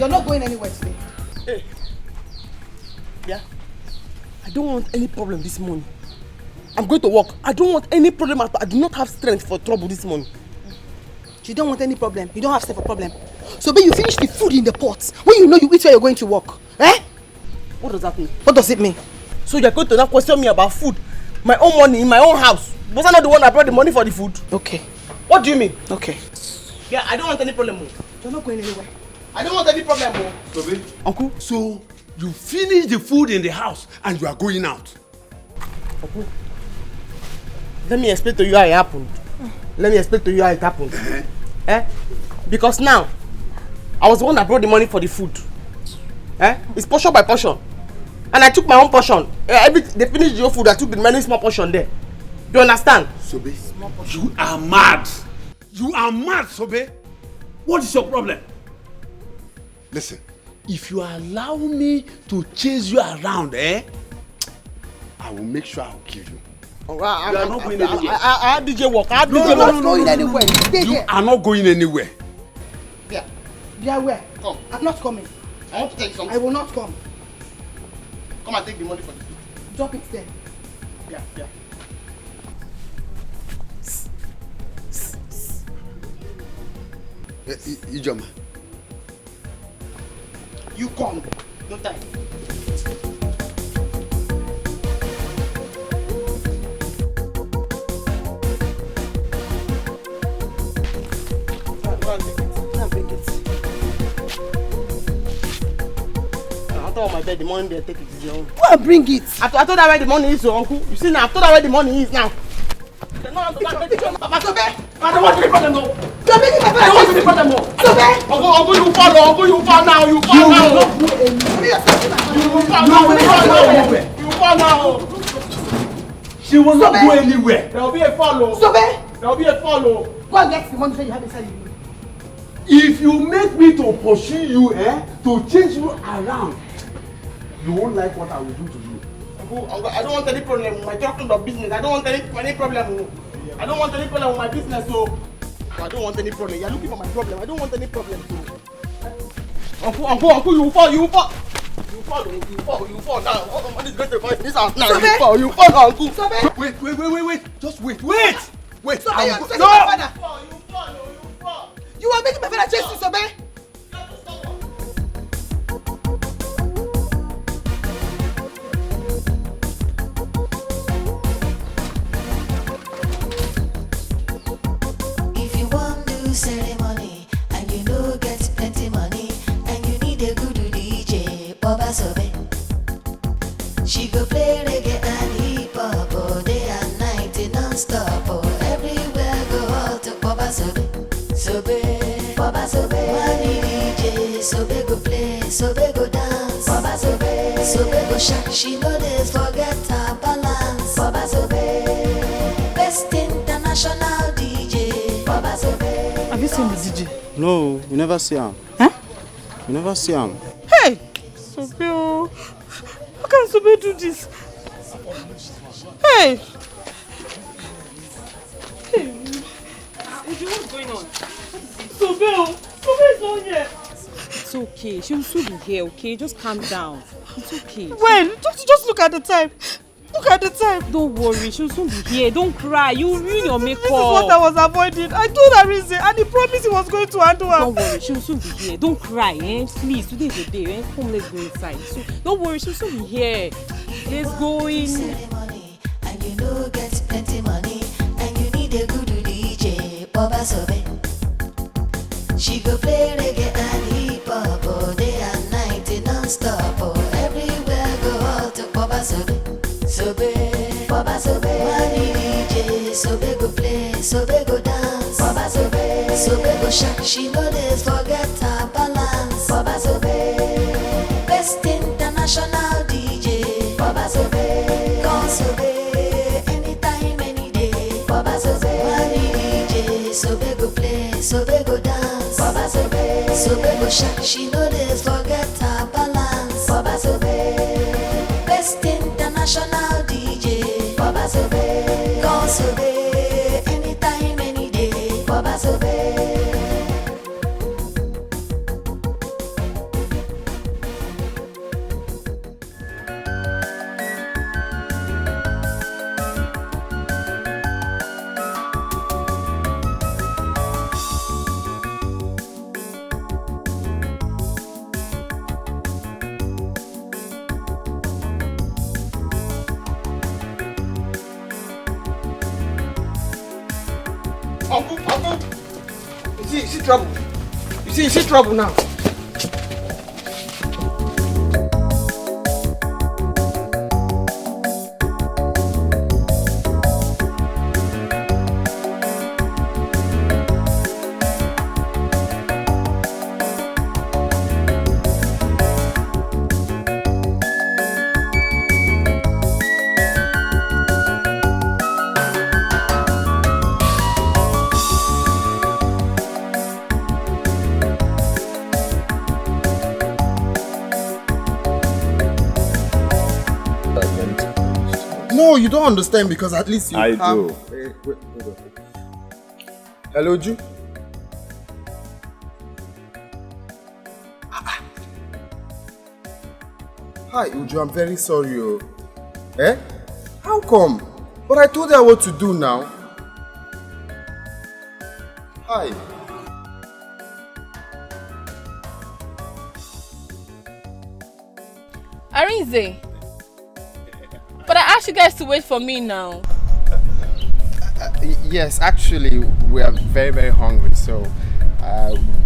You're not going anywhere today. Hey. Yeah. I don't want any problem this morning. I'm going to work. I don't want any problem at all. I do not have strength for trouble this morning. You don't want any problem. You don't have strength for problem. So you finish the food in the pot when you know you eat where you're going to work. Eh? What does that mean? What does it mean? So you're going to now question me about food? My own money in my own house. Was I not the one that brought the money for the food? Okay. What do you mean? Okay. Yeah, I don't want any problem. You're not going anywhere. I don't want any problem. Sobe, Uncle? So you finish the food in the house and you are going out? Uncle, let me explain to you how it happened. Let me explain to you how it happened. Because now, I was the one that brought the money for the food. It's portion by portion. And I took my own portion. They finished the whole food, I took the many small portion there. Do you understand? Sobe, you are mad. You are mad, Sobe. What is your problem? Listen, if you allow me to chase you around, I will make sure I will kill you. You are not going anywhere. I DJ work. I DJ work. Not going anywhere. Stay You here. are not going anywhere. Yeah. Yeah, where? Come. I'm not coming. I want to tell you something. I will not come. Come and take the money for the food. Drop it there. Yeah. Ijoma. You come. No time. I told my bed the money they take it is your own. Go and bring it. I told her where the money is, your uncle. You see now, I told her where the money is now. I don't want to report them though. I don't want to report them though. Uncle, you fall now. Uncle, you fall now. You fall now. You fall now. She will not go anywhere. There will be a follow. There will be a follow. Go and get the money that you have inside you. If you make me to pursue you, to chase you around, you won't like what I will do to you. Uncle, I don't want any problem with my talking of business. I don't want any problem. I don't want any problem with my business, so I don't want any problem. You're looking for my problem. I don't want any problem, so. Uncle, you fall. You fall now. What is going to find this house now? You fall now, Uncle. Wait. Just wait. Sobe, I'm you You fall. You are making my father chase you, Sobe. If you want to ceremony and you know get plenty money and you need a good DJ, Baba Sobe. She go play reggae and hip hop all day and night non-stop. Everywhere go out to Baba Sobe. Sobe, Baba Sobe, money DJ, Sobe go play, Sobe go dance, Baba Sobe, Sobe go shake, she know this forget her balance, Baba Sobe, best international DJ, Baba Sobe. Have you seen the DJ? No, you never see him. Huh? You never see him. Hey! Sobe, how can Sobe do this? Hey! What's going on? Sobe is not here. It's okay. She'll soon be here, okay? Just calm down. It's okay. When? Just look at the time. Look at the time. Don't worry. She'll soon be here. Don't cry. You ruin your makeup. This is what I was avoiding. I told her reason and he promised he was going to handle her. Don't worry. She'll soon be here. Don't cry, Please, today is the day, Come, let's go inside. So, don't worry. She'll soon be here. Let's go in. Ceremony and you know get plenty money and you need a good DJ, Baba Sobe. She go play reggae and hip hop all day and night non-stop. Everywhere go out to Baba Sobe. Sobe, Baba Sobe, money DJ. Sobe go play, Sobe go dance. Baba Sobe, Sobe go shake. She know this forget her balance. Baba Sobe, best international DJ. Baba Sobe, call Sobe anytime, any day. Baba Sobe, money DJ. Sobe go play, Sobe go dance. Baba Sobe, Sobe go shake. She know this forget her balance. Baba Sobe, best international DJ. Baba Sobe, call Sobe anytime, any day. Baba Sobe. trouble. You see trouble now. No, you don't understand because at least you I have... do. Wait. Hello, Ju? Hi, Uju, I'm very sorry. Oh. Eh? How come? But I told her what to do now. Hi. Arinze. But I asked you guys to wait for me now. Yes, actually, we are very, very hungry, so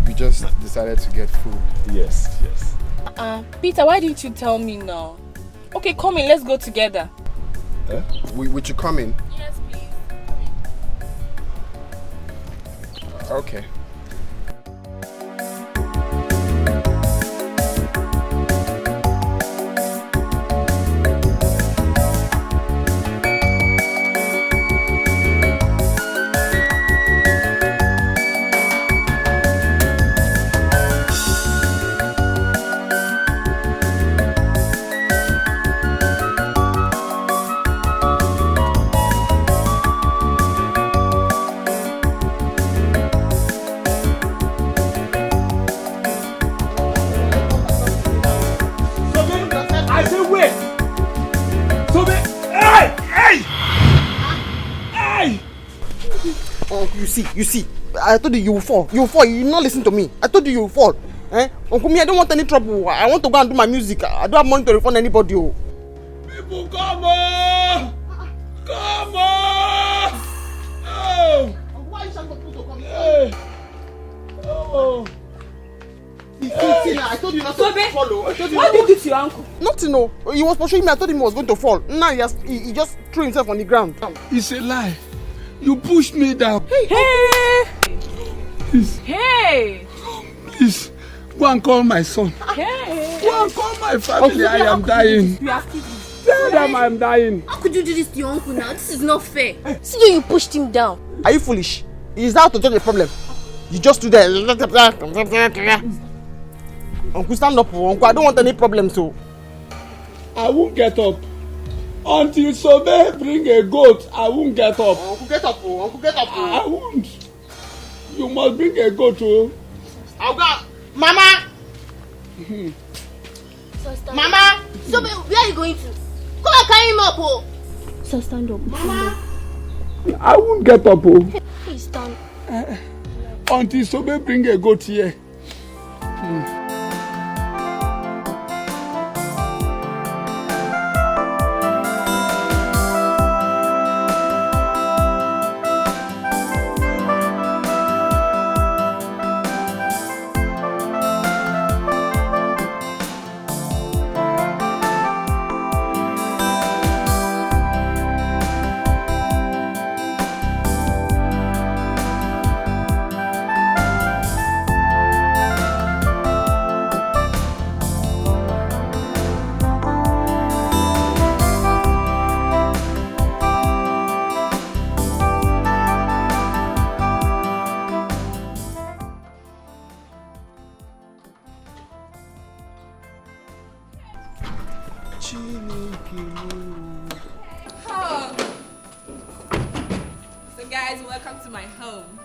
we just decided to get food. Yes. Peter, why didn't you tell me now? Okay, come in, let's go together. Would you come in? Yes, please. Okay. You see, I told you will fall. You will fall. You not listen to me. I told you will fall. Uncle me, I don't want any trouble. I want to go and do my music. I don't have money to refund anybody. Oh. People, come on! Come on! Oh! Why are you shouting for people to come? Hey! Oh! I told you not to follow. What did you do to your uncle? Nothing, no. He was pursuing me. I told him he was going to fall. Now he just threw himself on the ground. It's a lie. You pushed me down. Hey! Please. Hey! Please. Go and call my son. Hey! Go and call my family. I am dying. You have to. Tell them I am dying. How could you do this to your uncle now? This is not fair. See how you pushed him down. Are you foolish? Is that to solve the problem? You just do that. Uncle, stand up. Uncle, I don't want any problems. So I won't get up. Until Sobe bring a goat, I won't get up. Uncle, get up. Uncle, get up. I won't. You must bring a goat. I'll go. Mama! Mama! Sobe, where are you going to? Come and carry him up, oh! So stand up. Mama! I won't get up. Please stand. Until Sobe bring a goat here. So guys, welcome to my home.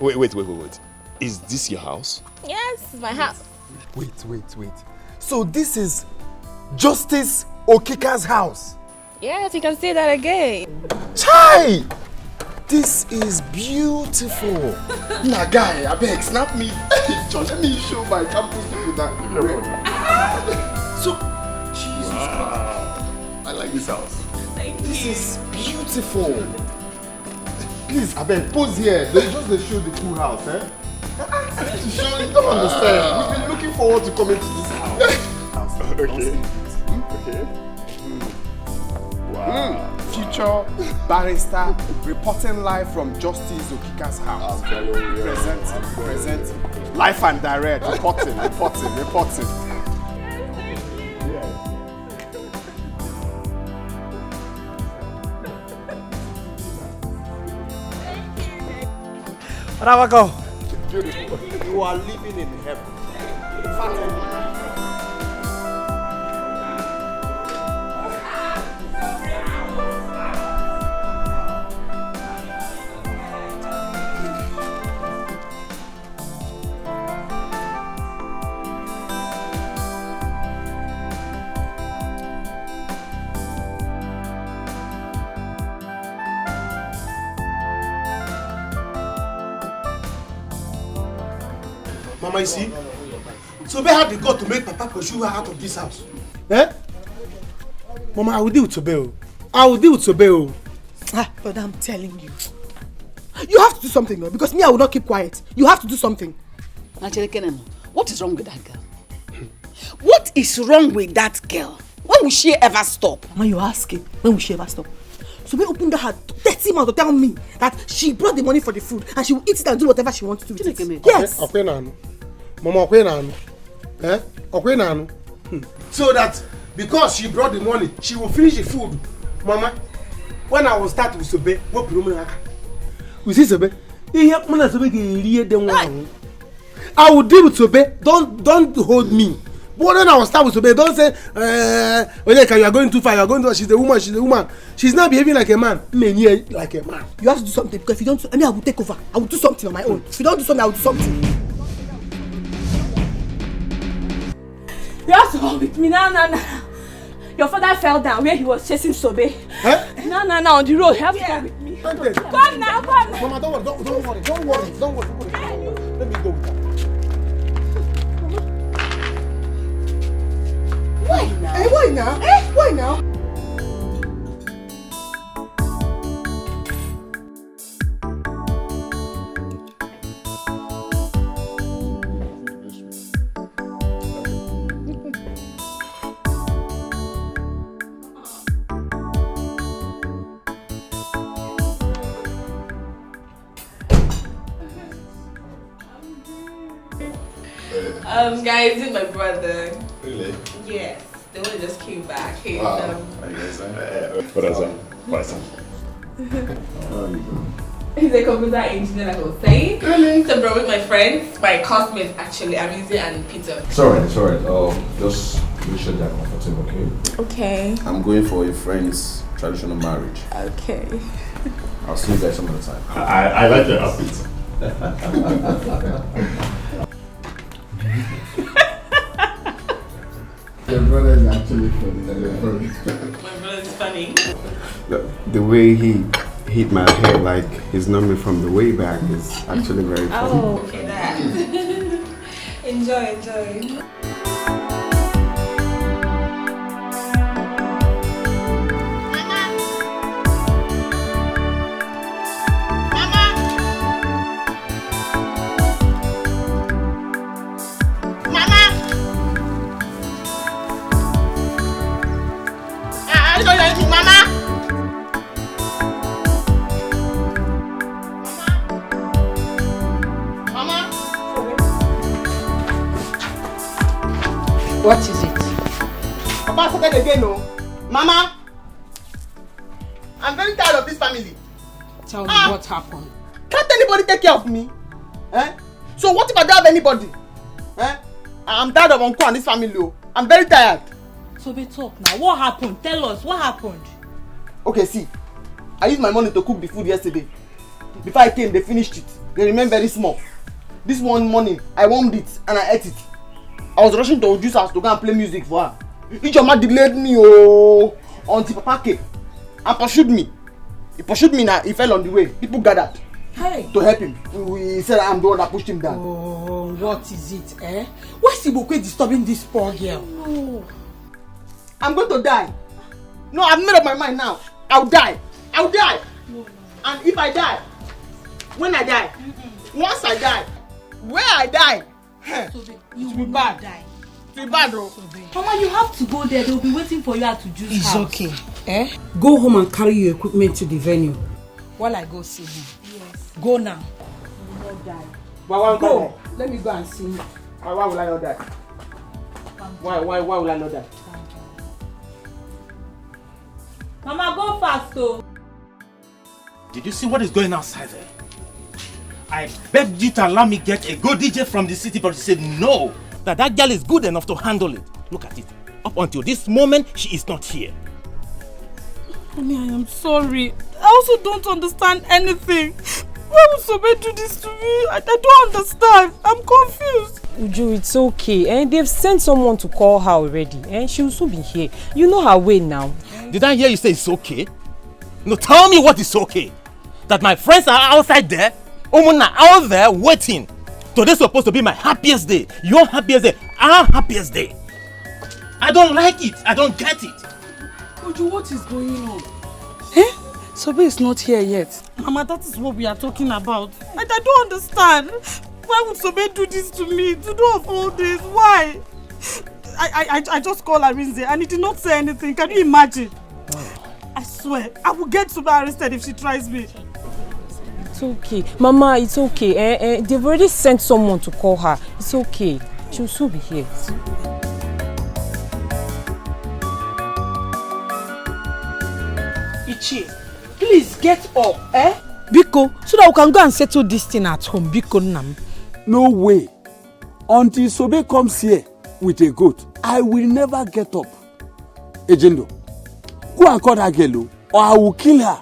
Wait. Is this your house? Yes, this is my house. Wait. So this is Justice Okika's house? Yes, you can say that again. Chai! This is beautiful. Nah, guy, I beg, snap me. John, let me show my campus people that. So, Jesus Christ. I like this house. Thank This you. is beautiful. Please, I beg, pose here. They just show the cool house, eh? To show you don't understand. We've been looking forward to coming to this house. Okay. Okay. Wow. Future barrister reporting live from Justice Okika's house. Presenting. Live and direct. Reporting. Rawako. Beautiful. You are living in heaven. Mama, you see? Sobe had the gut to make Papa pursue her out of this house. Eh? Mama, I will deal with Sobe. Ah, but I'm telling you. You have to do something, though, because me, I will not keep quiet. You have to do something. Actually, Kenemo, what is wrong with that girl? What is wrong with that girl? When will she ever stop? Mama, you're asking, when will she ever stop? Sobe opened her dirty mouth to tell me that she brought the money for the food and she will eat it and do whatever she wants to do with it. Yes. Okay, Mama, eh? So that because she brought the money, she will finish the food. Mama, when I will start with Sobe, what problem? You see Sobe? I will deal with Sobe. Don't hold me. But then I will start with Sobe. Don't say, you are going too far. You are going too. She's a woman. She's not behaving like a man. Like a man. You have to do something because if you don't, I mean, I will take over. I will do something on my own. If you don't do something, I will do something. You have to come with me now. Your father fell down where he was chasing Sobe. Huh? No, on the road. You have to come with me. Come now. Mama, don't worry. Let me go with her. Why now? Why now? Guys, this is my brother. Really? Yes, the one just came back. Hey, Wow. What is that? He's a computer engineer, like I was saying. Really? So, bro, with my friends, my classmates actually, Amizi and Peter. Sorry. Just make sure they're comfortable, okay? Okay. I'm going for a friend's traditional marriage. Okay. I'll see you guys some other time. I like your outfit. Your brother is actually funny. My brother is funny. The way he hit my head like he's known me from the way back is actually very funny. Oh, okay, that. Enjoy. What is it? Papa started again, no? Mama, I'm very tired of this family. Tell me what happened. Can't anybody take care of me? Eh? So what if I don't have anybody? Eh? I'm tired of Uncle and this family. Oh. I'm very tired. So be talk now. What happened? Tell us what happened. Okay, see. I used my money to cook the food yesterday. Before I came, they finished it. They remained very small. This one morning, I warmed it and I ate it. I was rushing to Oju's house to go and play music for her. Ichoma delayed me until Papa came and pursued me. He pursued me now, he fell on the way. People gathered to help him. We said I'm the one that pushed him down. Oh, what is it, eh? Why is Ibokwe disturbing this poor girl? No. I'm going to die. No, I've made up my mind now. I'll die. No. And if I die, When I die, once I die, where I die, you will not die. It's bad, bro. Mama, you have to go there. They'll be waiting for you at the juice It's house. okay. Go home and carry your equipment to the venue while I go see him. Yes. Go now. You will not die. Go. Let me go and see him. Why will I not die? Why will I not die? Mama, go fast, though. Did you see what is going outside there? I begged you to allow me get a good DJ from the city, but you said no. That girl is good enough to handle it. Look at it. Up until this moment, she is not here. Mommy, I am sorry. I also don't understand anything. Why would somebody do this to me? I don't understand. I'm confused. Uju, it's okay. They've sent someone to call her already. She will soon be here. You know her way now. Did I hear you say it's okay? No, tell me what is okay. That my friends are outside there, Omuna out there waiting. Today's supposed to be my happiest day. Your happiest day. Our happiest day. I don't like it. I don't get it. Uju, what is going on? Sobe is not here yet. Mama, that is what we are talking about. I don't understand. Why would Sobe do this to me? To do of all this? Why? I just called Arinze and he did not say anything. Can you imagine? I swear, I will get Sobe arrested if she tries me. It's okay. Mama, it's okay. They've already sent someone to call her. It's okay. She'll soon be here. Ichi, please get up, Biko, so that we can go and settle this thing at home. Biko Nam. No way. Until Sobe comes here with a goat, I will never get up. Ejendo, go and call that girl or I will kill her.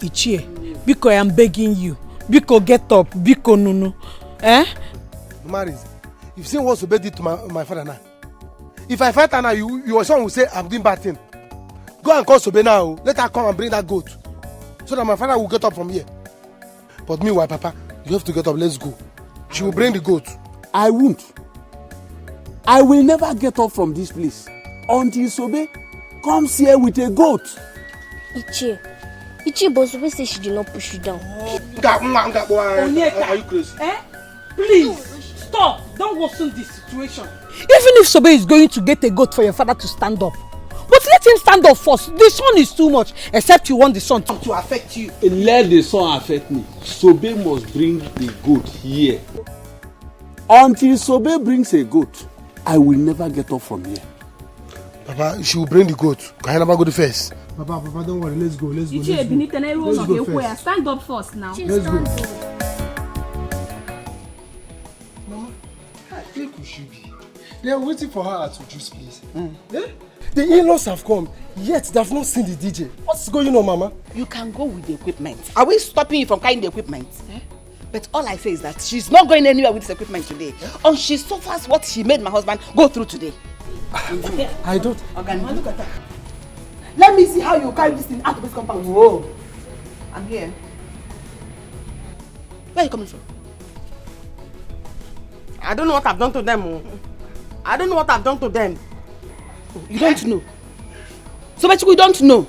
Ichi, Biko, I am begging you. Biko, get up. Biko, Nunu. Maris, you've seen what Sobe did to my father now. If I fight her now, your son will say I'm doing bad thing. Go and call Sobe now. Let her come and bring that goat. So that my father will get up from here. But meanwhile, Papa, you have to get up. Let's go. She will bring the goat. I won't. I will never get up from this place until Sobe comes here with a goat. Ichi, but Sobe says she did not push you down. Are you crazy? Please, stop. Don't worsen this situation. Even if Sobe is going to get a goat for your father to stand up, but let him stand up first. The sun is too much, except you want the sun to affect you. Let the sun affect me. Sobe must bring the goat here. Until Sobe brings a goat, I will never get up from here. Papa, she will bring the goat. Can I never go to first? Papa, don't worry. Let's go. Let's go. Stand up first now. Let's go. Mama, I think we should be. They are waiting for her at Uju's place. The in-laws have come, yet they have not seen the DJ. What's going on, Mama? You can go with the equipment. Are we stopping you from carrying the equipment? But all I say is that she's not going anywhere with this equipment today. And she suffers what she made my husband go through today. I don't. Okay, look at her. Let me see how you carry this thing out of this compound. Whoa. I'm here. Where are you coming from? I don't know what I've done to them. I don't know what I've done to them. You don't know. So much you don't know.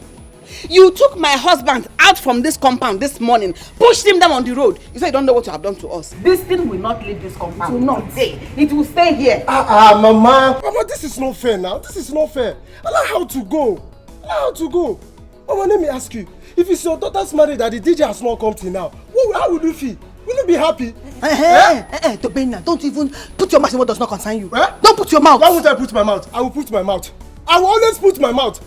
You took my husband out from this compound this morning, pushed him down on the road. You say you don't know what you have done to us. This thing will not leave this compound. It will not stay. It will stay here. Mama. Mama, this is not fair now. This is not fair. Allow her to go. Allow her to go. Mama, let me ask you. If it's your daughter's marriage that the DJ has not come till now, how will you feel? Will you be happy? Tobena, don't even put your mouth in what does not concern you. Don't put your mouth. Why would I put my mouth? I will put my mouth. I will always put my mouth.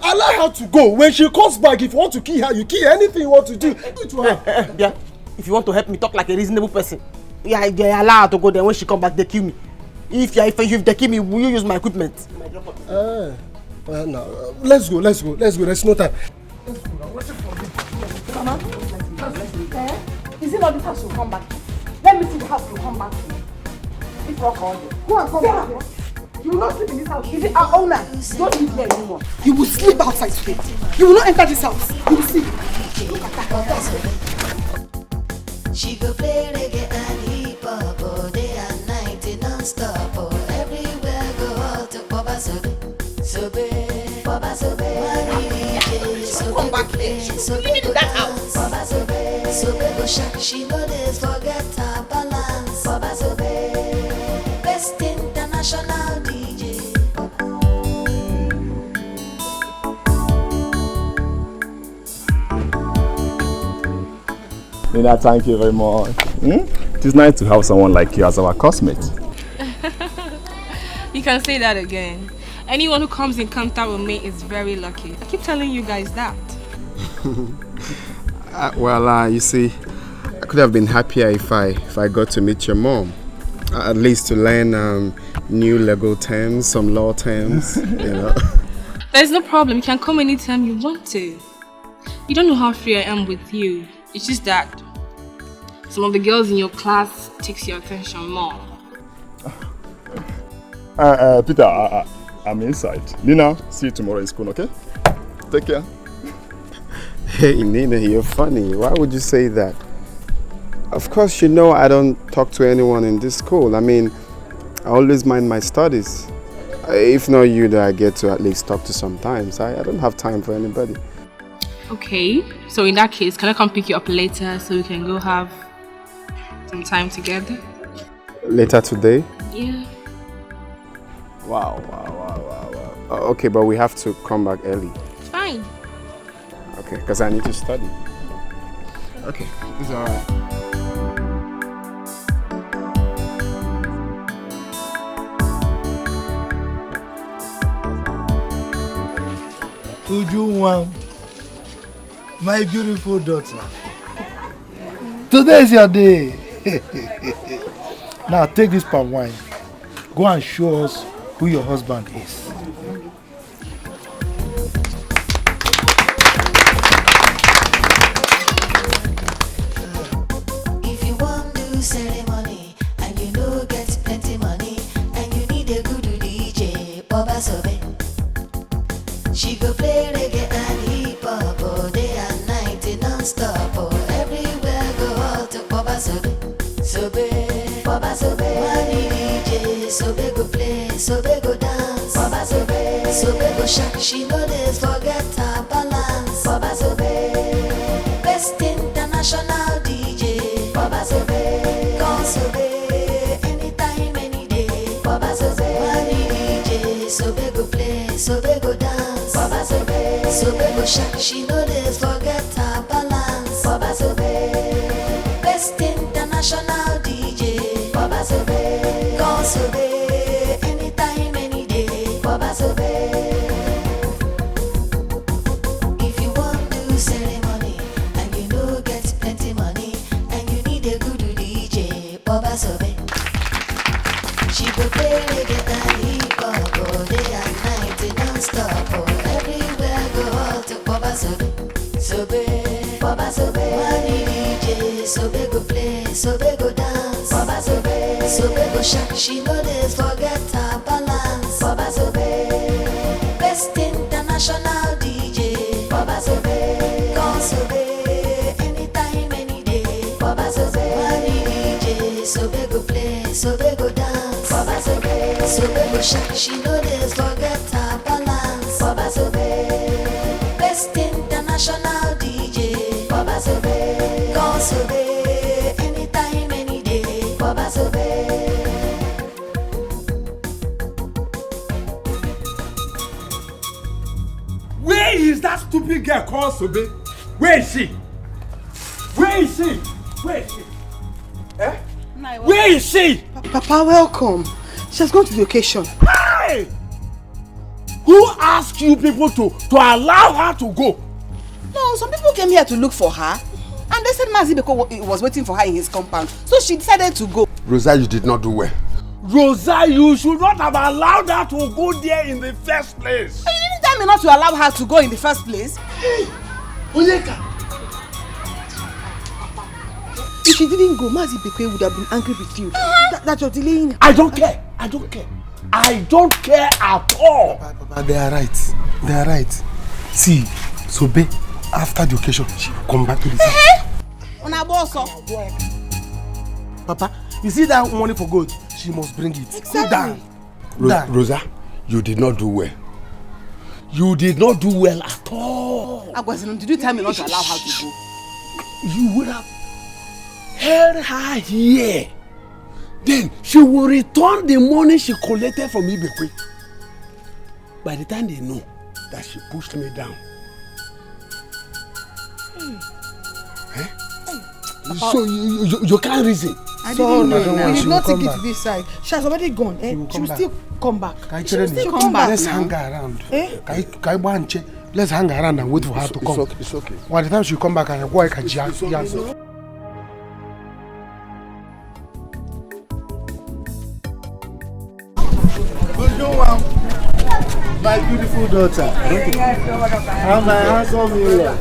Allow her to go. When she comes back, if you want to kill her, you kill her. Anything you want to do, do it to her. Yeah. If you want to help me talk like a reasonable person, yeah, they allow her to go there. When she come back, they kill me. If they kill me, will you use my equipment? No. Let's go. There's no time. Let's go. I'm waiting for you. Mama, is it not this house you'll come back to? Let me see the house you'll come back to. It's not all day. Go and come back here. You will not sleep in this house. Is it our owner? Don't live here anymore. You will sleep outside today. You will not enter this house. You will see. Look at that. She go play reggae and hip hop all day and night non-stop. Everywhere go out to Baba Sobe. Baba Sobe. Come back here. Sobe go that house. Baba Sobe. Sobe go sharp, she know this forget her balance. Baba Sobe, best international DJ. Nina, thank you very much. It is nice to have someone like you as our cosmate. You can say that again. Anyone who comes in contact with me is very lucky. I keep telling you guys that. You see, I could have been happier if I got to meet your mom. At least to learn new legal terms, some law terms, you know. There's no problem. You can come anytime you want to. You don't know how free I am with you. It's just that some of the girls in your class takes your attention more. Peter, I'm inside. Nina, see you tomorrow in school, okay? Take care. Hey, Nina, you're funny. Why would you say that? Of course, you know I don't talk to anyone in this school. I mean, I always mind my studies. If not you that I get to at least talk to sometimes. I don't have time for anybody. Okay, so in that case, can I come pick you up later so we can go have some time together? Later today? Yeah. Wow. Okay, but we have to come back early. It's fine. Okay, because I need to study. Okay, it's alright. Uju, my beautiful daughter. Today is your day. Now take this palm wine. Go and show us who your husband is. If you want to do ceremony and you know get plenty money and you need a good DJ, Baba Sobe. She go play reggae and hip hop all day and night non-stop. Everywhere go out to Baba Sobe. Sobe, Baba Sobe. Money DJ, Sobe go play, Sobe go dance. Baba Sobe, Sobe go shake. She know this forget her balance. Baba Sobe, best international DJ. Baba Sobe, call Sobe, anytime, any day. Baba Sobe, money DJ, Sobe go play, Sobe go dance. Baba Sobe, Sobe go shake. She know this forget her balance. Baba Sobe, best international DJ. Baba Sobe, call Sobe, anytime, any day. Baba Sobe. If you want to do ceremony and you know get plenty money and you need a good DJ, Baba Sobe. She go play reggae and hip hop all day and night non-stop. Everywhere go out to Baba Sobe. Sobe, Baba Sobe. Money DJ, Sobe go play, Sobe go dance. Baba Sobe, Sobe go shake. She know this forget her balance. Baba Sobe, best international DJ. Baba Sobe, call Sobe, anytime, any day. Baba Sobe, money DJ, Sobe go play, Sobe go dance. Baba Sobe, Sobe go shake. She know this forget her balance. Baba Sobe, best international DJ. Baba Sobe, call Sobe, anytime, any day. Baba Sobe. Where is that stupid girl called Sobe? Where is she? Where is she? Where is she? Eh? Where is she? Papa, welcome. She has gone to the occasion. Hey! Who asked you people to allow her to go? No, some people came here to look for her. And they said Mazibeko was waiting for her in his compound. So she decided to go. Rosa, you did not do well. Rosa, you should not have allowed her to go there in the first place. You didn't tell me not to allow her to go in the first place. Hey! Onyeka! If she didn't go, Mazibeko would have been angry with you. That you're delaying. I don't care. I don't care. I don't care at all. Papa, they are right. They are right. See, Sobe, after the occasion, she will come back to the house. Papa, you see that money for gold? She must bring it. Sit down. Rosa, you did not do well. You did not do well at all. Egbuson, did you tell me not to allow her to go? You would have held her here. Then she will return the money she collected from Ibekwe. By the time they know that she pushed me down. So you can't reason. I didn't know. You did not take it to this side. She has already gone. She will still come back. She will still come back. Let's hang around. Let's hang around and wait for her to come. It's okay. By the time she come back, I go like a jazz. My beautiful daughter, and my handsome Mila.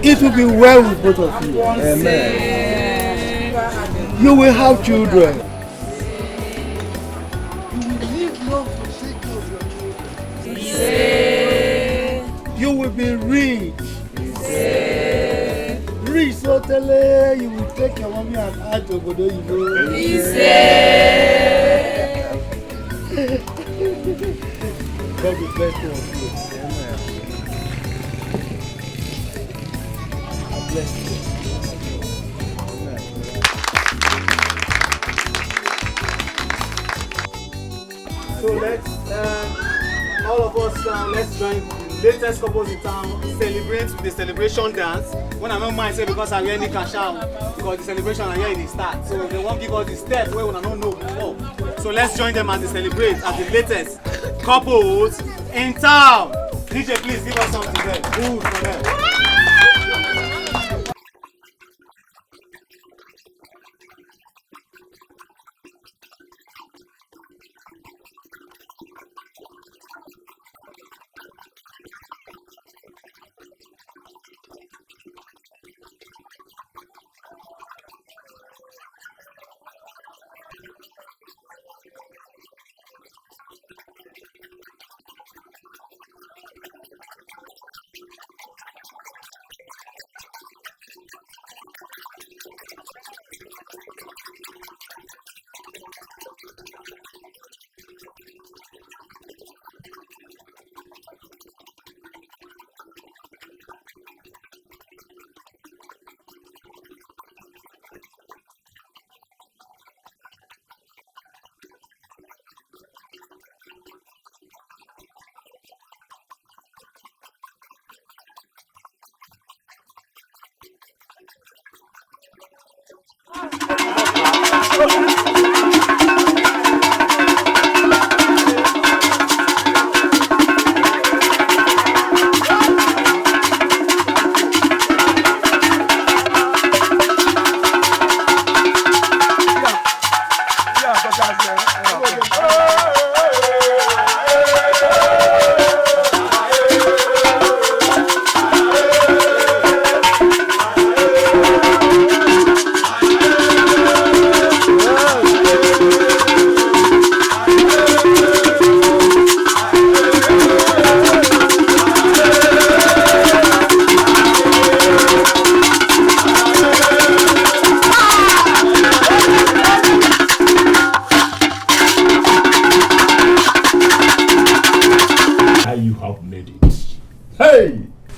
It will be well with both of you. Amen. You will have children. You will be rich. Rich, so tell her you will take your mommy and aunt to Obodo Oyibo. God will bless you. Amen. I bless you. So let's, all of us, let's join the latest couples in town, celebrate with the celebration dance. When I don't mind say because I really cash out, because the celebration are here in the start. So they won't give us the steps where we don't know before. So let's join them as they celebrate as the latest couples in town. DJ, please give us something there. Good for them.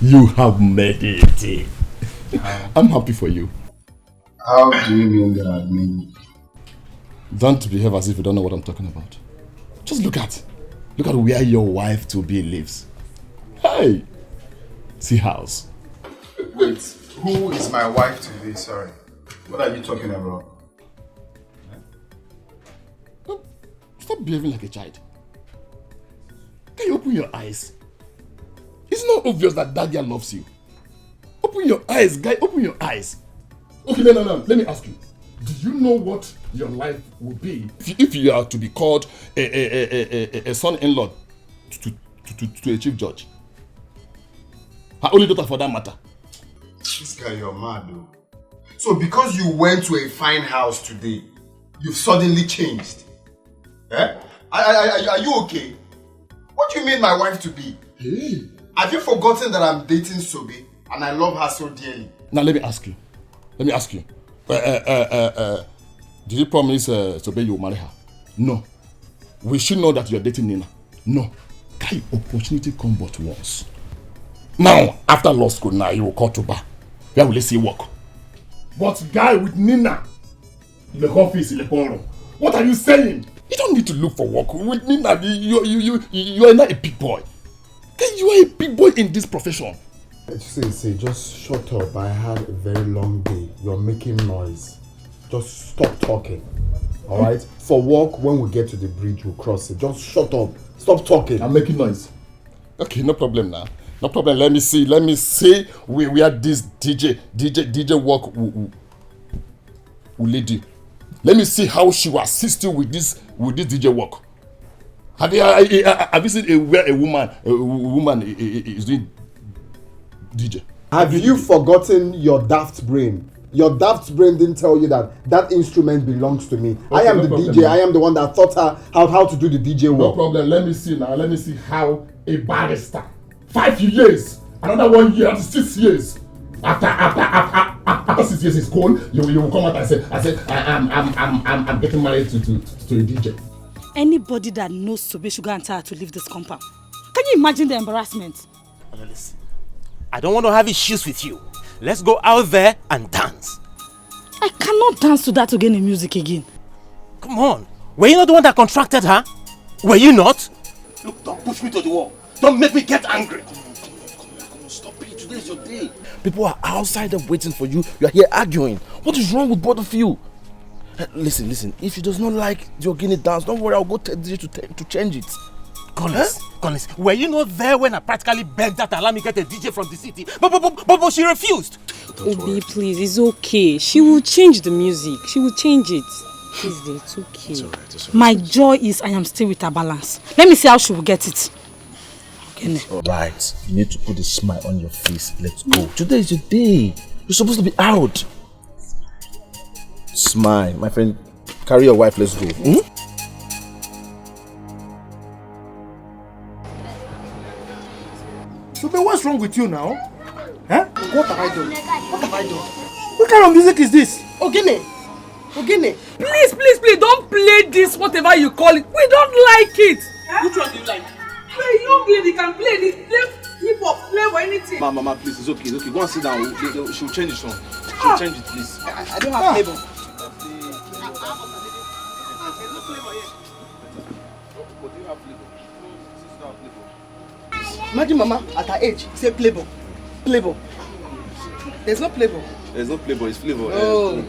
You have made it. I'm happy for you. How do you mean that I mean? Don't behave as if you don't know what I'm talking about. Just look at where your wife to be lives. Hey, see house. Wait, who is my wife to be? Sorry, what are you talking about? Stop behaving like a child. Can you open your eyes? It's not obvious that Daddy loves you. Open your eyes, guy. Open your eyes. Okay, no. Let me ask you. Do you know what your life would be if you are to be called a son-in-law to a chief judge? Her only daughter for that matter. This guy, you're mad though. So because you went to a fine house today, you've suddenly changed? Eh? Are you okay? What do you mean my wife to be? Hey. Have you forgotten that I'm dating Sobe and I love her so dearly? Now let me ask you. Did you promise Sobe you will marry her? No. We should know that you are dating Nina. No. Can opportunity come but once? Now, after law school now, you will call to bar. Where will you see work? But guy with Nina, in the office, in the room. What are you saying? You don't need to look for work. With Nina, you are not a big boy. You are a big boy in this profession. See, just shut up. I had a very long day. You're making noise. Just stop talking. Alright? For work, when we get to the bridge, we'll cross it. Just shut up. Stop talking. I'm making noise. Okay, no problem now. No problem. Let me see where this DJ work will lead you. Let me see how she will assist you with this DJ work. Have you seen where a woman is doing DJ? Have you forgotten your daft brain? Your daft brain didn't tell you that instrument belongs to me. Okay, I am the DJ. Now. I am the one that taught her how to do the DJ work. No problem. Let me see now. Let me see how a barrister, 5 years, another 1 year, 6 years. After 6 years is gone, you will come out and say I'm getting married to a DJ. Anybody that knows Sobe should go and tell her to leave this compound. Can you imagine the embarrassment? Listen, I don't want to have issues with you. Let's go out there and dance. I cannot dance to that again in music again. Come on. Were you not the one that contracted her? Were you not? Look, don't push me to the wall. Don't make me get angry. Come on, stop it. Today's your day. People are outside there waiting for you. You are here arguing. What is wrong with both of you? Listen. If she does not like the Ogini dance, don't worry. I'll go tell DJ to change it. Collins, were you not there when I practically begged her to allow me get a DJ from the city? But she refused. Obi, please, it's okay. She will change the music. She will change it. Please, it's okay. It's all right. My joy is I am still with her balance. Let me see how she will get it. Alright, you need to put a smile on your face. Let's go. Today is your day. You're supposed to be out. Smile, my friend. Carry your wife. Let's go. So, but what's wrong with you now? Huh? What have I done? What kind of music is this? Ogene. Please, don't play this, whatever you call it. We don't like it. Which one do you like? The young lady can play this, play hip hop, play or anything. Mama, please, it's okay. Go and sit down. She'll change the song. She'll change it, please. I don't have flavor. Imagine Mama at her age say playboy. There's no playboy. There's no playboy, it's flavor. Oh.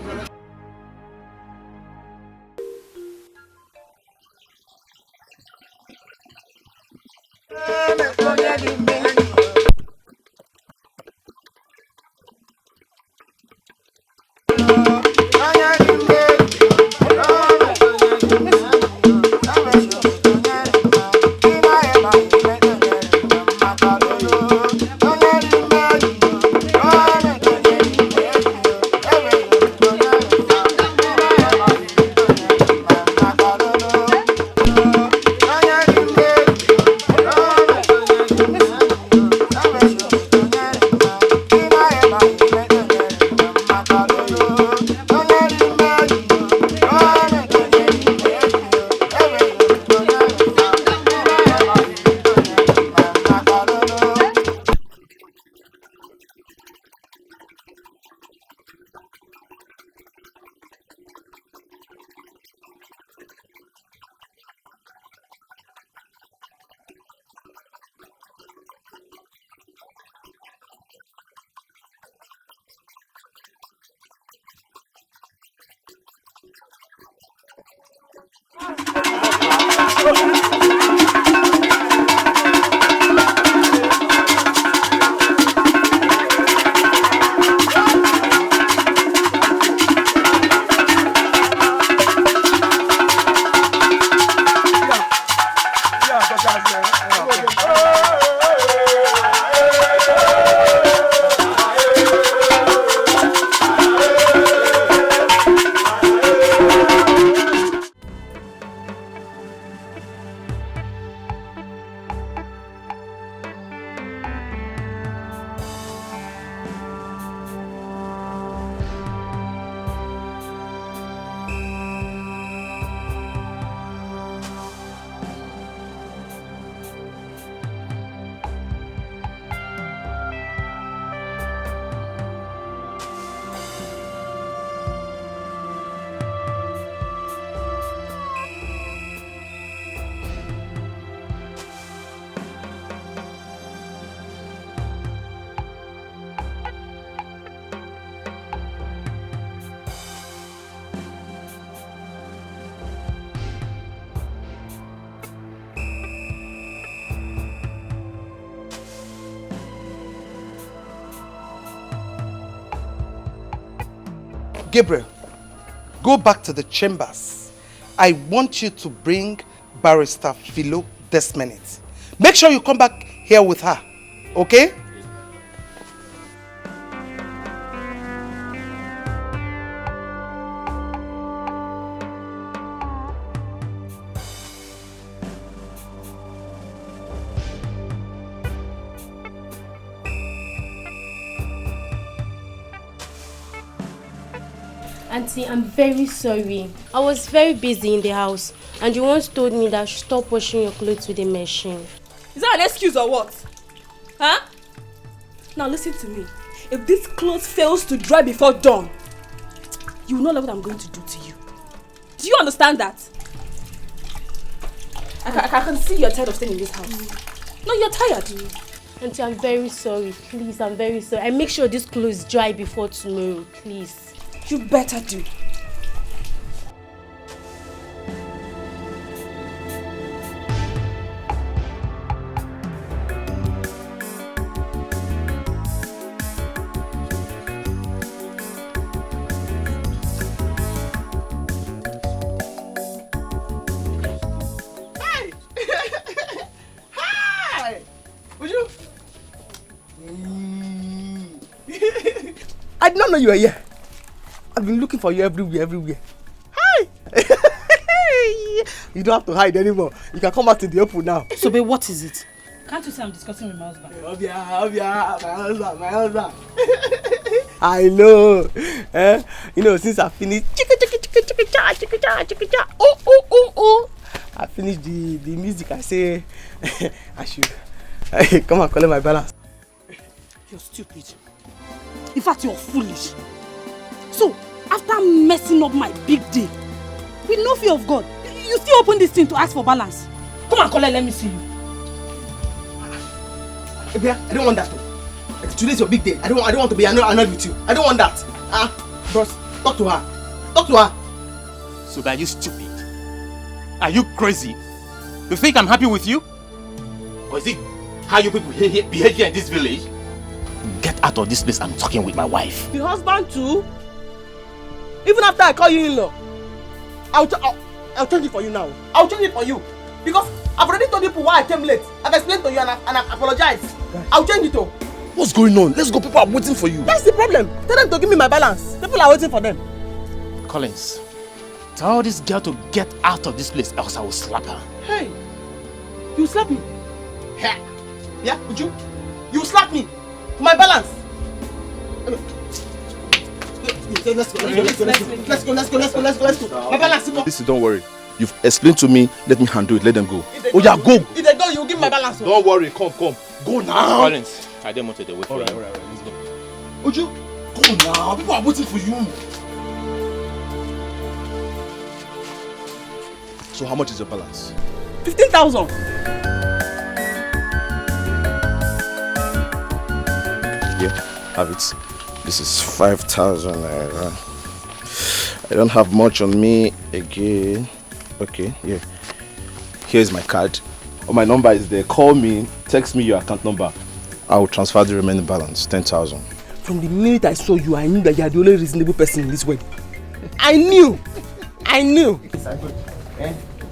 Gabriel, go back to the chambers. I want you to bring Barrister Philo this minute. Make sure you come back here with her, okay? Auntie, I'm very sorry. I was very busy in the house and you once told me that I should stop washing your clothes with a machine. Is that an excuse or what? Huh? Now listen to me. If this clothes fails to dry before dawn, you will not know what I'm going to do to you. Do you understand that? I can see you're tired of staying in this house. No, you're tired. Auntie, I'm very sorry. Please, I'm very sorry. I make sure this clothes dry before tomorrow, please. You better do. Hi! Would you? I did not know you were here. I've been looking for you everywhere. Hi! You don't have to hide anymore. You can come out to the open now. So, babe, what is it? Can't you say I'm discussing with my husband? My husband. I know. You know, since I finished I finished the music, I say I should come and collect my balance. You're stupid. In fact, you're foolish. So, after messing up my big day, with no fear of God, you still open this thing to ask for balance. Come and collect, let me see you. I don't want that. Today's your big day. I don't want to be annoyed with you. I don't want that. Bros, talk to her. Talk to her. So are you stupid? Are you crazy? You think I'm happy with you? Or is it how you people behave here in this village? Get out of this place. I'm talking with my wife. The husband too? Even after I call you in-law, I'll change it for you now. I'll change it for you. Because I've already told people why I came late. I've explained to you and I've apologized. I'll change it though. What's going on? Let's go. People are waiting for you. That's the problem. Tell them to give me my balance. People are waiting for them. Collins, tell this girl to get out of this place else I will slap her. Hey, you slap me? Yeah, would you? You slap me for my balance. Let's go. My balance. Listen, don't worry. You've explained to me. Let me handle it. Let them go. Oh yeah, go. If they go, you give my balance. Don't worry. Come. Go now. Collins, I don't want to wait for you. All right. Let's go. Would you? Go now. People are waiting for you. So how much is your balance? 15,000. Yeah, have it. This is 5,000 naira. I don't have much on me again. Okay, yeah. Here's my card. Oh, my number is there. Call me, text me your account number. I will transfer the remaining balance, 10,000. From the minute I saw you, I knew that you are the only reasonable person in this world. I knew.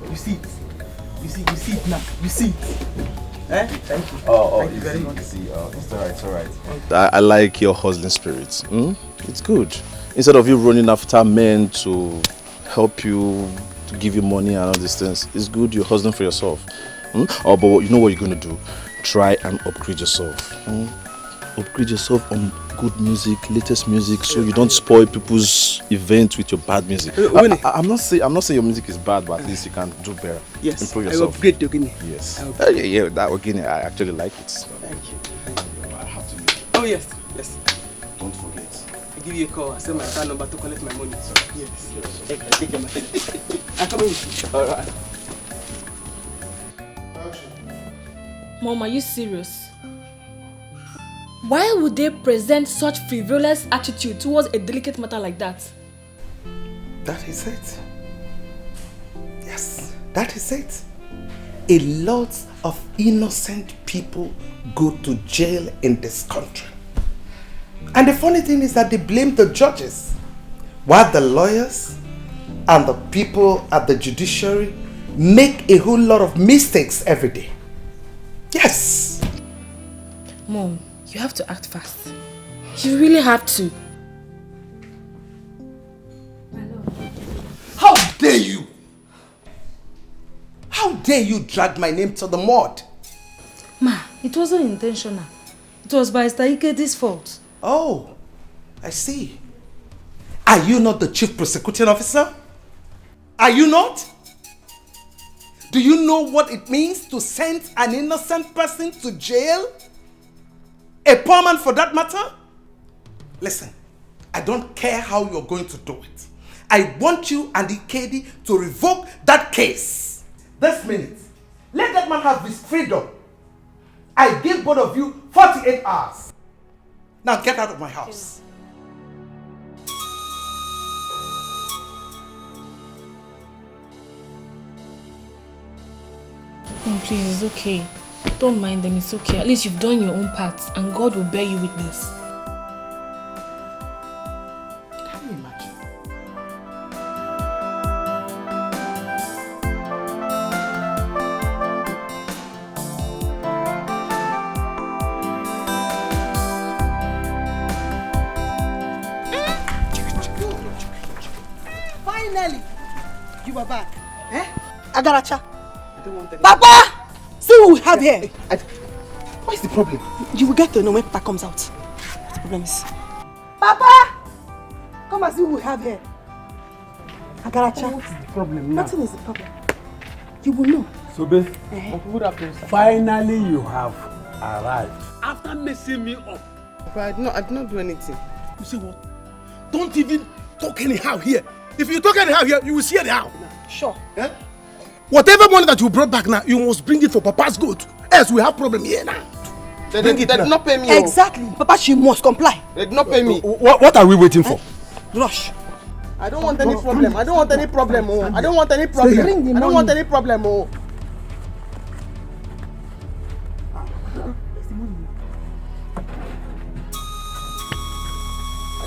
You see it. You see it now. You see it. Thank you. It's alright. I like your hustling spirit. It's good. Instead of you running after men to help you, to give you money and all these things, it's good you're hustling for yourself. But you know what you're going to do? Try and upgrade yourself. Upgrade yourself on good music, latest music, so you don't spoil people's events with your bad music. I'm not saying your music is bad, but at least you can do better. Yes, improve yourself. I upgrade the Ogini. Yes. Yeah, that Ogini, I actually like it. So. Thank you. I have to leave. Oh yes. Don't forget. I give you a call. I send my card number to collect my money. So, yes. Take your money. I'm coming with you. All right. Mom, are you serious? Why would they present such frivolous attitude towards a delicate matter like that? That is it. Yes, that is it. A lot of innocent people go to jail in this country. And the funny thing is that they blame the judges. while the lawyers and the people at the judiciary make a whole lot of mistakes every day. Yes. Mom, you have to act fast. You really have to. How dare you? How dare you drag my name to the mud? Ma, it wasn't intentional. It was by Ike's fault. Oh, I see. Are you not the chief prosecuting officer? Are you not? Do you know what it means to send an innocent person to jail? A poor man for that matter? Listen, I don't care how you're going to do it. I want you and Ikedi to revoke that case. This minute. Let that man have his freedom. I give both of you 48 hours. Now get out of my house. Mom, please, it's okay. Don't mind them, it's okay. At least you've done your own part and God will bear you witness. Can you imagine? Finally, you are back. Eh? Agaracha. Papa! See what we have here. What's the problem? You will get to know when Papa comes out. What the problem is? Papa! Come and see what we have here. Agaracha. What is the problem now? Nothing is the problem. You will know. Sobe, finally you have arrived. After messing me up. But I did not do anything. You see what? Don't even talk anyhow here. If you talk anyhow here, you will see anyhow. Sure. Eh? Whatever money that you brought back now, you must bring it for Papa's good. Else we have problem here now. They did not pay me. Exactly. Papa, she must comply. They did not pay me. What are we waiting for? Rush. I don't want any problem. I don't want any problem. Oh. I don't want any problem. I don't want any problem. Oh.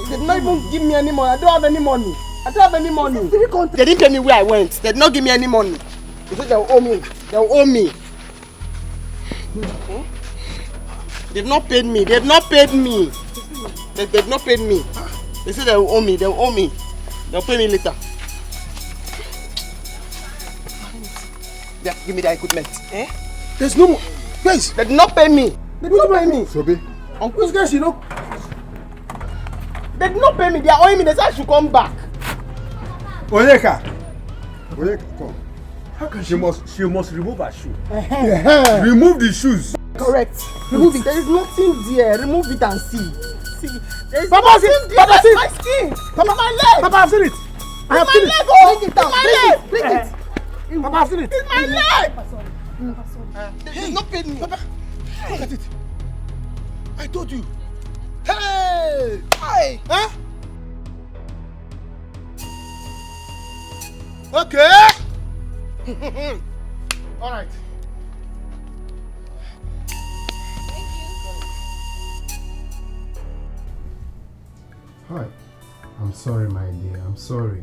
They did not even give me any money. I don't have any money. I don't have any money. They didn't tell me where I went. They did not give me any money. They said they will owe me. They will owe me. They've not paid me. They've not paid me. They've not paid me. They said they will owe me. They will owe me. They'll pay me later. Yeah, give me the equipment. Eh? There's no more. Guys, they did not pay me. They did not pay me. Sobe. Uncle, guys, you know. They did not pay me. They are owing me. They said I should come back. Onyeka, come. How can she must remove her shoe? Remove the shoes. Correct. Remove it. There is nothing there. Remove it and see. See. There is Papa, see it. Papa, see it. My skin. Papa, my leg. Papa, I've seen it. I have seen it. Bring it down. Bring it. Papa, I've seen it. It's my leg. They did not pay me. Papa, look at it. I told you. Hey! Hi. Huh? Okay. All right. Hi. I'm sorry, my dear. I'm sorry.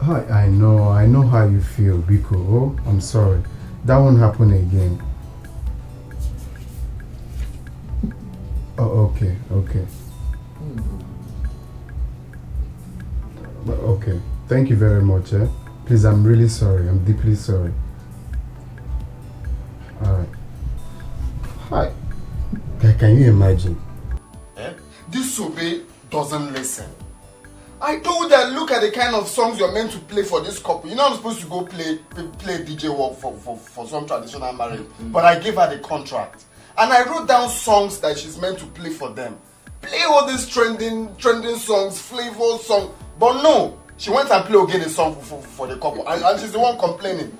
Hi, I know how you feel, Biko. Oh, I'm sorry. That won't happen again. Oh, okay. Okay. Thank you very much, eh? Please, I'm really sorry. I'm deeply sorry. Alright. Hi. Can you imagine? Eh? This Sobe doesn't listen. I told her, look at the kind of songs you're meant to play for this couple. You're not supposed to go play DJ work for some traditional marriage. But I gave her the contract. And I wrote down songs that she's meant to play for them. Play all these trending songs, flavor songs. But no, she went and played again a song for the couple. And she's the one complaining.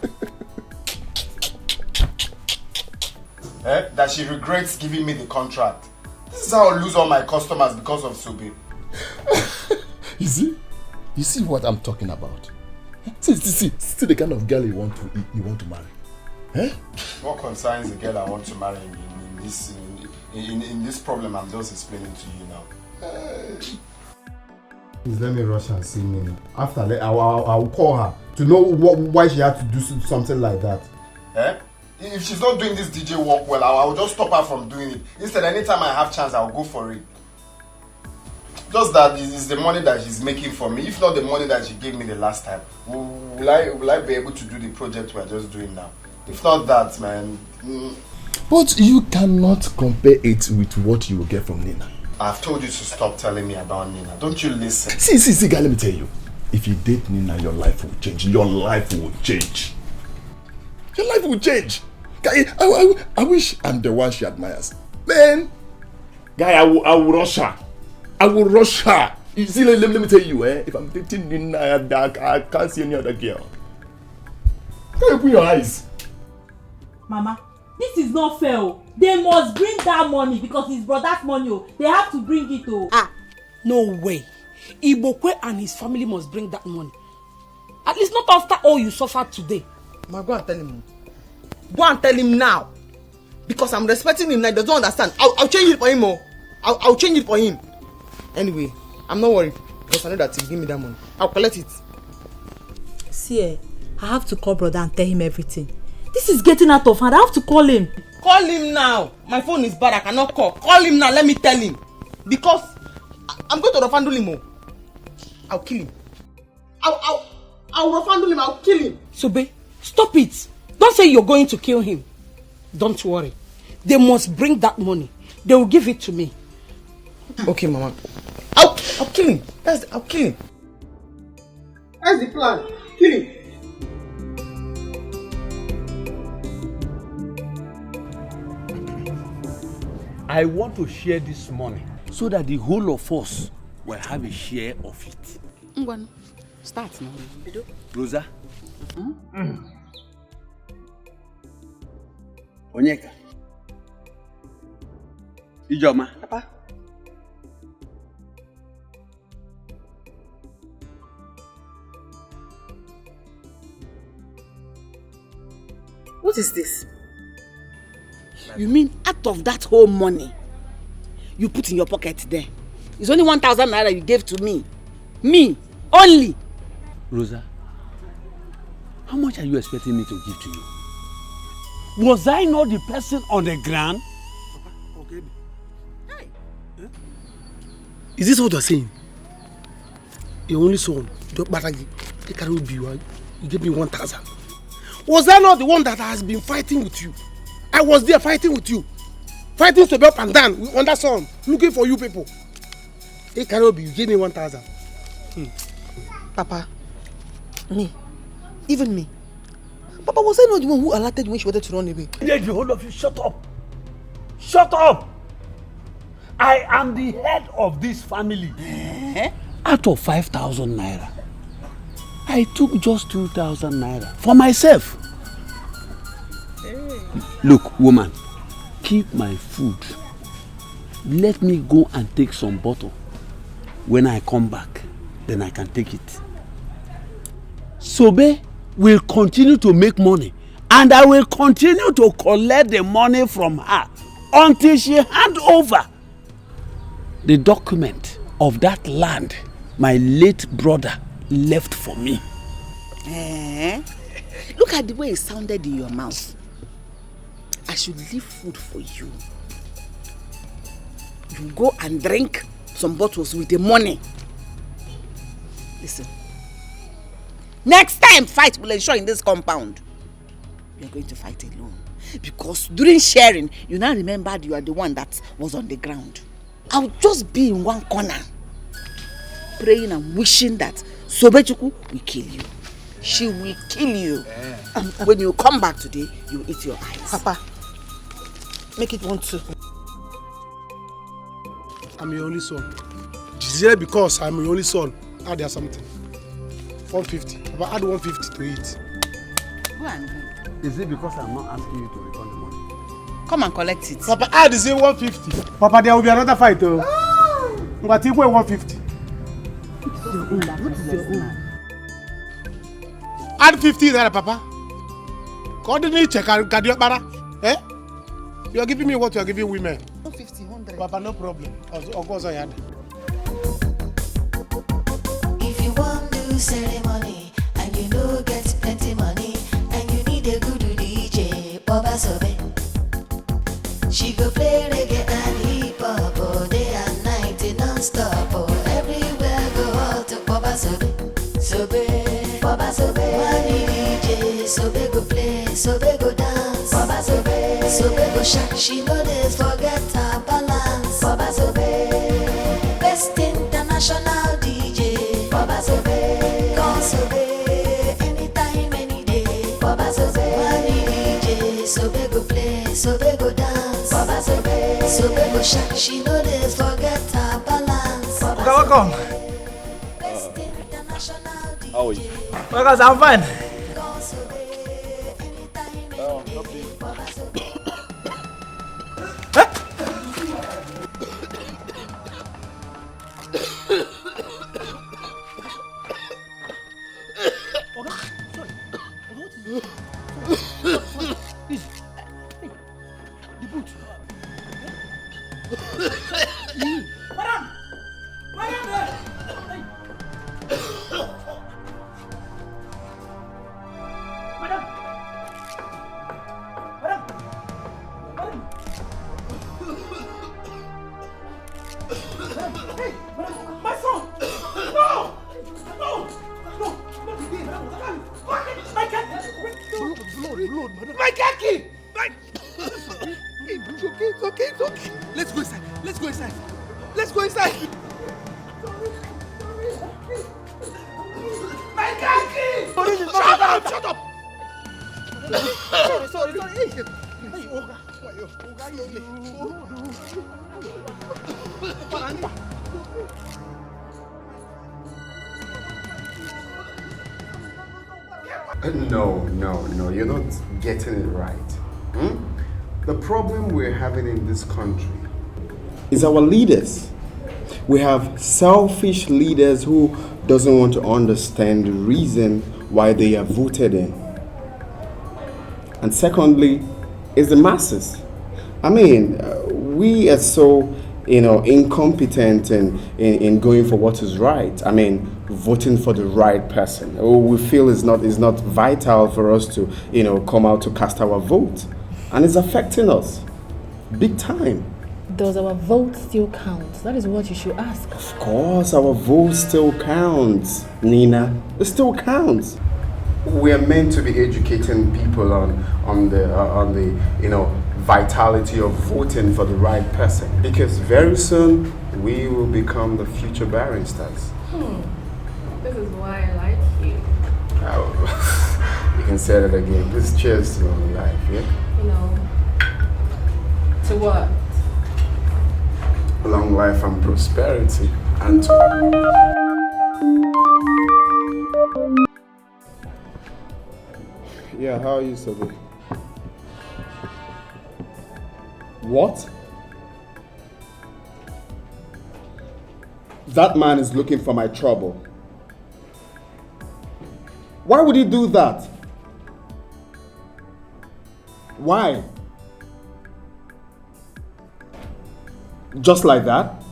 That she regrets giving me the contract. This is how I lose all my customers because of Sobe. You see what I'm talking about? See the kind of girl you want to marry. Eh? What concerns the girl I want to marry in this problem I'm just explaining to you now? Please let me rush and see Nina. After I'll call her to know why she had to do something like that. Eh? If she's not doing this DJ work well, I'll just stop her from doing it. Instead, anytime I have chance, I'll go for it. Just that is the money that she's making for me. If not the money that she gave me the last time, will I be able to do the project we're just doing now? If not that, man. But you cannot compare it with what you will get from Nina. I've told you to stop telling me about Nina. Don't you listen? See, guy, let me tell you. If you date Nina, your life will change. Your life will change. Your life will change. Guy, I wish I'm the one she admires. Man, guy, I will rush her. I will rush her. You see, let me tell you, if I'm dating Nina, I can't see any other girl. Can you open your eyes? Mama, this is not fair. They must bring that money because it's brother's money. They have to bring it. No way. Ibokwe and his family must bring that money. At least not after all you suffered today. Ma, go and tell him. Go and tell him now. Because I'm respecting him now. He doesn't understand. I'll change it for him. I'll change it for him. Anyway, I'm not worried. Because I know that he'll give me that money. I'll collect it. See, I have to call brother and tell him everything. This is getting out of hand. I have to call him. Call him now. My phone is bad. I cannot call. Call him now. Let me tell him. Because I'm going to refundle him. I'll kill him. I'll refundle him. I'll kill him. Sobe, stop it. Don't say you're going to kill him. Don't worry. They must bring that money. They will give it to me. Okay, Mama. I'll kill him. I'll kill him. That's the plan. Kill him. I want to share this money so that the whole of us will have a share of it. Ngwan, start now. Rosa? Onyeka? Ijoma? Papa? What is this? You mean out of that whole money you put in your pocket there, it's only 1,000 naira you gave to me? Me only? Rosa, how much are you expecting me to give to you? Was I not the person on the ground? Okay. Hey. Is this what you're saying? Your only son, you gave me 1,000. Was I not the one that has been fighting with you? I was there fighting with you. Fighting to be up and down on that song, looking for you people. Hey, Karobi, you gave me 1,000. Papa, me, even me. Papa, was I not the one who alerted when she wanted to run away? The whole of you, shut up. Shut up. I am the head of this family. Out of 5,000 naira, I took just 2,000 naira for myself. Look, woman, keep my food. Let me go and take some bottle. When I come back, then I can take it. Sobe will continue to make money, and I will continue to collect the money from her until she hand over the document of that land my late brother left for me. Look at the way it sounded in your mouth. I should leave food for you. You go and drink some bottles with the money. Listen. Next time fight will ensure in this compound. You're going to fight alone. Because during sharing, you now remembered you are the one that was on the ground. I'll just be in one corner, praying and wishing that Sobechuku will kill you. She will kill you. And when you come back today, you will eat your eyes. Papa, make it 1-2. I'm your only son. Just because I'm your only son, add there something. 150. Papa, add 150 to it. Go and do. Is it because I'm not asking you to return the money? Come and collect it. Papa, add the same 150. Papa, there will be another fight. But you go 150. What is your own? Add 50 there, Papa. Coordinate check. You are giving me what you are giving women. 150, 100. Papa, no problem. Of course I had. Sobe, Baba Sobe, money DJ, Sobe go play, Sobe go dance, Baba Sobe, Sobe go shake, she know they forget her balance, Baba Sobe, best international DJ, Baba Sobe, call Sobe, anytime, any day, Baba Sobe, money DJ, Sobe go play, Sobe go dance, Baba Sobe, Sobe go shake, she know they forget her balance, Baba Sobe. Welcome. How are you? Well, guys, I'm fine. No, you're not getting it right. The problem we're having in this country is our leaders. We have selfish leaders who doesn't want to understand the reason why they are voted in. And secondly, is the masses. I mean, we are so, incompetent in going for what is right. I mean, voting for the right person. We feel is not vital for us to, come out to cast our vote. And it's affecting us big time. Does our vote still count? That is what you should ask. Of course, our vote still counts, Nina. It still counts. We are meant to be educating people on the vitality of voting for the right person, because very soon we will become the future barristers. This is why I like you. You can say that again. Please cheers to long life, yeah? To what? Long life and prosperity, and yeah, how are you, Sobe? What? That man is looking for my trouble. Why would he do that? Why? Just like that?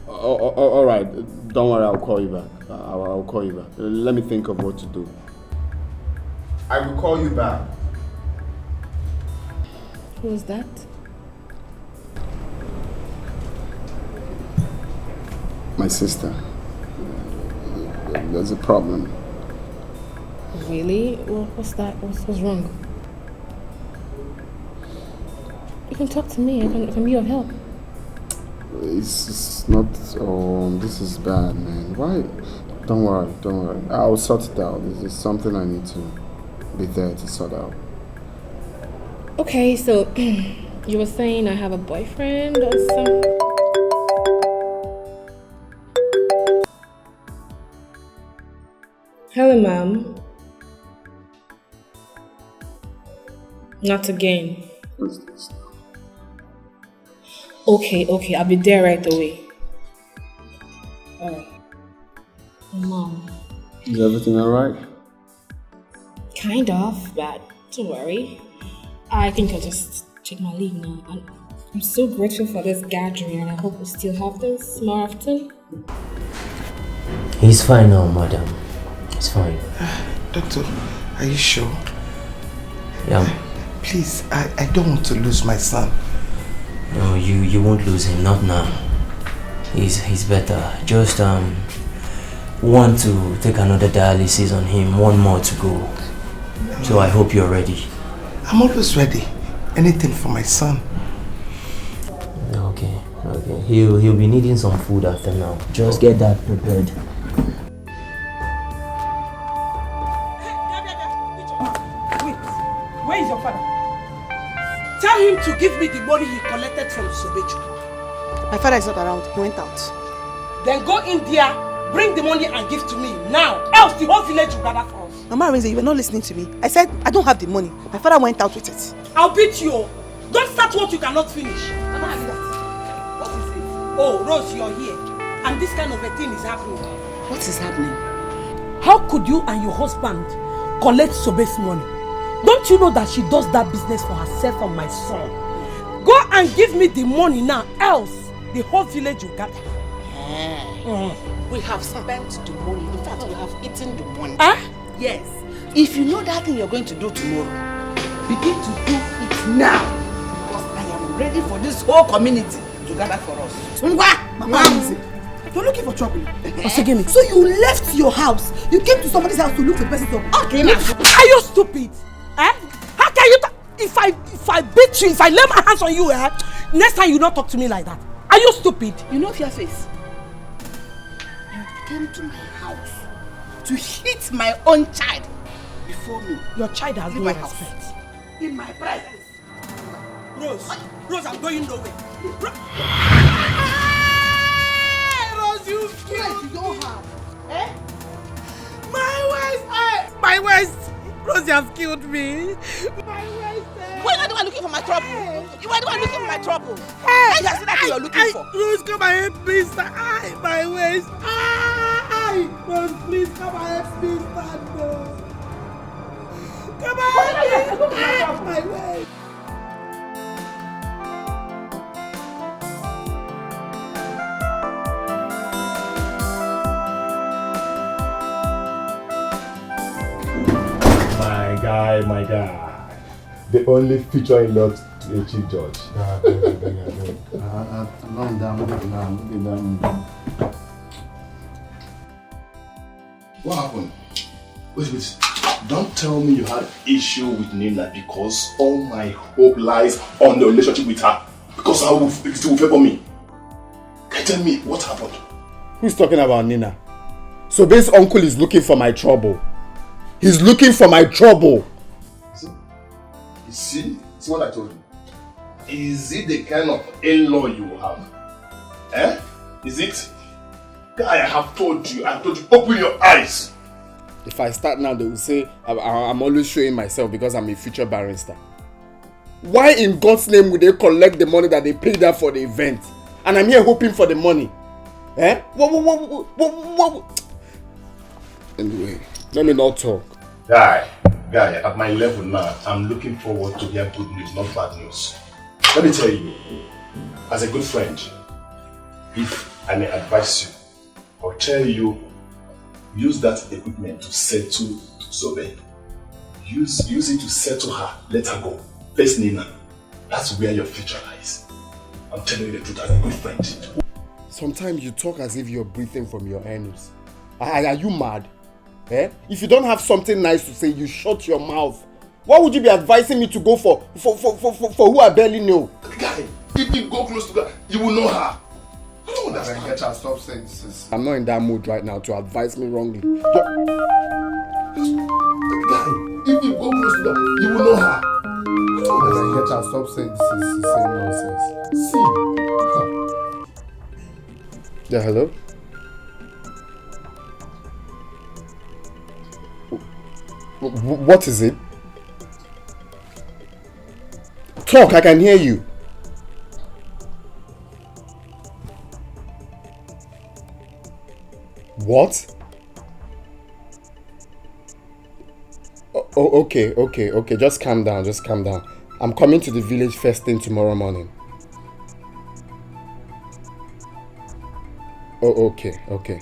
All right, don't worry, I'll call you back. I'll call you back. Let me think of what to do. I will call you back. Who's that? My sister. There's a problem. Really? Well, what's that? What's wrong? You can talk to me. I can be of help. It's not. Oh, this is bad, man. Why? Don't worry. I'll sort it out. This is something I need to be there to sort out. Okay, so you were saying I have a boyfriend or something? Hello, ma'am. Not again. What's this? Okay, I'll be there right away. Alright. Mom. Is everything alright? Kind of, but don't worry. I think I'll just take my leave now. And I'm so grateful for this gathering, and I hope we still have this more often. He's fine now, madam. He's fine. Doctor, are you sure? Yeah. Please, I don't want to lose my son. No, you won't lose him, not now. He's better. Just want to take another dialysis on him, one more to go. So I hope you're ready. I'm always ready. Anything for my son. Okay. He'll be needing some food after now. Just get that prepared. Wait, where is your father? Tell him to give me the money he collected from Sobeju. My father is not around. He went out. Then go in there, bring the money and give to me now. Else the whole village will gather for us. Mama Arinze, you were not listening to me. I said I don't have the money. My father went out with it. I'll beat you. Don't start what you cannot finish. Mama Arinze. What is it? Oh, Rose, you're here. And this kind of a thing is happening. What is happening? How could you and your husband collect Sobe's money? Don't you know that she does that business for herself and my son? Go and give me the money now, else the whole village will gather. We have spent the money. In fact, we have eaten the money. Yes. If you know that thing you're going to do tomorrow, begin to do it now. Because I am ready for this whole community to gather for us. Mama Arinze, you're looking for trouble. So you left your house. You came to somebody's house to look for the person to... Okay, now. Are you stupid? How can you... If I beat you, if I lay my hands on you, next time you not talk to me like that. Are you stupid? You know your face. You came to my house to hit my own child before me. Your child has no respect. In my presence. Rose, I'm going nowhere. Rose, you killed me. Don't have. My waist. Rose, you have killed me. My waist. Why are you the one looking for my trouble? You are the one looking for my trouble. Hey, you see that thing you're looking for. Rose, come and help me, sir. My waist. Rose, please come and help me, sir. Come on. My waist. My guy. The only future in law to a chief judge. What happened? Wait. Don't tell me you had issue with Nina because all my hope lies on the relationship with her. Because it will favor me. Can you tell me what happened? Who's talking about Nina? Sobe's uncle is looking for my trouble. He's looking for my trouble. See what I told you? Is it the kind of in-law you have? Is it? Guy, I have told you, open your eyes. If I start now, they will say I'm always showing myself because I'm a future barrister. Why in God's name would they collect the money that they paid her for the event? And I'm here hoping for the money. What? Anyway, let me not talk. Guy, at my level now, I'm looking forward to hear good news, not bad news. Let me tell you, as a good friend, if I may advise you, or tell you, use that equipment to settle Sobe. Use it to settle her, let her go. Face Nina. That's where your future lies. I'm telling you the truth as a good friend. Sometimes you talk as if you're breathing from your anus. Are you mad? If you don't have something nice to say, you shut your mouth. Why would you be advising me to go for who I barely know? Guy, if you go close to her, you will know her. I don't understand. Get her, stop saying this. I'm not in that mood right now to advise me wrongly. Guy, if you go close to her, you will know her. I don't understand. Get her, stop saying this. See. Yeah, hello? What is it? Talk, I can hear you. What? Okay. Just calm down. I'm coming to the village first thing tomorrow morning. Oh, okay.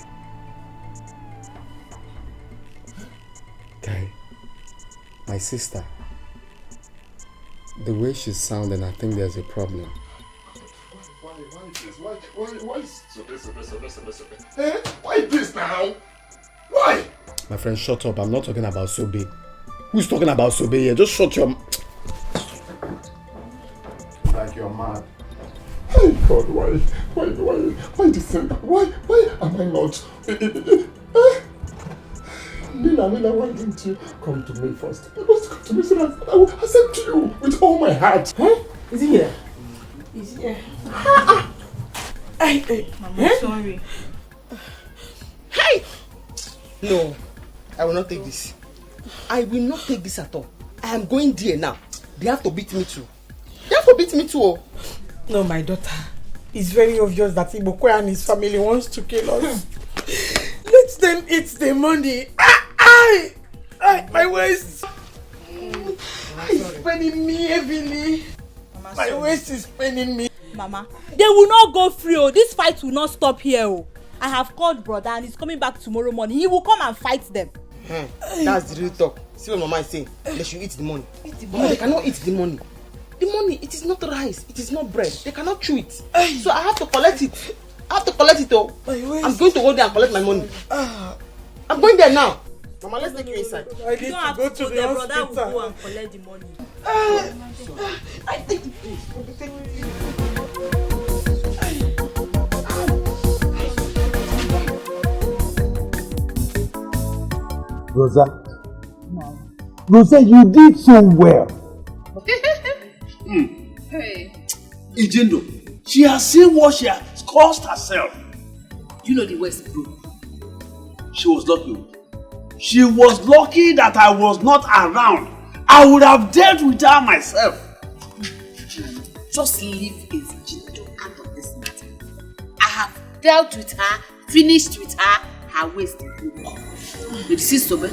Guy, my sister, the way she's sounding, I think there's a problem. Why Sobe? Eh? Why this now? Why? My friend, shut up. I'm not talking about Sobe. Who's talking about Sobe here? Just shut your... Like you're mad. Oh God, why this thing? Why am I not? Nina, why didn't you come to me first? You must come to me so that I will accept you with all my heart. Huh? Is he here? Is he here? Hey, Mama, sorry. Hey! No, I will not take this. I will not take this at all. I am going there now. They have to beat me too. Oh. No, my daughter. It's very obvious that Ibokwe and his family wants to kill us. Let them eat the money. My waist. It's paining me heavily. My waist is paining me. Mama, they will not go free. Oh, this fight will not stop here. Oh, I have called brother and he's coming back tomorrow morning. He will come and fight them. That's the real talk. See what Mama is saying? They should eat the money. Mama, they cannot eat the money. The money, it is not rice, it is not bread. They cannot chew it. So I have to collect it. Oh. I'm going to go there and collect my money. I'm going there now. Mama, let's take you inside. I need to go to the hospital. Brother will go and collect the money. I take it. Rosa, you did so well. Hey. Ijendo, she has seen what she has caused herself. You know the West, bro. She was lucky. She was lucky that I was not around. I would have dealt with her myself. Just leave Ijendo out of this matter. I have dealt with her, finished with her waist is broken. But see, Sobe,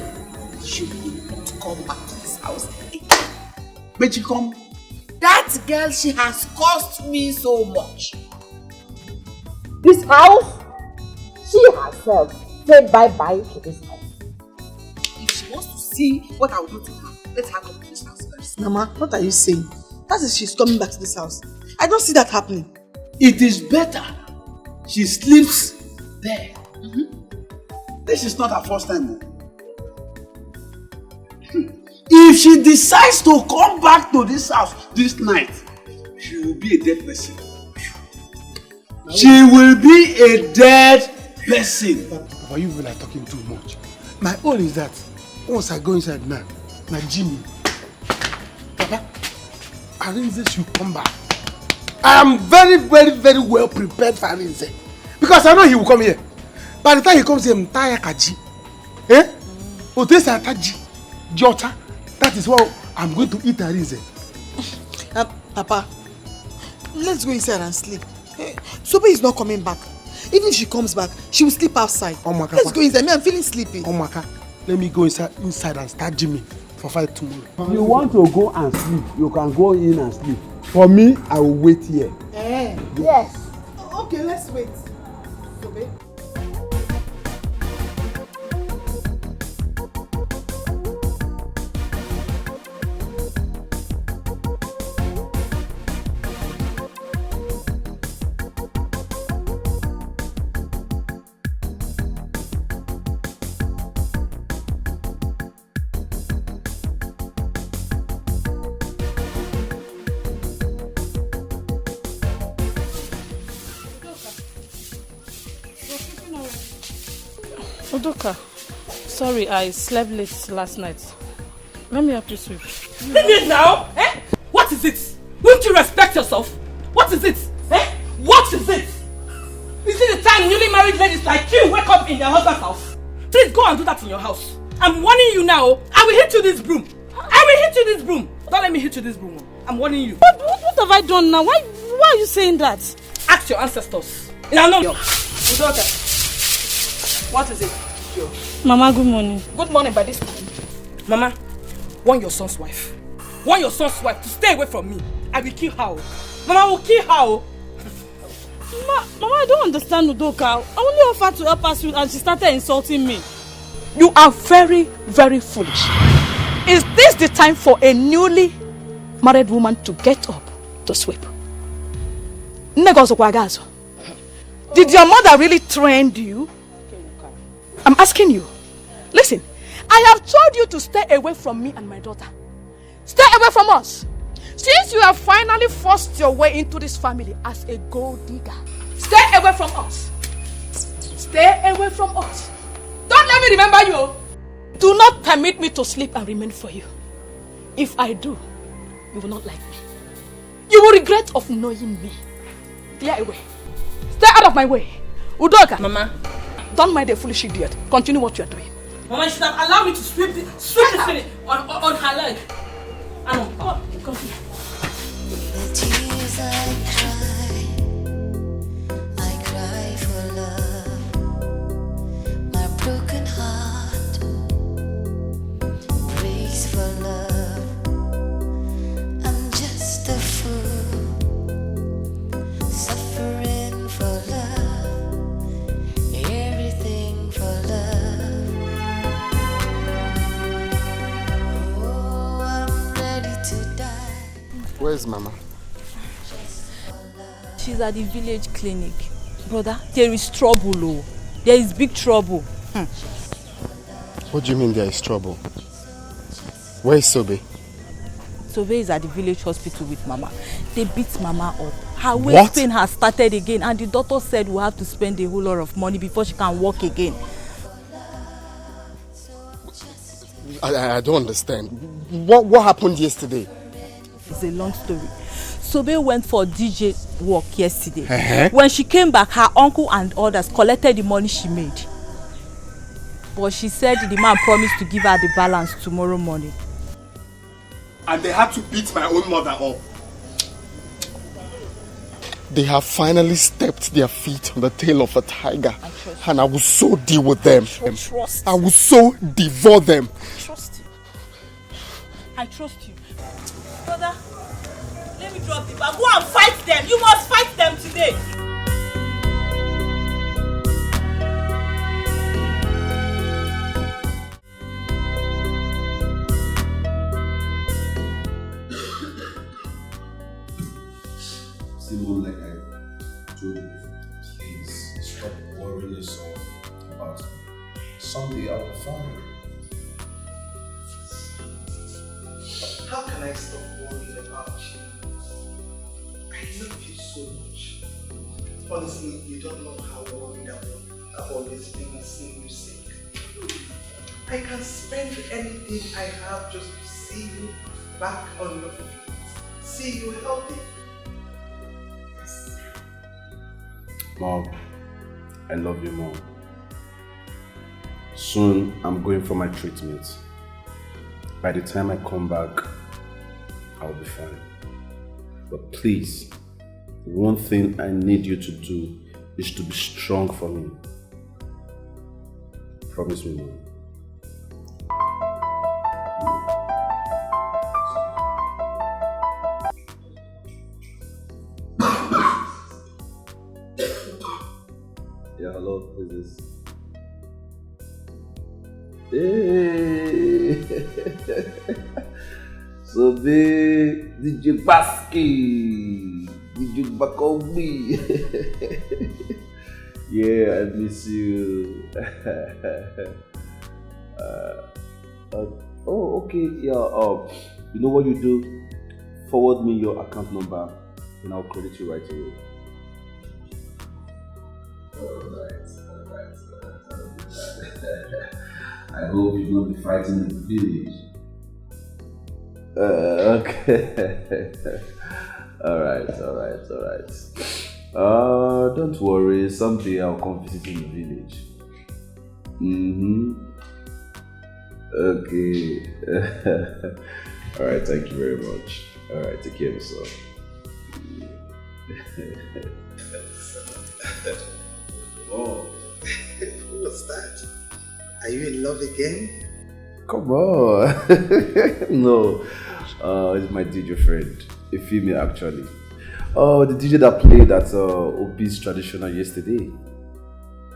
she will not come back to this house again. But she come. That girl, she has cost me so much. This house, she herself said bye-bye to this house. If she wants to see what I will do to her, let her come to this house first. Mama, what are you saying? That is she's coming back to this house. I don't see that happening. It is better she sleeps there. This is not her first time. If she decides to come back to this house this night, she will be a dead person. She will be a dead person. Papa, you even are talking too much. My own is that once I go inside now, Jimmy, Papa, Arinze should come back. I am very, very, very well prepared for Arinze. Because I know he will come here. By the time he comes here, Mtaya Kaji. Otesa Taji. Jota. That is what I'm going to eat Arinze. Papa, let's go inside and sleep. Sobe is not coming back. Even if she comes back, she will sleep outside. Let's go inside. I'm feeling sleepy. Omaka, let me go inside and start Jimmy for fight tomorrow. If you want to go and sleep, you can go in and sleep. For me, I will wait here. Yes. Okay, let's wait. Sobe. Odoka, sorry, I slept late last night. Let me help you sweep. Leave it now! Eh? What is it? Won't you respect yourself? What is it? Eh? What is it? Is it the time newly married ladies like you wake up in their husband's house? Please go and do that in your house. I'm warning you now. I will hit you this broom. Don't let me hit you this broom. I'm warning you. What have I done now? Why are you saying that? Ask your ancestors. No. What is it? Mama, good morning. Good morning by this time. Mama, warn your son's wife. Warn your son's wife to stay away from me. I will kill her. Mama will kill her. Mama, I don't understand Udoka. I only offered to help us and she started insulting me. You are very, very foolish. Is this the time for a newly married woman to get up to sweep? Did your mother really train you? I'm asking you. Listen, I have told you to stay away from me and my daughter. Stay away from us. Since you have finally forced your way into this family as a gold digger, stay away from us. Stay away from us. Don't let me remember you. Do not permit me to sleep and remain for you. If I do, you will not like me. You will regret of knowing me. Clear away. Stay out of my way. Udoka. Mama. Don't mind the foolish idiot. Continue what you are doing. Mama, you should have allowed me to sweep the thing on her leg. Come on, continue. The tears I cry for love. My broken heart prays for love. I'm just a fool, suffering for love, everything for love. Oh, I'm ready to die. Where's Mama? She's at the village clinic. Brother, there is trouble. Oh. There is big trouble. What do you mean there is trouble? Where is Sobe? Sobe is at the village hospital with Mama. They beat Mama up. Her waist pain has started again, and the doctor said we'll have to spend a whole lot of money before she can walk again. I don't understand. What happened yesterday? It's a long story. Sobe went for DJ work yesterday. When she came back, her uncle and others collected the money she made. But she said the man promised to give her the balance tomorrow morning. And they had to beat my own mother up. They have finally stepped their feet on the tail of a tiger. And I will so deal with them. I will so devour them. Trust you. I trust you. Brother, let me drop the bag. Go and fight them. You must fight them today. Simon, like I told you, please stop worrying yourself about it. Someday I will find you. How can I stop worrying about you? I love you so much. Honestly, you don't know how worried I've always been seeing you sick. I can spend anything I have just to see you back on your feet. See you healthy. Mom, I love you, Mom. Soon, I'm going for my treatment. By the time I come back, I'll be fine. But please, one thing I need you to do is to be strong for me. Promise me, Mom. Yeah, hello, who's this? Hey! So big, did you basky? Did you back on me? Yeah, I miss you. Oh, okay, yeah. You know what you do? Forward me your account number, and I'll credit you right away. Alright. I hope you won't be fighting in the village. Okay. Alright. Don't worry, someday I'll come visit in the village. Okay. Alright, thank you very much. Alright, take care of yourself. Oh, what's that? Are you in love again? Come on. No, it's my DJ friend, a female actually. Oh, the DJ that played at Obi's Traditional yesterday.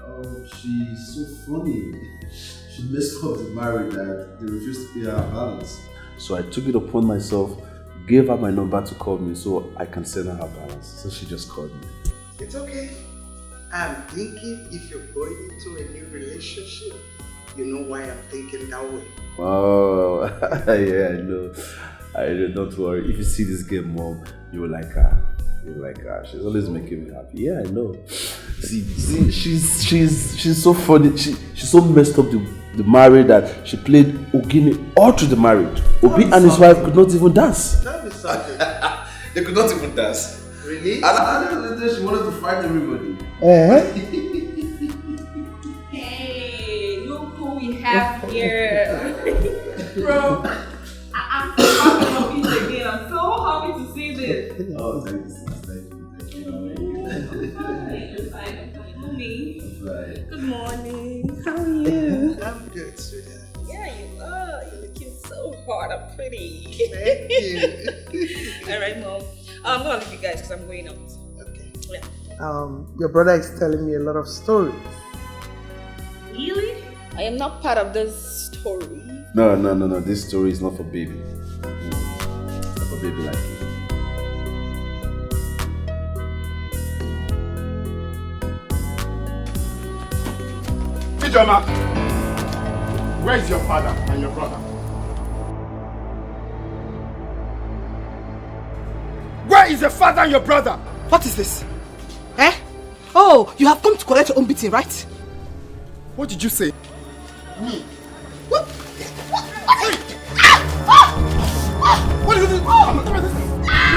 Oh, she's so funny. She messed up the marriage that they refused to pay her balance. So I took it upon myself gave her my number to call me so I can send her balance. So she just called me. It's okay. I'm thinking if you're going into a new relationship, you know why I'm thinking that way. Oh, yeah, I know. Don't worry. If you see this girl, Mom, you will like her. You will like her. She's always making me happy. Yeah, I know. See, she's so funny. She's so messed up the marriage that she played Ogini all through the marriage. Obi and his wife could not even dance. That is something. They could not even dance. Really? And she wanted to fight everybody. Hey, look who we have here. Bro, I'm so happy to see this. Oh, thank you. Good morning. How are you? I'm good, sweetheart. Yeah, you are. You're looking so hot and pretty. Thank you. Alright, Mom. I'm gonna leave you guys because I'm going out. Okay. Yeah. Your brother is telling me a lot of stories. Really? I am not part of this story. No. This story is not for baby. It's not for baby like you. Ijoma, where is your father and your brother? Where is your father and your brother? What is this? Eh? Oh, you have come to collect your own beating, right? What did you say? Me? What? What is this? You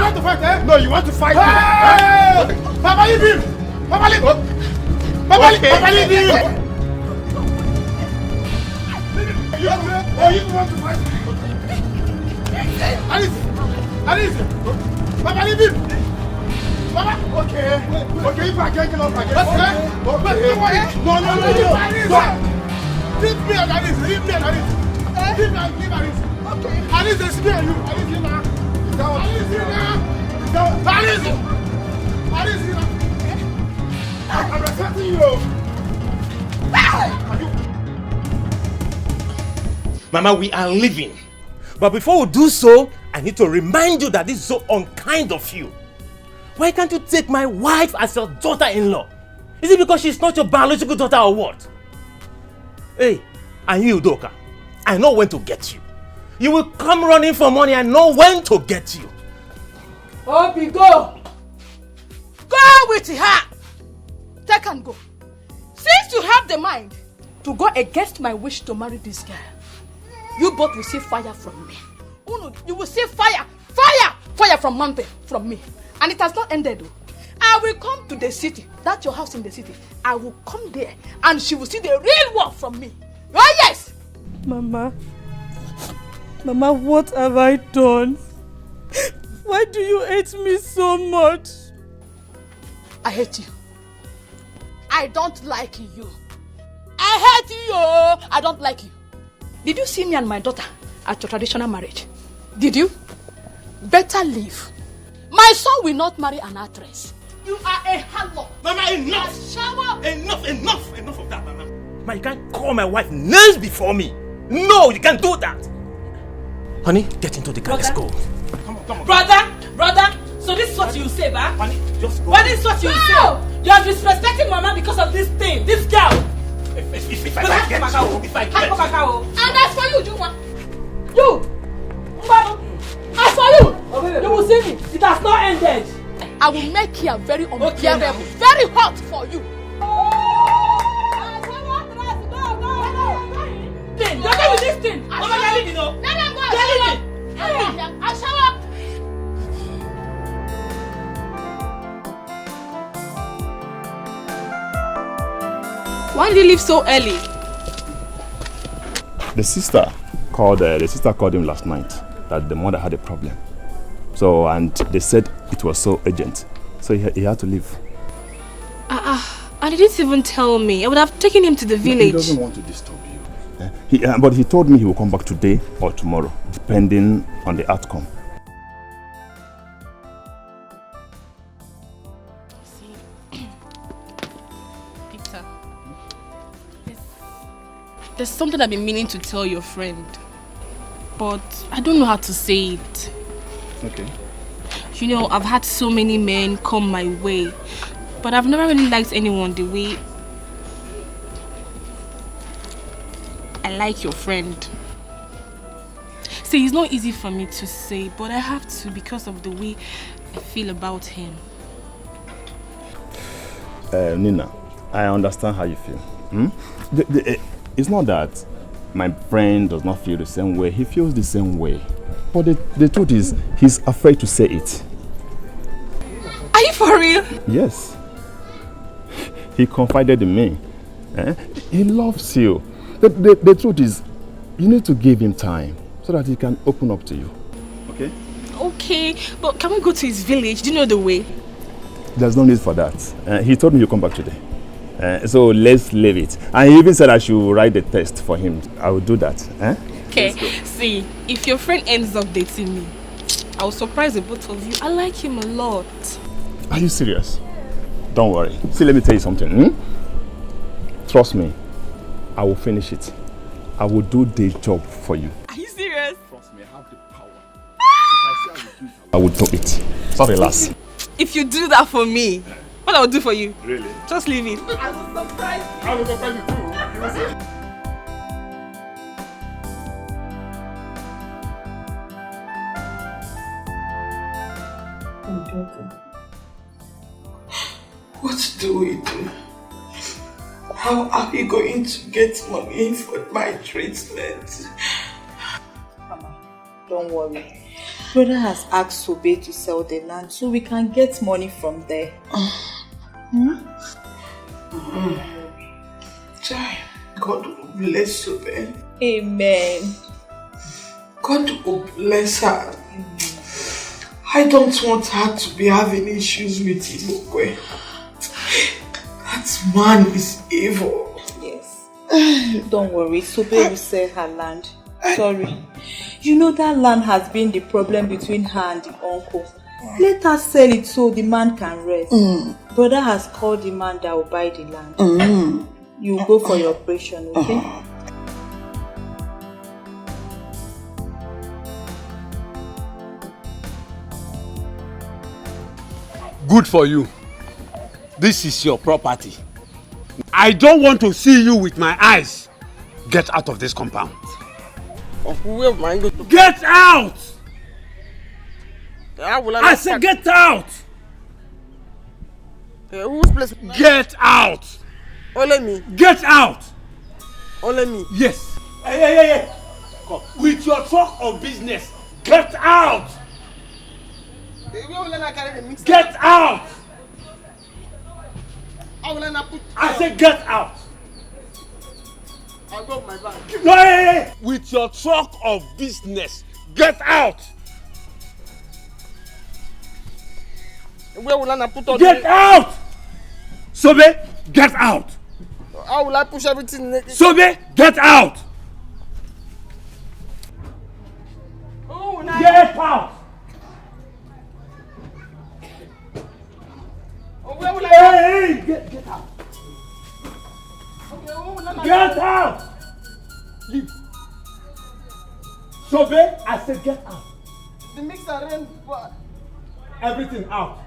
want to fight, eh? No, you want to fight. Hey! Papa, leave him! Papa, leave him! Papa, leave him! You want to fight? Alice! Papa, leave him! Papa, okay, if I can't get up again, okay? No. Leave me and Alice. Leave Alice. Okay. Alice, it's me and you. Alice, you now. Alice, I'm respecting you. Mama, we are leaving. But before we do so, I need to remind you that this is so unkind of you. Why can't you take my wife as your daughter-in-law? Is it because she's not your biological daughter or what? Hey, and you, Doka, I know when to get you. You will come running for money, I know when to get you. Obi, go! Go with her! Take and go. Since you have the mind to go against my wish to marry this girl, you both will see fire from me. You will see fire from mountain, from me. And it has not ended though. I will come to the city, that's your house in the city. I will come there and she will see the real world from me. Oh yes! Mama, what have I done? Why do you hate me so much? I hate you. I don't like you. I hate you. I don't like you. Did you see me and my daughter at your traditional marriage? Did you? Better leave. My son will not marry an actress. You are a harlot. Mama, enough! Shower. Enough of that, Mama. Mama, you can't call my wife names before me. No, you can't do that. Honey, get into the car. Let's go. Come on. Brother, so this is what you say, ba? Honey, just go. What is what you say? You are disrespecting Mama because of this thing, this girl. If I get you. And as for you, Juma. You! As for you! You will see me. It has not ended. I will make here very unbearable, very hot for you. You're going with this thing. Mama, you're leaving, no? Let them go. I'll shower. Why did you leave so early? The sister called him last night that the mother had a problem. So, and they said it was so urgent. So he had to leave. And he didn't even tell me. I would have taken him to the village. He doesn't want to disturb you. But he told me he will come back today or tomorrow, depending on the outcome. Peter, there's something I've been meaning to tell your friend, but I don't know how to say it. Okay. You know, I've had so many men come my way, but I've never really liked anyone the way I like your friend. See, it's not easy for me to say, but I have to because of the way I feel about him. Nina, I understand how you feel. It's not that my friend does not feel the same way. He feels the same way. But the truth is, he's afraid to say it. Are you for real? Yes. He confided in me. He loves you. The truth is, you need to give him time so that he can open up to you. Okay? Okay, but can we go to his village? Do you know the way? There's no need for that. He told me you come back today. So let's leave it. And he even said I should write the test for him. I will do that. Okay, see, if your friend ends up dating me, I'll surprise the both of you. I like him a lot. Are you serious? Don't worry. See, let me tell you something. Trust me. I will finish it. I will do the job for you. Are you serious? Trust me, I have the power. I will do it. So relax. If you do that for me, what I will do for you? Really? Just leave it. I will surprise you. I will surprise you too. You will see. What do we do? How are we going to get money for my treatment? Mama, don't worry. Brother has asked Sobe to sell the land so we can get money from there. God will bless Sobe. Amen. God will bless her. I don't want her to be having issues with Imokwe. That man is evil. Yes. Don't worry, Sobe will sell her land. Sorry. You know that land has been the problem between her and the uncle. Let her sell it so the man can rest. Brother has called the man that will buy the land. You go for your operation, okay? Good for you. This is your property. I don't want to see you with my eyes. Get out of this compound. Get out! I said get out! Whose place? Get out! Only me. Get out! Only me. Yes. Hey. Come. With your talk of business, get out! Get out! I said get out! I'll go with my bag. No, hey. With your talk of business, get out! Where will I put all Get out! Sobe, get out! How will I push everything? Sobe, get out! Oh, get out! Where will Hey, get out! Get out! Leave. Sobe, I said get out. The mixer ran. Everything out.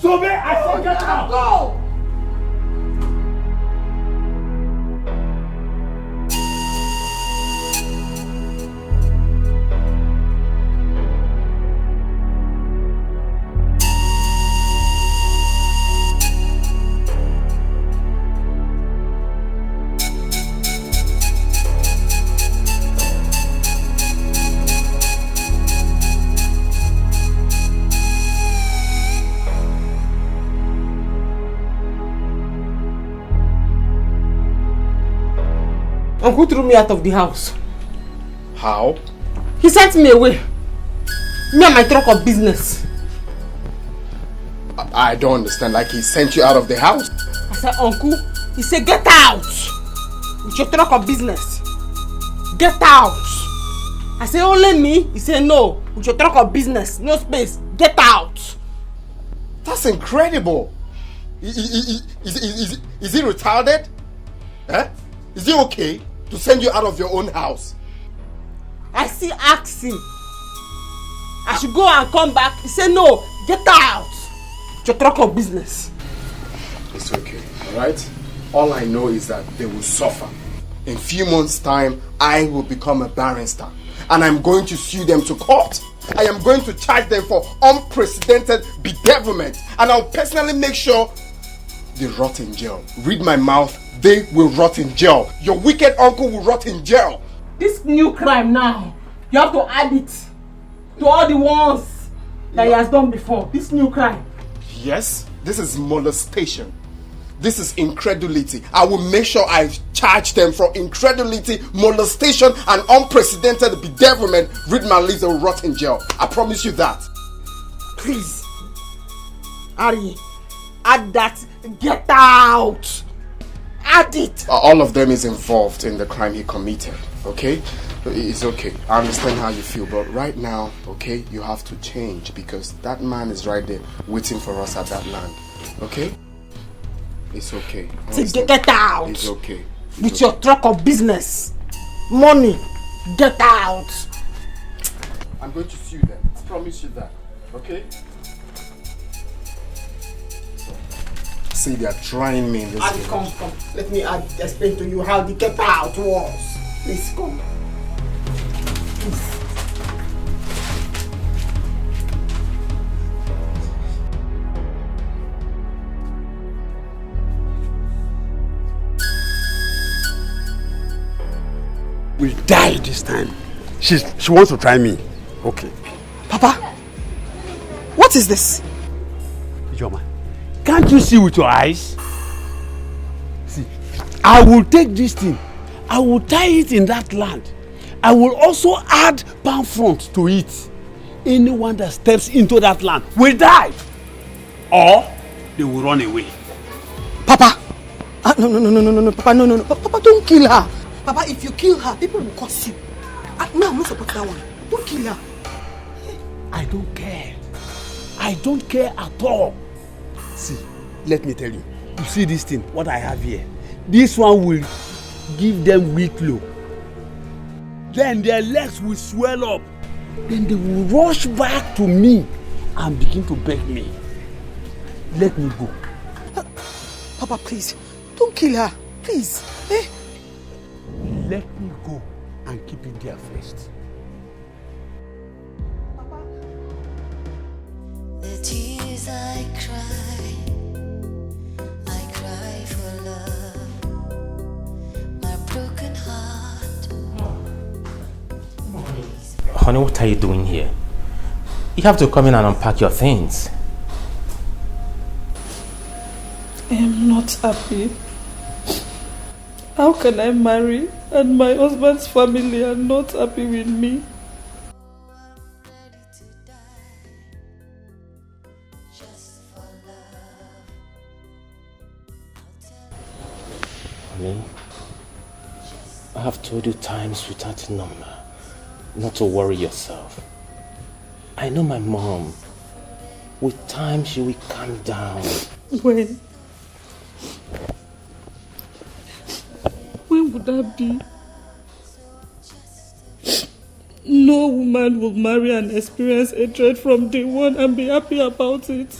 Sobe, I said get out. Go! Uncle threw me out of the house. How? He sent me away. Me and my truck of business. I don't understand. Like he sent you out of the house? I said, Uncle. He said, get out. With your truck of business. Get out. I said, only me? He said, no. With your truck of business. No space. Get out. That's incredible. Is he retarded? Eh? Is it okay to send you out of your own house? I still ask him. I should go and come back. He said, no, get out. It's your truck of business. It's okay, alright? All I know is that they will suffer. In a few months' time, I will become a barrister. And I'm going to sue them to court. I am going to charge them for unprecedented bedevilment. And I'll personally make sure they rot in jail. Read my mouth, they will rot in jail. Your wicked uncle will rot in jail. This new crime now, you have to add it to all the ones that he has done before. This new crime. Yes, this is molestation. This is incredulity. I will make sure I charge them for incredulity, molestation, and unprecedented bedevilment. Read my lips, they will rot in jail. I promise you that. Please, Ari, add that. Get out. Add it. All of them is involved in the crime he committed. Okay? It's okay. I understand how you feel, but right now, okay, you have to change because that man is right there waiting for us at that land. Okay? It's okay. Get out. It's okay. With your truck of business. Money. Get out. I'm going to sue them. I promise you that. Okay? See, they are trying me in this And come. Let me explain to you how the get out was. Please come. Please. Will die this time. She wants to try me. Okay. Papa, what is this? Ijoma, can't you see with your eyes? See, I will take this thing. I will tie it in that land. I will also add palm front to it. Anyone that steps into that land will die. Or they will run away. Papa! No, Papa, no. Papa, don't kill her. Papa, if you kill her, people will curse you. No, I'm not supporting that one. Don't kill her. I don't care. I don't care at all. See, let me tell you. You see this thing, what I have here? This one will give them weak low. Then their legs will swell up. Then they will rush back to me and begin to beg me. Let me go. Papa, please, don't kill her. Please. Let me go and keep it there first. The tears I cry for love, my broken heart. Honey, what are you doing here? You have to come in and unpack your things. I am not happy. How can I marry and my husband's family are not happy with me? Honey, I have told you times without number not to worry yourself. I know my mom. With time she will calm down. When would that be? No woman will marry and experience hatred from day one and be happy about it.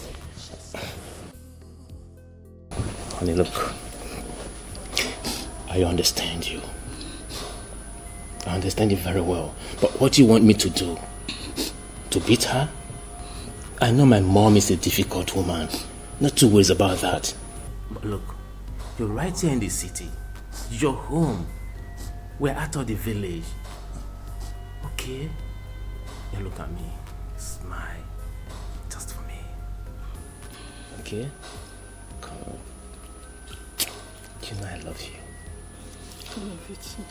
Honey, look. I understand you. I understand you very well. But what do you want me to do? To beat her? I know my mom is a difficult woman. Not too worried about that. But look, you're right here in the city. You're home. We're out of the village. Okay? You look at me. Smile. Just for me. Okay? Come on. You know I love you. I love you too.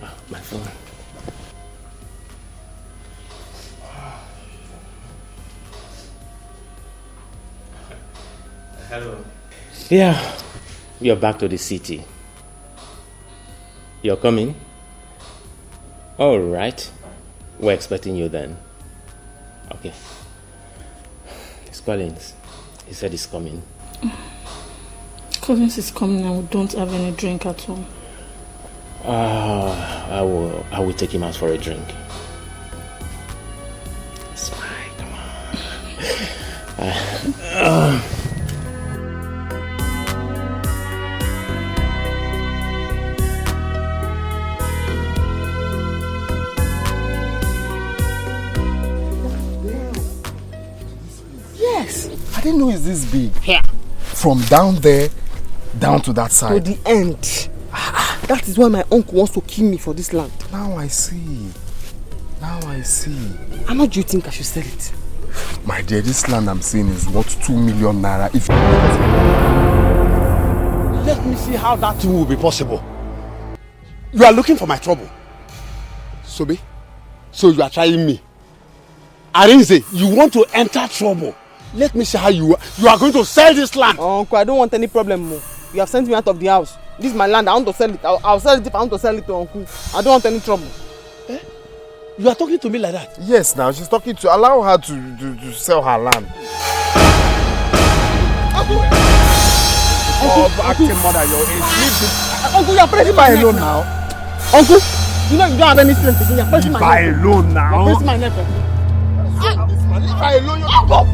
Oh, my phone. Hello. Yeah, we are back to the city. You're coming? All right. We're expecting you then. Okay. It's Collins. He said he's coming. Collins is coming and we don't have any drink at all. I will take him out for a drink. It's fine, come on. Yes. I didn't know it's this big. Here. From down there, down to that side. To the end. That is why my uncle wants to kill me for this land. Now I see. Now I see. How much do you think I should sell it? My dear, this land I'm seeing is worth 2 million naira. If let me see how that will be possible. You are looking for my trouble. Sobe, so you are trying me. Arinze, you want to enter trouble. Let me see how you are going to sell this land. Oh, uncle, I don't want any problem more. You have sent me out of the house. This is my land. I want to sell it. I'll sell it if I want to sell it to uncle. I don't want any trouble. Eh? You are talking to me like that? Yes, now she's talking to. Allow her to sell her land. Uncle, acting mother, your age. Uncle, you're pressing my neck alone now. Uncle, you know you don't have any strength again. You're pressing my neck. Leave her alone now. You're pressing my neck. Leave her alone. Uncle.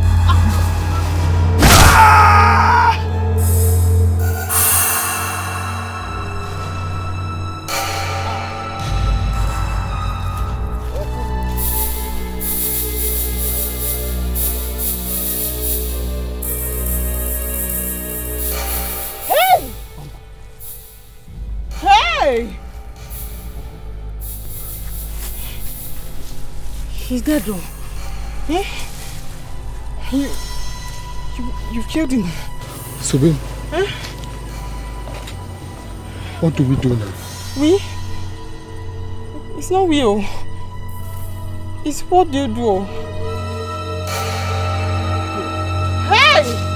Hey! He's dead though. Eh? You killed him. Subin. Eh? What do we do now? We? It's not we. It's what do you do? Hey!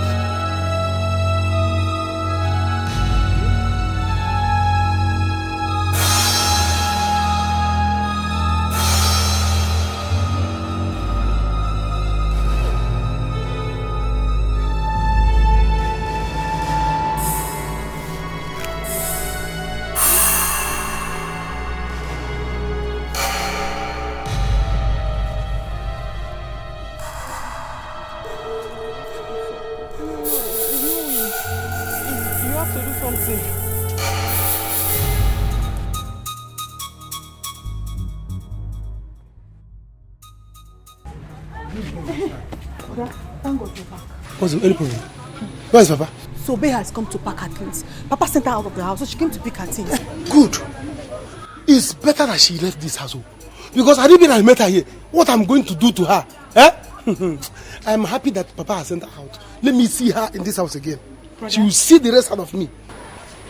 What's any problem? Where is Papa? Sobe has come to pack her things. Papa sent her out of the house, so she came to pick her things. Good. It's better that she left this house. Because had it been I met her here, what I'm going to do to her? Eh? I'm happy that Papa has sent her out. Let me see her in this house again. Brother, she will see the rest out of me.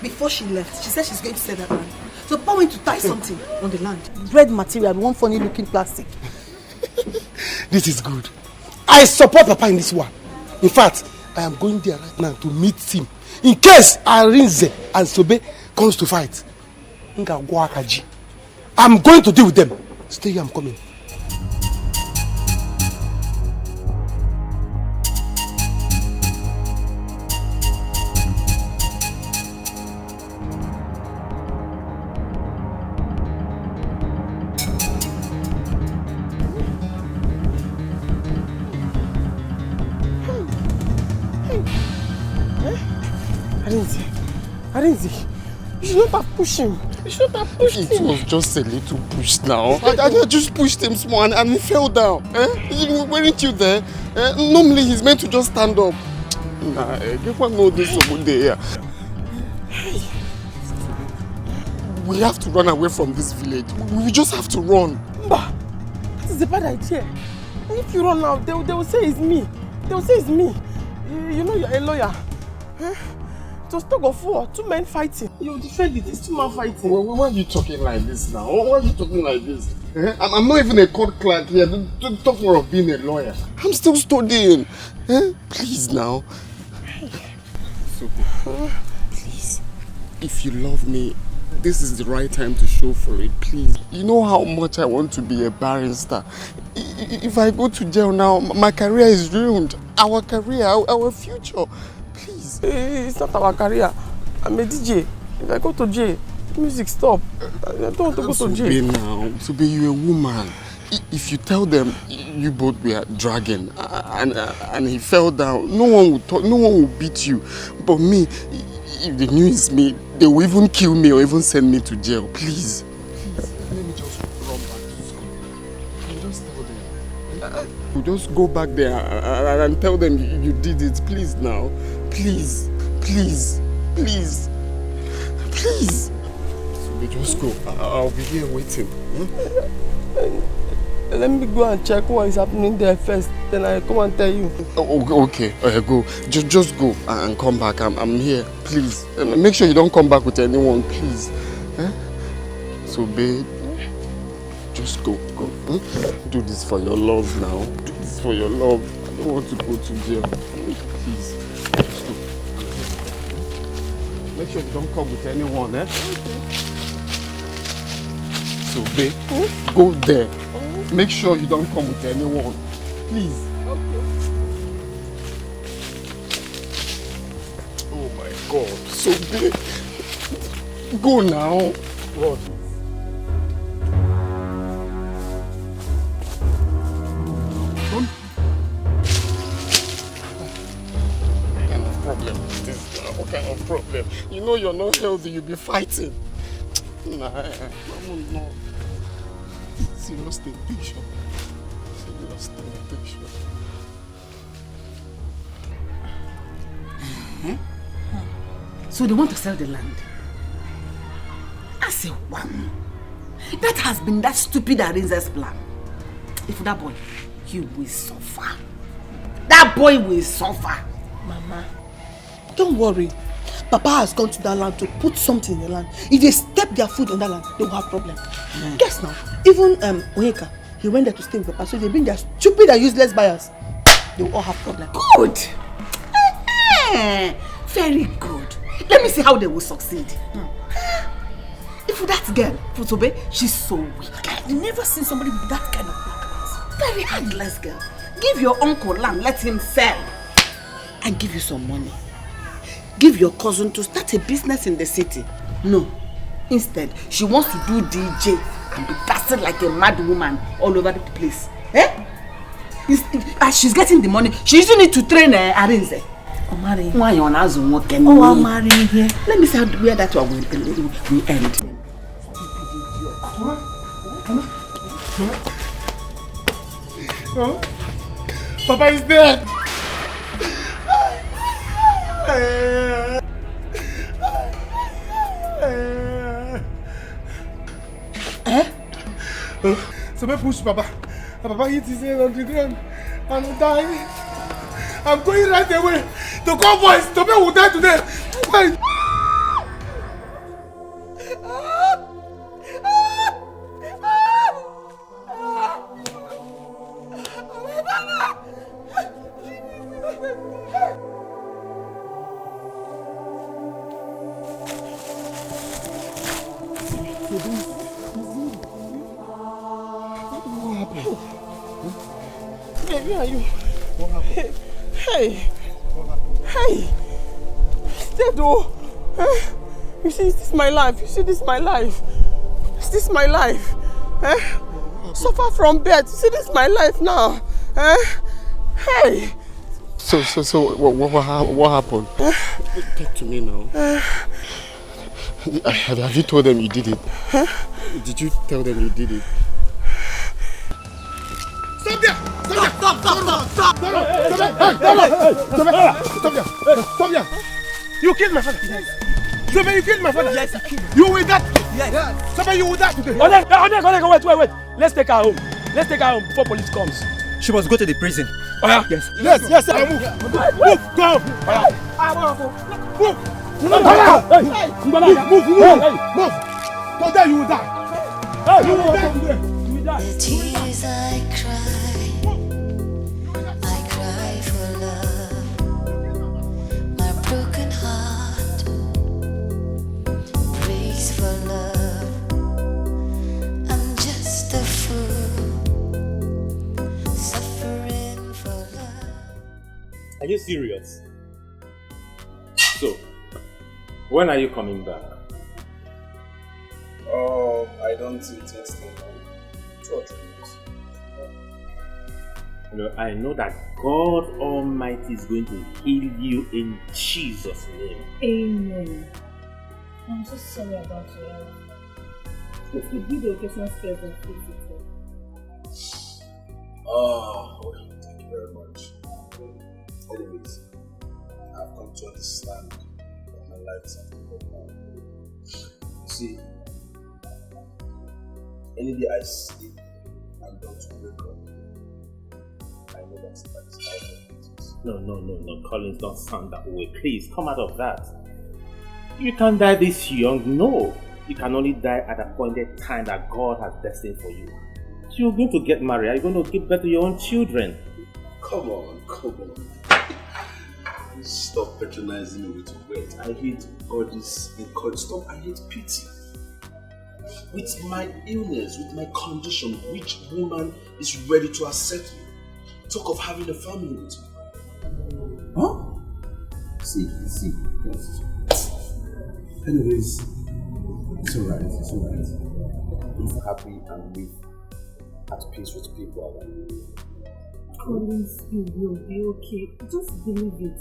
Before she left, she said she's going to sell that land. So Papa went to tie something on the land. Red material, one funny looking plastic. This is good. I support Papa in this one. In fact, I am going there right now to meet him. In case Arinze and Sobe comes to fight. I'm going to deal with them. Stay here, I'm coming. Arinze, you should not have pushed him. You should not have pushed him. It was just a little push now. I just pushed him small and he fell down. Weren't you there? Normally he's meant to just stand up. Nah, give one know this over there. We have to run away from this village. We just have to run. Bah, that is a bad idea. If you run now, they will say it's me. They will say it's me. You know you're a lawyer. It was tug of war, two men fighting. You defend it, it's two men fighting. Why are you talking like this now? Why are you talking like this? I'm not even a court clerk here. Don't talk more of being a lawyer. I'm still studying. Please now. So, please, if you love me, this is the right time to show for it, please. You know how much I want to be a barrister. If I go to jail now, my career is ruined. Our career, our future. Please. It's not our career. I'm a DJ. If I go to jail, Music, stop. I don't want to go to jail. Sobe now. Sobe, you're a woman. If you tell them you both were dragging and he fell down, no one will talk, no one will beat you. But me, if they knew it's me, they will even kill me or even send me to jail. Please. Let me just run back to school. And just tell them. You just go back there and tell them you did it. Please now. Please. Please. Please. Please. So just go. I'll be here waiting. Let me go and check what is happening there first. Then I come and tell you. Okay. Go. Just go and come back. I'm here. Please. Make sure you don't come back with anyone, please. So, babe, just go. Do this for your love now. Do this for your love. I don't want to go to jail. Please. Just go. Make sure you don't come with anyone, So, babe, go there. Make sure you don't come with anyone. Please. Okay. Oh my God. So big. Go now. What? What kind of problem is this now? What kind of problem? You know you're not healthy, you'll be fighting. Nah, no. Serious temptation. So they want to sell the land. I say one. That has been that stupid Arinze's plan. If that boy, he will suffer. That boy will suffer. Mama, don't worry. Papa has gone to that land to put something in the land. If they step their foot on that land, they will have problem. Guess now, even Onyeka, he went there to stay with Papa, so they bring their stupid and useless buyers. They will all have problem. Good. Very good. Let me see how they will succeed. If that girl, Fusobe, she's so weak. I've never seen somebody with that kind of blackness. Very handless girl. Give your uncle land, let him sell. And give you some money. Give your cousin to start a business in the city. No. Instead, she wants to do DJ and be dancing like a mad woman all over the place. As she's getting the money, she using it to train Arinze. Why you on as working? Oh, I'm marrying here. Let me see where that one will end. Papa is dead. Somebody push Papa. Papa hit his head on the ground and died. I'm going right away. The convoys, the man will die today. Where are you? What happened? Hey! Dead oh! You see, this is my life. You see, this is my life. Is this my life? Suffer from birth. You see, this is my life now. Hey! So, what happened? Talk to me now. Have you told them you did it? Did you tell them you did it? Stop there! Stop there! You killed my father! Somebody, you killed my father! Yes, I killed him. You will die! Yes! Somebody, you will die today! Wait! Let's take her home. Let's take her home before police comes. She must go to the prison. Oh yeah? Yes, sir. Move! Go! Move! Today you will die! You will die today! The tears I cry for love. My broken heart breaks for love. I'm just a fool, suffering for love. Are you serious? So, when are you coming back? Oh, I don't intend staying home. 2 or 3 months. I know that God Almighty is going to heal you in Jesus' name. Amen. I'm so sorry about your health. If you do the occasion first and fix it. Oh, well, thank you very much. Anyways, I've come to understand that my life is at a now. You see, any day I sleep and don't wake up, I know that's out of business. No, Collins, don't sound that way. Please, come out of that. You can't die this young, no. You can only die at a appointed time that God has destined for you. You're going to get married, you're going to give birth to your own children. Come on. Stop patronizing me with words. I hate all this encouragement. Stop, I hate pity. With my illness, with my condition, which woman is ready to accept me? Talk of having a family with me. Huh? See. Anyways, it's alright. Be happy and live at peace with people around you. Collins, you will be okay. Just believe it.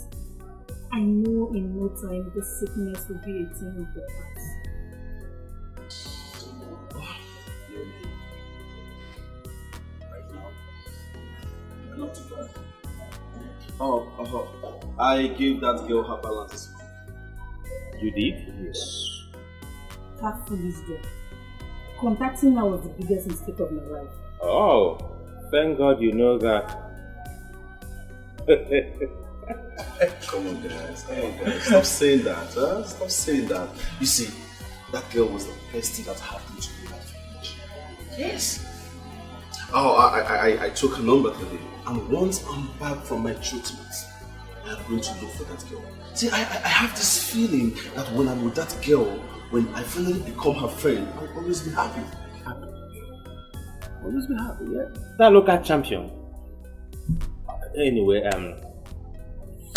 I know in no time this sickness will be a thing of the past. Right now, I'm not too bad. I gave that girl her balance. You did? Yes. That foolish girl. Contacting her was the biggest mistake of my life. Oh, thank God you know that. Come on guys. Stop saying that. Stop saying that. You see, that girl was the best thing that happened to me that village. Yes. Oh, I took her number today. And once I'm back from my treatment, I'm going to look for that girl. See, I have this feeling that when I'm with that girl, when I finally become her friend, I'll always be happy. Always be happy, yeah. That local champion. Anyway,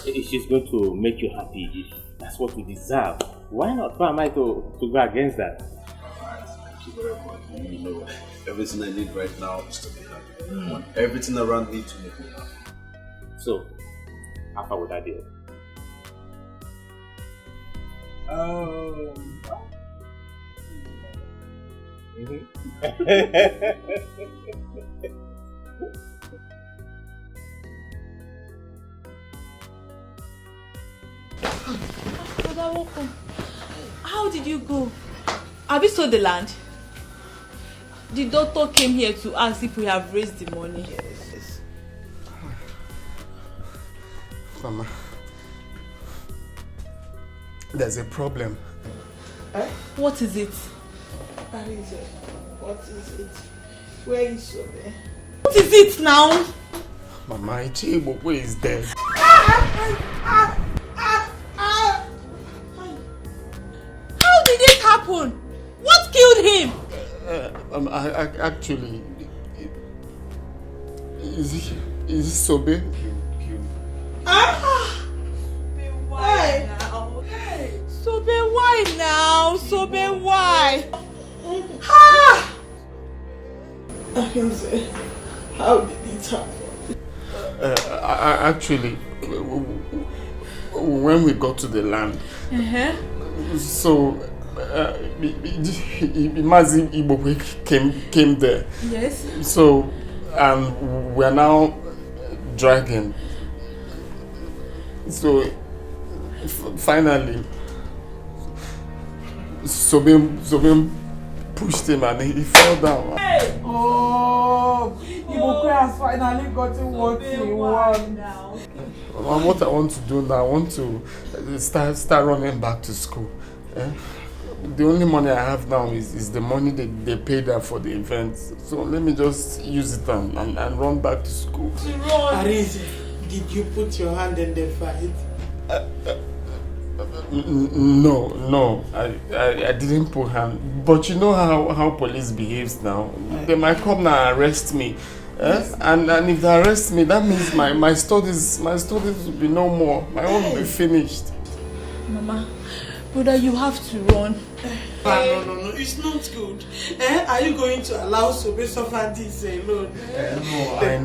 she's going to make you happy if that's what you deserve. Why not? Why am I to go against that? Alright, thank you very much. You know, everything I need right now is to be happy. I want everything around me to make me happy. So, how far would that deal? How did you go? Have you sold the land? The doctor came here to ask if we have raised the money. Yes. Mama, there's a problem. What is it? What is it? Where is Sobe? What is it now? Mama, Ichibokwe is dead. How did it happen? What killed him? Actually, is it Sobe? Why now? Sobe, why now? Sobe, why? How did it happen? Actually, when we got to the land, so Mazi Ibokwe came there. Yes. So, and we're now dragging. So, finally, Sobim pushed him and he fell down. Hey! Oh, Ibokwe has finally gotten what he wants. What I want to do now, I want to start running back to school. The only money I have now is the money they paid her for the event. So let me just use it and run back to school. Arise, did you put your hand in the fight? No, I didn't put hand. But you know how police behaves now. They might come now and arrest me. And if they arrest me, that means my studies will be no more. My own will be finished. Mama, Brother, you have to run. No, it's not good. Are you going to allow Sobe suffer this alone?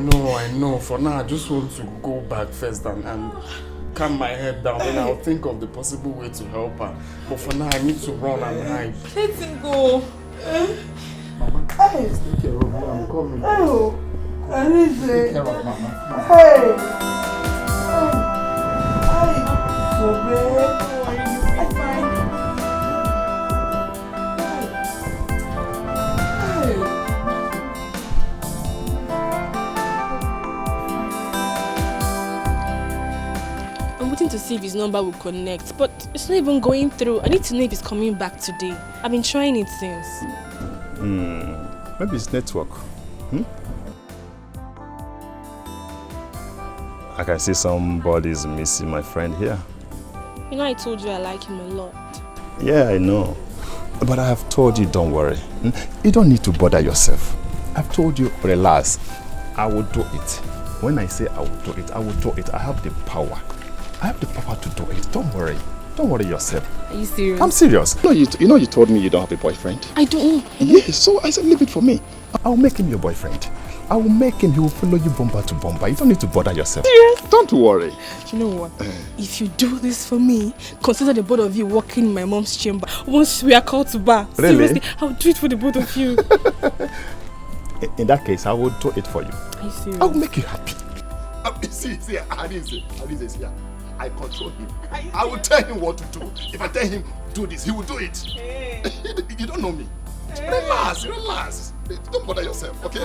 No, I know. For now, I just want to go back first and calm my head down. Then I'll think of the possible way to help her. But for now, I need to run and hide. Let him go. Mama, please take care of me. I'm coming. Oh, I need to take care of Mama. Hey! Sobe! To see if his number will connect, but it's not even going through. I need to know if he's coming back today. I've been trying it since. Maybe it's network. I can see somebody's missing my friend here. You know, I told you I like him a lot. Yeah, I know. But I have told you, don't worry. You don't need to bother yourself. I've told you, relax. I will do it. When I say I will do it, I will do it. I have the power. I have the power to do it. Don't worry. Don't worry yourself. Are you serious? I'm serious. You know you told me you don't have a boyfriend. I don't. Yes, so I said leave it for me. I will make him your boyfriend. I will make him. He will follow you bumper to bumper. You don't need to bother yourself. Serious? Don't worry. You know what? If you do this for me, consider the both of you walking in my mom's chamber. Once we are called to bar. Really? Seriously, I'll do it for the both of you. In that case, I will do it for you. Are you serious? I will make you happy. See, I didn't say here. I control him. I will tell him what to do. If I tell him do this, he will do it. Hey. You don't know me. Hey. Relax. Don't bother yourself, okay?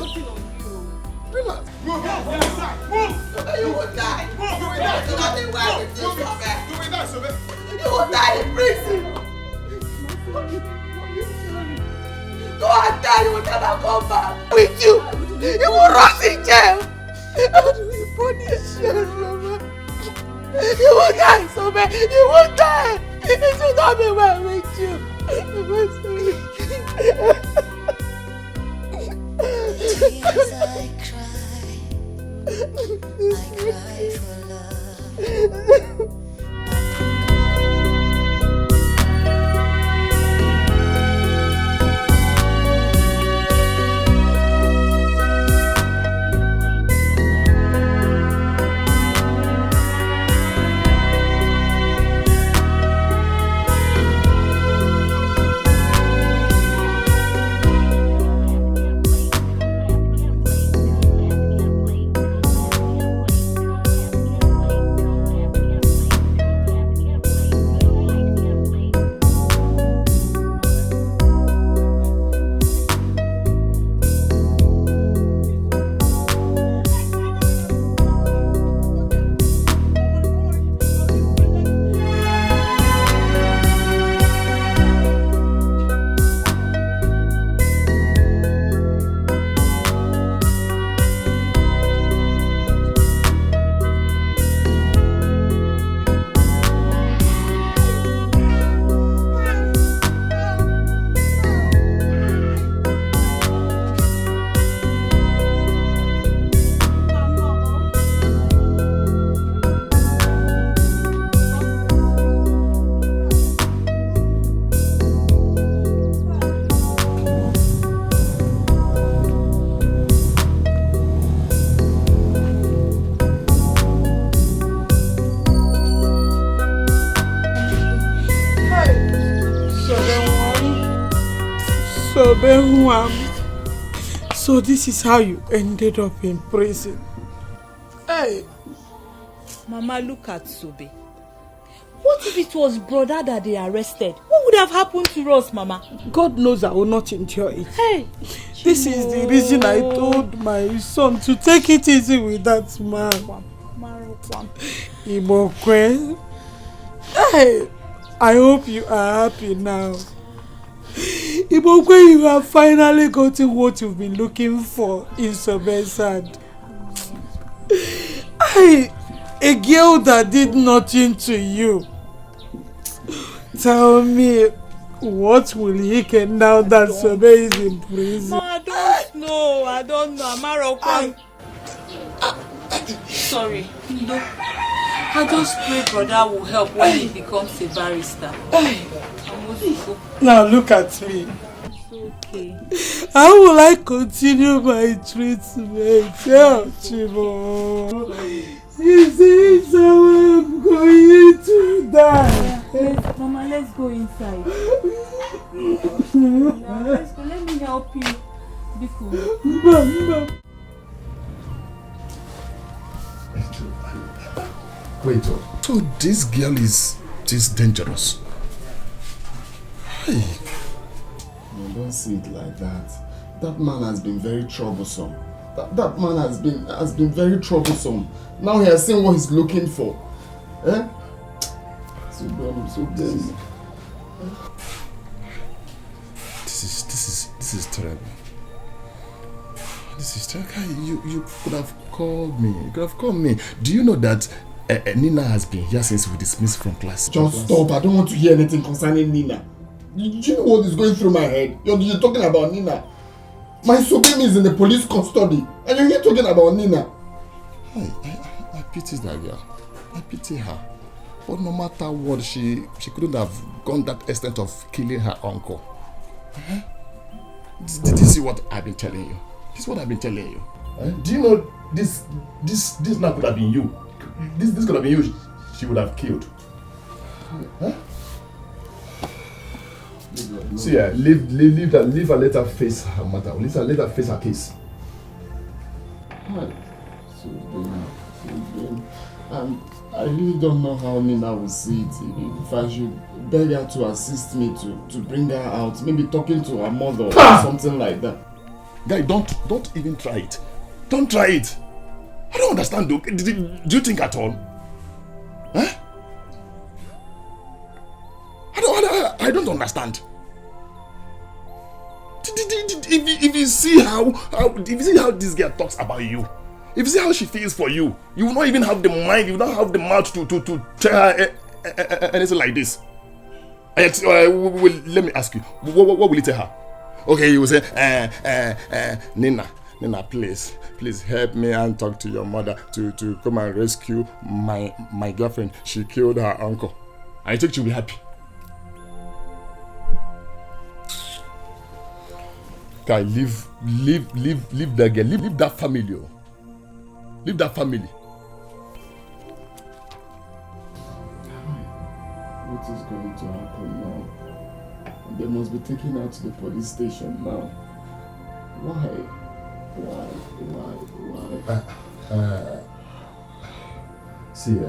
Relax. Move. You will die. Move. You will die. You will die, Sobe. You will die in prison. Go and die. You will never come back with you. You will rot in jail. How do we punish you, Mama? You will die, Sobe! You will die! It will not be well with you! Tears I cry for love. So this is how you ended up in prison. Hey! Mama, look at Sobe. What if it was brother that they arrested? What would have happened to us, Mama? God knows I will not endure it. Hey! This is the reason I told my son to take it easy with that man. Imokwe. Hey! I hope you are happy now. Imokwe, you have finally gotten what you've been looking for in Sobe's hand. A girl that did nothing to you. Tell me, what will he get now that Sobe is in prison? I don't know. Marital. Sorry. No. I just pray brother will help when he becomes a barrister. Now look at me. It's okay. How will I continue my treatment? Tell Chibo. He says I'm going to die. Mama, let's go inside. Let's go. Let me help you. Be cool. Mama. Wait, so this girl is this dangerous? Hey. No, don't see it like that. That man has been very troublesome. That man has been very troublesome. Now he has seen what he's looking for. Eh? So dumb. This is terrible. This is terrible. You could have called me. You could have called me. Do you know that Nina has been here since we dismissed from class? Just stop. I don't want to hear anything concerning Nina. Do you know what is going through my head? You're talking about Nina. My Sobemi is in the police custody, and you're here talking about Nina. I pity that girl. I pity her. But no matter what, she couldn't have gone that extent of killing her uncle. Did you see what I've been telling you? This is what I've been telling you. Do you know this now could have been you? This could have been you. She would have killed. See, leave her, let her face her matter. Let her face her case. I really don't know how Nina will see it. If I should beg her to assist me to bring her out, maybe talking to her mother or something like that. Guy, don't even try it. Don't try it. I don't understand, though. Do you think at all? Huh? I don't understand. If you see how this girl talks about you, if you see how she feels for you, you will not even have the mind, you will not have the mouth to tell her anything like this. Let me ask you, what will you tell her? Okay, you will say, Nina, please help me and talk to your mother to come and rescue my girlfriend. She killed her uncle. I think she'll be happy. Guy, leave that girl, leave that family. Leave that family. What is going to happen now? They must be taken out to the police station now. Why? See,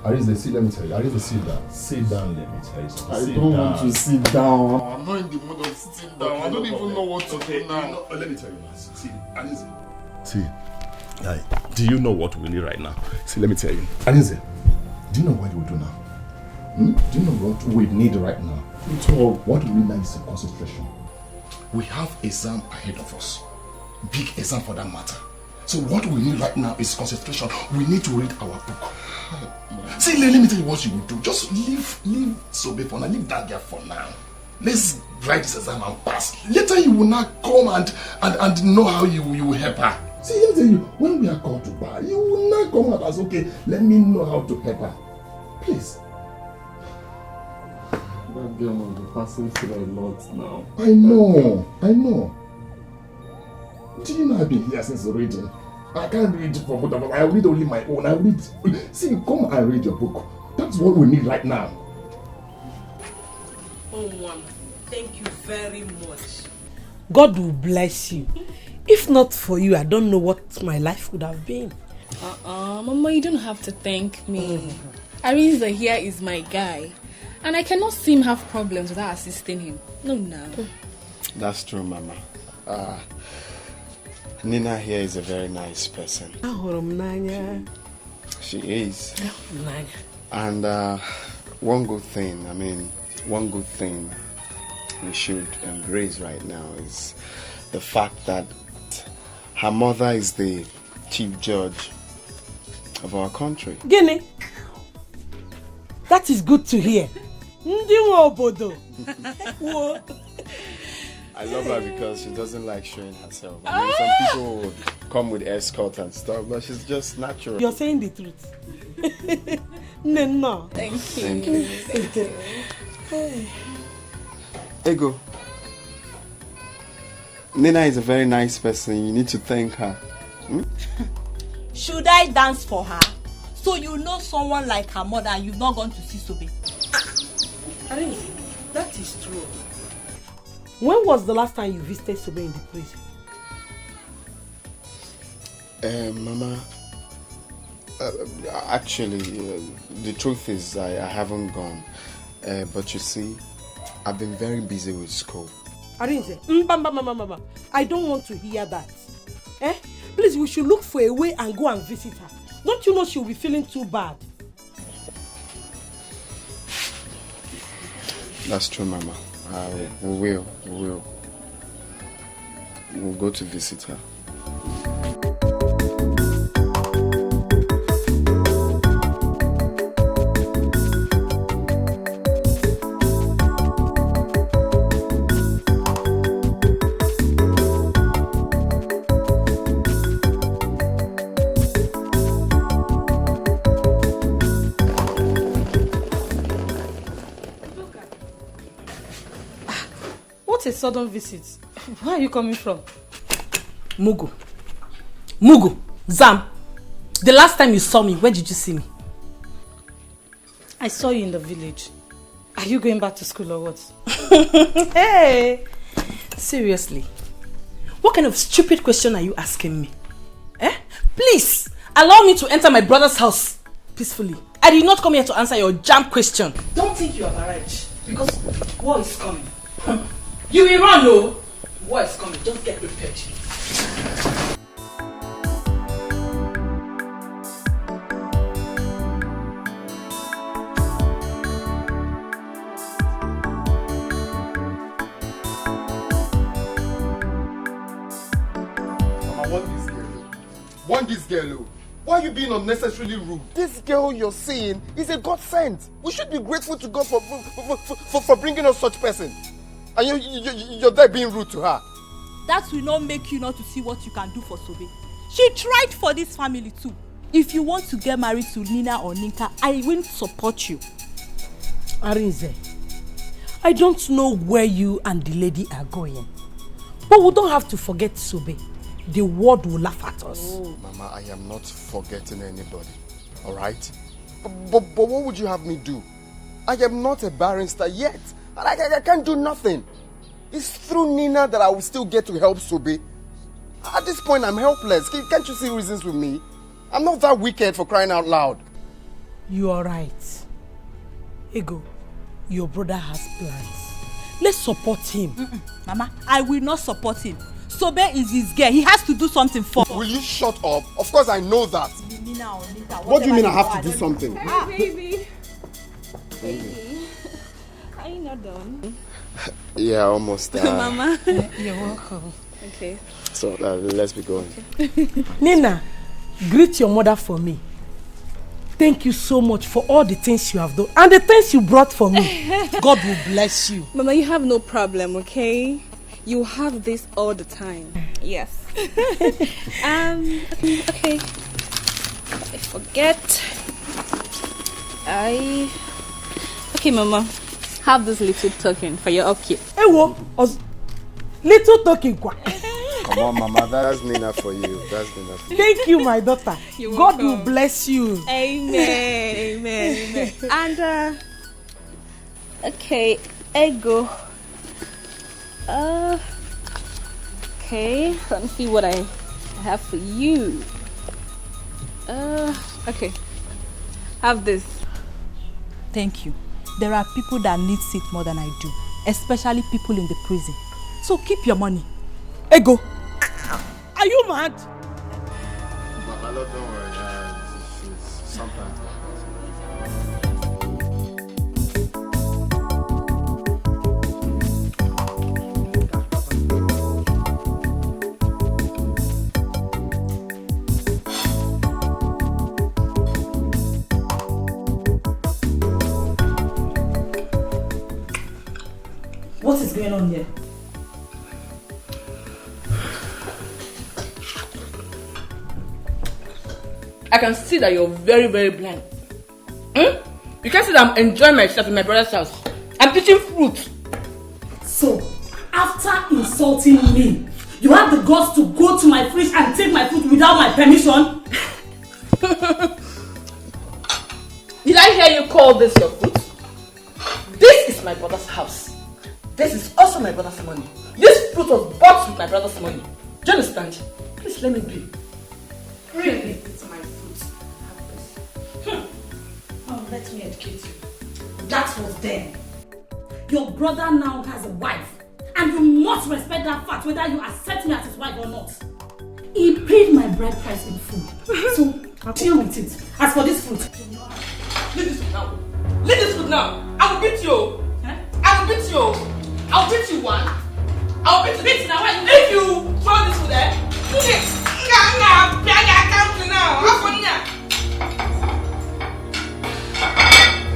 Arinze, see, let me tell you. Arinze, sit down. Sit down, let me tell you something. I don't want to sit down. I'm not in the mood of sitting down. I don't even know what to do now. Let me tell you now. See, Arinze. See, do you know what we need right now? See, let me tell you. Arinze, do you know what we do now? Do you know what we need right now? What we need now is a concentration. We have exam ahead of us. Big exam for that matter. So what we need right now is concentration. We need to read our book. See, let me tell you what you will do. Just leave Sobe for now. Leave that girl for now. Let's write this exam and pass. Later you will not come and know how you will help her. See, let me tell you, when we are called to bar, you will not come out as, okay, let me know how to help her. Please. That girl must be passing through a lot now. I know. Do you know I've been here since reading? I can't read for both of us. I read only my own. I read. See, come and read your book. That's what we need right now. Oh, Mama, thank you very much. God will bless you. If not for you, I don't know what my life would have been. Mama, you don't have to thank me. Arinze here is my guy. And I cannot see him have problems without assisting him. No. That's true, Mama. Nina here is a very nice person. She is. And one good thing we should embrace right now is the fact that her mother is the chief judge of our country. Guinea, that is good to hear. I love her because she doesn't like showing herself. I mean, some people come with escort and stuff, but she's just natural. You're saying the truth. No. Thank you. Thank you. Ego. Nina is a very nice person. You need to thank her. Should I dance for her? So you know someone like her mother and you've not gone to see Sobe? That is true. When was the last time you visited Sobe in the prison? Mama, actually, the truth is I haven't gone. But you see, I've been very busy with school. Arinze, I don't want to hear that. Please, we should look for a way and go and visit her. Don't you know she'll be feeling too bad? That's true, Mama. We will. We'll go to visit her. A sudden visit. Where are you coming from? Mugu, Zam, the last time you saw me, where did you see me? I saw you in the village. Are you going back to school or what? Hey, seriously, what kind of stupid question are you asking me? Please, allow me to enter my brother's house peacefully. I did not come here to answer your jam question. Don't think you have arrived, because war is coming. You will run, no? War is coming. Just get prepared. Mama, want this girl. Why are you being unnecessarily rude? This girl you're seeing is a God sent. We should be grateful to God for bringing us such person. And you're there being rude to her. That will not make you not to see what you can do for Sobe. She tried for this family too. If you want to get married to Nina or Ninka, I will support you. Arinze, I don't know where you and the lady are going. But we don't have to forget Sobe. The world will laugh at us. Oh. Mama, I am not forgetting anybody. Alright? But what would you have me do? I am not a barrister yet. I can't do nothing. It's through Nina that I will still get to help Sobe. At this point, I'm helpless. Can't you see reasons with me? I'm not that wicked, for crying out loud. You are right. Ego, your brother has plans. Let's support him. Mama, I will not support him. Sobe is his girl. He has to do something for her. Will you shut up? Of course I know that. Nina or Nina, what do you mean I have to do something? Hi, baby. Baby. Are you not done? Yeah, almost. Mama. You're welcome. Okay. So let's be going. Okay. Nina, greet your mother for me. Thank you so much for all the things you have done and the things you brought for me. God will bless you. Mama, you have no problem, okay? You have this all the time. Yes. Okay. I forget. Okay, Mama. Have this little token for your upkeep. Little token. Come on, Mama. That's Nina for you. Thank you, my daughter. You're God welcome. will bless you. Amen. And okay, Ego. Okay, let me see what I have for you. Okay. Have this. Thank you. There are people that need it more than I do, especially people in the prison. So keep your money. Ego, are you mad? Mama, don't worry. Sometimes. What is going on here? I can see that you're very, very blind. You can see that I'm enjoying myself in my brother's house. I'm eating fruit. So, after insulting me, you have the guts to go to my fridge and take my food without my permission? Did I hear you call this your fruit? This is my brother's house. This is also my brother's money. This fruit was bought with my brother's money. Do you understand? Please let me be. Really? It's my fruit. Oh, let me educate you. That was then. Your brother now has a wife. And you must respect that fact whether you accept me as his wife or not. He paid my bride price in full. So, deal with it. As for this fruit, leave this food now. Leave this food now. I will beat you. I will beat you. I'll beat you one. I'll beat you. Beat now. If you throw this food there, do this.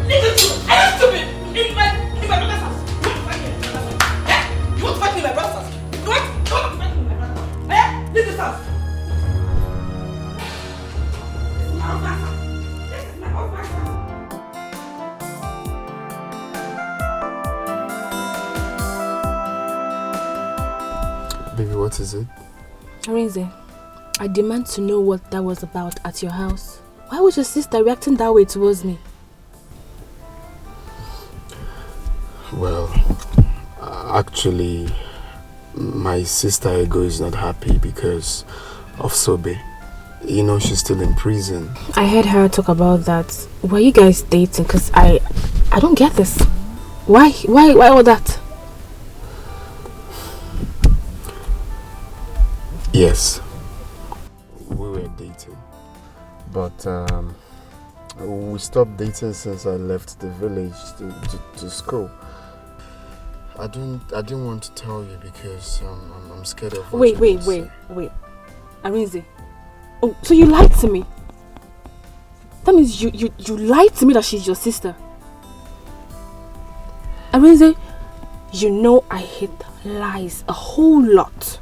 Leave this food. Are you stupid? In my brother's house. You want to fight me in my brother's house? You want to fight me in my brother's house? Leave this house. This is my husband's house. This is my husband's house. Baby, what is it? Arinze, I demand to know what that was about at your house. Why was your sister reacting that way towards me? Well, actually, my sister Ego is not happy because of Sobe. You know, she's still in prison. I heard her talk about that. Were you guys dating? Because I don't get this. Why all that? Yes, we were dating, but we stopped dating since I left the village to school. I didn't want to tell you because I'm scared of what Wait. Arinze. Oh, so you lied to me? That means you lied to me that she's your sister. Arinze, you know I hate lies a whole lot.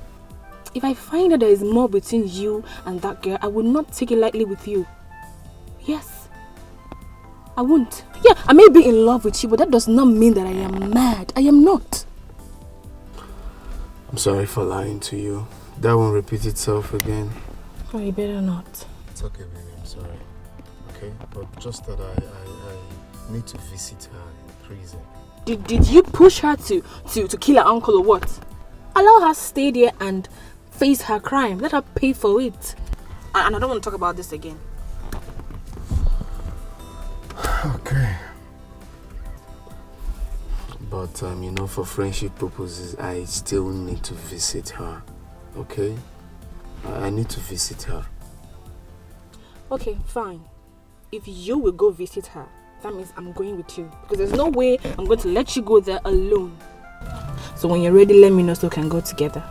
If I find that there is more between you and that girl, I will not take it lightly with you. Yes. I won't. Yeah, I may be in love with you, but that does not mean that I am mad. I am not. I'm sorry for lying to you. That won't repeat itself again. Oh, you better not. It's okay, baby. I'm sorry. Okay? But just that I need to visit her in prison. Did you push her to kill her uncle or what? Allow her stay there and face her crime. Let her pay for it. And I don't want to talk about this again. Okay. But, you know, for friendship purposes, I still need to visit her. Okay? I need to visit her. Okay, fine. If you will go visit her, that means I'm going with you. Because there's no way I'm going to let you go there alone. So when you're ready, let me know so we can go together.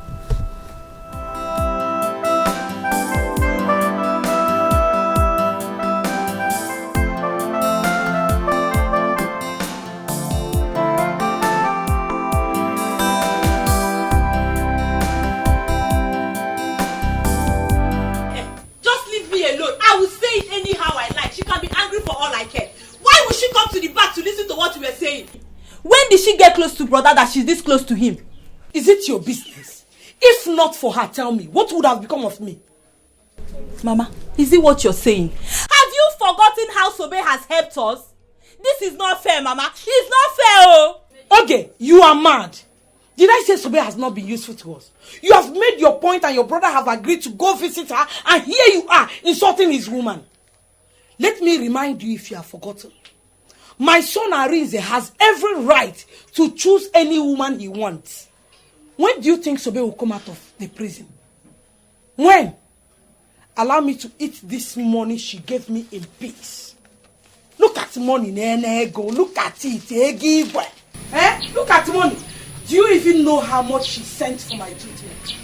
Just leave me alone. I will say it anyhow I like. She can be angry for all I care. Why would she come to the back to listen to what you were saying? When did she get close to brother that she's this close to him? Is it your business? If not for her, tell me, what would have become of me? Mama, is it what you're saying? Have you forgotten how Sobe has helped us? This is not fair, Mama. It's not fair, oh! Okay, you are mad. Did I say Sobe has not been useful to us? You have made your point and your brother have agreed to go visit her, and here you are, insulting his woman. Let me remind you if you have forgotten. My son Arinze has every right to choose any woman he wants. When do you think Sobe will come out of the prison? When? Allow me to eat this money she gave me in peace. Look at money, Nenego. Look at it. Look at money. Do you even know how much she sent for my treatment?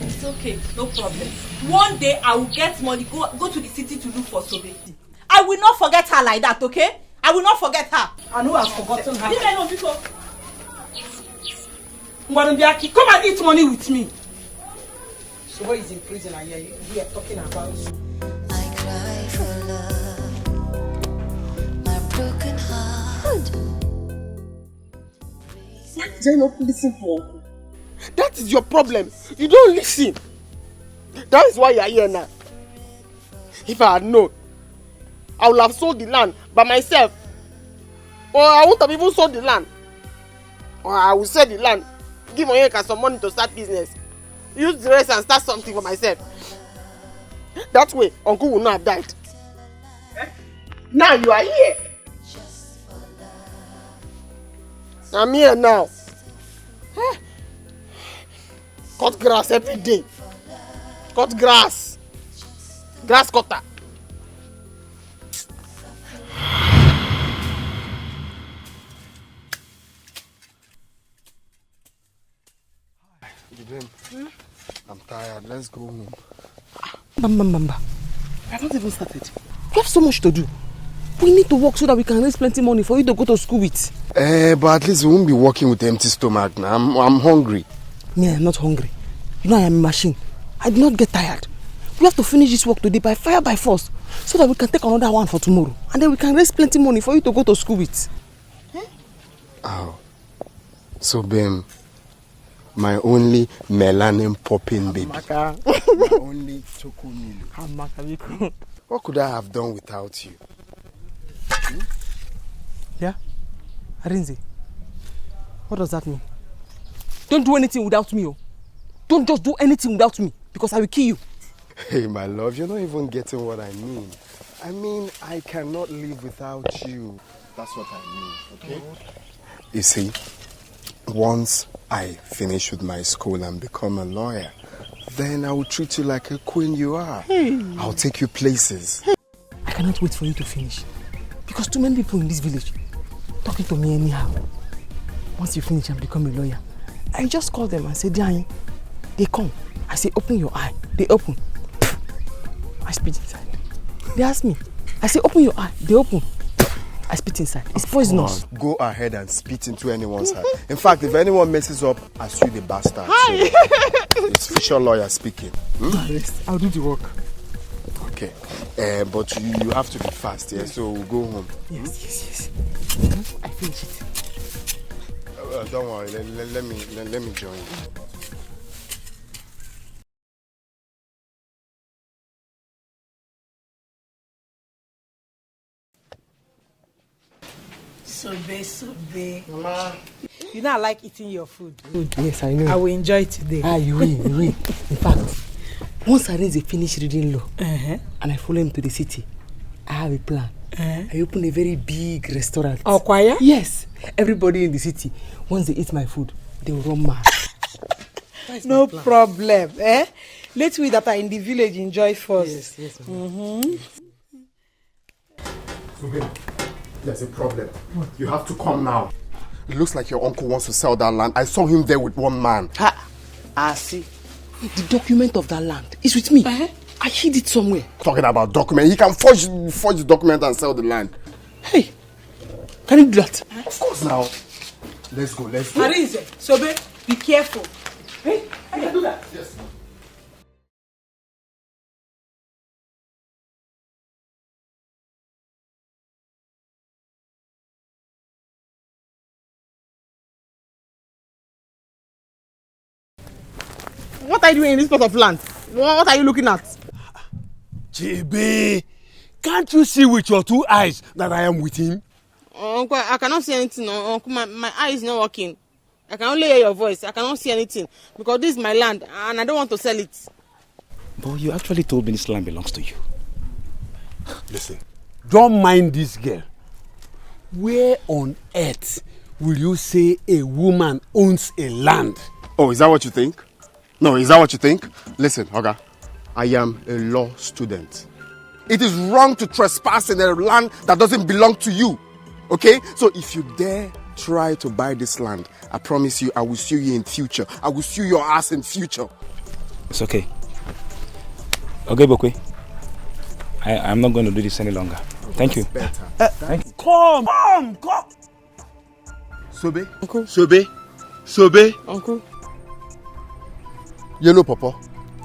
It's okay, no problem. One day I will get money, go to the city to look for Sobe. I will not forget her like that, okay? I will not forget her. I know I've forgotten her. Come and eat money with me. So what is in prison and you are talking about? I cry for love, my broken heart. Why did I not listen to Uncle? That is your problem. You don't listen. That is why you are here now. If I had known, I would have sold the land by myself. Or I wouldn't have even sold the land. Or I will sell the land, give Onyeka some money to start business. Use the rest and start something for myself. That way, Uncle will not have died. Now you are here. I'm here now. Cut grass every day. Cut grass. Grass cutter. I'm tired. Let's go home. Bamba. I haven't even started. We have so much to do. We need to work so that we can raise plenty money for you to go to school with. But at least we won't be working with empty stomach now. I'm hungry. Me, I'm not hungry. You know I am a machine. I do not get tired. We have to finish this work today by fire by force so that we can take another one for tomorrow. And then we can raise plenty money for you to go to school with. Oh. So, Bim, my only melanin popping baby. My only chocolate. What could I have done without you? Yeah? Arinze, what does that mean? Don't do anything without me. Oh. Don't just do anything without me because I will kill you. Hey, my love, you're not even getting what I mean. I mean, I cannot live without you. That's what I mean, okay? You see, once I finish with my school and become a lawyer, then I will treat you like a queen you are. I'll take you places. I cannot wait for you to finish. Because too many people in this village talking to me anyhow. Once you finish and become a lawyer, I just call them and say, Diane, they come. I say, open your eye. They open. I spit inside. They ask me. I say, open your eye. They open. I spit inside. It's poisonous. Go ahead and spit into anyone's eye. In fact, if anyone messes up, I sue the bastard. Hi. So, it's official lawyer speaking. I'll do the work. Okay. But you have to be fast, yeah? So we'll go home. Yes. I finish it. Don't worry. Let me join you. Sobe. Mama. You know I like eating your food. Yes, I know. I will enjoy it today. You will. In fact, once Arinze finish reading law and I follow him to the city, I have a plan. I open a very big restaurant. Oh, choir? Yes. Everybody in the city, once they eat my food, they will run mad. No problem. Let we that are in the village enjoy first. Yes. There's a problem. You have to come now. It looks like your uncle wants to sell that land. I saw him there with one man. I see. The document of that land is with me. I hid it somewhere. Talking about document. He can forge the document and sell the land. Hey, can you do that? Of course now. Let's go. Arinze, Sobe, be careful. Hey, I can do that. Yes. What are you doing in this plot of land? What are you looking at? JB, can't you see with your two eyes that I am with him? Uncle, I cannot see anything. Uncle, my eye is not working. I can only hear your voice. I cannot see anything because this is my land and I don't want to sell it. But you actually told me this land belongs to you. Listen, don't mind this girl. Where on earth will you say a woman owns a land? Oh, is that what you think? No, is that what you think? Listen, Oga, I am a law student. It is wrong to trespass in a land that doesn't belong to you. Okay? So if you dare try to buy this land, I promise you I will sue you in future. I will sue your ass in future. It's okay. Okay, Bokwe. I'm not going to do this any longer. Thank you. Better. Thank you. Come. Sobe? Uncle. Sobe? Uncle. Yellow Papa,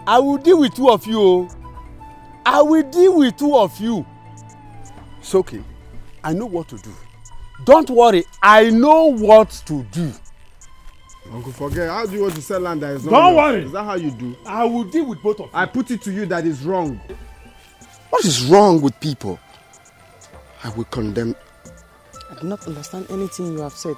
I will deal with two of you. I will deal with two of you. It's okay. I know what to do. Don't worry. I know what to do. Uncle, forget. How do you want to sell land that is not Don't yours? worry. Is that how you do? I will deal with both of you. I put it to you that is wrong. What is wrong with people? I will condemn. I do not understand anything you have said,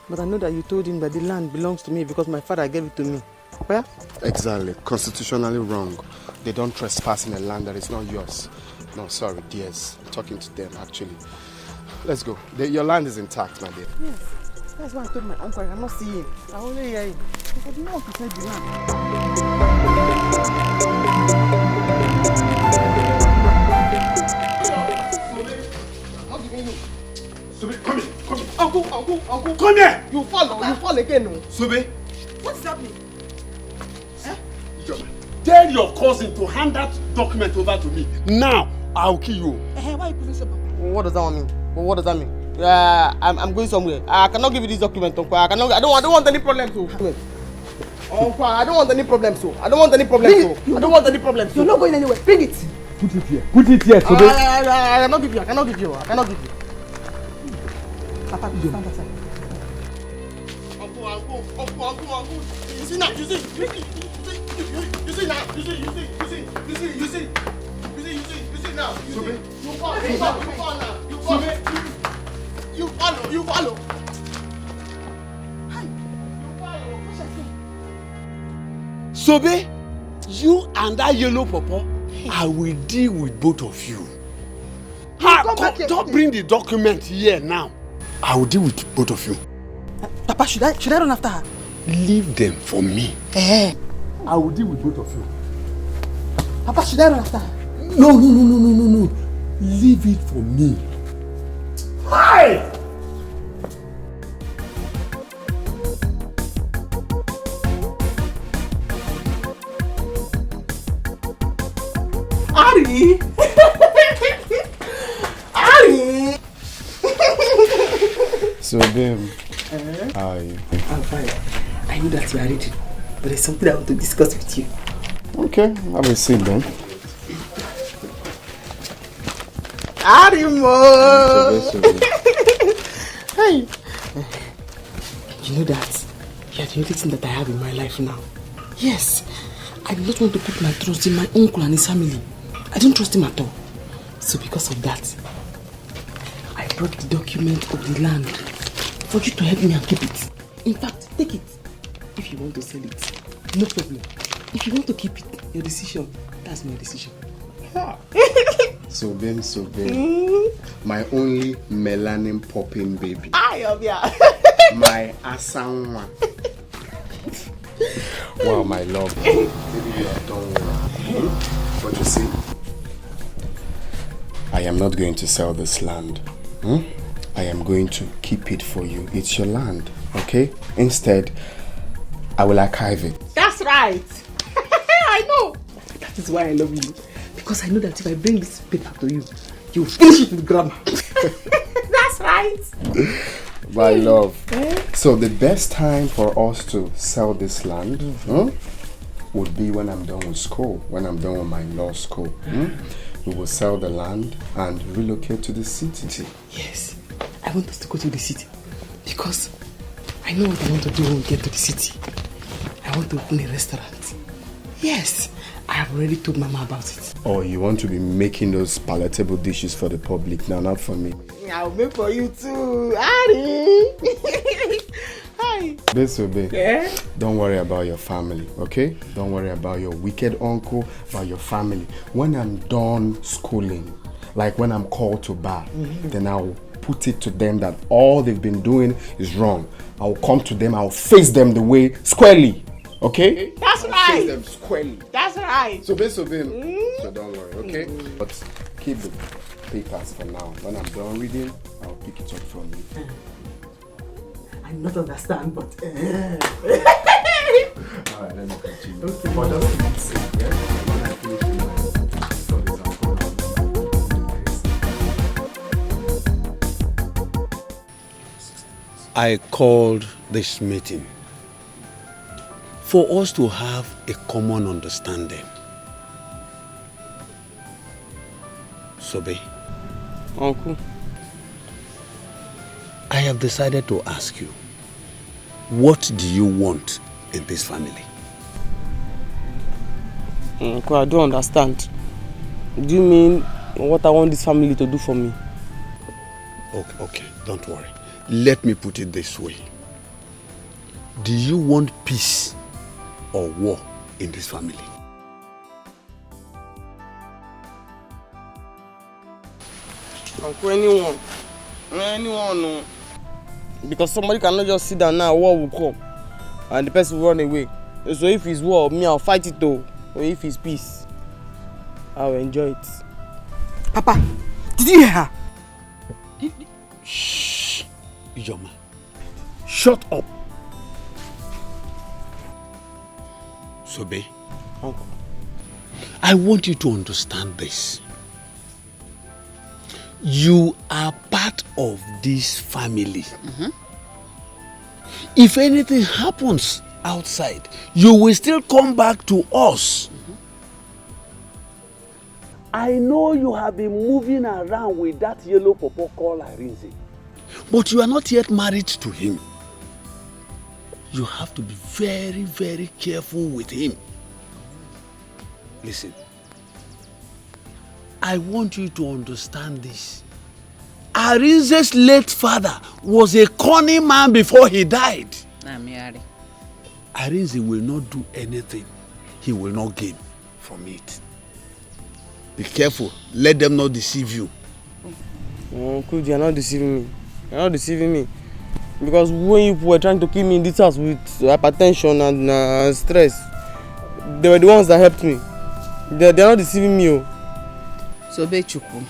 but I know that you told him that the land belongs to me because my father gave it to me. Where? Exactly. Constitutionally wrong. They don't trespass in a land that is not yours. No, sorry, dears. I'm talking to them, actually. Let's go. Your land is intact, my dear. Yes. That's why I told my uncle I cannot see him. I only hear him. I did not want to sell the land. Sobe, come here, come here. Uncle. Come here. You fall again. No? Sobe. What is happening? Tell your cousin to hand that document over to me. Now, I'll kill you. Why are you putting so bad? What does that mean? What does that mean? I'm going somewhere. I cannot give you this document, Uncle. I don't want any problems. Uncle, I don't want any problems. I don't want any problems. You're not going anywhere. Bring it. Put it here. Put it here, Sobe. I cannot give you. I cannot give you. Papa, you stand aside. Uncle. You see now. You see now. You follow. Sobe, you and that yellow pawpaw, I will deal with both of you. Don't bring the document here now. I will deal with both of you. Papa, should I run after her? Leave them for me. I will deal with both of you. Papa, should I run after her? No. Leave it for me. Hi! Ari! So, babe, how are you? I'm fine. I know that you are ready, but there's something I want to discuss with you. Okay, have a seat then. Arimo! Hey! You know that you are the only thing that I have in my life now. Yes, I do not want to put my trust in my uncle and his family. I don't trust him at all. So because of that, I brought the document of the land for you to help me and keep it. In fact, take it. If you want to sell it, no problem. If you want to keep it, your decision. That's my decision. So babe. My only melanin popping baby. My asanwa. Wow, my love. Baby, don't worry. But you see, I am not going to sell this land. I am going to keep it for you. It's your land, okay? Instead, I will archive it. That's right. I know. That is why I love you. Because I know that if I bring this paper to you, you will finish it with grammar. That's right. My love. So the best time for us to sell this land would be when I'm done with school, when I'm done with my law school. We will sell the land and relocate to the city. Yes, I want us to go to the city because I know what I want to do when we get to the city. I want to open a restaurant. Yes, I have already told Mama about it. Oh, you want to be making those palatable dishes for the public now, not for me. I'll make for you too, Ari. Hi. Babe, don't worry about your family, okay? Don't worry about your wicked uncle, about your family. When I'm done schooling, like when I'm called to bar, then I'll put it to them that all they've been doing is wrong. I'll come to them, I'll face them the way squarely, okay? That's I'll right. face them squarely. That's right. So babe, so don't worry, okay? But keep the papers for now. When I'm done reading, I'll pick it up from you. I not understand, but Alright, let me continue. Okay. But just keep it safe, yeah? When I finish with I called this meeting for us to have a common understanding Sobe. Uncle. I have decided to ask you, what do you want in this family? Uncle, I don't understand. Do you mean what I want this family to do for me? Okay, don't worry. Let me put it this way. Do you want peace or war in this family? Uncle, anyone. Anyone, no. Because somebody cannot just sit down now, war will come. And the person will run away. So if it's war, me, I'll fight it though. Or if it's peace, I'll enjoy it. Papa, did you hear her? Shh, Ijoma. Shut up. Sobe, Uncle, I want you to understand this. You are part of this family. If anything happens outside, you will still come back to us. I know you have been moving around with that yellow pawpaw called Arinze, but you are not yet married to him. You have to be very, very careful with him. Listen, I want you to understand this. Arinze's late father was a cunning man before he died. Arinze will not do anything he will not gain from it. Be careful. Let them not deceive you. Uncle, you are not deceiving me. You are not deceiving me. Because when you were trying to kill me in this house with hypertension and stress, they were the ones that helped me. They are not deceiving me. So, Bechuku,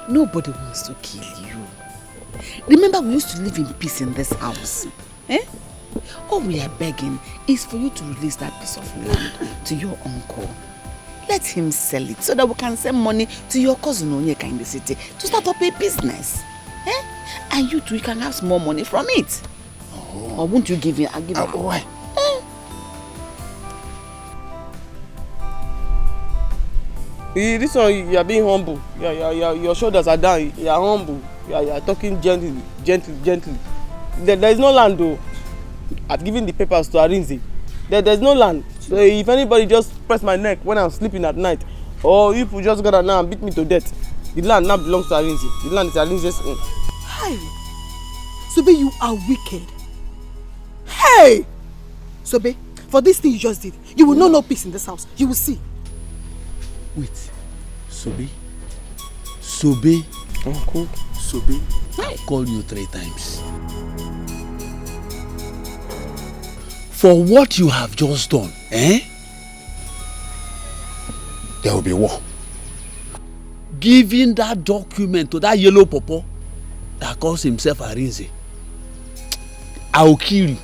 nobody wants to kill you. Remember, we used to live in peace in this house. All we are begging is for you to release that piece of land to your uncle. Let him sell it so that we can send money to your cousin Onyeka in the city to start up a business. And you too, you can have some more money from it. Or won't you give him? I'll give him. Why? This one, you are being humble. Your shoulders are down. You are humble. You are talking gently. There is no land though. I've given the papers to Arinze. There's no land. So if anybody just press my neck when I'm sleeping at night, or if you just got now and beat me to death, the land now belongs to Arinze. The land is Arinze's own. Hey, Sobe, you are wicked. Hey, Sobe, for this thing you just did, you will know no peace in this house. You will see. Wait, Sobe, Uncle, Sobe, I called you 3 times. For what you have just done, there will be war. Giving that document to that yellow pawpaw that calls himself Arinze, I will kill you.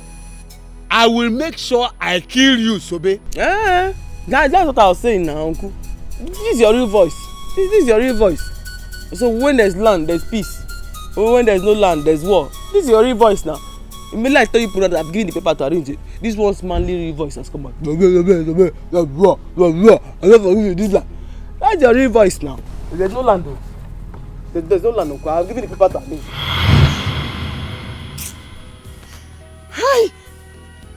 I will make sure I kill you, Sobe. That's what I was saying now, Uncle. This is your real voice. This is your real voice. So when there's land, there's peace. When there's no land, there's war. This is your real voice now. Immediately I tell you that I've given the paper to Arinze. This one's manly real voice has come out. That's your real voice now. There's no land though. There's no land, Uncle. I've given the paper to Arinze. Hi!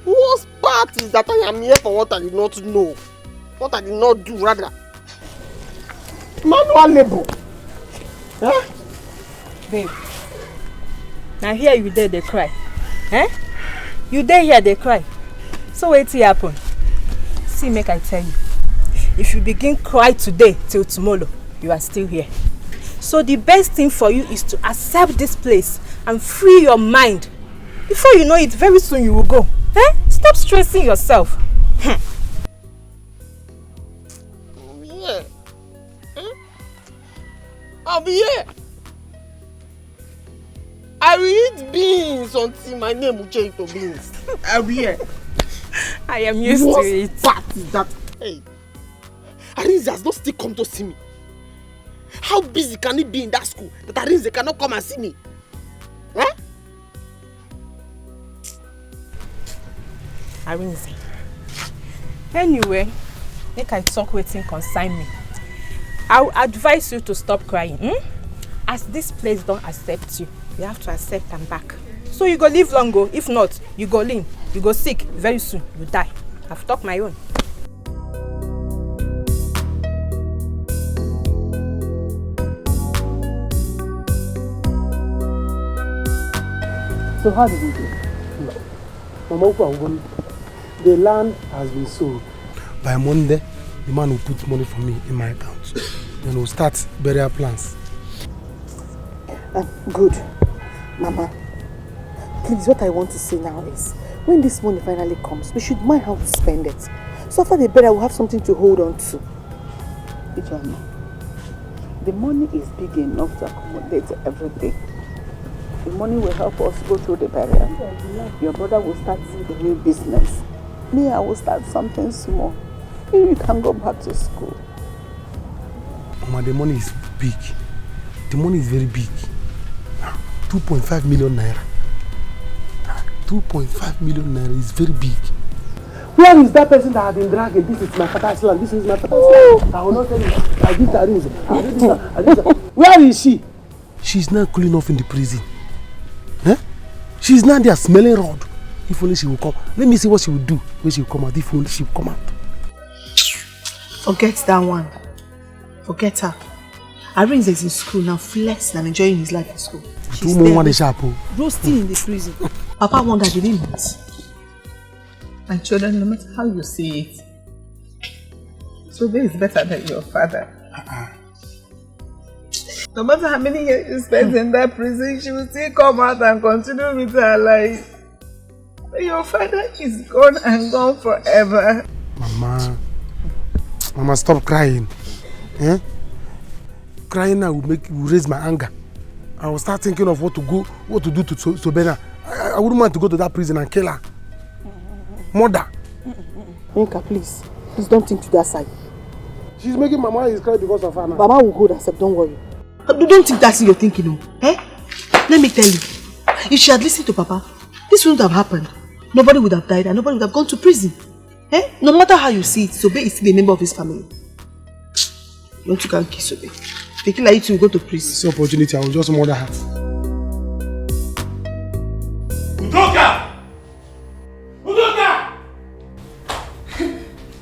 Worst part is that I am here for what I did not know. What I did not do, rather. Manual labor. Babe. Now here you there, they cry. You there here, they cry. So wait till happen. See, make I tell you. If you begin cry today till tomorrow, you are still here. So the best thing for you is to accept this place and free your mind. Before you know it, very soon you will go. Stop stressing yourself. Yeah. I'll be here. I will eat beans until my name will change to beans. I'll be here. I am used to it. What part is that? Hey, Arinze has not still come to see me. How busy can it be in that school that Arinze cannot come and see me? Arinze. Anyway, make I talk wetin concern me. I would advise you to stop crying. As this place don't accept you, you have to accept them back. So you go live long go. If not, you go lean. You go sick. Very soon, you die. I've talked my own. So how did you do? Mama, the land has been sold. By Monday, the man will put money for me in my account. Then we'll start burial plans. Good. Mama, please, what I want to say now is, when this money finally comes, we should mind how to spend it. So after the burial, we'll have something to hold on to. Ijeoma, the money is big enough to accommodate everything. The money will help us go through the burial. Your brother will start a new business. Me, I will start something small. You can go back to school. Mama, the money is big. The money is very big. 2.5 million naira. 2.5 million naira is very big. Where is that person that have been dragging? This is my father's land. This is my father's land. I will not tell you. I did that reason. I did that. Where is she? She's now cooling off in the prison. Huh? She's now there smelling rod. If only she will come. Let me see what she will do when she will come out. If only she will come out. Forget that one. Forget her. Arins is in school now, flexing and enjoying his life in school. She's there, roasting in the prison. Papa won't have been it. My children, no matter how you see it, Sobe is better than your father. No matter how many years you spend in that prison, she will still come out and continue with her life. But your father is gone and gone forever. Mama, stop crying. Eh? Crying now will raise my anger. I will start thinking of what to do to Sobena. I wouldn't want to go to that prison and kill her. Mother. Inka, please don't think to that side. She's making Mama is cry because of her now. Mama will hold herself, don't worry. Don't think that's what you're thinking of. Eh? Let me tell you. If she had listened to Papa, this wouldn't have happened. Nobody would have died and nobody would have gone to prison. Eh? No matter how you see it, Sobe is still a member of his family. You want to go and kiss Sobe? Thinking like you will go to prison. It's an opportunity, I will just murder her. Udoka!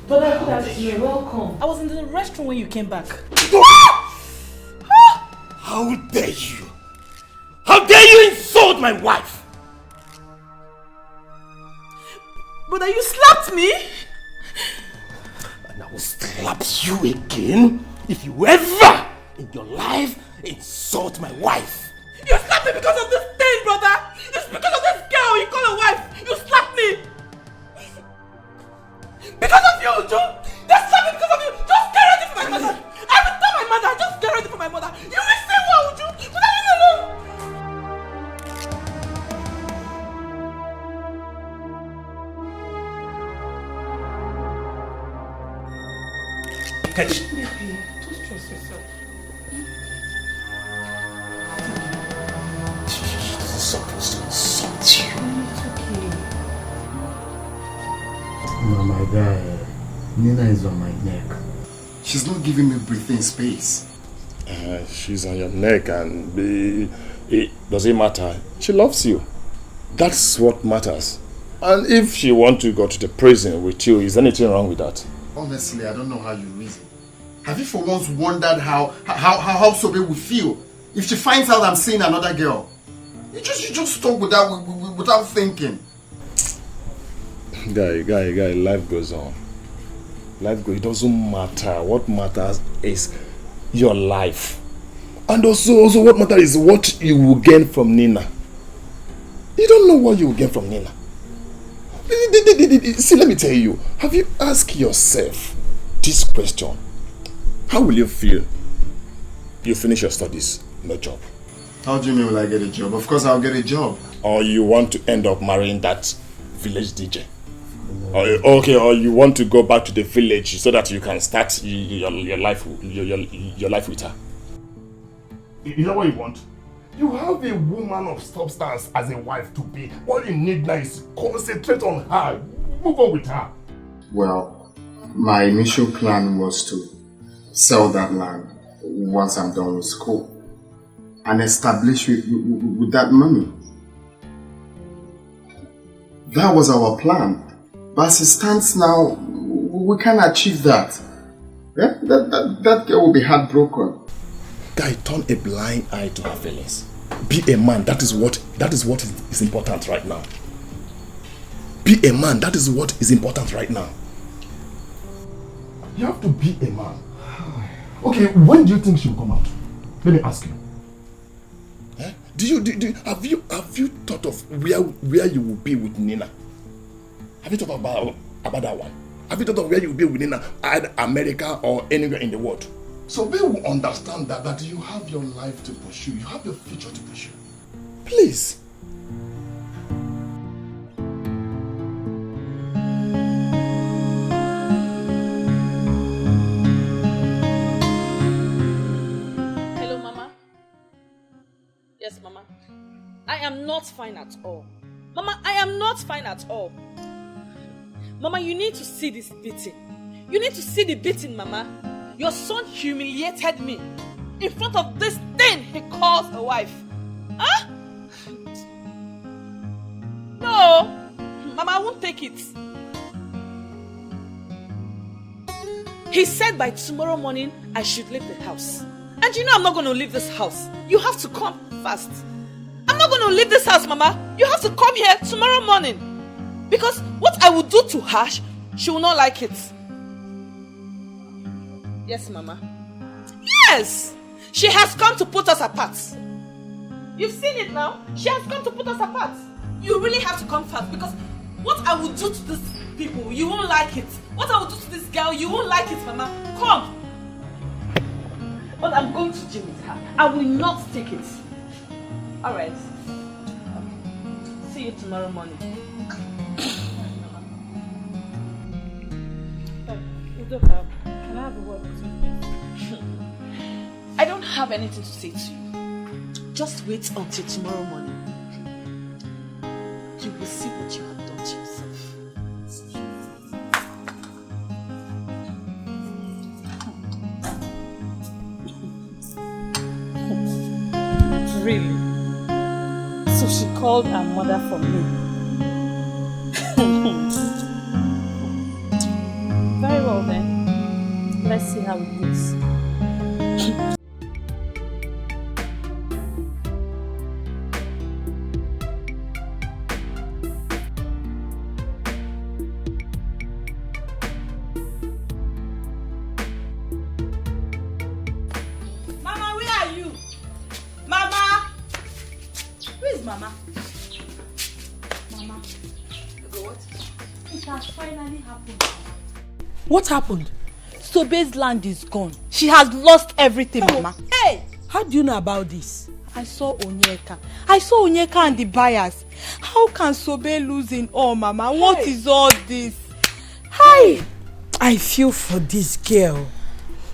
Brother, good afternoon. Welcome. I was in the restroom when you came back. How dare you? How dare you insult my wife? Brother, you slapped me? And I will slap you again if you ever in your life insult my wife. You slapped me because of this thing, brother. It's because of this girl you call a wife. You slapped me. Because of you, Joe. They slapped me because of you. Just get ready for my mother. I will tell my mother. Just get ready for my mother. You will say what, Joe. But I leave me alone. Catch. Baby, don't stress yourself. She's supposed to insult you. It's okay. No, my guy, Nina is on my neck. She's not giving me breathing space. She's on your neck and does it matter? She loves you. That's what matters. And if she wants to go to the prison with you, is anything wrong with that? Honestly, I don't know how you reason. Have you for once wondered how Sobe would feel if she finds out I'm seeing another girl? You just talk without thinking. Guy, life goes on. It doesn't matter. What matters is your life. And also what matters is what you will gain from Nina. You don't know what you will gain from Nina. See, let me tell you. Have you asked yourself this question? How will you feel? You finish your studies, no job. How do you mean will I get a job? Of course I'll get a job. Or you want to end up marrying that village DJ. Or you want to go back to the village so that you can start your life with her. You know what you want? You have a woman of substance as a wife to be. All you need now is concentrate on her. Move on with her. Well, my initial plan was to sell that land once I'm done with school and establish with that money. That was our plan. But as it stands now, we can't achieve that. That girl will be heartbroken. Guy, turn a blind eye to her feelings. Be a man. That is what is important right now. Be a man. That is what is important right now. You have to be a man. Okay, when do you think she'll come out? Let me ask you. Have you thought of where you will be with Nina? Have you thought about that one? Have you thought of where you will be with Nina, either America or anywhere in the world? So they will understand that you have your life to pursue, you have your future to pursue. Please. Hello, Mama. Yes, Mama. I am not fine at all. Mama, I am not fine at all. Mama, you need to see this beating. You need to see the beating, Mama. Your son humiliated me in front of this thing he calls a wife. Huh? No, Mama, I won't take it. He said by tomorrow morning I should leave the house. And you know I'm not going to leave this house. You have to come fast. I'm not going to leave this house, Mama. You have to come here tomorrow morning. Because what I will do to her, she will not like it. Yes, Mama. Yes! She has come to put us apart. You've seen it now. She has come to put us apart. You really have to come fast because what I will do to these people, you won't like it. What I will do to this girl, you won't like it, Mama. Come. But I'm going to gym with her. I will not take it. Alright. See you tomorrow morning. Udoka, can I have a word with you, please? I don't have anything to say to you. Just wait until tomorrow morning. You will see what you have done to yourself. Really? So she called her mother for me. Very well then. Let's see how it goes. Mama, where are you? Mama! Where is Mama? Mama. What? It has finally happened. What happened? Sobe's land is gone. She has lost everything, Mama. Hey! How do you know about this? I saw Onyeka. And the buyers. How can Sobe lose in all, Mama? What is all this? Hi! I feel for this girl.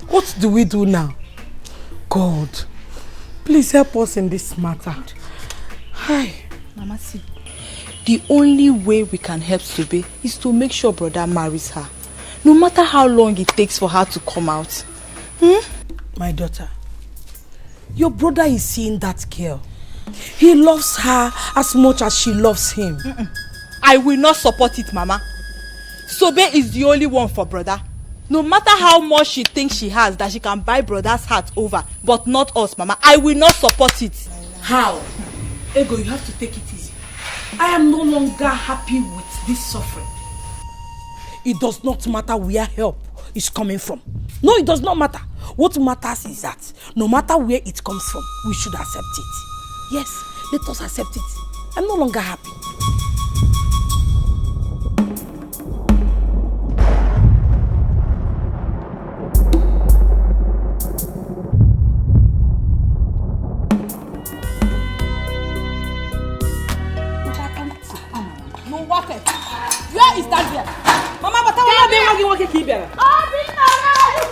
What do we do now? God, please help us in this matter. Hi. Mama, see, the only way we can help Sobe is to make sure brother marries her. No matter how long it takes for her to come out. My daughter, your brother is seeing that girl. He loves her as much as she loves him. I will not support it, Mama. Sobe is the only one for brother. No matter how much she thinks she has that she can buy brother's heart over, but not us, Mama. I will not support it. How? Ego, you have to take it easy. I am no longer happy with this suffering. It does not matter where help is coming from. No, it does not matter. What matters is that no matter where it comes from, we should accept it. Yes, let us accept it. I'm no longer happy. Where is that girl? Mama, but I want to be working here. Oh,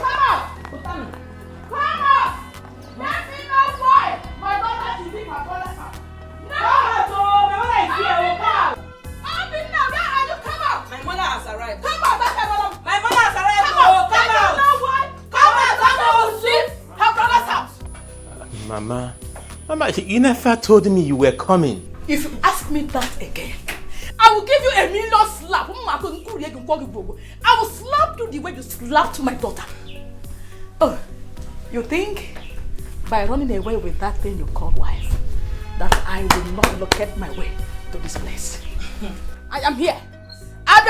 come on! Come on! Let me know why my daughter should leave my brother's house. No! My mother is here. Come on! Where are you? Come on! My mother has arrived. Come on! My mother has arrived. Come on! Come out! Come out! Come out! Her brother Mama, you never told me you were coming. If you ask me that again, I will give you a million slap. I will slap you the way you slapped my daughter. Oh, you think by running away with that thing you call wife, that I will not locate my way to this place? I am here. I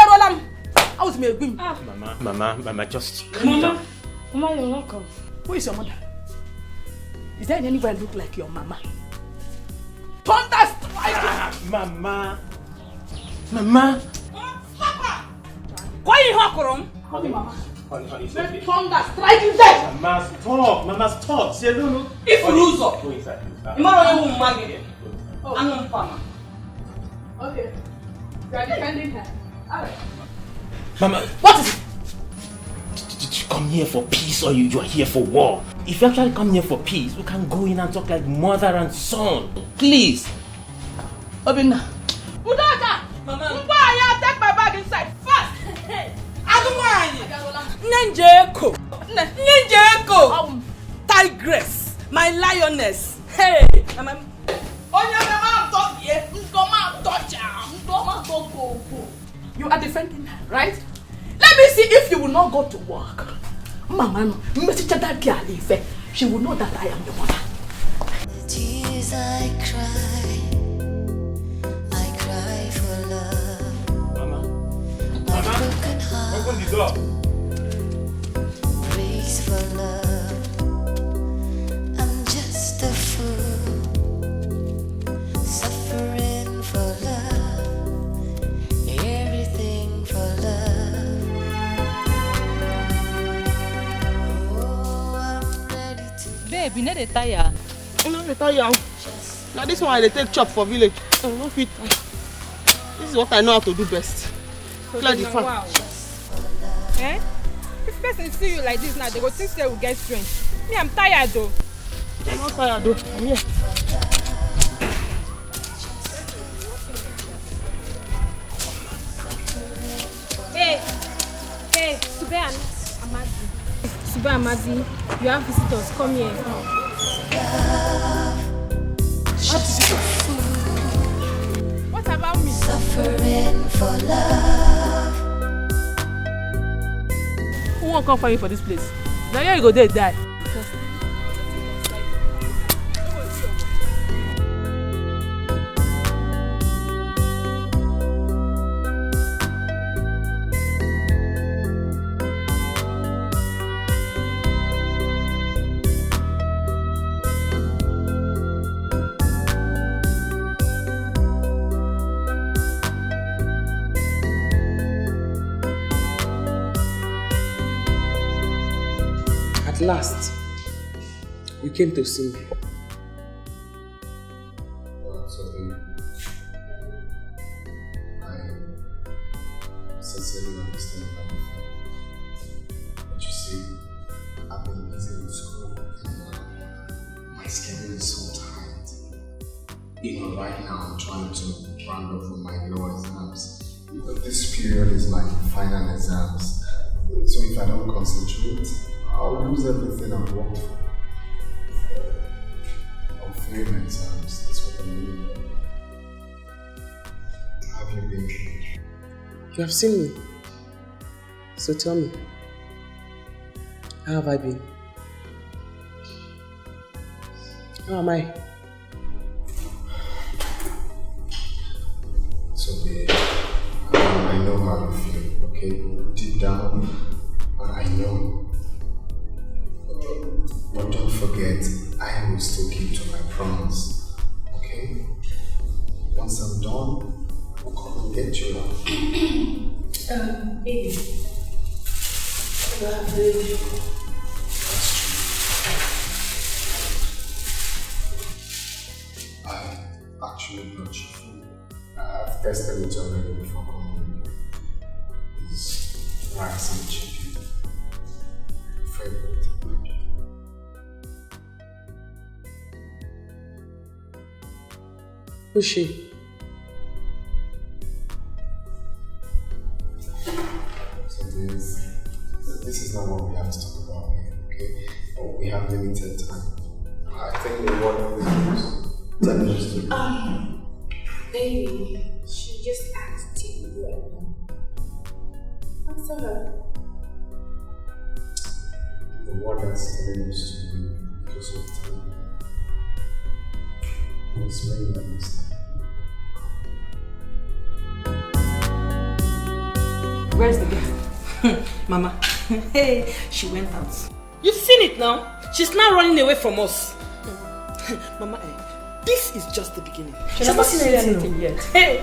was me. Mama, just calm down. Mama, you're welcome. Who is your mother? Is there anywhere look like your mama? Thunder strike! Mama. Why you hawking? Mama. Honey, Thunder strike you dead! Mama, stop. Say no. If you lose up, go inside. Okay. You are defending her. Alright. Mama, What is it? Did you come here for peace or you are here for war? If you actually come here for peace, we can go in and talk like mother and son. Please. Obinna. Udaka! Mama. Mbaya, take my bag inside fast! Ninjeko! Tigress! My lioness! Hey! You are defending her, right? Let me see if you will not go to work. Mama, she will know that I am your mother. The tears I cry for love. Mama. My broken heart Open the door. breaks for love. I'm just a fool, suffering for love, everything for love. Oh, I'm ready to. Babe, you know the tire. You know the tire. Now this one I take chop for village. No fit. This is what I know how to do best. Clear the farm. Wow. Eh? If person see you like this now, they go think they will get strength. Me, I'm tired though. I'm not tired though. I'm here. Hey, Sube and Amadi. Sube Amadi, you have visitors. Come here. What about me? Suffering for love. Who won't come for you for this place? Now here you go there die. At last, you came to see me. I sincerely understand how you feel. But you see, I've been busy with school and my schedule is so tight. Even right now, I'm trying to round up for my law exams. But this period is like final exams. So if I don't concentrate, I'll lose everything I've worked for. I'll fail my exams, that's what I mean. How have you been? You have seen me. So tell me, how have I been? How am I? So babe, I know how you feel, okay? Deep down, I know. But don't forget, I will still keep to my promise, okay? Once I'm done, I'll come and get you out. Baby. I actually brought you food. I've tested it already before coming here. It's rice and chicken. Favorite. Who's she? So this is not what we have to talk about here, okay? Oh, we have limited time. I I think they want to Baby, she just asked you what. Answer her. The one that's telling us to leave because of time. It's made that mistake. Where's the girl? Mama. Hey, she went out. You've seen it now. She's now running away from us. Mama, this is just the beginning. She's not seen anything yet. Hey.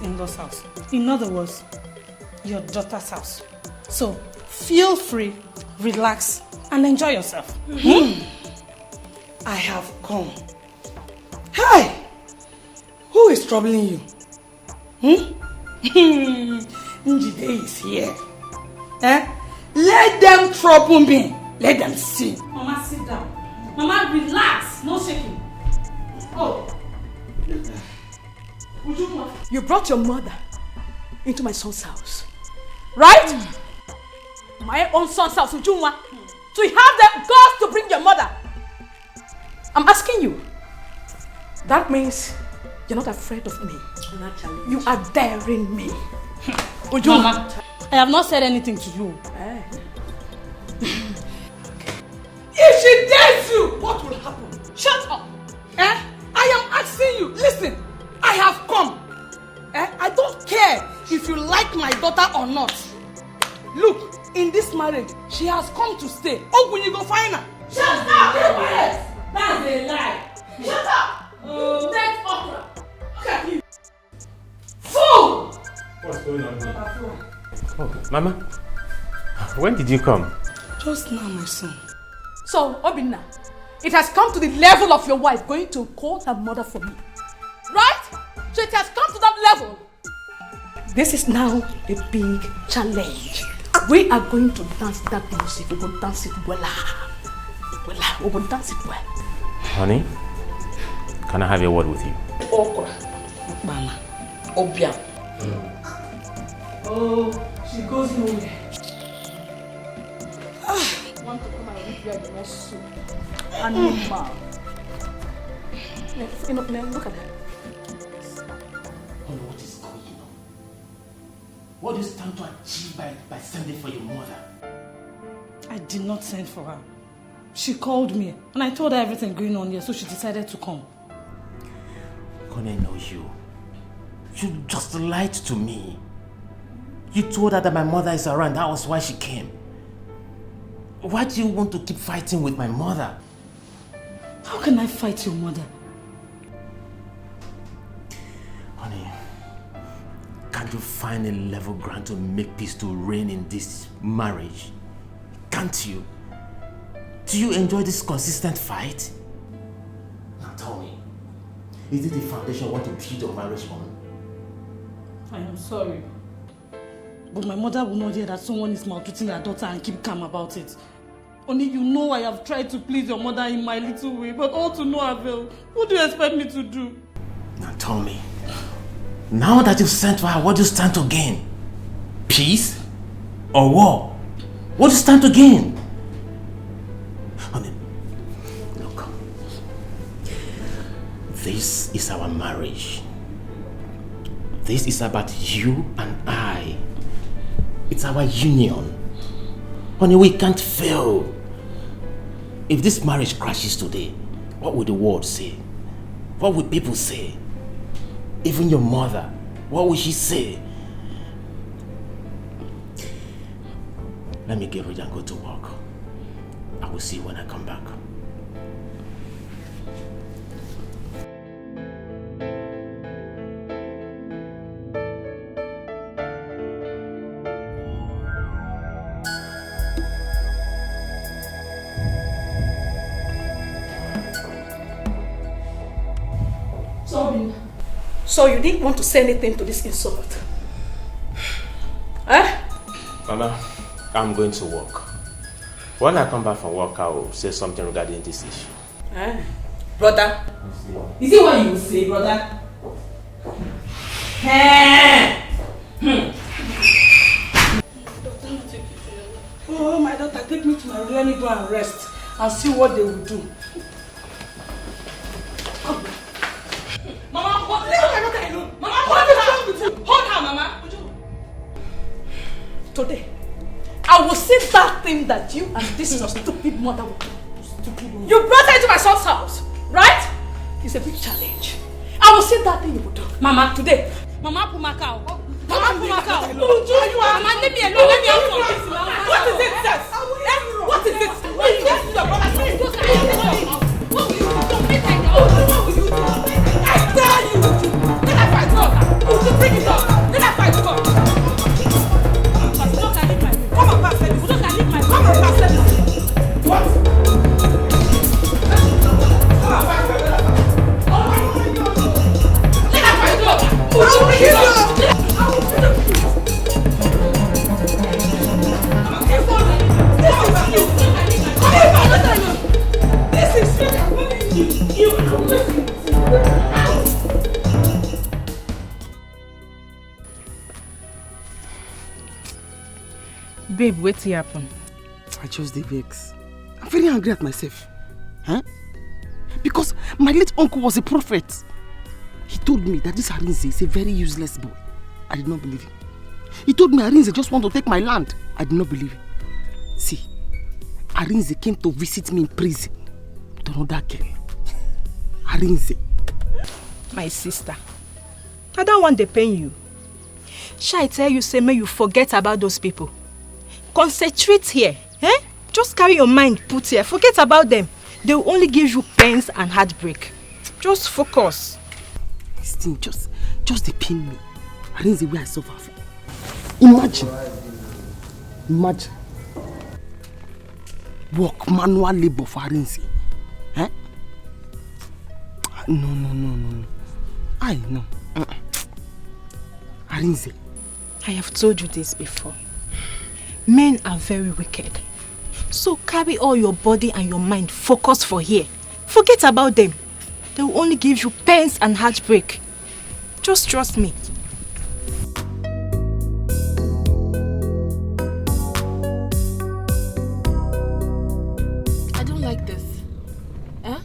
In-laws house. In other words, your daughter's house. So feel free, relax, and enjoy yourself. I have come. Hi! Who is troubling you? Njide is here. Let them trouble me. Let them see. Mama, sit down. Mama, relax. No shaking. Oh. You brought your mother into my son's house, right? My own son's house, Ujunwa. So you have the guts to bring your mother. I'm asking you. That means you're not afraid of me. You are daring me. Ujunwa. Mama, I have not said anything to you. If she dares you, what will happen? Shut up. I am asking you. Listen. I have come. I don't care if you like my daughter or not. Look, in this marriage, she has come to stay. Oh, when you go find her. Shut up! That's a lie. Shut up! Dead okra. Look at you. Fool! What's going on here? Oh, Mama, when did you come? Just now, my son. So, Obinna, it has come to the level of your wife going to call her mother for me. Right? So it has come to that level. This is now a big challenge. We are going to dance that music. We will dance it well. We will dance it well. Honey, can I have a word with you? Okra. Mama. Obia. Oh, she goes nowhere. I want to come and read your Nwosu. Animal. Look at that. What is going on? What is trying to achieve by sending for your mother? I did not send for her. She called me and I told her everything going on here, so she decided to come. Connie knows you. You just lied to me. You told her that my mother is around. That was why she came. Why do you want to keep fighting with my mother? How can I fight your mother? Honey, can't you find a level ground to make peace to reign in this marriage? Can't you? Do you enjoy this consistent fight? Now tell me, is it the foundation you want to build your marriage on? I am sorry. But my mother will not hear that someone is maltreating her daughter and keep calm about it. Only you know I have tried to please your mother in my little way, but all to no avail. What do you expect me to do? Now tell me, now that you've sent for her, what do you stand to gain? Peace or war? What do you stand to gain? Honey, look. This is our marriage. This is about you and I. It's our union. Honey, we can't fail. If this marriage crashes today, what would the world say? What would people say? Even your mother, what would she say? Let me get ready and go to work. I will see you when I come back. So you didn't want to say anything to this insult? Eh? Mama, I'm going to work. When I come back from work, I will say something regarding this issue. Eh? Brother? Is it what you will say, brother? Oh, my daughter, take me to my room. Let me go and rest and see what they will do. Mama, what? Leave my daughter alone. Mama, what is wrong with you? Hold her, Mama. Today, I will see that thing that you and this your stupid mother will do. You brought her into my son's house, right? It's a big challenge. I will see that thing you will do. Mama, today. Mama, Pumakao. Mama, Pumakao. Mama, leave me alone. Let me out from this. What is it, sis? What is it? Yes, your brother. What will you do? Don't make like that. What will you do? I tell you. Let her fight God. Would you bring it up? Let her fight God. Come on, pass service. Come on, pass service. What? Let her fight God. Would you bring it up? Babe, what's happen? I just the vex. I'm very angry at myself. Huh? Because my late uncle was a prophet. He told me that this Arinze is a very useless boy. I did not believe him. He told me Arinze just want to take my land. I did not believe him. See, Arinze came to visit me in prison with another girl. Arinze. My sister, I don't want to pain you. Shall I tell you, say, may you forget about those people? Concentrate here. Eh? Just carry your mind put here. Forget about them. They will only give you pains and heartbreak. Just focus. This thing just they pain me. Arinze where I suffer for. Imagine. Work manual labor for Arinze. Eh? No. I know. Arinze. I have told you this before. Men are very wicked. So carry all your body and your mind focused for here. Forget about them. They will only give you pains and heartbreak. Just trust me. I don't like this. Huh?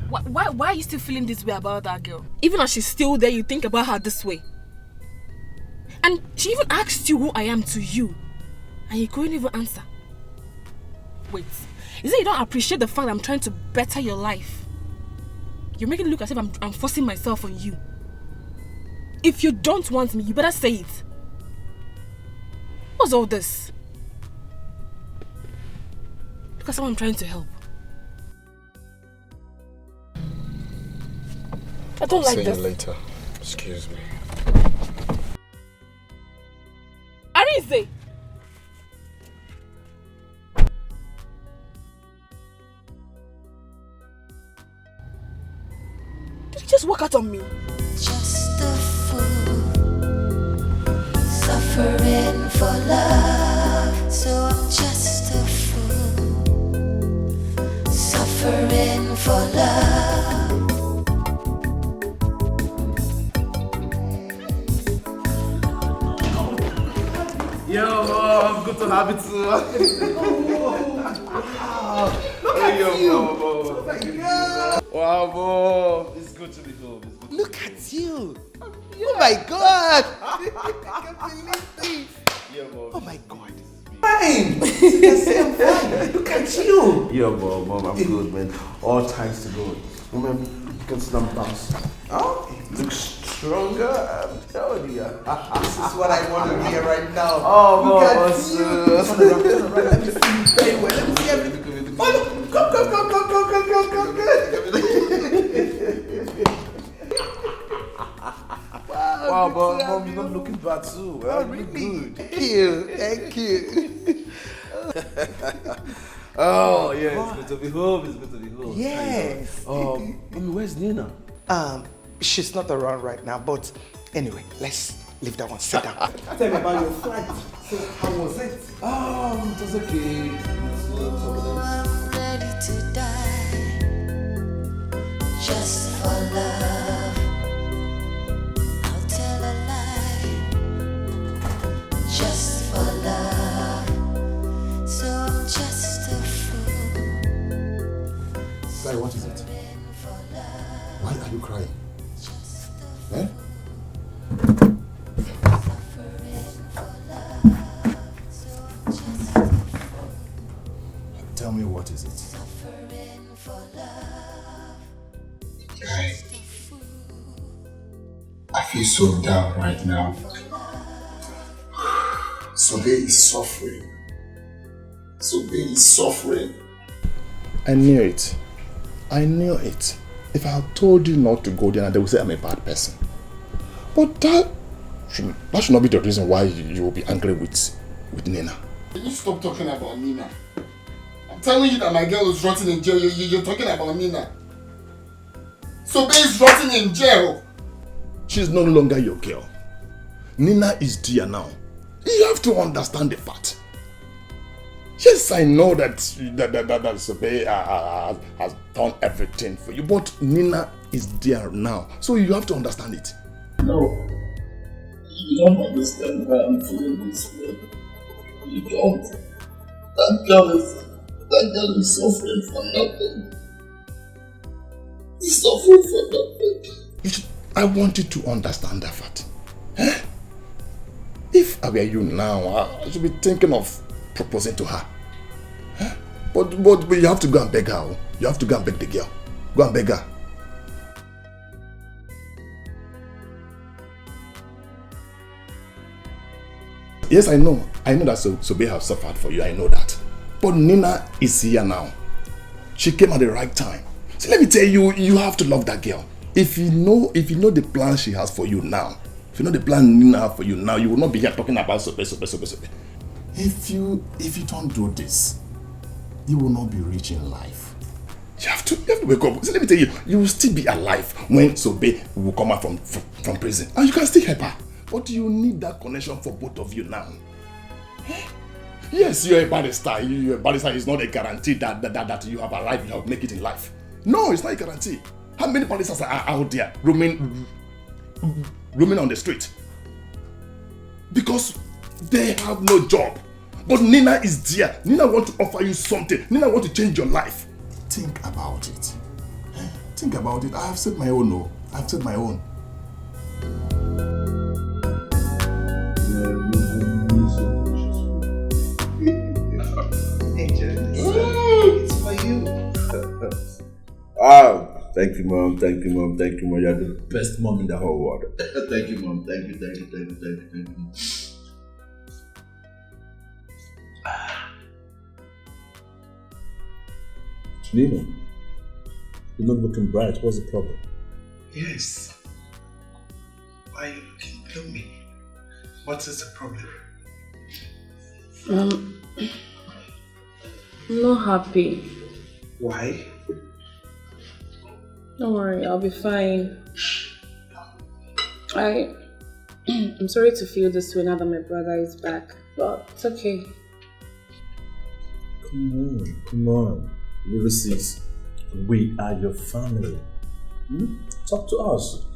Why are you still feeling this way about that girl? Even as she's still there, you think about her this way. And she even asked you who I am to you. And you couldn't even answer. Wait, is it you don't appreciate the fact that I'm trying to better your life? You're making it look as if I'm forcing myself on you. If you don't want me, you better say it. What's all this? Look at someone I'm trying to help. I don't like this. I'll see you later. Excuse me. Arinze! Did you just walk out on me? Just a fool, suffering for love. So I'm just a fool, suffering for love. Yo, Mom, good to have you too. Look at you. Mom. Wow, Mom, it's good to be home. Look at you. Oh my God. I can't believe this. Oh my God. Fine. Look at you. Yeah, mom, I'm good, man. All thanks to God. Mom, you can see them bounce. Oh, look stronger. I'm telling you. This is what I want to hear right now. Oh, look at boss. you. Turn around. Let me see you very well. Let me see everything. Oh, look. Come. Wow, but mom, you're not looking bad too. Oh, really? Thank you. Oh, yeah, it's good to be home. Yes. Mommy, where's Nina? She's not around right now, but anyway, let's leave that one. Sit down. Tell me about your flight. So, how was it? It was okay. I'm ready to die just for love. I'll tell a lie just for love. So I'm just a fool. Guy, what is it? Why are you crying? Eh? Tell me, what is it? Guy, I feel so down right now. Sobe is suffering. I knew it. If I had told you not to go there, they would say I'm a bad person. But that should not be the reason why you will be angry with Nina. Can you stop talking about Nina? I'm telling you that my girl is rotting in jail. You're talking about Nina. Sobe is rotting in jail. She's no longer your girl. Nina is dear now. You have to understand the fact. Yes, I know that Sobe has done everything for you, but Nina is there now. So you have to understand it. No. You don't understand why I'm feeling this way. You don't. That girl is suffering for nothing. He's suffering for nothing. I want you to understand that fact. Eh? If I were you now, I should be thinking of proposing to her. Eh? But you have to go and beg her. You have to go and beg the girl. Go and beg her. Yes, I know that Sobe has suffered for you. I know that. But Nina is here now. She came at the right time. So let me tell you, you have to love that girl. If you know the plan she has for you now, if you know the plan Nina has for you now, you will not be here talking about Sobe. If you don't do this, you will not be rich in life. You have to wake up. So let me tell you, you will still be alive when Sobe will come out from prison. And you can still help her. But you need that connection for both of you now. Yes, you're a barrister. You're a barrister is not a guarantee that you have a life, you have make it in life. No, it's not a guarantee. How many barristers are out there roaming on the street? Because they have no job. But Nina is there. Nina wants to offer you something. Nina wants to change your life. Think about it. Think about it. I have said my own. No, I have said my own. It's for you. Thank you, mom. You're the best mom in the whole world. Thank you, mom. Thank you. Nino, you're not looking bright. What's the problem? Yes. Why are you looking gloomy? What is the problem? I'm not happy. Why? Don't worry, I'll be fine. I'm sorry to feel this way now that my brother is back, but it's okay. Come on. Ulysses, we are your family. Talk to us.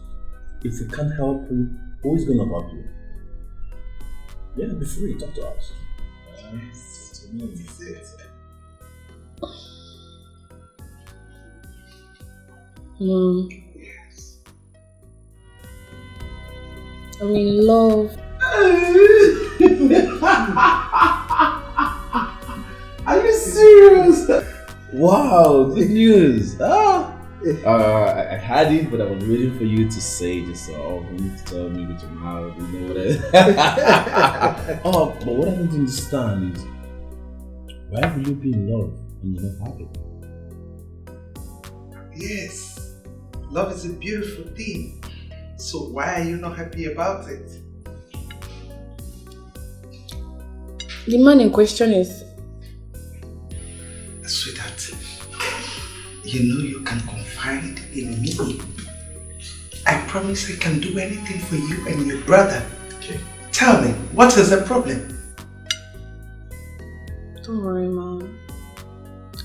If we can't help you, who is going to help you? Yeah, be free. Talk to us. Mom, I'm in love. Are you serious? Wow, good news. I had it, but I was waiting for you to say it yourself. You need to tell me with your mouth, you know what but what I don't understand is, why will you be in love when you're not happy? Yes, love is a beautiful thing. So why are you not happy about it? The man in question is... Sweetheart, you know you can confide in me. I promise I can do anything for you and your brother. Okay. Tell me, what is the problem? Don't worry, Mom.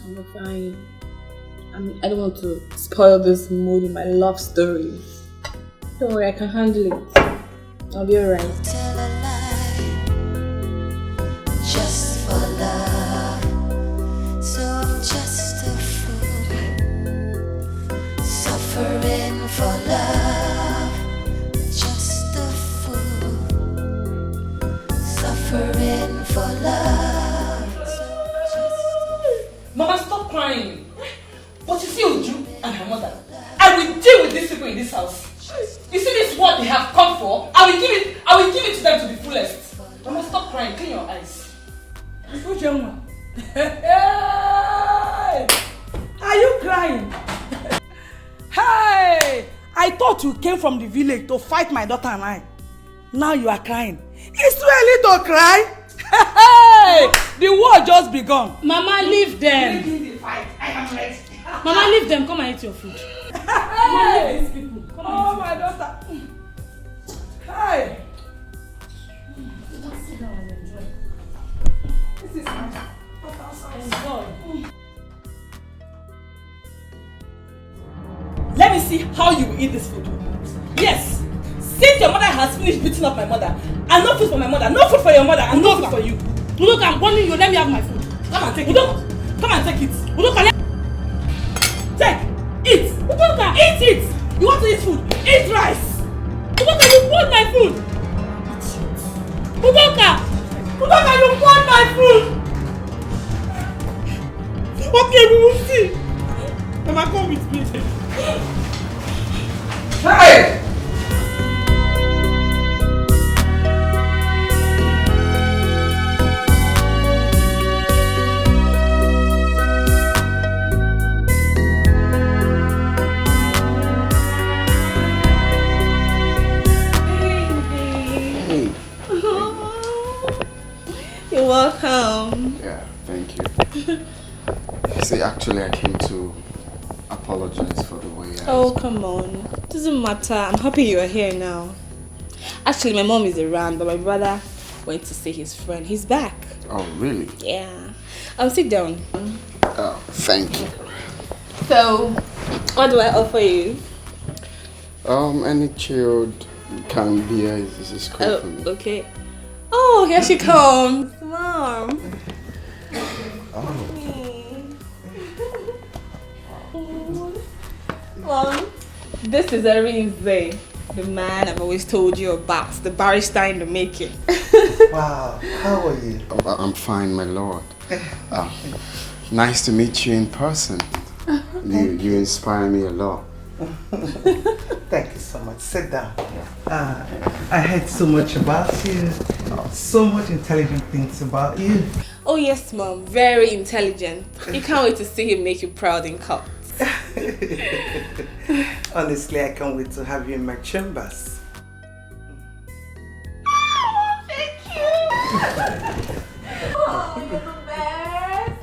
I'm fine. I don't want to spoil this mood in my love story. Don't worry, I can handle it. I'll be alright. Tell a lie, just for love. So I'm just a fool, suffering for love. Just a fool, suffering for love. Mama, stop crying. But you see Uju and her mother, I will deal with these people in this house. You see this is what they have come for? I will give it to them to the fullest. Mama, stop crying. Clean your eyes. Uju, Are you crying? Hey! I thought you came from the village to fight my daughter and I. Now you are crying. It's too early to cry. Hey! The war just begun. Mama, leave them. Begin the fight. I am ready. Mama, leave them. Come and eat your food. Hey! These people. Oh, my daughter. Hey! Sit down and enjoy. This is my daughter's house. Enjoy. Let me see how you will eat this food. Yes. Since your mother has finished beating up my mother, and no food for my mother, no food for your mother, and no food for you. Look, I'm warning you. Let me have my food. Come and take it. Come and take it. Take. Eat. Eat it. You want to eat food? Eat rice. You want my food? Udoka, you want my food? Okay, we will see. Mama, come with me. Hey! You're welcome. Yeah, thank you. See, actually, I came to apologize for the way I... Oh, come on. Doesn't matter. I'm happy you are here now. Actually, my mom is around, but my brother went to see his friend. He's back. Oh, really? Yeah. Sit down. Oh, thank you. So, what do I offer you? Any chilled canned beer is cool for me. Okay. Oh, here she comes. Mom. Mom, this is Arinze, the man I've always told you about, the barrister in the making. Wow, how are you? Oh, I'm fine, my lord. Nice to meet you in person. You inspire me a lot. Thank you so much. Sit down. I heard so much about you. So much intelligent things about you. Oh yes, Mom. Very intelligent. You can't wait to see him make you proud in court. Honestly, I can't wait to have you in my chambers. Oh, thank you. Oh, you're the best.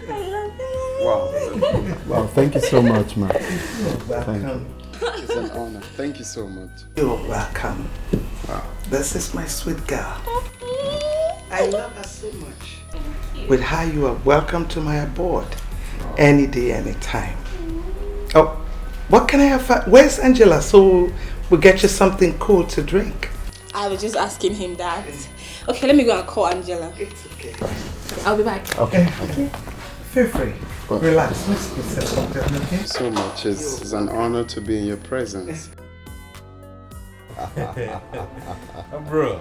I love you. Wow, thank you so much, man. You're welcome. It's an honor. Thank you so much. You're welcome. Wow. This is my sweet girl. I love her so much. With her, you are welcome to my abode. Any day, any time. Oh, what can I have? Where's Angela? So we'll get you something cool to drink. I was just asking him that. Okay, let me go and call Angela. It's okay. I'll be back. Okay. Feel free. Relax. Let's get settled down, okay? So much. It's an honor to be in your presence. Bro,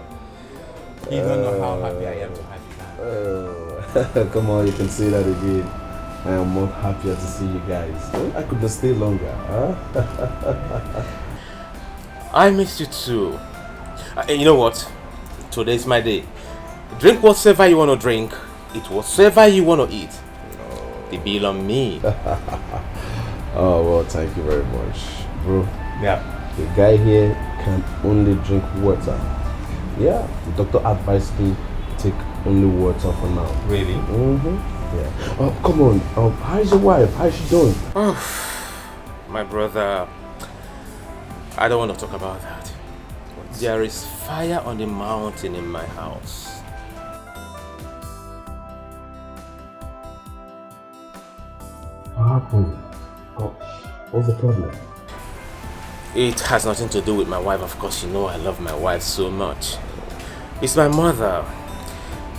you don't know how happy I am to have you now. Come on, you can say that again. I am more happier to see you guys. I could not stay longer, huh? I miss you too. You know what? Today's my day. Drink whatever you want to drink. Eat whatever you want to eat. The bill on me. Oh, well, thank you very much. Bro, yeah. The guy here can only drink water. Yeah, the doctor advised me to take only water for now. Really? Mm-hmm. Yeah. Oh, come on. How's your wife? How's she doing? Oh, my brother. I don't want to talk about that. There is fire on the mountain in my house. What happened? What's the problem? It has nothing to do with my wife. Of course, you know I love my wife so much. It's my mother.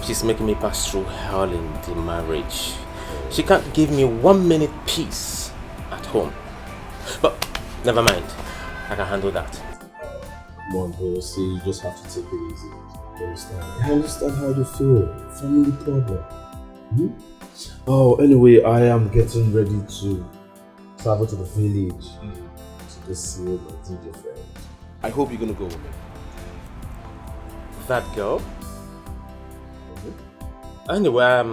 She's making me pass through hell in the marriage. She can't give me 1 minute peace at home. But never mind. I can handle that. Come on, bro. See, you just have to take it easy. You understand? I understand how you feel. Family problem. Oh, anyway, I am getting ready to travel to the village to go see my DJ friend. I hope you're gonna go with me. That girl? Anyway,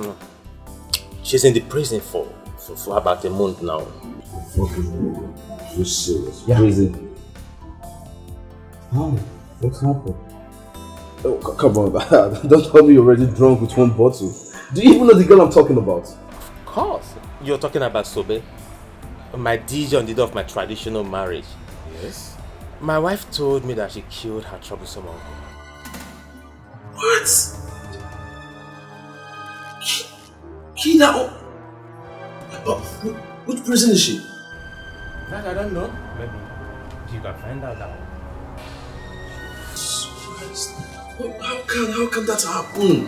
she's in the prison for about a month now. You're serious? Yeah. Prison? How? What's happened? Oh, come on, don't tell me you're already drunk with one bottle. Do you even know the girl I'm talking about? Of course. You're talking about Sobe? My DJ on the day of my traditional marriage. Yes? My wife told me that she killed her troublesome uncle. What? Kida? Which prison is she? That I don't know. Maybe you can find out that one. How can that happen?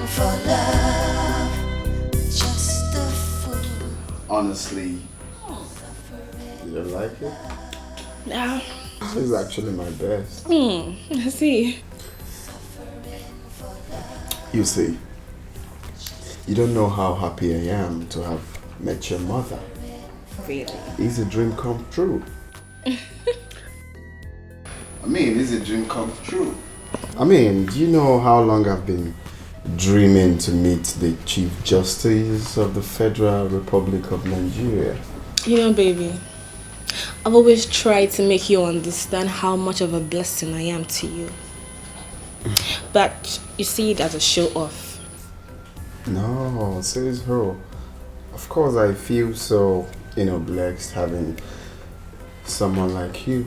For love, just a fool. Honestly, you don't like it? No. This is actually my best. I see. You see, you don't know how happy I am to have met your mother. Really? It's a dream come true. It's a dream come true. Do you know how long I've been dreaming to meet the Chief Justice of the Federal Republic of Nigeria? You know, baby, I've always tried to make you understand how much of a blessing I am to you. But you see it as a show off. No, says who? Of course I feel so, blessed having someone like you.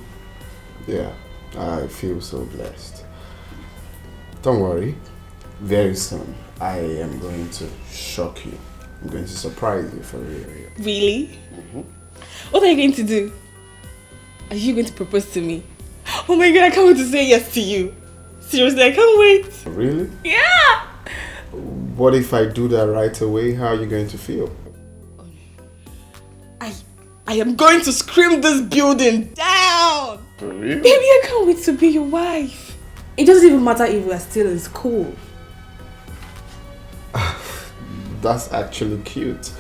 Yeah, I feel so blessed. Don't worry, very soon I am going to shock you. I'm going to surprise you for real. Really? What are you going to do? Are you going to propose to me? Oh my god, I can't wait to say yes to you. Seriously, I can't wait. Really? Yeah! What if I do that right away? How are you going to feel? I am going to scream this building down! Really? Baby, I can't wait to be your wife. It doesn't even matter if we are still in school. That's actually cute.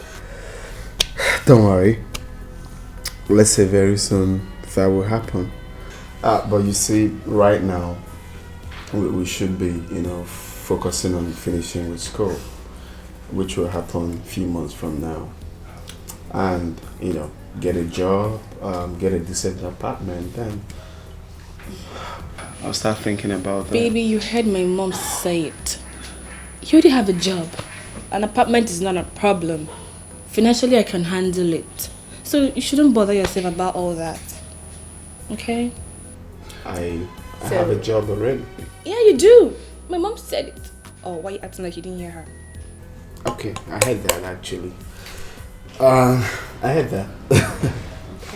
Don't worry. Let's say very soon that will happen. But you see, right now, we should be, focusing on finishing with school, which will happen a few months from now. And, get a job, get a decent apartment, then I'll start thinking about that. Baby, you heard my mom say it. You already have a job. An apartment is not a problem. Financially, I can handle it. So you shouldn't bother yourself about all that. Okay? I have a job already. Yeah, you do. My mom said it. Oh, why are you acting like you didn't hear her? Okay, I heard that actually. I heard that.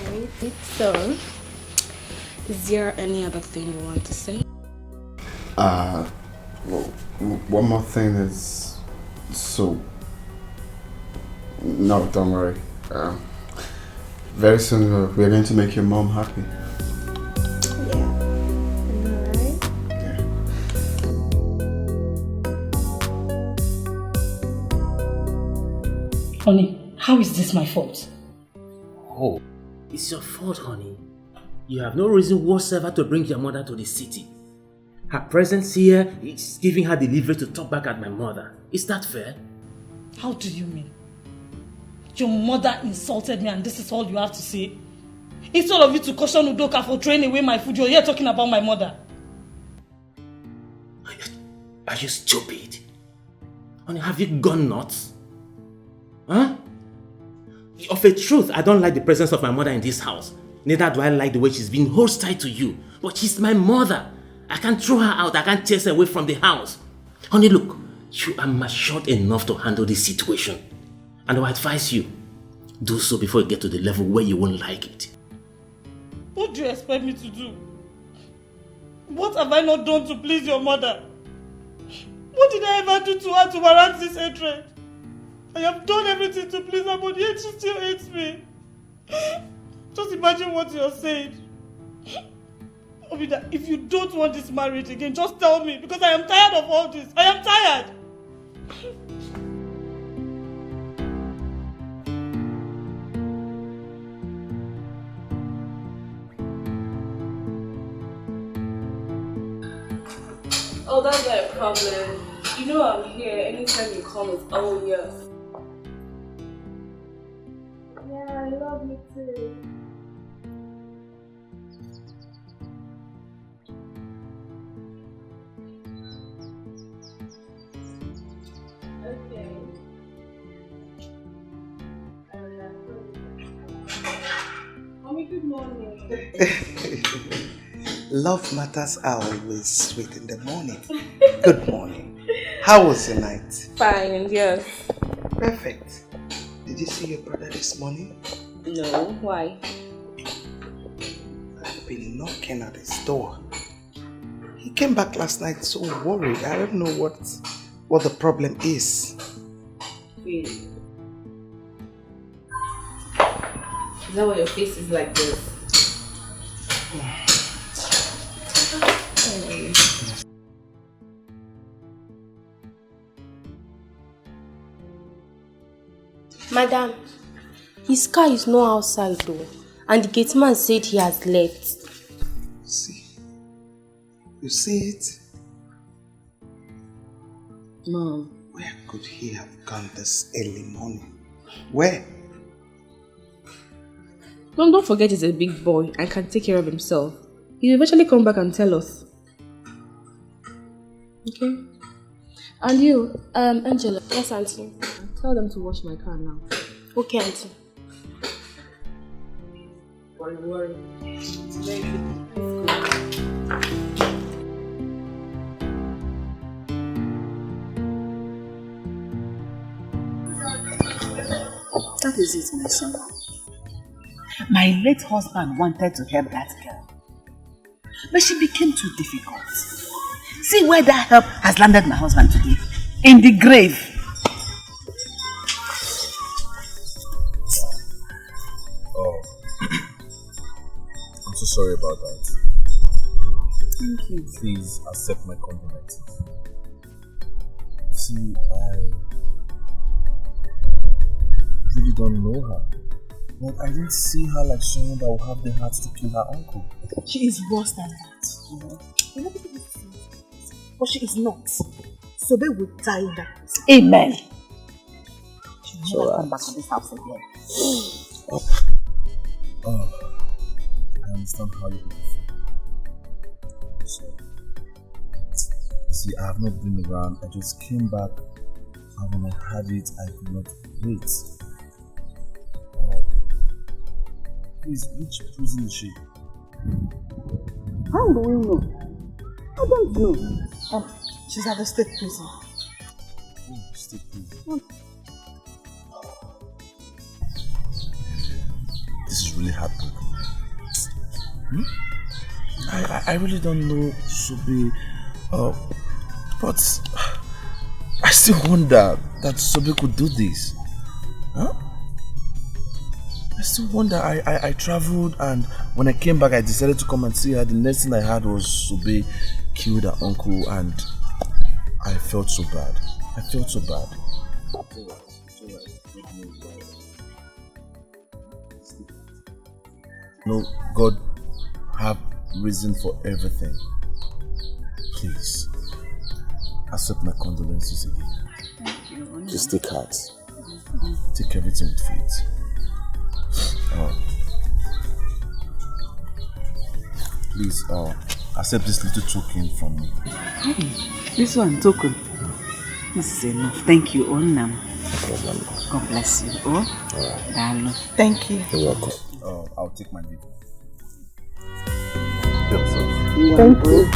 Okay, so is there any other thing you want to say? Well, one more thing is, so, no, don't worry. Very soon we're going to make your mom happy. Honey, how is this my fault? Oh, it's your fault, honey. You have no reason whatsoever to bring your mother to the city. Her presence here is giving her the leverage to talk back at my mother. Is that fair? How do you mean? Your mother insulted me and this is all you have to say? Instead of you to caution Udoka for throwing away my food, you're here talking about my mother. Are you stupid? Honey, have you gone nuts? Huh? Of a truth, I don't like the presence of my mother in this house. Neither do I like the way she's been hostile to you. But she's my mother. I can't throw her out. I can't chase her away from the house. Honey, look. You are matured enough to handle this situation. And I advise you, do so before you get to the level where you won't like it. What do you expect me to do? What have I not done to please your mother? What did I ever do to her to warrant this hatred? I have done everything to please her, but yet she still hates me. Just imagine what you're saying. Obida, if you don't want this marriage again, just tell me, because I am tired of all this. I am tired. Oh, that's not a problem. You know I'm here. Anytime you come, it's all yours. Yeah, I love you too. Okay. Mommy, good morning. Love matters are always sweet in the morning. Good morning. How was your night? Fine, yes. Perfect. Did you see your brother this morning? No, why? I've been knocking at his door. He came back last night so worried. I don't know what the problem is. Really? Is that why your face is like this? Madam, his car is not outside though, and the gate man said he has left. See? You see it? Mom. Where could he have gone this early morning? Where? Mom, don't forget he's a big boy and can take care of himself. He'll eventually come back and tell us. Okay? And you, Angela. Yes, Auntie. Tell them to wash my car now. Okay, Auntie. Worry. It's very good. That is it, my son. My late husband wanted to help that girl, but she became too difficult. See where that help has landed my husband today. In the grave. Oh, I'm so sorry about that. Thank you. Please accept my condolences. See, I really don't know her, but I didn't see her like someone that will have the heart to kill her uncle. She is worse than that, you know. You know, people say that, but she is not. So they will die in that place. Amen. She will never come back to this house again. Oh, I understand how you feel. So, see, I have not been around. I just came back, and when I had it, I could not wait. Please, which prison is she? How do we know? I don't know. She's at the state prison. Oh, state prison. This is really heartbreaking. I really don't know, Sobe. But I still wonder that Sobe could do this. Huh? I still wonder. I traveled, and when I came back I decided to come and see her. The next thing I heard was Sobe killed her uncle, and I felt so bad. I felt so bad. No, God have reason for everything. Please, accept my condolences again. Thank you. Just take heart. Take everything with faith. Please, accept this little token from me. This one, token. This is enough. Thank you, Onam. God bless you. Oh, Thank you. You're welcome. I'll take my leave. Thank you.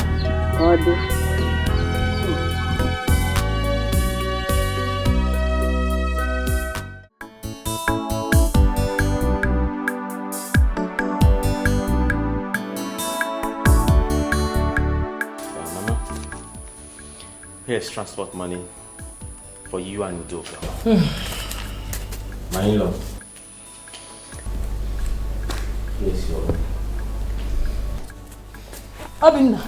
Here's transport money for you and Udoka. My in-law. Here's your... Obinna,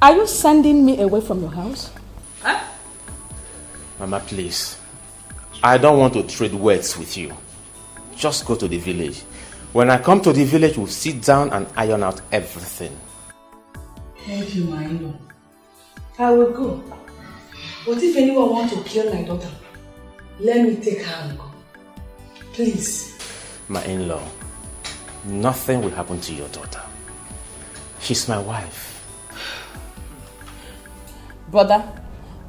are you sending me away from your house? Huh? Mama, please. I don't want to trade words with you. Just go to the village. When I come to the village, we'll sit down and iron out everything. Thank you, my in-law. I will go. But if anyone wants to kill my daughter, let me take her and go. Please. My in-law, nothing will happen to your daughter. She's my wife. Brother,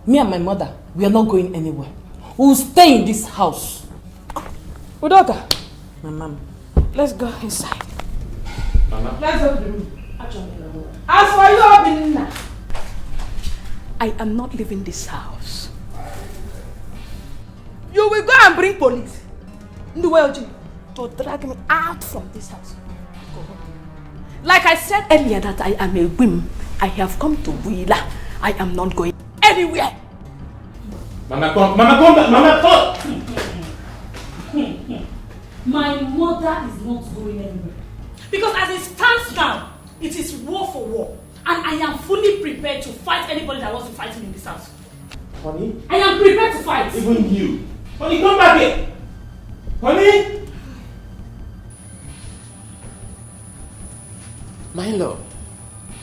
me and my mother, we are not going anywhere. We will stay in this house. Udoka, my mom, let's go inside. Mama. Let's go to the room. As for you, Obinna, I am not leaving this house. You will go and bring police to drag me out from this house. Like I said earlier that I am a whim. I have come to Wheeler. I am not going anywhere. Mama, come back. Mama, come. My mother is not going anywhere. Because as it stands now, it is war for war. And I am fully prepared to fight anybody that wants to fight me in this house. Honey? I am prepared to fight. Even you. Honey, come back here. Honey? My in-law,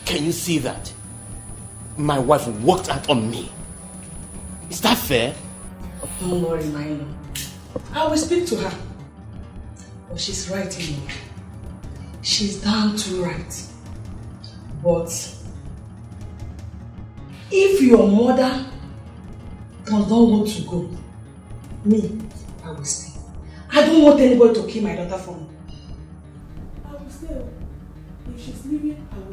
can you see that? My wife walked out on me. Is that fair? Don't worry, my in-law. I will speak to her. But she's right, you know. She's damn too right. But if your mother does not want to go, me, I will stay. I don't want anybody to kill my daughter for me. I will stay. If she's leaving, I will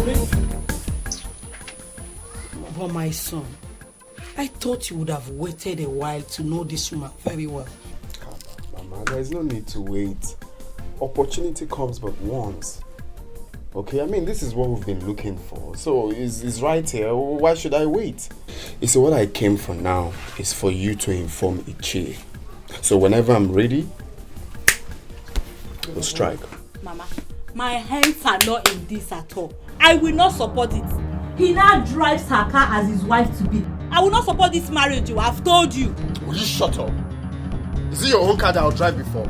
leave. But my son, I thought you would have waited a while to know this woman very well. Mama, there is no need to wait. Opportunity comes but once. Okay, I mean, this is what we've been looking for. So, it's right here. Why should I wait? You see, what I came for now is for you to inform Ichie. So, whenever I'm ready, we'll strike. Mama, my hands are not in this at all. I will not support it. He now drives her car as his wife to be. I will not support this marriage, I've told you. Will you shut up? Is it your own car that I'll drive before?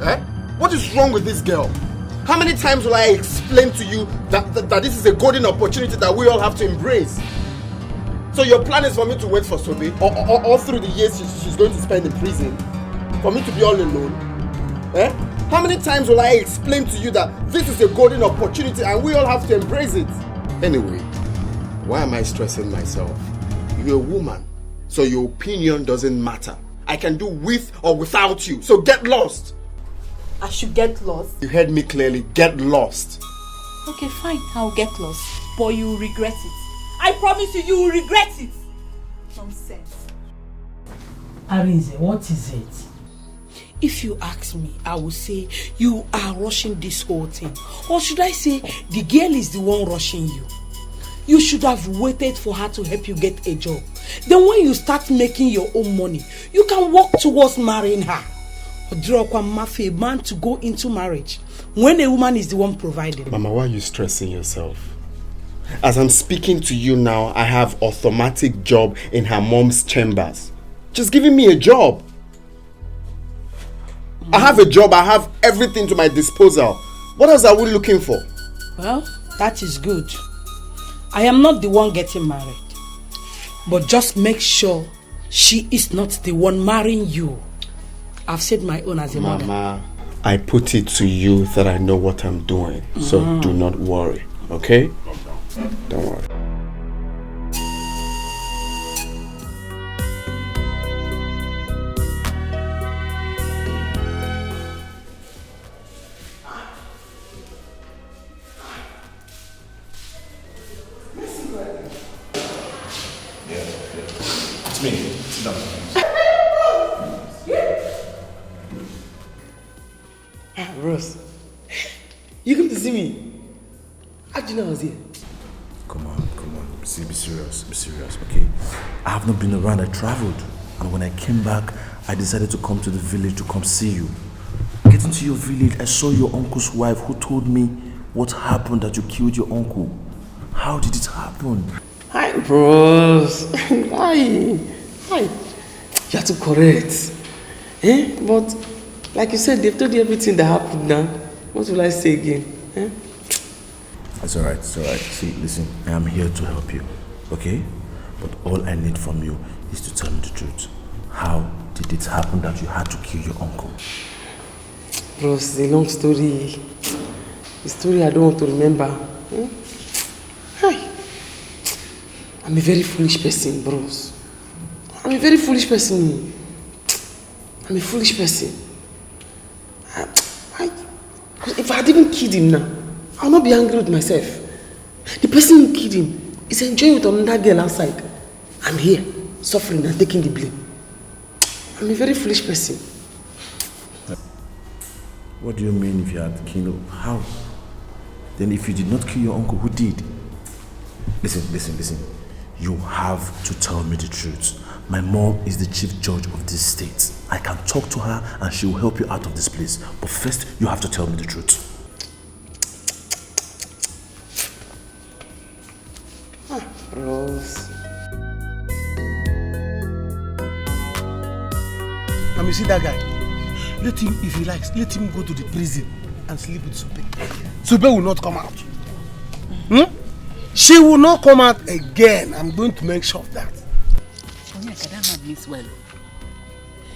Eh? What is wrong with this girl? How many times will I explain to you that this is a golden opportunity that we all have to embrace? So your plan is for me to wait for Sobe all through the years she's going to spend in prison? For me to be all alone? Eh? How many times will I explain to you that this is a golden opportunity and we all have to embrace it? Anyway, why am I stressing myself? You're a woman, so your opinion doesn't matter. I can do with or without you, so get lost. I should get lost? You heard me clearly, get lost. Okay, fine, I'll get lost. But you will regret it. I promise you, you will regret it. Nonsense. Arinze, what is it? If you ask me, I would say you are rushing this whole thing. Or should I say the girl is the one rushing you? You should have waited for her to help you get a job. Then when you start making your own money, you can work towards marrying her. A man to go into marriage when a woman is the one providing. Mama, why are you stressing yourself? As I'm speaking to you now, I have automatic job in her mom's chambers. Just giving me a job. I have a job, I have everything to my disposal. What else are we looking for? Well, that is good. I am not the one getting married. But just make sure she is not the one marrying you. I've said my own as a mother. Mama, I put it to you that I know what I'm doing. So do not worry, okay? Don't worry. It's me. Sit down. Bros, you come to see me? How do you know I was here? Come on. See, be serious, okay? I have not been around, I traveled. And when I came back, I decided to come to the village to come see you. Getting to your village, I saw your uncle's wife who told me what happened that you killed your uncle. How did it happen? Hi, bros. Hi. You are too correct. But, like you said, they've told you everything that happened now. What will I say again? It's alright. See, listen, I am here to help you, okay? But all I need from you is to tell me the truth. How did it happen that you had to kill your uncle? Bros, it's a long story. A story I don't want to remember. Hi. I'm a very foolish person, bros. I'm a very foolish person. I'm a foolish person. If I had even killed him now, I'll not be angry with myself. The person who killed him is enjoying with another girl outside. I'm here, suffering and taking the blame. I'm a very foolish person. What do you mean if you had killed? How? Then if you did not kill your uncle, who did? Listen. You have to tell me the truth. My mom is the chief judge of this state. I can talk to her and she will help you out of this place. But first, you have to tell me the truth. Bros. And you see that guy? Let him, if he likes, let him go to the prison and sleep with Sobe. Sobe will not come out. She will not come out again. I'm going to make sure of that. Onyeka, that man means well.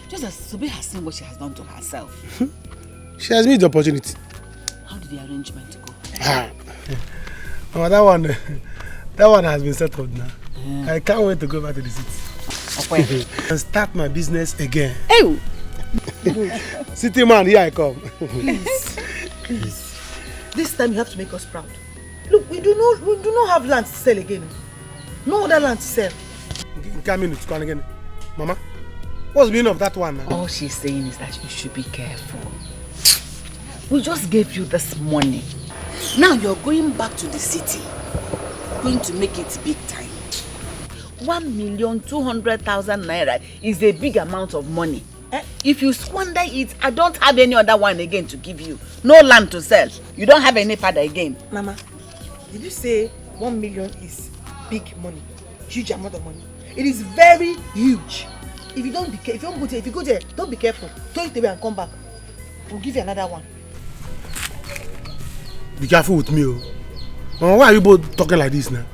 Just as Sobe has seen what she has done to herself. She has made the opportunity. How did the arrangement go? Oh, that one has been settled now. Yeah. I can't wait to go back to the city. And start my business again. Hey! City man, here I come. Please. This time you have to make us proud. Look, we do not have land to sell again. No other land to sell. Again. Mama, what's the meaning of that one now? All she's saying is that you should be careful. We just gave you this money. Now you're going back to the city. Going to make it big time. 1,200,000 naira is a big amount of money. If you squander it, I don't have any other one again to give you. No land to sell. You don't have any father again. Mama, did you say 1 million is big money? Huge amount of money. It is very huge. If you don't be careful, if you go there, don't be careful. Throw it away and come back. We'll give you another one. Be careful with me, oh. Mama, why are you both talking like this now?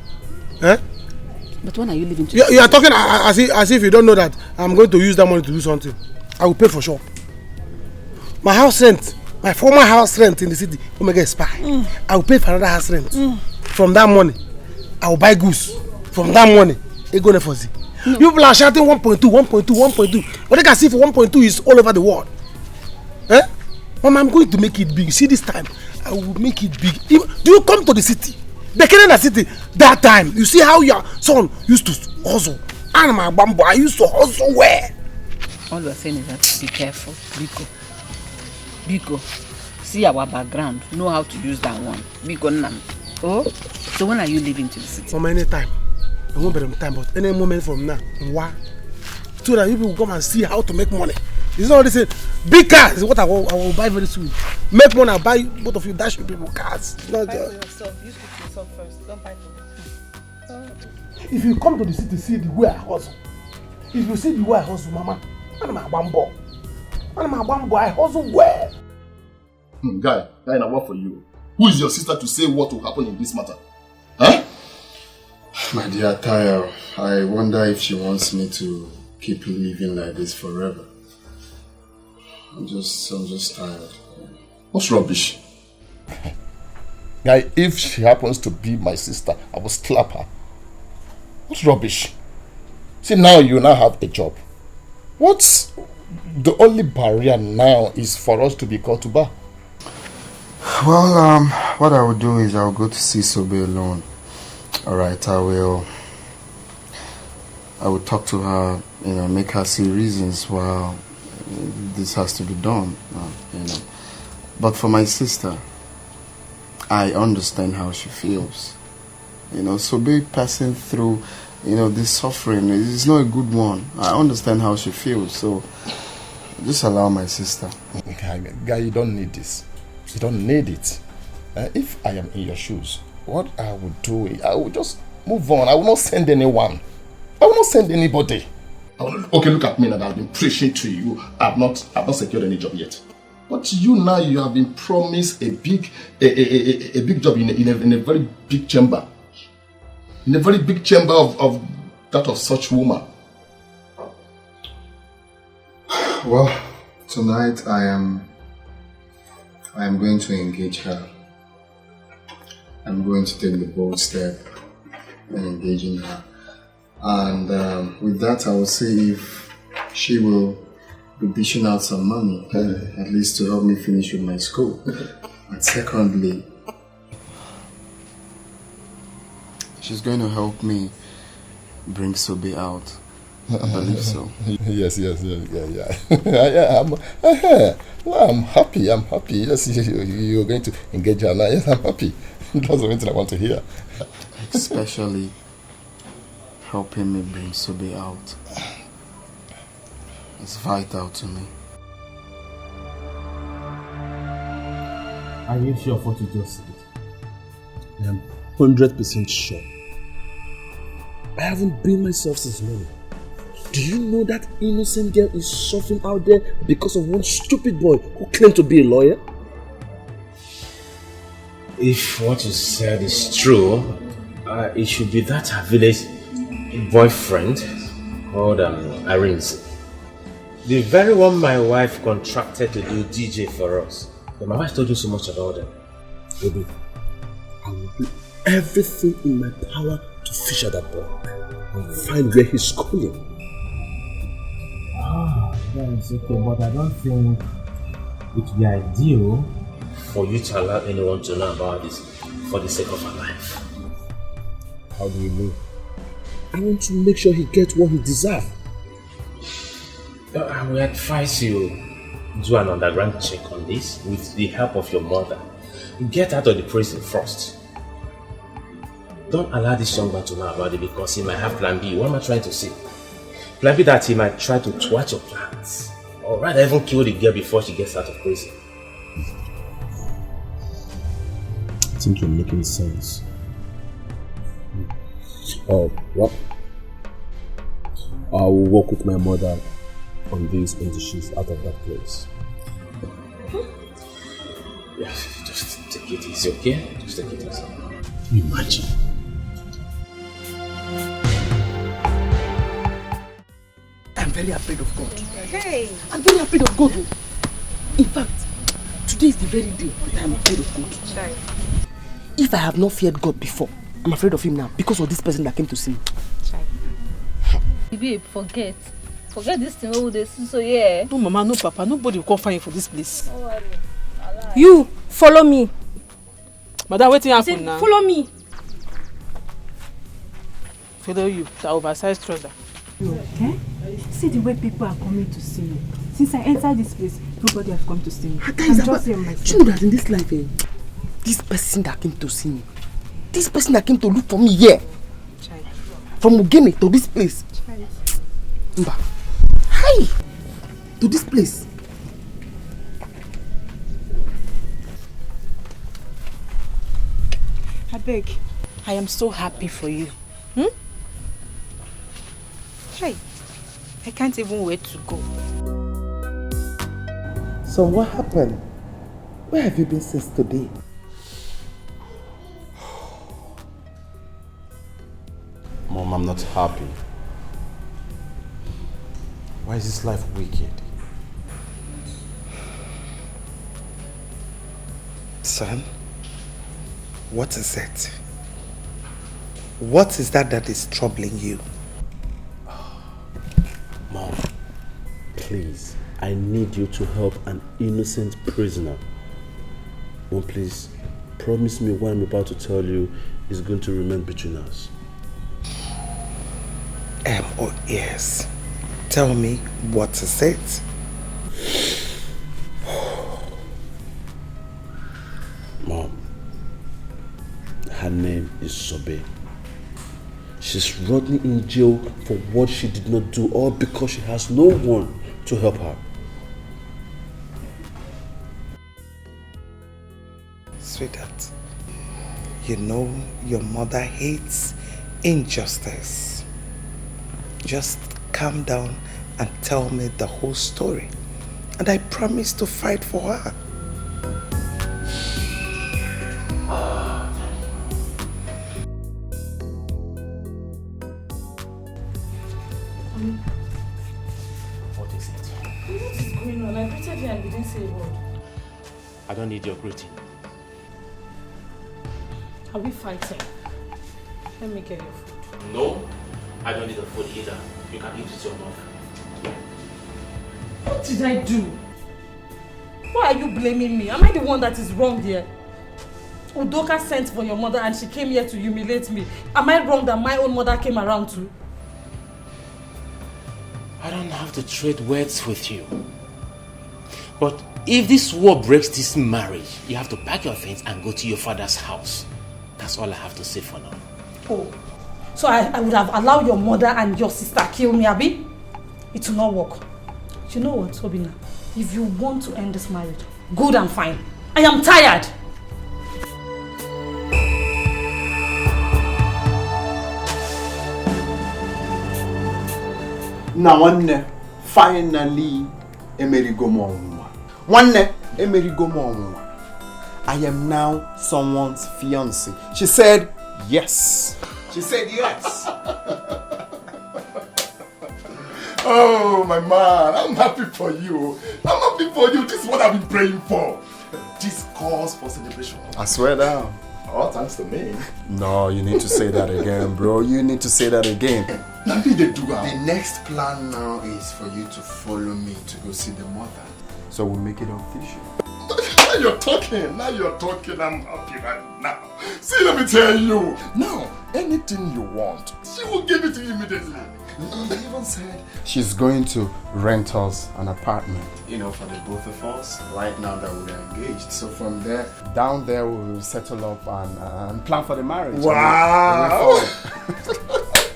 But when are you leaving to? You are talking as if you don't know that I'm going to use that money to do something. I will pay for sure. My house rent, my former house rent in the city, Omega expire. I will pay for another house rent. From that money, I will buy goods. From that money, it go there for Z. People are shouting 1.2. But they can see for 1.2 is all over the world. Mama, I'm going to make it big. See, this time, I will make it big. Do you come to the city? The Canada city, that time, you see how your son used to hustle. And my bamboo, I used to hustle where? All you are saying is that be careful, Rico. Biko, see our background, know how to use that one. Biko Nam. Oh, so when are you leaving to the city? From any time. I won't be on time, but any moment from now. Why? So that people will come and see how to make money. It's not this big cars is what I will buy very soon. Make money, I'll buy both of you, dash you people cars. Not buy for yourself. You speak to yourself first. Don't buy for me. If you come to the city, see the way I hustle. If you see the way I hustle, Mama, I'm a bambo. I hustle well. Guy, I work for you. Who is your sister to say what will happen in this matter? Huh? My dear Tayo, I wonder if she wants me to keep living like this forever. I'm just tired. What's rubbish? Guy, if she happens to be my sister, I will slap her. What's rubbish? See, now you now have a job. What's the only barrier now is for us to be called to bar? Well, what I will do is I will go to see Sobe alone. Alright, I will talk to her, make her see reasons why this has to be done, But for my sister, I understand how she feels. Sobe passing through, this suffering is not a good one. I understand how she feels, so just allow my sister. Guy, you don't need this. You don't need it. If I am in your shoes, what I would do is I would just move on. I will not send anyone. I will not send anybody. Okay, look at me now. I've been preaching to you. I've not secured any job yet. But you now, you have been promised a big job in a very big chamber. In a very big chamber of that of such woman. Well, tonight I am going to engage her. I'm going to take the bold step in engaging her. And with that, I will see if she will be dishing out some money, at least to help me finish with my school. And secondly, she's going to help me bring Sobe out. I believe so. Yes, yeah. I'm happy. Yes, you're going to engage her now. Yes, I'm happy. That's the only thing I want to hear. Especially helping me bring Sobe out. It's vital to me. Are you sure of what you just said? I am 100% sure. I haven't been myself since morning. Do you know that innocent girl is suffering out there because of one stupid boy who claimed to be a lawyer? If what you said is true, it should be that her village boyfriend called Arinze. The very one my wife contracted to do DJ for us. But my wife told you so much about them. Baby, I will do everything in my power to fish out that boy and find where he's schooling. That's okay, but I don't think it would be ideal for you to allow anyone to know about this for the sake of her life. How do you know? I want to make sure he gets what he deserves. I will advise you do an underground check on this with the help of your mother. Get out of the prison first. Don't allow this young man to know about it because he might have plan B. What am I trying to say? Plan B that he might try to thwart your plans. Or rather even kill the girl before she gets out of prison. I think you're making sense. Oh, what? I will work with my mother on this until she's out of that place. Yeah, just take it easy, okay? Just take it easy. Imagine. I'm very afraid of God. Hey! I'm very afraid of God. In fact, today is the very day that I'm afraid of God. Sorry. If I have not feared God before, I'm afraid of him now because of this person that came to see me. Babe, forget this thing all this. So yeah. No mama, no papa, nobody will come find you for this place. Don't worry. You follow me. Madam, waiting happen now. Follow me. Follow you, the oversized trouser. You okay? See the way people are coming to see you. Since I entered this place, nobody has come to see me. I'm just here myself. Do you know that in this life, this person that came to see me, this person that came to look for me here, from Ugene to this place, Mba, hi, to this place. I beg. I am so happy for you. Hey, I can't even wait to go. So what happened? Where have you been since today? Mom, I'm not happy. Why is this life wicked? Son, what is it? What is that is troubling you? Mom, please, I need you to help an innocent prisoner. Mom, please, promise me what I'm about to tell you is going to remain between us. Oh yes. Tell me, what is it? Mom, her name is Sobe. She's rotting in jail for what she did not do, all because she has no one to help her. Sweetheart, you know your mother hates injustice. Just calm down and tell me the whole story, and I promise to fight for her. What is it? What is going on? I greeted you and you didn't say a word. I don't need your greeting. Are we fighting? Let me get your food. No, I don't need the food either. You can eat it yourself. What did I do? Why are you blaming me? Am I the one that is wrong here? Udoka sent for your mother and she came here to humiliate me. Am I wrong that my own mother came around too? I don't have to trade words with you. But if this war breaks this marriage, you have to pack your things and go to your father's house. That's all I have to say for now. Oh, so I would have allowed your mother and your sister kill me, Abi? It will not work. You know what, Obina? If you want to end this marriage, good and fine. I am tired. Now one finally emerigo mo onwa. One emerigo mo onwa. I am now someone's fiancé. She said yes. She said yes. Oh, my man, I'm happy for you. I'm happy for you. This is what I've been praying for. This calls for celebration. I swear down. All thanks to me. No, you need to say that again, bro. You need to say that again. The next plan now is for you to follow me to go see the mother. So we'll make it official. Now you're talking. I'm happy right now. See, let me tell you. Now, anything you want, she will give it to you immediately. He even said she's going to rent us an apartment. You know, for the both of us, right now that we're engaged. So from there, down there we'll settle up and plan for the marriage. Wow!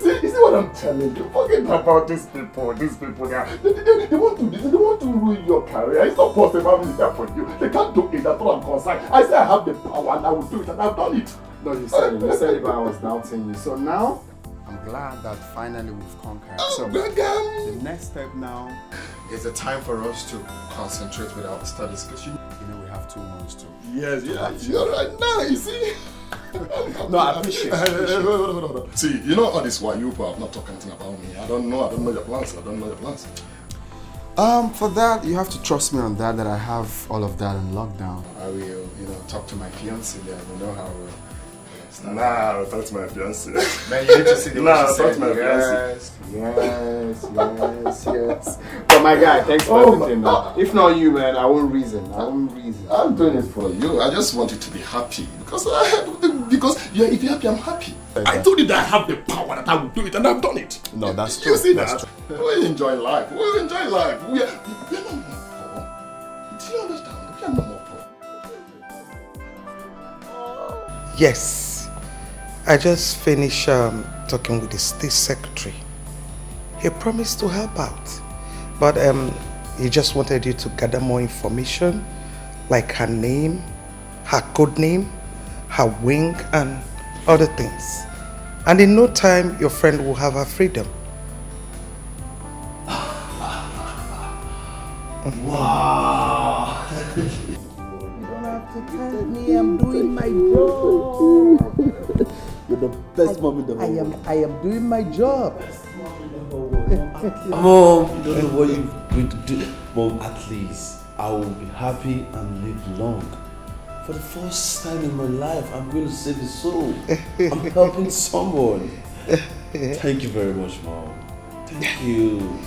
You see what I'm telling you? Forget about these people. They want to ruin your career. It's not possible having it there for you. They can't do it. That's what I'm concerned. I say I have the power and I will do it, and I've done it. No, you said it, but I was doubting you. So now I'm glad that finally we've conquered. So the next step now is the time for us to concentrate with our studies, because you know we have 2 months to. Yes, you're right now. You see. No, I appreciate it. See, you know all this why you have not talked anything about me. I don't know your plans. For that you have to trust me on that I have all of that in lockdown. I will, talk to my fiancé there. We know how Nah, talk to my fiancé. Man, you need to see the talk to my fiancé. Yes. But my guy, thanks for everything, man. If not you, man, I won't reason. I'm doing it for you. I just want you to be happy. Because if you're happy, I'm happy. I told you that I have the power that I will do it, and I've done it. No, that's true. You see that? We're enjoying life. We're not Yes. I just finished talking with the state secretary. He promised to help out. But he just wanted you to gather more information, like her name, her code name, her wing, and other things. And in no time, your friend will have her freedom. Wow! You don't have to tell me, I'm doing my job. You're the best mom in the whole world. I am doing my job. Mom, you don't know what you're going to do. Mom, at least I will be happy and live long. For the first time in my life, I'm going to save a soul. I'm helping someone. Thank you very much, Mom. Thank you.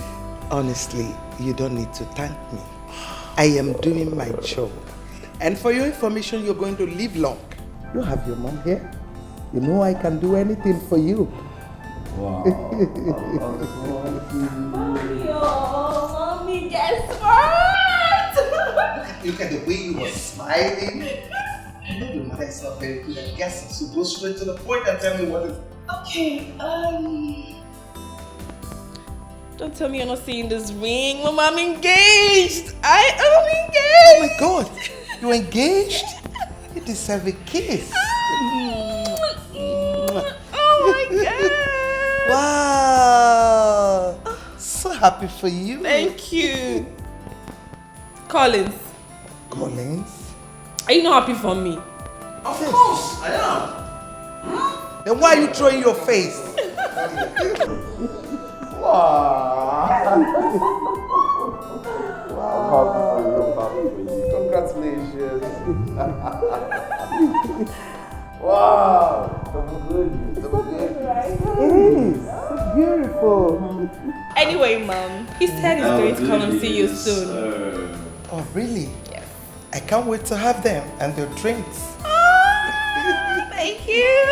Honestly, you don't need to thank me. I am doing my job. And for your information, you're going to live long. You have your mom here. You know I can do anything for you. Wow. Mommy, guess what? Look at the way you were smiling. I know your mother is not very good at guessing, so go straight to the point and tell me what is. Okay, don't tell me you're not seeing this ring. Mama, I'm engaged. I am engaged. Oh my God, you're engaged? You deserve a kiss. Oh my God. Wow. So happy for you. Thank you. Collins. Collins? Are you not happy for me? Of course, I am. Then why are you throwing your face? Wow. I'm happy for you. Congratulations. Wow. It is. So beautiful. Anyway, Mom, he said he's going to come and see you soon. Oh, really? Yes. I can't wait to have them and their drinks. Thank you.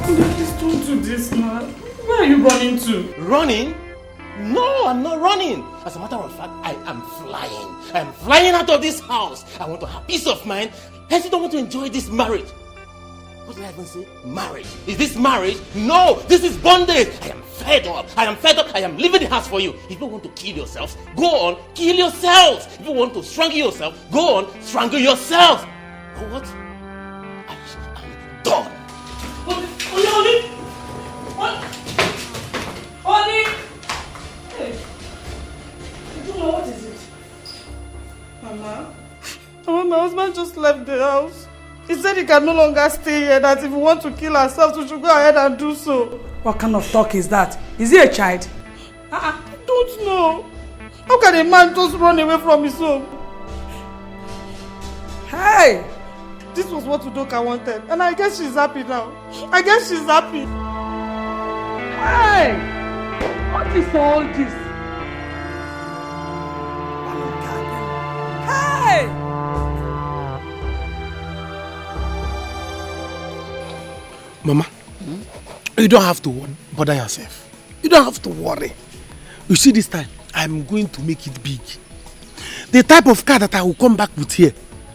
Please don't do this, man. Where are you running to? Running? No, I'm not running. As a matter of fact, I am flying. I am flying out of this house. I want to have peace of mind. I still don't want to enjoy this marriage. What did I even say? Marriage. Is this marriage? No, this is bondage. I am fed up. I am fed up. I am leaving the house for you. If you want to kill yourselves, go on, kill yourselves. If you want to strangle yourself, go on, strangle yourselves. But what? I am done. Oli! What? Oli! Hey. I don't know, what is it? Mama? Mama, my husband just left the house. He said he can no longer stay here, that if we want to kill ourselves, we should go ahead and do so. What kind of talk is that? Is he a child? I don't know. How can a man just run away from his home? Hey! This was what Udoka wanted, and I guess she's happy now. I guess she's happy. Hey! What is all this? Hey! Mama, you don't have to bother yourself. You don't have to worry. You see, this time, I'm going to make it big. The type of car that I will come back with here,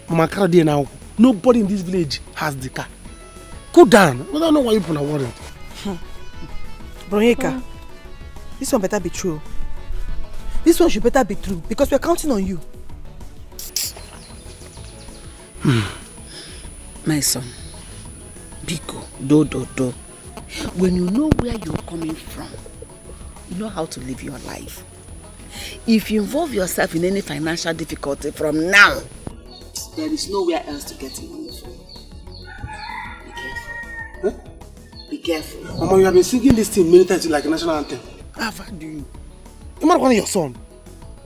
Mama Karadi now, nobody in this village has the car. Go down. I don't know why people are worried. Bronyeka, this one better be true. This one should better be true because we're counting on you. My son, Biko, do. When you know where you're coming from, you know how to live your life. If you involve yourself in any financial difficulty from now, there is nowhere else to get money from. Be careful. Huh? Be careful. Mama, you have been singing this thing many times like a national anthem. How far do you? You might want your son.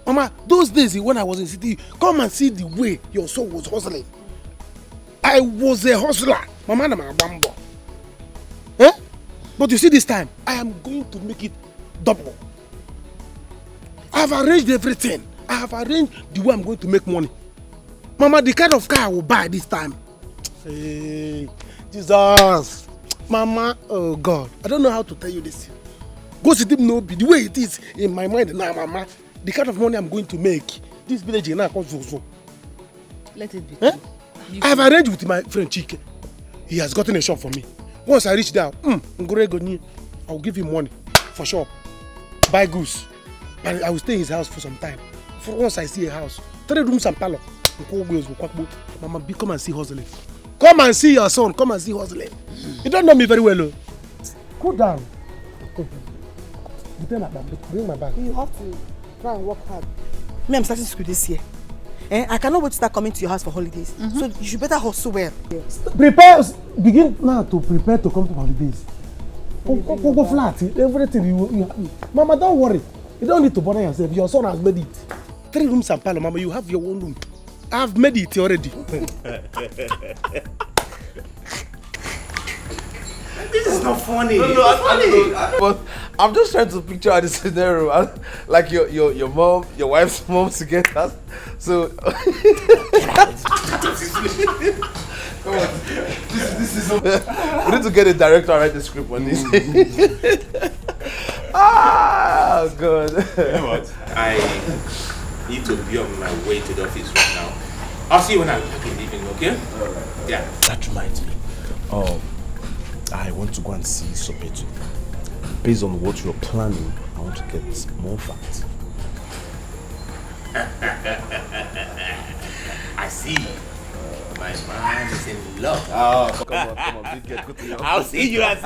Mama, those days when I was in city, come and see the way your son was hustling. I was a hustler. Mama, I'm a bambo. Eh? But you see this time, I am going to make it double. I have arranged everything. I have arranged the way I'm going to make money. Mama, the kind of car I will buy this time. Hey, Jesus. Mama, oh God. I don't know how to tell you this. Go see them no be the way it is in my mind now, Mama. the kind of money I'm going to make, this village is not so. Let it be. Eh? I have arranged with my friend Chike. He has gotten a shop for me. Once I reach there, I'll give him money for sure. Buy goose. But I will stay in his house for some time. For once I see a house, 3 rooms and parlor. Mama, come and see hustling. Come and see your son. Come and see hustling. You don't know me very well, though. Cool down. Bring my bag. You have to try and work hard. Me, I'm starting school this year. I cannot wait to start coming to your house for holidays. So you should better hustle well. Begin now to prepare to come to holidays. Go flat. Everything you Mama, don't worry. You don't need to bother yourself. Your son has made it. 3 rooms and parlor, Mama. You have your own room. I have made it already. This is not funny. No, but I'm just trying to picture out the scenario, like your mom, your wife's mom together. So, come on, this is. We need to get a director and write the script on this. God. You know what? I need to be on my way to the office right now. I'll see you when I'm back in the evening, okay? Yeah. That reminds me. I want to go and see Sopetu. Based on what you're planning, I want to get more fat. I see. My man is in love. Oh, come on. Big girl, go to your I'll see you. Alright.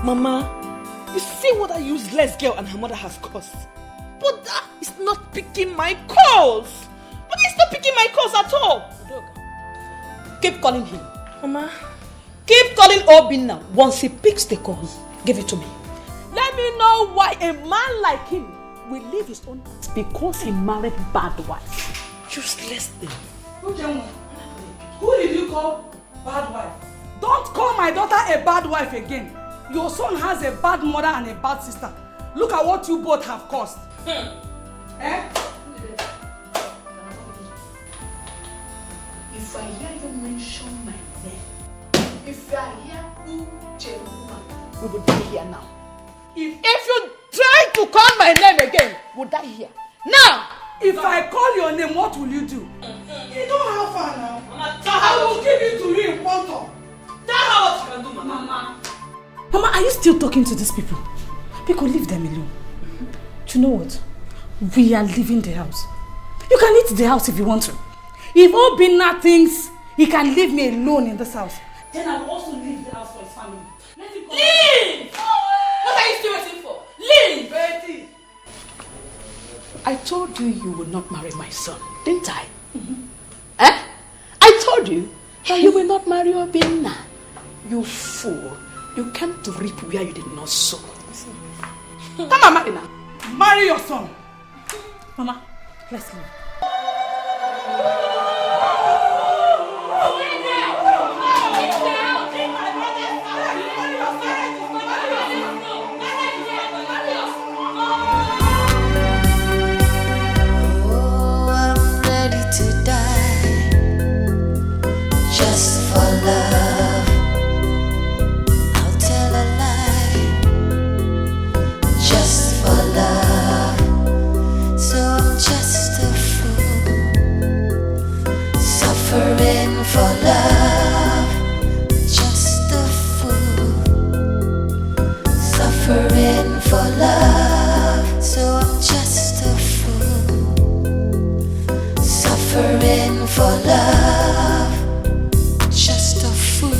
Mama, you see what a useless girl and her mother has caused. But that is not picking my calls. But it's not picking my calls at all. Keep calling him. Mama. Keep calling Obin now. Once he picks the call, give it to me. Let me know why a man like him will leave his own house because he married bad wife. Useless thing. Who did you call bad wife? Don't call my daughter a bad wife again. Your son has a bad mother and a bad sister. Look at what you both have caused. Eh? If I hear you mention my name, if I hear Uche woman, we will die here now. If you try to call my name again, we'll die here. Now! If I call your name, what will you do? You don't have fun now. Mama, I will give it to you in quantum. Tell her what you can do, Mama. Mama, are you still talking to these people? Because leave them alone. Do you know what? We are leaving the house. You can leave the house if you want to. If Obinna thinks he can leave me alone in this house, then I will also leave the house for his family. Leave! What are you still waiting for? Leave! Betty! I told you you will not marry my son, didn't I? Eh? I told you that you will not marry Obinna. You fool. You came to reap where you did not sow. Come on, marry now. Marry your son. Mama, let's leave. Oh, I'm ready to die just for love. I'll tell a lie just for love. So I'm just a fool suffering for love. Just a fool suffering for love. So I'm just a fool suffering for love. Just a fool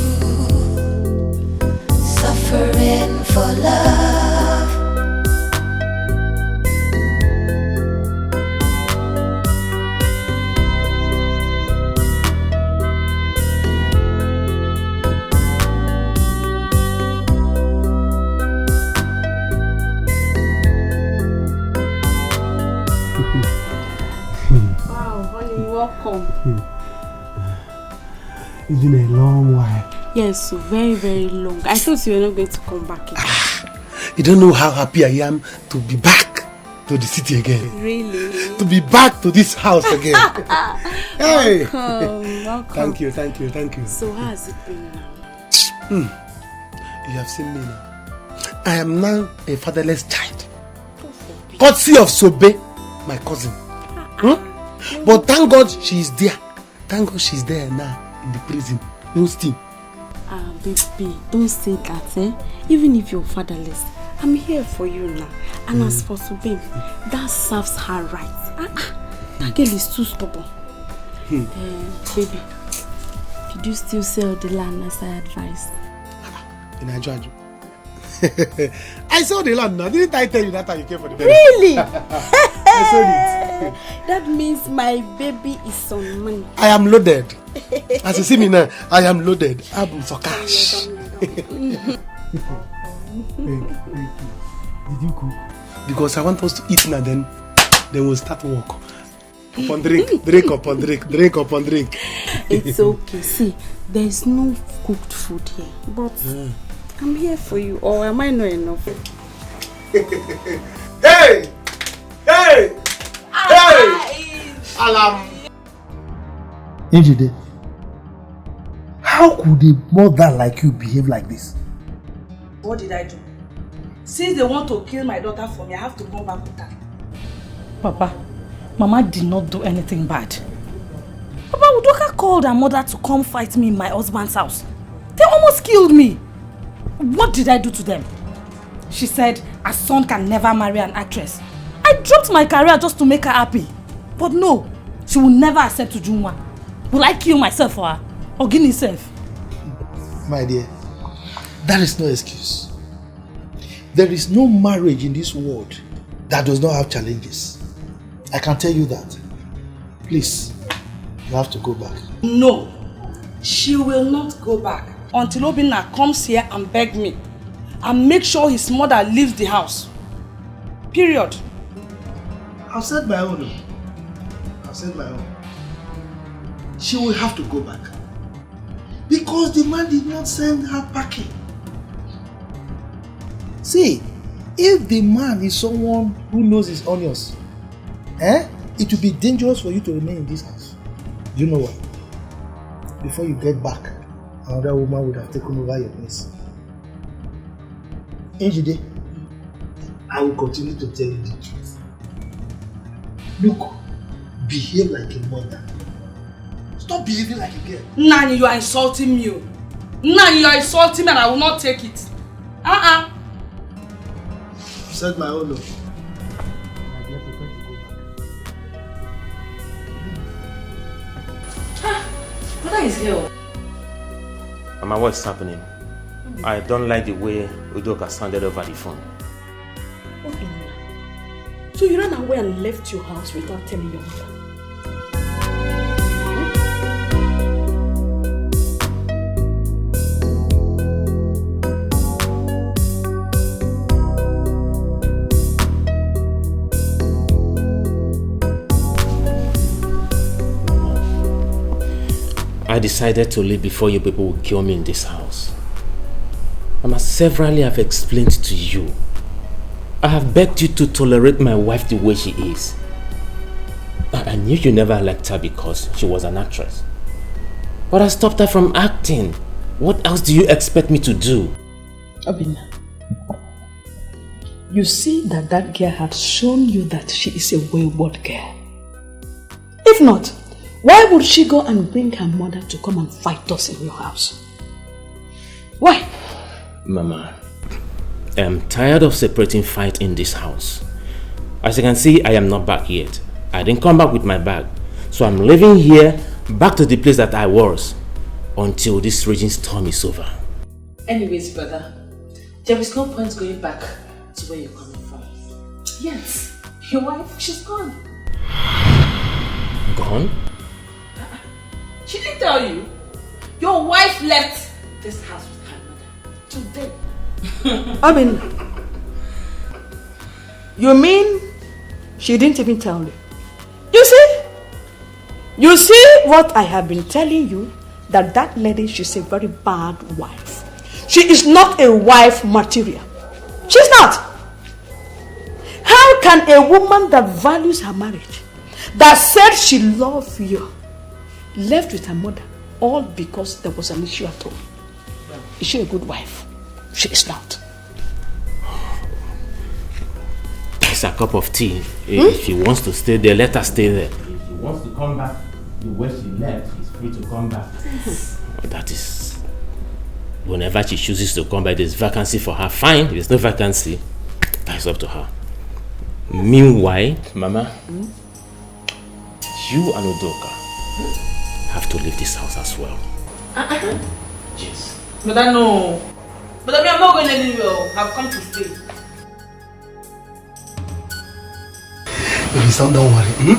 suffering for love. Wow, Wow, honey, welcome. It's been a long while. Yes, so very, very long. I thought you were not going to come back again. You don't know how happy I am to be back to the city again. Really? To be back to this house again. Hey! Welcome. Thank you. So how has it been now? You have seen me now. I am now a fatherless child. Courtesy of Sobe, my cousin. But thank God she is there. Thank God she's there now in the prison. No steam. Baby, don't say that, eh? Even if you're fatherless, I'm here for you now. And as for Sobe, that serves her right. That girl is too stubborn. Baby, did you still sell the land as I advised? In Nigeria. I saw the land now. Didn't I tell you that time you came for the baby? Really? I sold it. That means my baby is on money. I am loaded. As you see me now, I am loaded. I'm so cash. Did you cook? Because I want us to eat now, then we'll start work. Upon drink, drink upon drink, drink upon drink. It's okay. See, there's no cooked food here, but I'm here for you. Or am I not enough? Hey! Hey! Hey! Alam! Ejide, how could a mother like you behave like this? What did I do? Since they want to kill my daughter for me, I have to go back with her. Papa, Mama did not do anything bad. Papa, Udoka called her mother to come fight me in my husband's house. They almost killed me. What did I do to them? She said her son can never marry an actress. I dropped my career just to make her happy. But no, she will never accept Ujunwa. Will I kill myself for her? Or give myself? My dear, that is no excuse. There is no marriage in this world that does not have challenges. I can tell you that. Please, you have to go back. No, she will not go back until Obinna comes here and beg me and make sure his mother leaves the house. Period. I've said my own. She will have to go back. Because the man did not send her packing. See, if the man is someone who knows his onions, it will be dangerous for you to remain in this house. Do you know why? Before you get back, another woman would have taken over your place. Ejide, I will continue to tell you the truth. Look, behave like a mother. Stop behaving like a girl. Nani, you are insulting me. Nani, you are insulting me and I will not take it. You said my own no. What is here? Mama, what's happening? I don't like the way Udoka sounded over the phone. Okay. So you ran away and left your house without telling your mother? I decided to leave before you people would kill me in this house. Mama, severally I've explained to you. I have begged you to tolerate my wife the way she is. I knew you never liked her because she was an actress. But I stopped her from acting. What else do you expect me to do? Obinna, you see that girl has shown you that she is a wayward girl. If not, why would she go and bring her mother to come and fight us in your house? Why? Mama, I am tired of separating fight in this house. As you can see, I am not back yet. I didn't come back with my bag. So I'm living here, back to the place that I was, until this raging storm is over. Anyways, brother, there is no point going back to where you're coming from. Yes, your wife, she's gone. Gone? She didn't tell you. Your wife left this house with her mother today. I mean, you mean she didn't even tell you? You see? You see what I have been telling you? That lady, she's a very bad wife. She is not a wife material. She's not. How can a woman that values her marriage, that said she loves you, left with her mother, all because there was an issue at home? Is she a good wife? She is not. It's a cup of tea. If she wants to stay there, let her stay there. If she wants to come back the way she left, she's free to come back. That is... Whenever she chooses to come back, there's vacancy for her. Fine. If there's no vacancy, that's up to her. Meanwhile, Mama, you and Udoka have to leave this house as well. Yes. But I know. But I mean, I'm not going anywhere. I've come to stay. Baby, son, don't worry.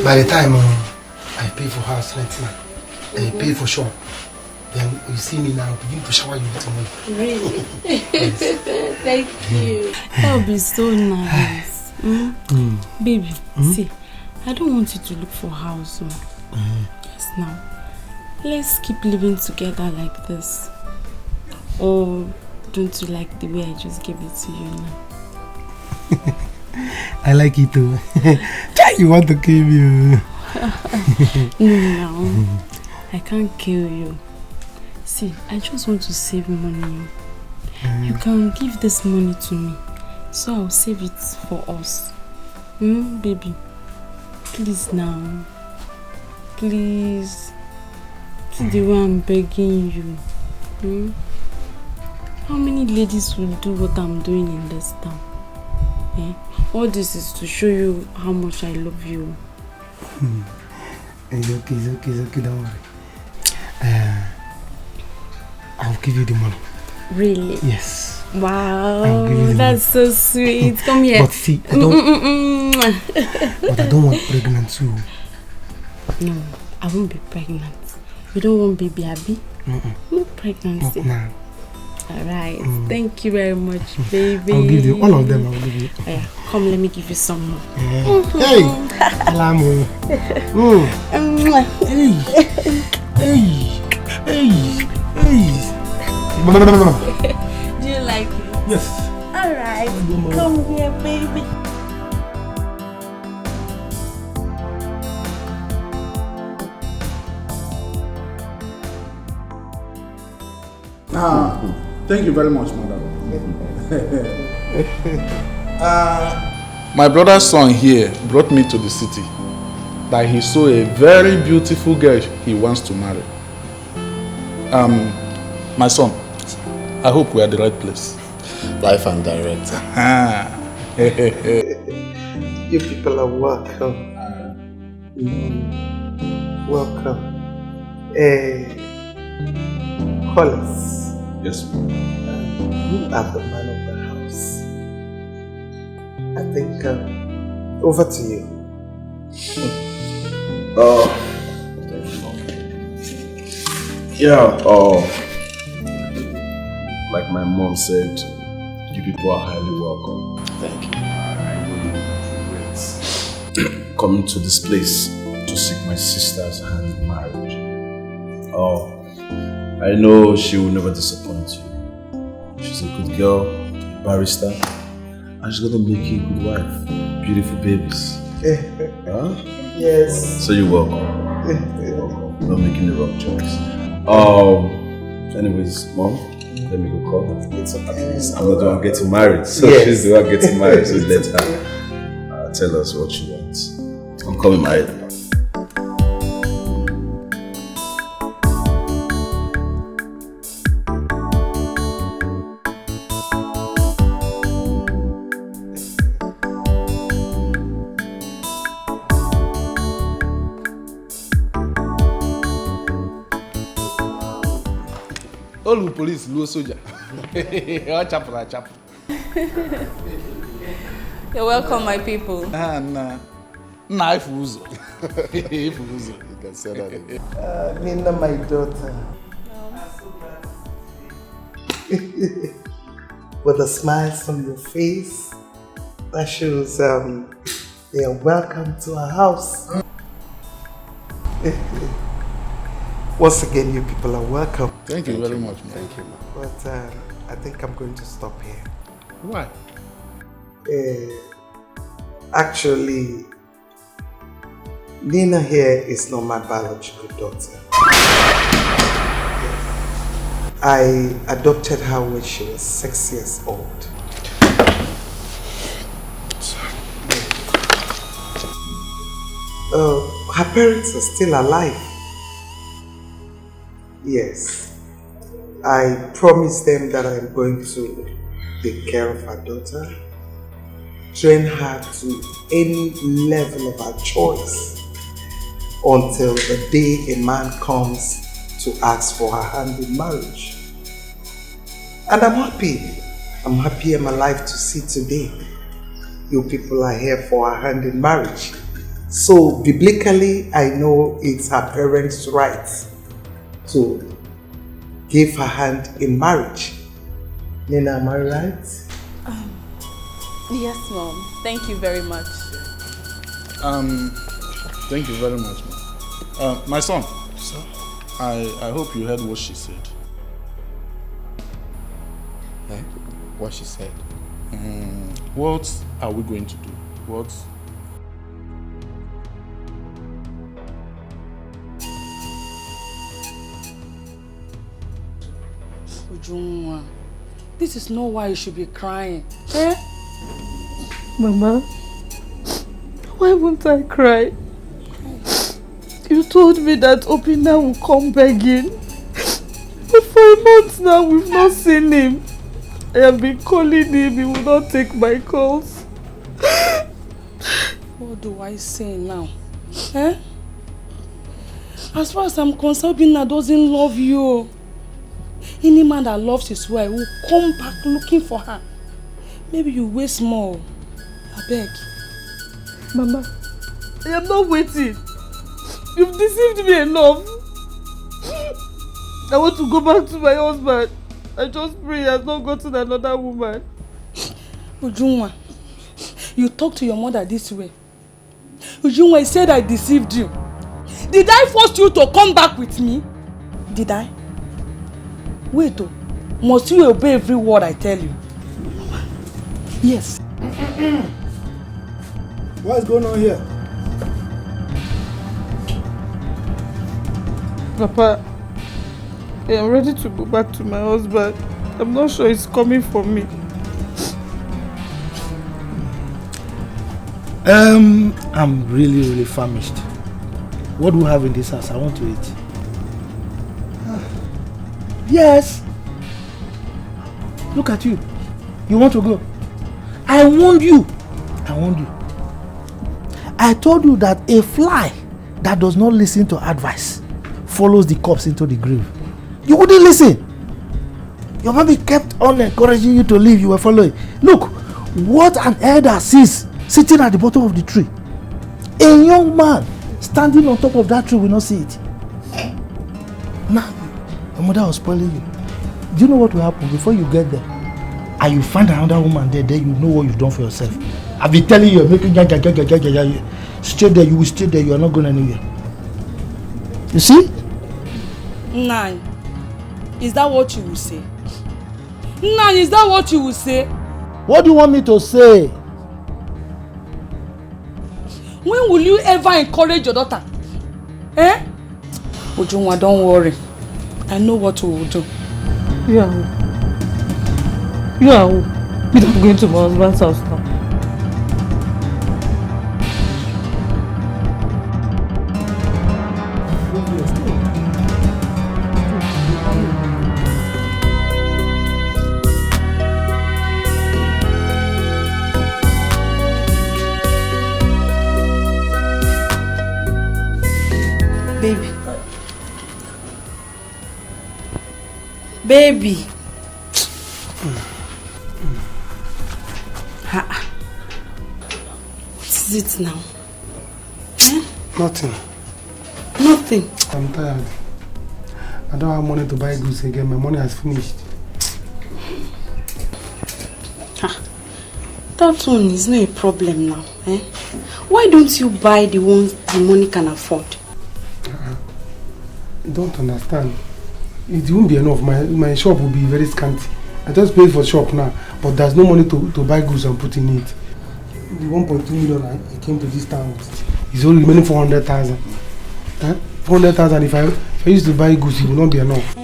By the time I pay for house rent now, I pay for shop, then you see me now, begin to shower you with money. Really? Yes. Thank you. That would be so nice. Baby, see, I don't want you to look for a house. Yes, now. Let's keep living together like this. Or don't you like the way I just gave it to you now? I like it too. You want to kill me? No, I can't kill you. See, I just want to save money. You can give this money to me, so I'll save it for us. Baby, please now. Please. See the way I'm begging you. How many ladies will do what I'm doing in this town? All this is to show you how much I love you. It's okay, don't worry. I'll give you the money. Really? Yes. Wow, that's so sweet. Come here. But see, I don't. But I don't want pregnant too. No, I won't be pregnant. You don't want baby, Abby? No pregnancy. No. Alright, thank you very much, baby. I'll give you all of them. I'll give you. Yeah, come, let me give you some more. Hey, Lamo. Hey. Do you like it? Yes. Alright, come here, baby. Thank you very much, madam. My brother's son here brought me to the city that he saw a very beautiful girl he wants to marry. My son, I hope we are at the right place. Life and direct. You people are welcome. Welcome. Hollis. Yes. You are the man of the house. I think over to you. Yeah. Like my mom said, you people are highly welcome. Thank you. I really regret coming to this place to seek my sister's hand in marriage. I know she will never disappoint you. She's a good girl, barrister, and she's gonna make you a good wife. Beautiful babies. Huh? Yes. So you're welcome. Not making the wrong choice. Anyways, Mom, let me go call her. It's okay. I'm not the one getting married, so yes. She's the one getting married. So let her tell us what she wants. I'm coming married. All the police, low soldier. Chapel. You're welcome, my people. If you can say that again. Nina, my daughter. With a smile on your face, that shows you're welcome to our house. Once again, you people are welcome. Thank you very much, man. Thank you, man. But I think I'm going to stop here. Why? Actually, Nina here is not my biological daughter. I adopted her when she was 6 years old. Her parents are still alive. Yes. I promised them that I'm going to take care of her daughter, train her to any level of her choice until the day a man comes to ask for her hand in marriage. And I'm happy. I'm happy I'm alive to see today. You people are here for her hand in marriage. So biblically, I know it's her parents' right to give her hand in marriage. Nina, am I right? Yes, Mom. Thank you very much. Thank you very much, man. My son. Sir? I hope you heard what she said. What she said? What are we going to do? What? Ujunwa, this is not why you should be crying. Eh? Mama, why won't I cry? You told me that Opina will come begging. But for a month now, we've not seen him. I have been calling him, he will not take my calls. What do I say now? Eh? As far as I'm concerned, Opina doesn't love you. Any man that loves his wife will come back looking for her. Maybe you wait small. I beg. Mama, I am not waiting. You've deceived me enough. I want to go back to my husband. I just pray he has not gotten another woman. Ujunwa, you talk to your mother this way. Ujunwa, I said I deceived you. Did I force you to come back with me? Did I? Wait, oh, must you obey every word I tell you? Yes. What's going on here? Papa, I am ready to go back to my husband. I'm not sure he's coming for me. I'm really famished. What do we have in this house? I want to eat. Yes. Look at you. You want to go? I warned you. I told you that a fly that does not listen to advice follows the corpse into the grave. You wouldn't listen. Your mommy kept on encouraging you to leave. You were following. Look, what an elder sees sitting at the bottom of the tree. A young man standing on top of that tree will not see it. Now, your mother was spoiling you. Do you know what will happen before you get there? And you find another woman there, then you know what you've done for yourself. I've been telling you, you're making stay there, you will stay there, you are not going anywhere. You see? Nine. Is that what you will say? Nine, is that what you will say? What do you want me to say? When will you ever encourage your daughter? Eh? Ujunwa, don't worry. I know what we will do. You are who? I'm going to my husband's house now. Baby. What is it now? Eh? Nothing. Nothing. I'm tired. I don't have money to buy goods again. My money has finished. That one is not a problem now. Eh? Why don't you buy the ones the money can afford? You don't understand. It won't be enough. My shop will be very scanty. I just paid for shop now, but there's no money to buy goods and put in it. The 1.2 million I came to this town with is only remaining 400,000. 400,000. If I used to buy goods, it will not be enough.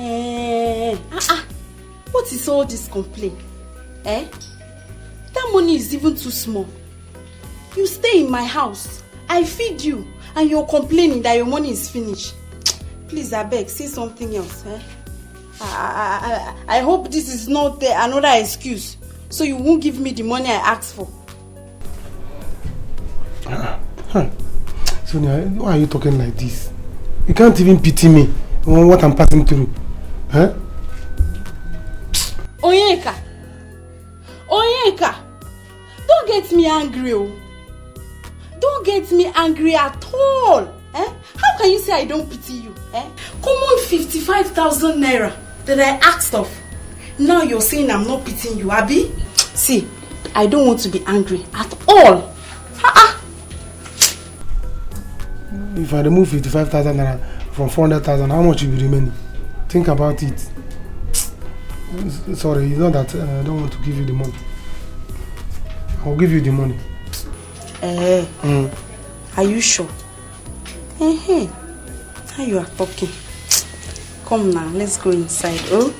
What is all this complaint? That money is even too small. You stay in my house, I feed you, and you're complaining that your money is finished. Please, I beg, say something else. I hope this is not another excuse, so you won't give me the money I asked for. Sonia, why are you talking like this? You can't even pity me on what I'm passing through. Onyeka, don't get me angry, oh. Don't get me angry at all. How can you say I don't pity you? Common 55,000 naira that I asked of. Now you're saying I'm not pitying you, Abi? See, I don't want to be angry at all. If I remove 55,000 naira from 400,000, how much will be remaining? Think about it. Sorry, it's not that I don't want to give you the money. I'll give you the money. Are you sure? How you are talking? Come now, let's go inside. Oh,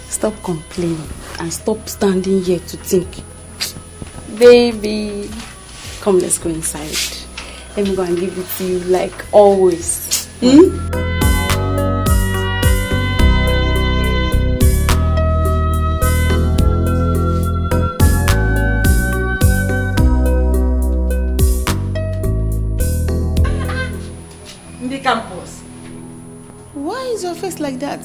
stop complaining and stop standing here to think. Baby, come, let's go inside. Let me go and give it to you like always. Campus. Why is your face like that?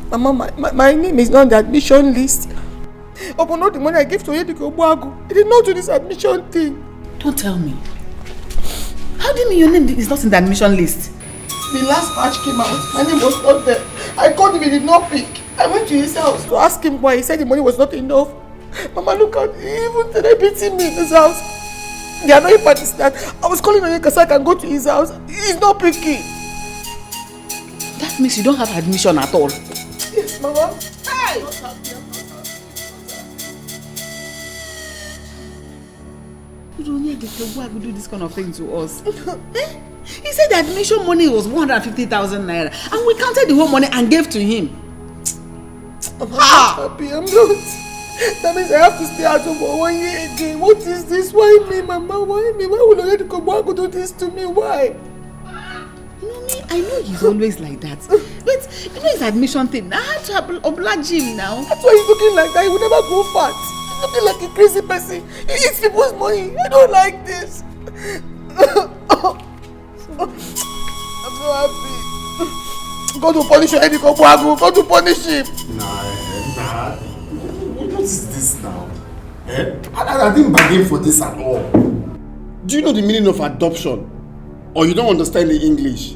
Mama, my name is not on the admission list. Upon all the money I gave to Yediko Obuagu, he did not do this admission thing. Don't tell me. How do you mean your name is not in the admission list? The last batch came out. My name was not there. I called him, he did not pick. I went to his house to ask him why. He said the money was not enough. Mama, look at even today beating me in his house. The annoying part is that I was calling Onyeka so I can go to his house. He's not picking. That means you don't have admission at all. Yes, Mama. Hey! You don't need to do this kind of thing to us. He said the admission money was 150,000 naira and we counted the whole money and gave to him. I'm not happy. I'm not. That means I have to stay at home for 1 year again. What is this? Why me, Mama? Why me? Why would Onyeka Obuagu do this to me? Why? I know he's always like that. But you know his admission thing. I had to oblige him now. That's why he's looking like that. He will never grow fat. He's looking like a crazy person. He eats people's money. I don't like this. I'm so happy. Go to punish Onyeka Obuagu. Go to punish him. Nah. What is this now? I didn't bargain for this at all. Do you know the meaning of adoption? Or you don't understand the English?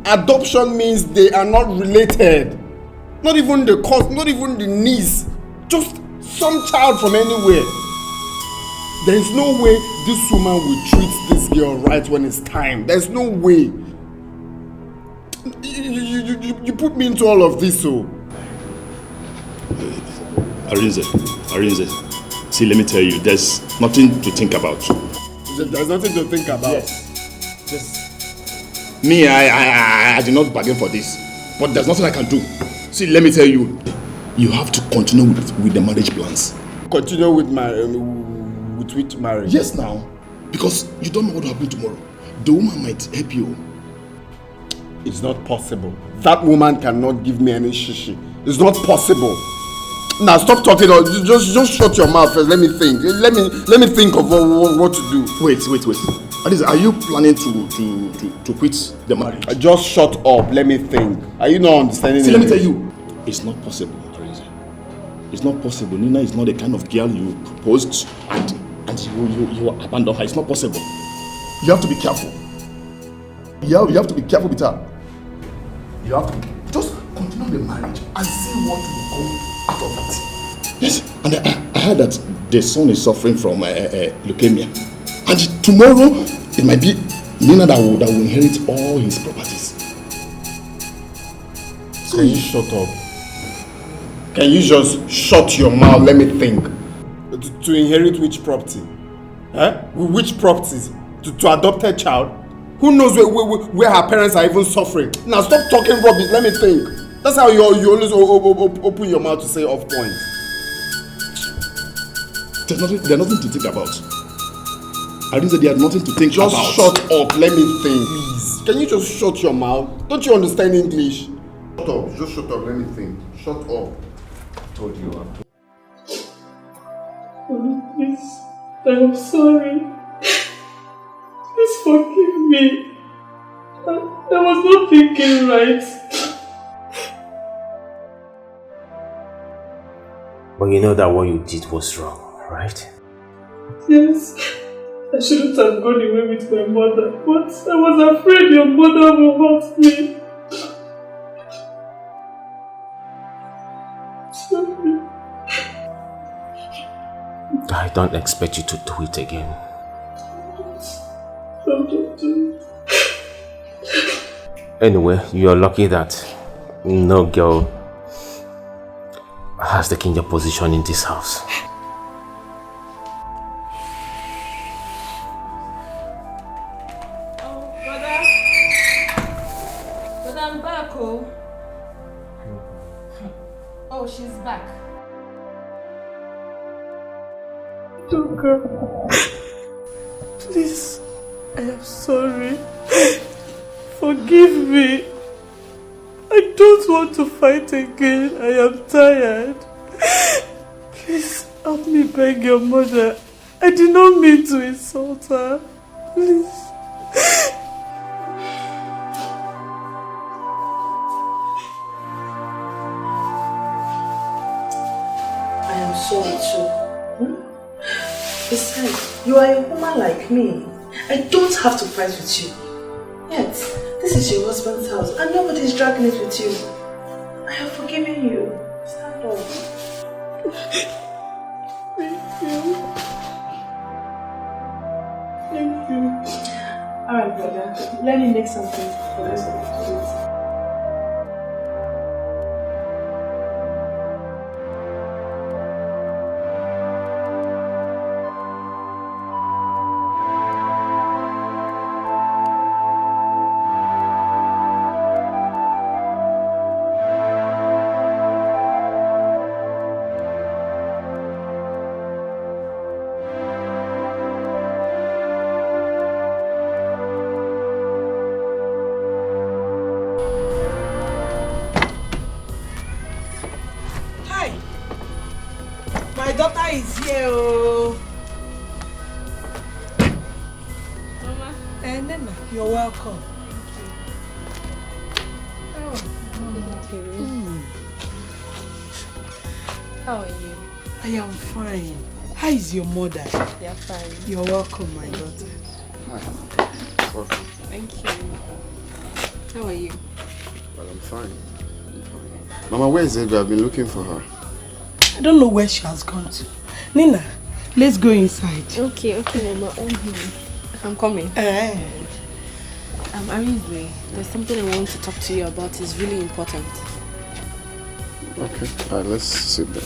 Adoption means they are not related. Not even the cause, not even the niece. Just some child from anywhere. There is no way this woman will treat this girl right when it's time. There's no way. You put me into all of this, so. Arinze, see, let me tell you, there's nothing to think about. There's nothing to think about. Yes. Me, I did not bargain for this, but there's nothing I can do. See, let me tell you, you have to continue with the marriage plans. Continue with which marriage? Yes, now, because you don't know what will happen tomorrow. The woman might help you. It's not possible. That woman cannot give me any shishi. It's not possible. Now stop talking. Just shut your mouth first. Let me think. Let me think of what to do. Wait. Aliza, are you planning to quit the marriage? Just shut up. Let me think. Are you not understanding? See, let me tell you, it's not possible, Aliza. It's not possible. Nina is not the kind of girl you proposed and you abandoned her. It's not possible. You have to be careful. You have to be careful with her. You have to just continue the marriage and see what will come out of it. Yes, and I heard that the son is suffering from leukemia. And tomorrow, it might be Nina that will inherit all his properties. Can you shut up? Can you just shut your mouth? Let me think. To inherit which property? Which properties? To adopt a child? Who knows where her parents are even suffering? Now stop talking rubbish. Let me think. That's how you always open your mouth to say off point. There's nothing to think about. I didn't say they had nothing to think about. Just shut up. Let me think. Please. Can you just shut your mouth? Don't you understand English? Shut up. Just shut up. Let me think. Shut up. I told you. Please, I'm sorry. Please forgive me. I was not thinking right. But you know that what you did was wrong, right? Yes. I shouldn't have gone away with my mother, but I was afraid your mother will hurt me. Sorry. I don't expect you to do it again. Don't do it. Anyway, you're lucky that no girl has taken your position in this house. Oh, she's back. Toka, please, I am sorry. Forgive me. I don't want to fight again. I am tired. Please, help me beg your mother. I did not mean to insult her. Please. Sorry too. Besides, you are a woman like me. I don't have to fight with you. Yet, this is your husband's house and nobody is dragging it with you. I have forgiven you. Stand up. Thank you. Thank you. Alright, brother. Let me make something for the rest of the kids. Is here, oh. Mama. And then you're welcome. Thank you. How are you? I am fine. How is your mother? They are fine. You're welcome, my daughter. Hi. Welcome. Thank you. How are you? Well, I'm fine. Mama, where is Edgar? I've been looking for her. I don't know where she has gone to. Nina, let's go inside. Okay, Mama. I'm coming. Arinze, there's something I want to talk to you about. It's really important. Okay, alright, let's sit there.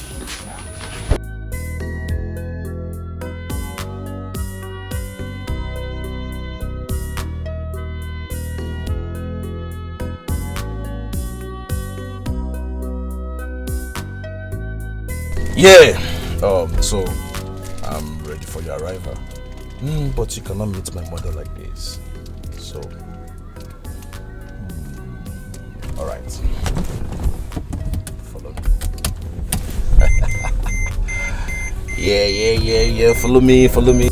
Yeah. So I'm ready for your arrival. But you cannot meet my mother like this. So alright. Follow me. Yeah. Follow me.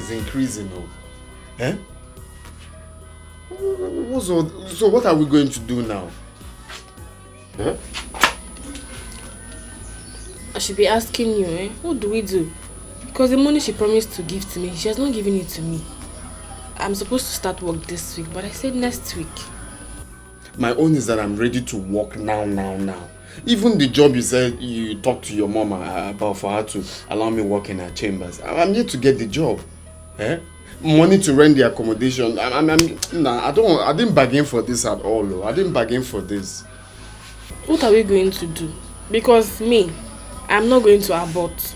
Increasing, eh? So what are we going to do now? Eh? I should be asking you, what do we do? Because the money she promised to give to me, she has not given it to me. I'm supposed to start work this week, but I said next week. My own is that I'm ready to work now. Even the job you said you talked to your mama about for her to allow me work in her chambers. I'm here to get the job. Money to rent the accommodation. I didn't bargain for this at all. Though. I didn't bargain for this. What are we going to do? Because me, I'm not going to abort.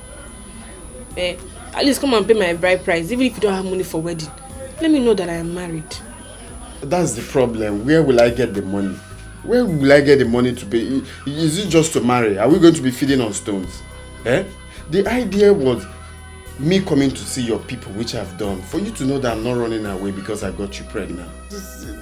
At least come and pay my bride price, even if you don't have money for wedding. Let me know that I am married. That's the problem. Where will I get the money? Where will I get the money to pay? Is it just to marry? Are we going to be feeding on stones? The idea was me coming to see your people, which I've done, for you to know that I'm not running away because I got you pregnant.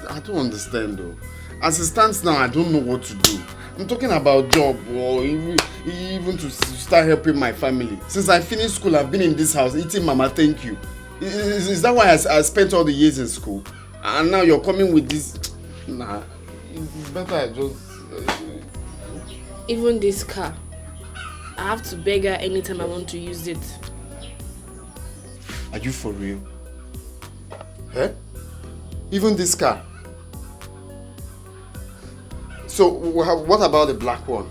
I don't understand though. As it stands now, I don't know what to do. I'm talking about job or even to start helping my family. Since I finished school, I've been in this house eating mama thank you. Is that why I spent all the years in school? And now you're coming with this? Nah, it's better I just... Even this car, I have to beg her anytime I want to use it. Are you for real? Even this car? So, what about the black one?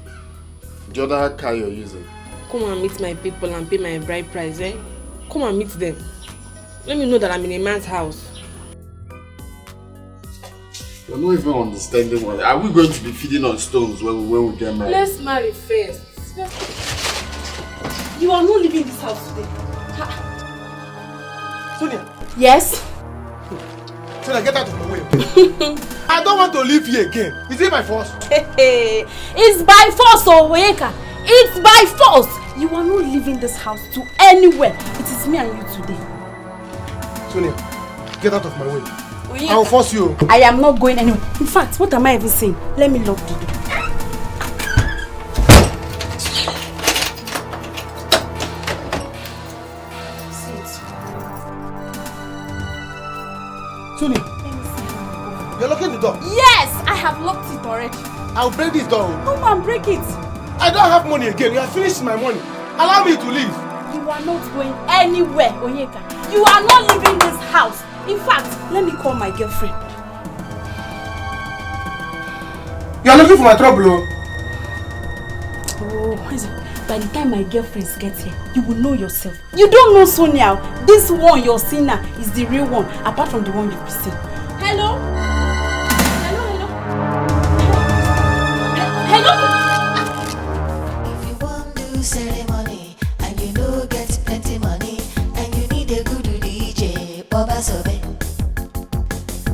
The other car you're using? Come and meet my people and pay my bride price, Come and meet them. Let me know that I'm in a man's house. You're not even understanding what... Are we going to be feeding on stones when we get married? Let's marry first. You are not leaving this house today. Sonia. Yes? Sonia, get out of my way. I don't want to live here again. Is it by force? It's by force, Oweka. It's by force. You are not leaving this house to anywhere. It is me and you today. Sonia, get out of my way. I will force you. I am not going anywhere. In fact, what am I even saying? Let me lock the door. Sonia, you're locking the door? Yes, I have locked it already. I'll break this door. Come on, break it. I don't have money again. You have finished my money. Allow me to leave. You are not going anywhere, Onyeka. You are not leaving this house. In fact, let me call my girlfriend. You are looking for my trouble, Oh, by the time my girlfriends get here, you will know yourself. You don't know Sonia. This one you're seeing now is the real one, apart from the one you've seen. Hello? Hello? If you want to do ceremony and you know get plenty money and you need a good DJ, Baba Sobe.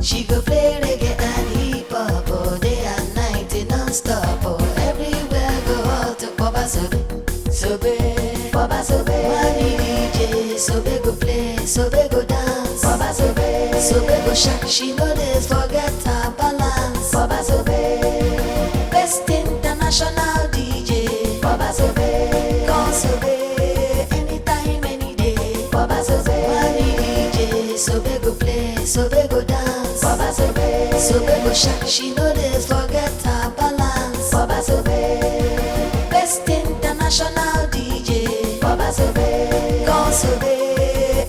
She go play reggae and hip hop all day and night non-stop. Everywhere go out to Baba Sobe. Sobe, Baba Sobe. Money DJ, Sobe go play, Sobe go dance. Baba Sobe, Sobe go shake. She know this forget her balance. Baba Sobe, best international DJ. Baba Sobe, call Sobe anytime, any day. Baba Sobe, money DJ, Sobe go play, Sobe go dance. Baba Sobe, Sobe go shake. She know this forget her balance. Baba Sobe, best international DJ. Baba Sobe, call Sobe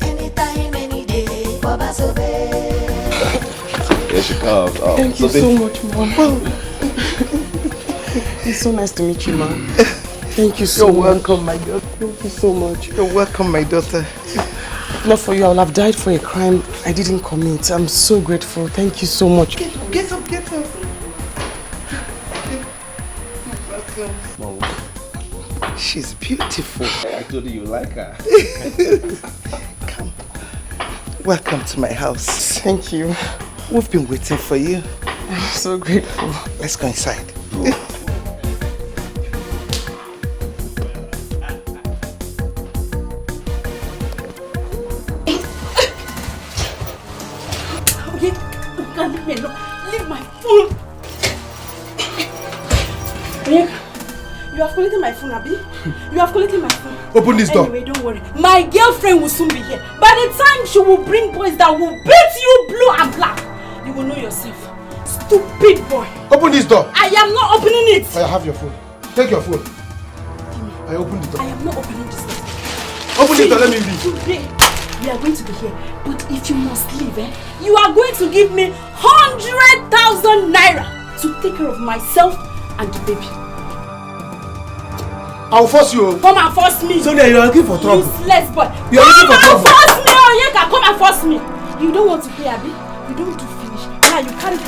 anytime, any day. Baba Sobe. Here she comes. Oh, Thank you so much, Mom. It's so nice to meet you, Mom. Thank you so much. You're welcome, my daughter. Thank you so much. You're welcome, my daughter. Not for you, I would have died for a crime I didn't commit. I'm so grateful. Thank you so much. Get up. Welcome. Mom. She's beautiful. I told you like her. Come. Welcome to my house. Thank you. We've been waiting for you. I'm so grateful. Let's go inside. Leave my phone. You have collected my phone, Abi? You have collected my phone. Open this door. Anyway, don't worry. My girlfriend will soon be here. By the time she will bring boys that will beat you blue and black, you will know yourself. Stupid boy. Open this door. I am not opening it. I have your phone. Take your phone. I opened the door. I am not opening this door. Open this door, let me leave. Today, we are going to be here. But if you must leave, you are going to give me 100,000 naira. to take care of myself and the baby. I'll force you. Come and force me. Sonia, you are looking for trouble. Useless boy. You are looking for trouble. Come and force me, Onyeka. Come and force me. You don't want to pay, Abi? You don't do finish. Now you carry.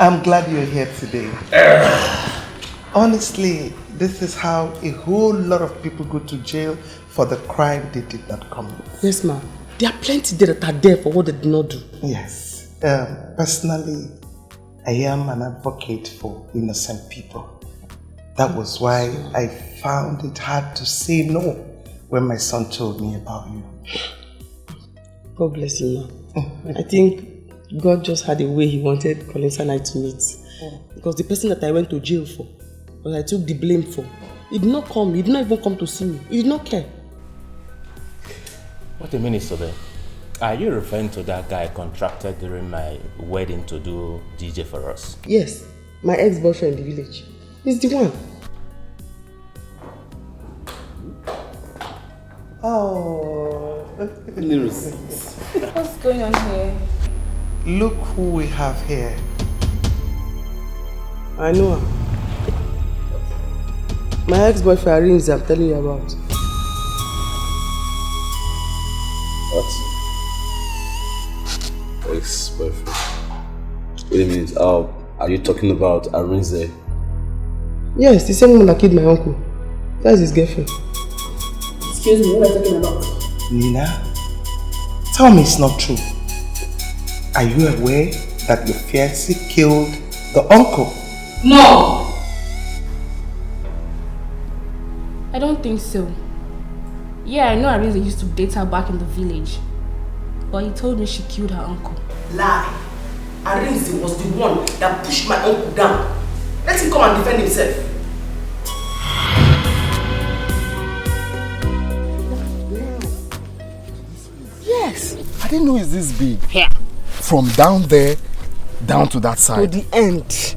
I'm glad you're here today. Honestly, this is how a whole lot of people go to jail for the crime they did not commit. Yes, ma'am. There are plenty there that are there for what they did not do. Yes. Personally, I am an advocate for innocent people. That was why I found it hard to say no when my son told me about you. God bless you, ma'am. I think God just had a way he wanted Collins and I to meet. Because the person that I went to jail for, that I took the blame for, he did not come, he did not even come to see me. He did not care. What a minute, Sobe. Are you referring to that guy contracted during my wedding to do DJ for us? Yes, my ex-boyfriend in the village. He's the one. Oh. What's going on here? Look who we have here. I know her. My ex-boyfriend Rings, I'm telling you about. What? Ex-boyfriend? Wait a minute, are you talking about Arinze? Yes, the same one that killed my uncle. That's his girlfriend. Excuse me, what are you talking about? Nina, tell me it's not true. Are you aware that your fiancé killed the uncle? No! I don't think so. Yeah, I know Arinze used to date her back in the village. But he told me she killed her uncle. Lie. Arinze was the one that pushed my uncle down. Let him come and defend himself. Yes. I didn't know it's this big. Here. From down there, down to that side. To the end.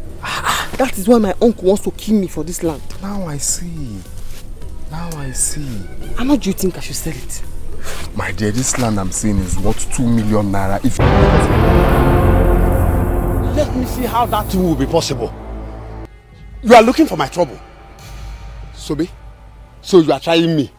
That is why my uncle wants to kill me for this land. Now I see. Now I see. How much do you think I should sell it? My dear, this land I'm seeing is worth 2 million naira. If let me see how that will be possible. You are looking for my trouble. Sobe, so you are trying me.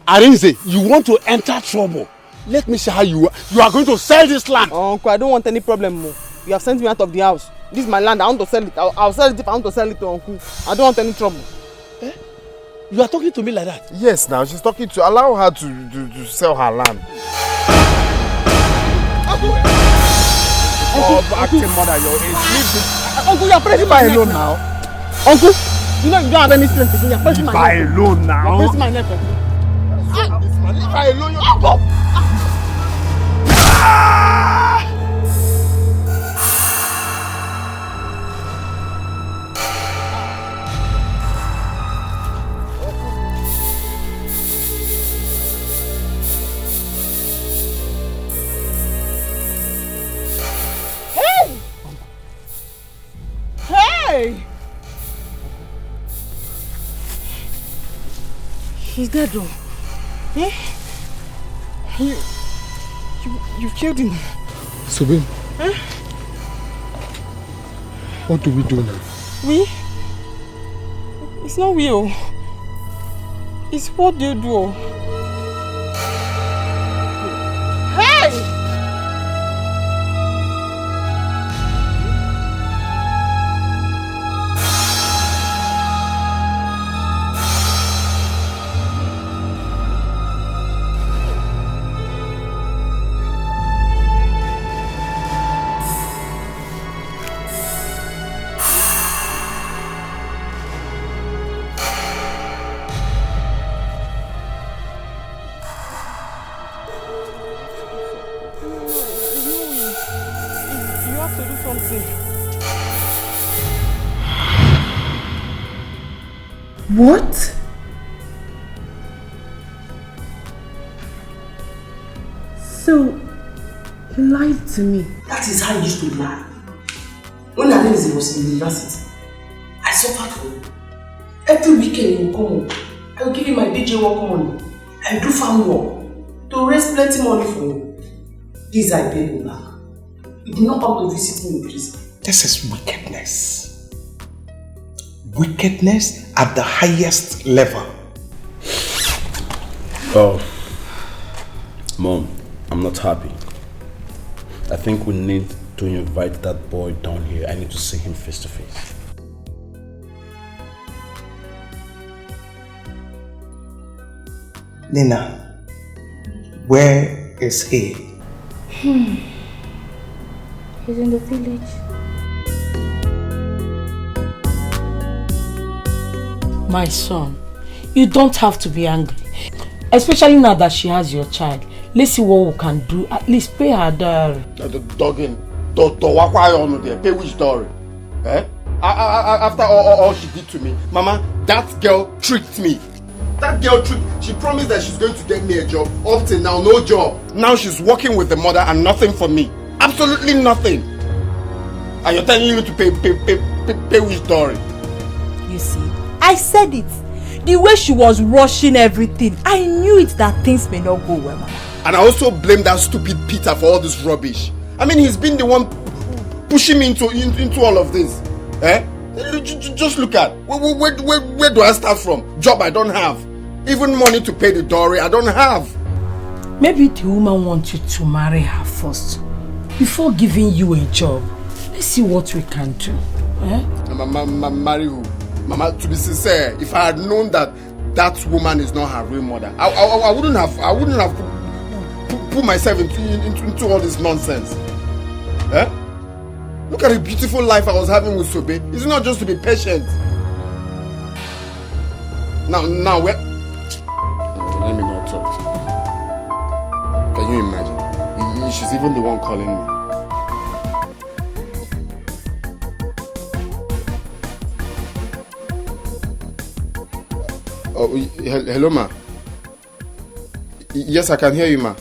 Arinze, you want to enter trouble. Let me see how you are going to sell this land. Uncle, I don't want any problem more. You have sent me out of the house. This is my land. I want to sell it. I'll sell it if I want to sell it to Uncle. I don't want any trouble. Eh? You are talking to me like that? Yes, now she's talking to allow her to sell her land. Acting mother, your age. Uncle, you are pressing my neck alone now. Uncle, you know you don't have any strength again. You are pressing my neck. Leave her alone now. You are pressing my neck. Leave her alone. You are up. He's dead though. Eh? You killed him. Sobe. Eh? What do we do now? We? It's not we. It's what they do. Hey! What? So, he lied to me. That is how he used to lie. When Arinze was in university, I suffered for him. Every weekend he would come home. I would give him my DJ work money. I would do farm work to raise plenty money for him. This I paid him back. He did not come to visit me in prison. This is wickedness. Wickedness at the highest level. Oh, Mom, I'm not happy. I think we need to invite that boy down here. I need to see him face to face. Nina, where is he? He's in the village. My son, you don't have to be angry. Especially now that she has your child. Let's see what we can do. At least pay her dowry. The dogging. Pay which dowry? Eh? After all she did to me, Mama, that girl tricked me. That girl tricked. She promised that she's going to get me a job. Up till now, no job. Now she's working with the mother and nothing for me. Absolutely nothing. And you're telling me to pay which dowry? You see, I said it. The way she was rushing everything, I knew it that things may not go well, Mama. And I also blame that stupid Peter for all this rubbish. I mean, he's been the one pushing me into all of this. Eh? Just look at, where do I start from? Job I don't have. Even money to pay the dowry I don't have. Maybe the woman wants you to marry her first, before giving you a job. Let's see what we can do. Eh? Marry who? Mama, to be sincere, if I had known that that woman is not her real mother, I wouldn't have put myself into all this nonsense. Eh? Look at the beautiful life I was having with Sobe. It's not just to be patient. Now where? Let me not talk. Can you imagine? She's even the one calling me. Oh, hello, ma. Yes, I can hear you, ma.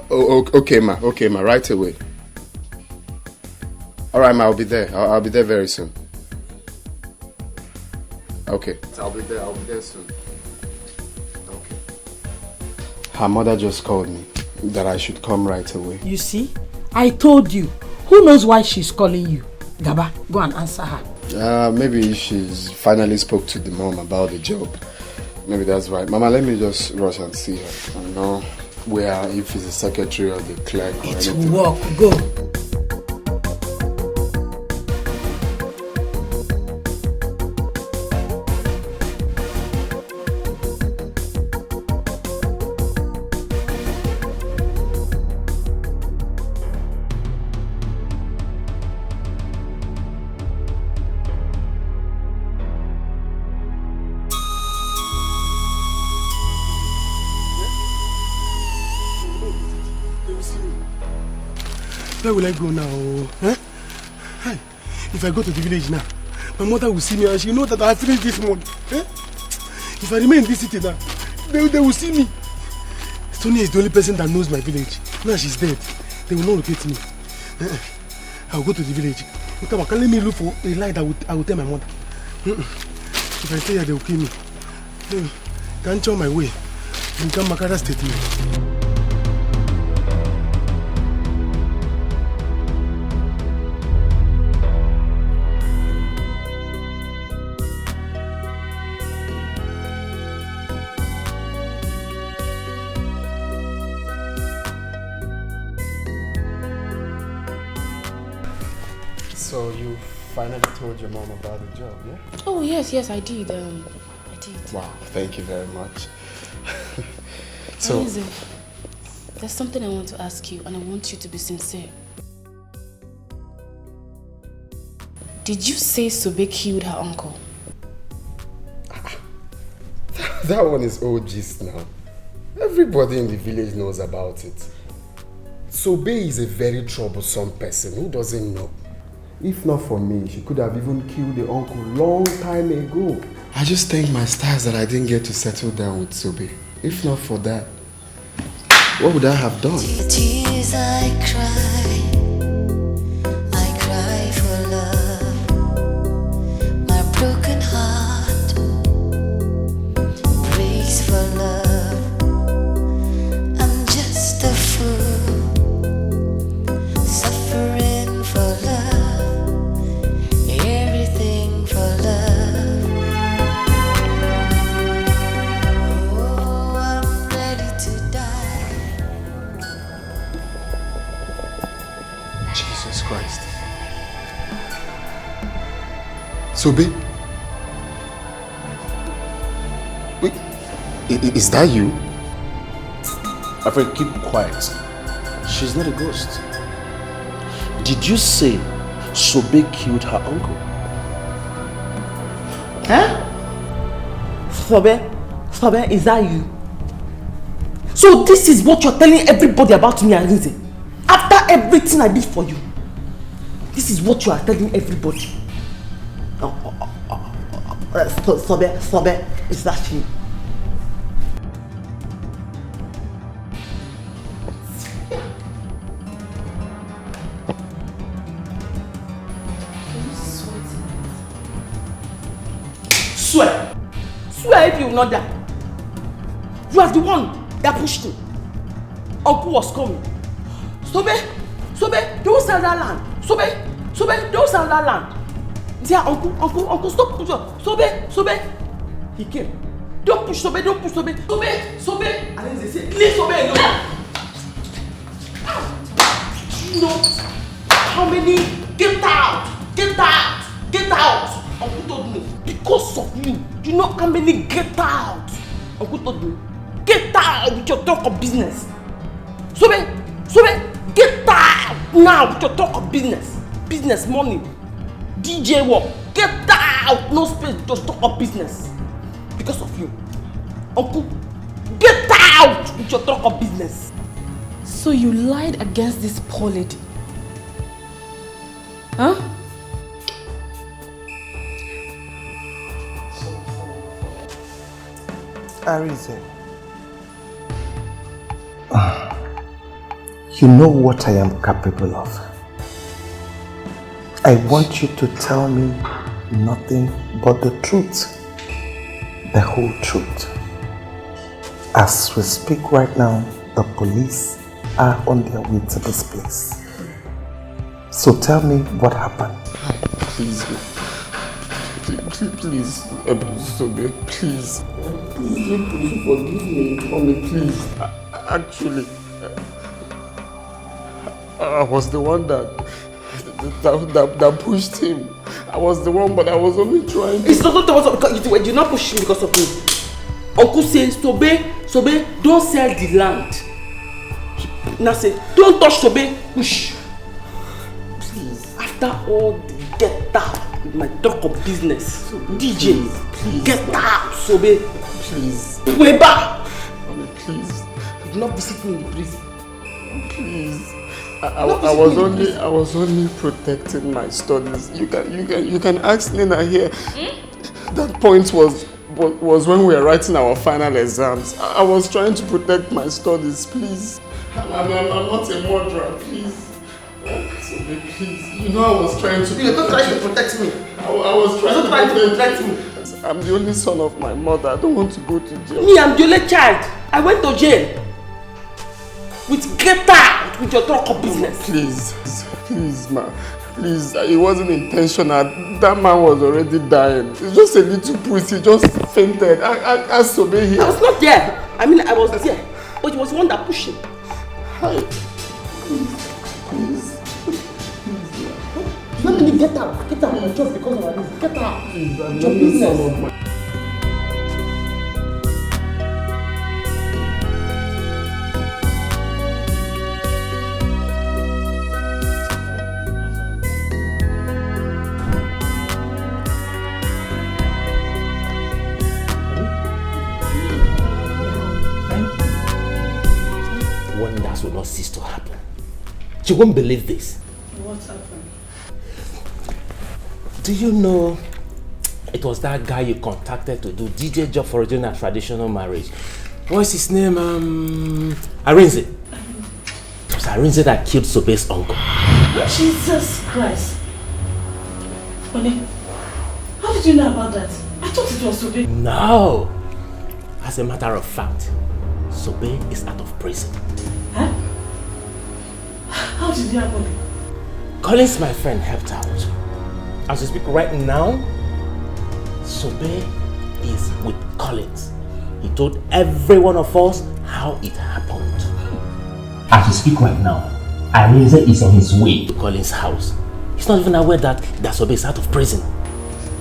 Okay, ma. Okay, ma. Right away. All right, ma. I'll be there. I'll be there very soon. Okay. I'll be there soon. Okay. Her mother just called me that I should come right away. You see, I told you. Who knows why she's calling you? Gaba, go and answer her. Maybe she's finally spoke to the mom about the job. Maybe that's right. Mama, let me just rush and see her. I know where, if it's the secretary or the clerk or anything. It will work. Go. Where will I go now? Huh? Hi. If I go to the village now, my mother will see me and she know that I finished this month. Huh? If I remain in this city now, they will see me. Sonia is the only person that knows my village. Now she's dead. They will not locate me. I will go to the village. Let me look for a lie that I will tell my mother. If I stay here, they will kill me. Can't show my way. And come back at that statement. So you finally told your mom about the job, yeah? Oh, yes, I did. I did. Wow, thank you very much. So, there's something I want to ask you, and I want you to be sincere. Did you say Sobe killed her uncle? That one is old gist now. Everybody in the village knows about it. Sobe is a very troublesome person. Who doesn't know? If not for me, she could have even killed the uncle long time ago. I just thank my stars that I didn't get to settle down with Sobe. If not for that, what would I have done? Tears I cry for love. My broken heart breaks for love. I'm just a fool, suffering for love, everything for love. Oh, I'm ready to die. Jesus Christ. Sobe? Wait, is that you? My friend, keep quiet. She's not a ghost. Did you say Sobe killed her uncle? Huh? Sobe, is that you? So this is what you're telling everybody about me, Arinze? After everything I did for you, this is what you are telling everybody. Sobe, is that you? Swear if you will not die. You are the one that pushed him. Uncle was coming. Sobe, don't sell that land. Sobe, don't sell that land. Yeah, uncle, stop pushing. Sobe. He came. Don't push Sobe. Sobe. And then they say, leave Sobe alone. You know how many? Get out. Uncle told me, because of you. You know how many get out? Uncle told me, get out with your talk of business. Sobe, get out now with your talk of business. Business, money, DJ work. Get out, no space to talk of business. Because of you. Uncle, get out with your talk of business. So you lied against this poor lady? Huh? Arinze, you know what I am capable of. I want you to tell me nothing but the truth, the whole truth. As we speak right now, the police are on their way to this place. So tell me what happened. Please, Sobe, please. Please forgive me, mommy, please. Actually, I was the one that pushed him. I was the one, but I was only trying to... It's not because you did not push him because of me. Uncle says, Sobe, don't sell the land. Now say, don't touch Sobe, push. Please. After all the get out with my talk of business, DJ, please, get out, Sobe. Please. Way back. Mommy, please. You do not visit me in the prison. Please. I was only protecting my studies. You can ask Nina here. That point was when we were writing our final exams. I was trying to protect my studies, please. I'm not a murderer, please. Please. You know I was trying to... You're not trying to protect me. I was trying to protect me. I'm the only son of my mother. I don't want to go to jail. Me, I'm the only child. I went to jail. With get out with your talk of business. Please, ma. Please, it wasn't intentional. That man was already dying. It's just a little pussy. He just fainted. I Sobe here. I was not there. I mean, I was there. But it was the one that pushed him. Hi. Please. Let me get out. Get out of my job because of this. Get out. Please, I'm your not business. the son of my... Wonders will not cease to happen. You won't believe this. What's happened? Do you know it was that guy you contacted to do DJ job for doing a traditional marriage? What's his name? Arinze. It was Arinze that killed Sobe's uncle. Jesus Christ. Honey, how did you know about that? I thought it was Sobe. No. As a matter of fact, Sobe is out of prison. Huh? How did it happen? Collins, my friend, helped out. As we speak right now, Sobe is with Collins. He told every one of us how it happened. As we speak right now, Arinze is on his way to Collins' house. He's not even aware that Sobe is out of prison.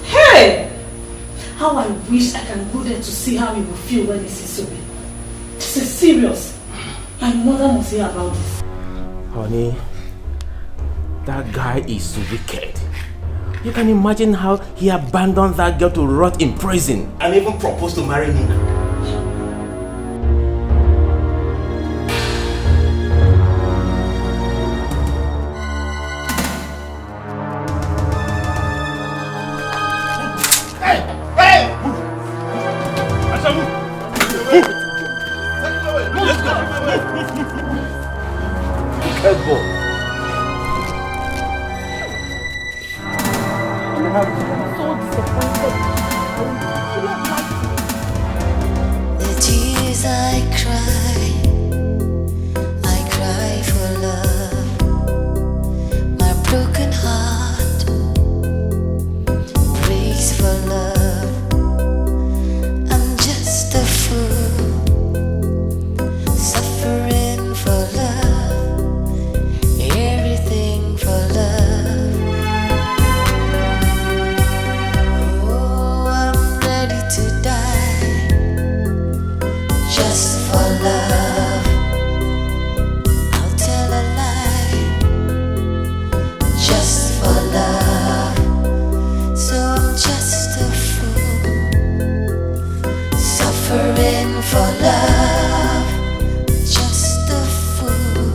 Hey! How I wish I can go there to see how he will feel when he sees Sobe. This is serious. My mother must hear about this. Honey, that guy is wicked. You can imagine how he abandoned that girl to rot in prison and even proposed to marry Nina. The tears I cry for love. My broken heart breaks for love. I'm just a fool, suffering for love, everything for love. Oh, I'm ready to die just for love. I'll tell a lie just for love. So I'm just a fool, suffering for love. Just a fool,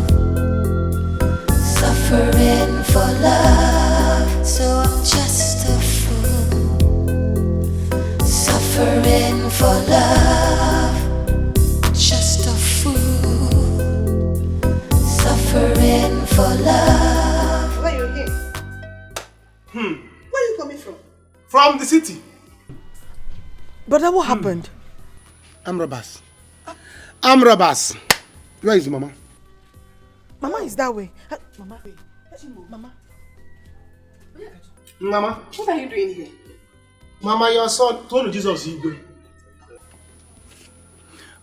suffering for love. So I'm just a fool, suffering for love. Just a fool, suffering for love. Where you here? Where are you coming from? From the city. Brother, what happened? I'm robbers. I'm robbers. Where is Mama? Mama is that way. Mama, wait. Mama. Mama. What are you doing here? Mama, your son told Jesus Igwe.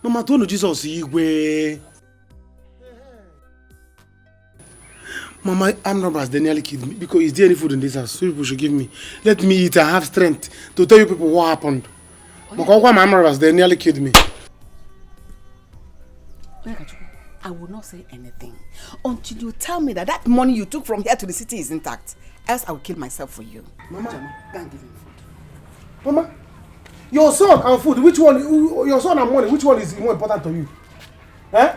Mama told Jesus Igwe. Mama, I'm robbers. They nearly killed me because is there any food in this house? So people should give me. Let me eat. I have strength to tell you people what happened. Because my robbers, they nearly killed me. I will not say anything until you tell me that that money you took from here to the city is intact. Else I will kill myself for you. Mama, go and give him food. Mama, your son and food, which one? Your son and money, which one is more important to you? Eh?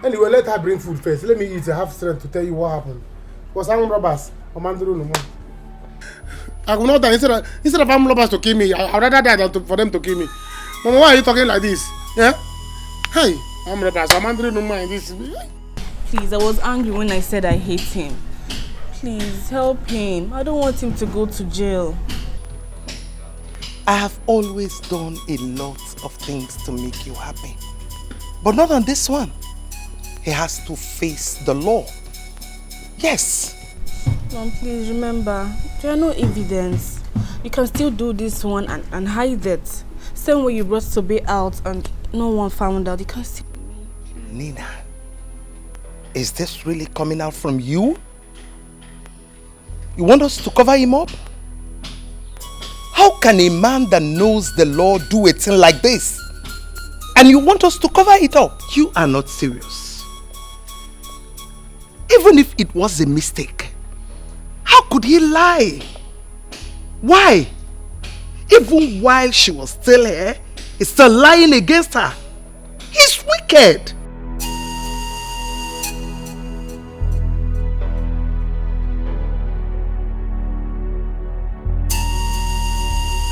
Anyway, let her bring food first. Let me eat. I have strength to tell you what happened. Because I'm robbers. I will not die. Instead of armed robbers to kill me, I'd rather die than for them to kill me. Mama, why are you talking like this? Yeah? Hey, I'm robbers. I'm under no mind this. Please, I was angry when I said I hate him. Please help him. I don't want him to go to jail. I have always done a lot of things to make you happy. But not on this one. He has to face the law. Yes. Mom, please remember, there are no evidence. You can still do this one and hide it. Same way you brought Sobe out and no one found out. You can still... Nina, is this really coming out from you? You want us to cover him up? How can a man that knows the law do a thing like this? And you want us to cover it up? You are not serious. Even if it was a mistake, how could he lie? Why? Even while she was still here, he's still lying against her. He's wicked.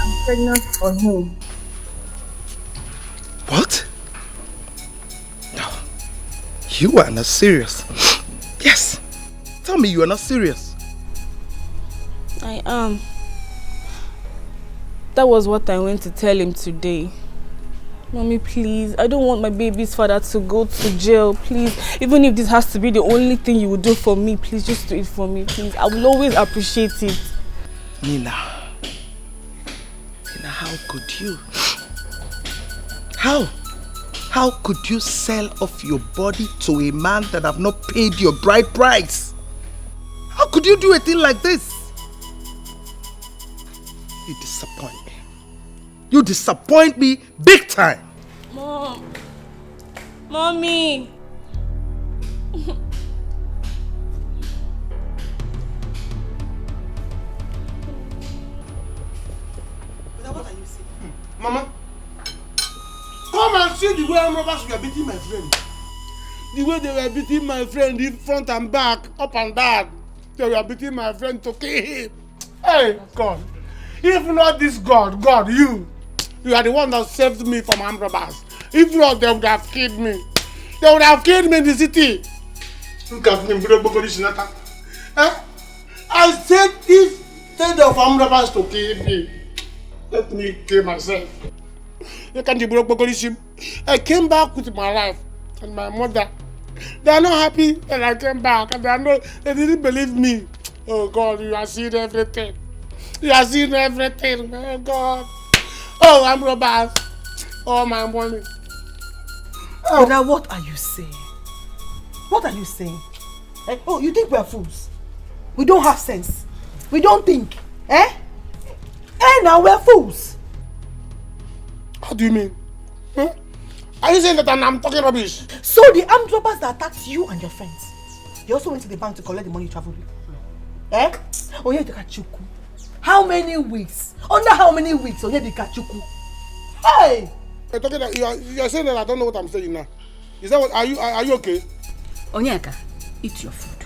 I'm pregnant for him. What? No. You are not serious. Yes. Tell me you are not serious. I am. That was what I went to tell him today. Mommy, please. I don't want my baby's father to go to jail. Please. Even if this has to be the only thing you will do for me, please just do it for me, please. I will always appreciate it. Nina, how could you? How could you sell off your body to a man that have not paid your bride price? How could you do a thing like this? You disappoint me. You disappoint me big time. Mom. Mommy. What are you saying? Mama, come and see the way robbers were beating my friend. The way they were beating my friend in front and back, up and down. They were beating my friend to kill him. Hey, God. If not this God, you are the one that saved me from armed robbers. If not, they would have killed me. They would have killed me in the city. I said instead of armed robbers to kill me, let me kill myself. I came back with my life and my mother. They are not happy that I came back, and they didn't believe me. Oh God, you are seeing everything. You are seeing everything, oh God. Oh, I'm robbers. Oh, my money. Oh. Now what are you saying? What are you saying? Eh? Oh, you think we are fools? We don't have sense. We don't think. Eh? Eh, now we're fools. How do you mean? Huh? Are you saying that I'm talking rubbish? So the armed robbers that attacked you and your friends, you also went to the bank to collect the money you traveled with? Eh? Oh, yeah, the Kachuku. How many weeks? Under how many weeks? Oh, yeah, the Kachuku. Hey! You're talking that you are saying that I don't know what I'm saying now. Is that what? Are you okay? Onyeka, eat your food.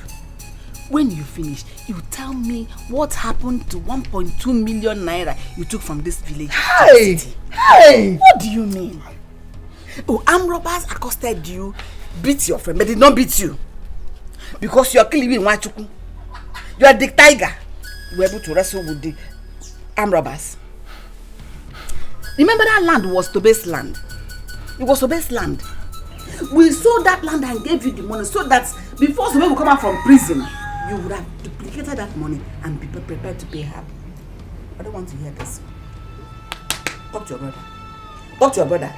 When you finish, you tell me what happened to 1.2 million naira you took from this village. Hey! Hey! What do you mean? Oh, armed robbers accosted you, beat your friend, but did not beat you. Because you are killing in Wachuku. You are the tiger. You were able to wrestle with the armed robbers. Remember that land was Tobe's land. It was Tobe's land. We sold that land and gave you the money so that before Tobe will come out from prison, you would have duplicated that money and be prepared to pay her. I don't want to hear this. Talk to your brother. Talk to your brother.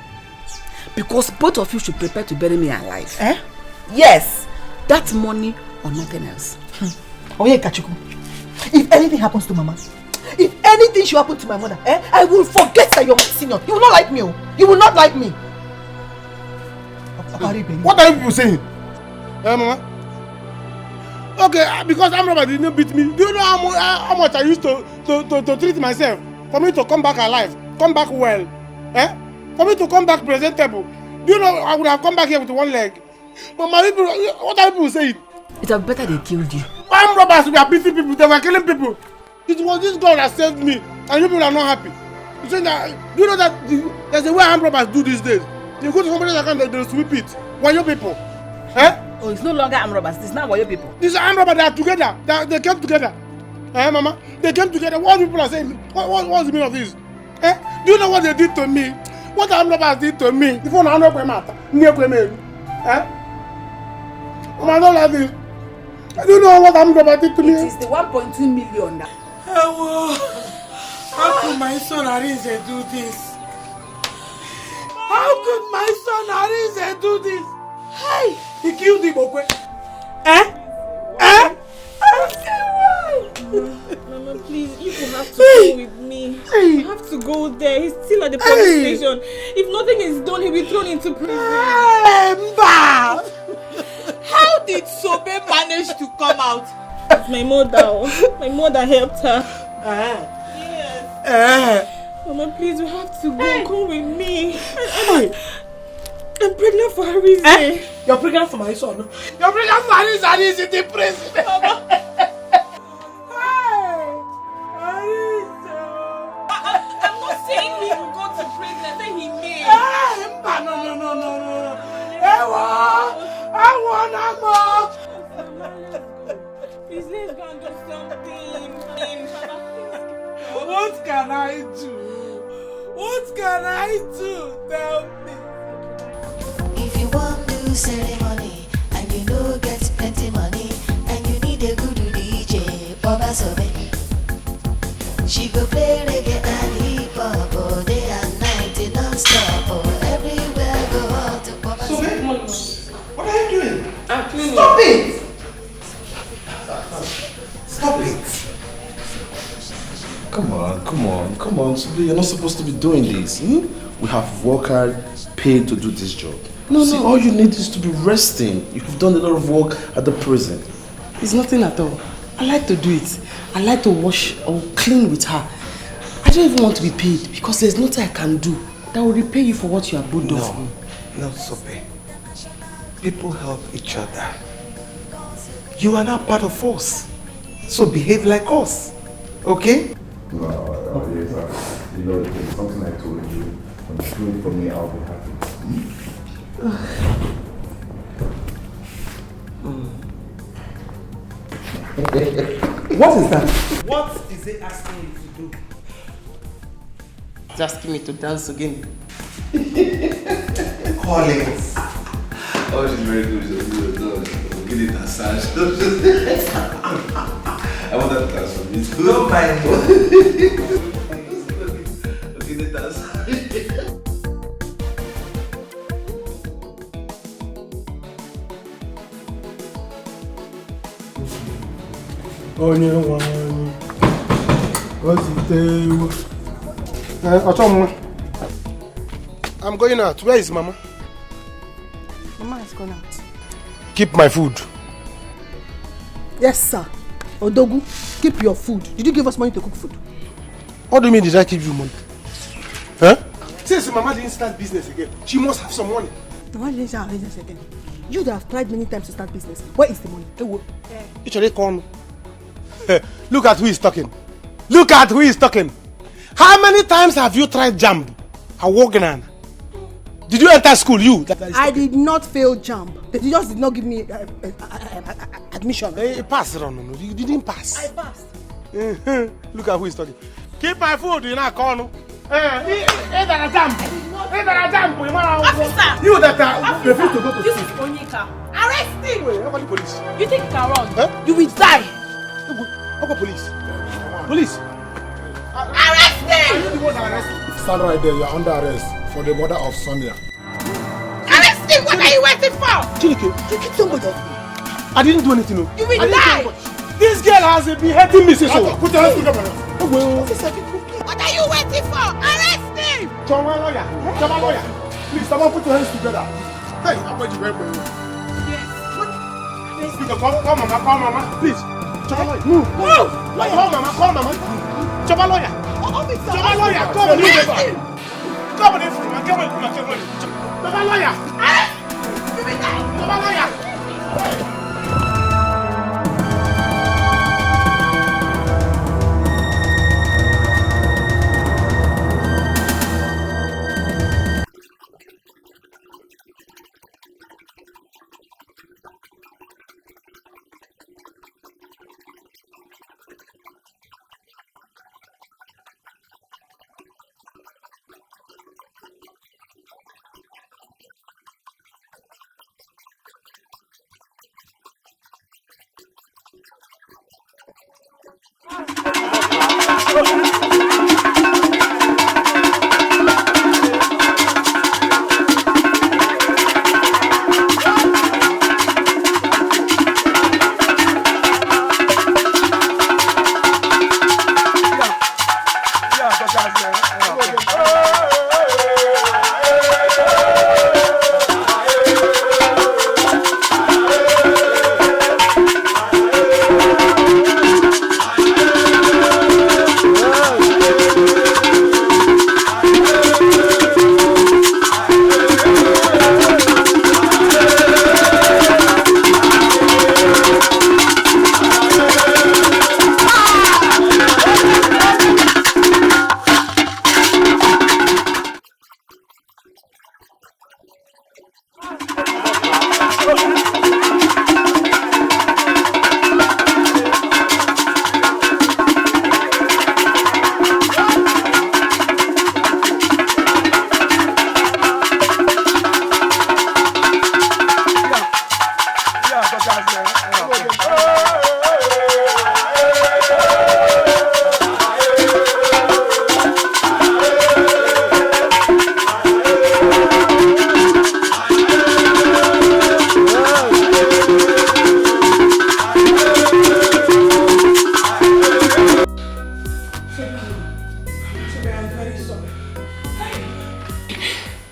Because both of you should prepare to bury me alive. Eh? Yes. That money or nothing else. Oh yeah, Kachuku. If anything happens to Mama, if anything should happen to my mother, I will forget that you're my senior. You will not like me. You will not like me. What are you people saying? Mama? Okay, because armed robbers didn't beat me. Do you know how much I used to treat myself? For me to come back alive, come back well. Eh? For me to come back presentable. Do you know I would have come back here with one leg? But my people, what are people saying? It would be better they killed you. Armed robbers were beating people, they were killing people. It was this God that saved me, and people are not happy. You saying that? Do you know that there's a way armed robbers do these days? You go to somebody's account, they'll sweep it. Why you people? Eh? Oh, it's no longer armed robbers. It's now Wayo people. These are armed robbers. They are together. They came together. Mama? They came together. What people are saying? What's the meaning of this? Do you know what they did to me? What the armed robbers did to me? If you don't I don't like this. I don't know what armed robbers did to me. It is the 1.2 million now. How could my son Arinze do this? How could my son Arinze do this? Hey! He killed him, okay? Mama, please, you will have to go with me. You have to go there. He's still at the police station. If nothing is done, he'll be thrown into prison. How did Sobe manage to come out? It's my mother. My mother helped her. Yes. Mama, please, you have to go. Come with me. I'm pregnant for a reason. You're pregnant for my son. You're pregnant for Arinze and he's in the prison. Mama. I'm not saying he will go to prison. I said he may. No. I want Please, let's go and do something. What can I do? What can I do? Tell me. If you want to do ceremony and you know get plenty money and you need a good DJ, Baba Sobe. She go play reggae and hip hop all day and night non-stop. Everywhere go out to Baba Sobe. What are you doing? I'm cleaning. Stop it! Stop it! Come on, Sobe, you're not supposed to be doing this. We have workers paid to do this job. No. All you need is to be resting. You've done a lot of work at the prison. It's nothing at all. I like to do it. I like to wash or clean with her. I don't even want to be paid because there's nothing I can do that will repay you for what you have both done for me. No, Sobe. People help each other. You are not part of us. So behave like us. Okay? No, yes, sir. You know, it's something I told you. When you do it for me, I'll be happy. What is that? What is it asking you to do? It's asking me to dance again. Collins. Oh, she's very good. We'll get it massage. I want that to dance for me. Don't mind me. We'll get it massage. Onye nwanyị ozitewo. Ochomma. I'm going out. Where is Mama? Mama has gone out. Keep my food. Yes, sir. Odogu, keep your food. Did you give us money to cook food? What do you mean did I give you money? Huh? Since Mama didn't start business again, she must have some money. Mama didn't start business again. You that have tried many times to start business. Where is the money? Look at who is talking. Look at who is talking. How many times have you tried JAMB? Did you enter school, you? I did not fail JAMB. They just did not give me admission. Pass, no. You didn't pass. I passed. Look at who is talking. Keep my food in a corner. Officer! You that refuse to go to This school. is Onyeka. Arrest him! Wait, police. You think you can run? Huh? You will die. Police. Police. Arrest him! Are you the one that arrested? Stand right there. You're under arrest for the murder of Sonia. Arrest him! What are you waiting for? Chineke, you kicked somebody. I didn't do anything. You will die. This girl has been hurting me since. Put your hands together. What are you waiting for? Arrest him! Choma lawyer. Please, someone put your hands together. Hey, I'm going to wait for you. Yes. Call mama, please. Choma lawyer. Move. Call mama. Choma lawyer. Choma lawyer. Come on, Choma lawyer. Choma lawyer.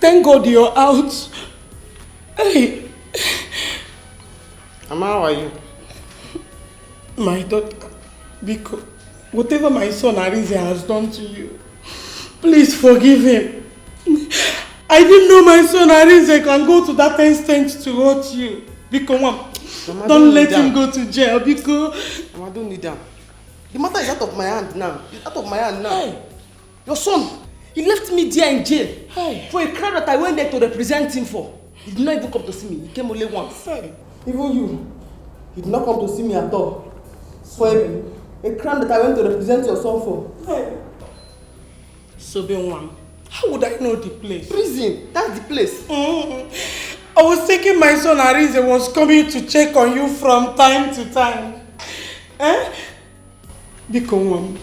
Thank God you're out. Hey. Mama, how are you? My daughter, because whatever my son Arinze has done to you, please forgive him. I didn't know my son Arinze can go to that extent to hurt you. Because Mama, don't let him go to jail. Because Mama, don't need that. The matter is out of my hand now. It's out of my hand now. Hey. Your son, he left me there in jail for a crime that I went there to represent him for. He did not even come to see me. He came only once. Hey. Even you, he did not come to see me at all. For a crime that I went to represent your son for. Hey. So then one, how would I know the place? Prison, that's the place. I was thinking my son Arinze was coming to check on you from time to time. Eh? Because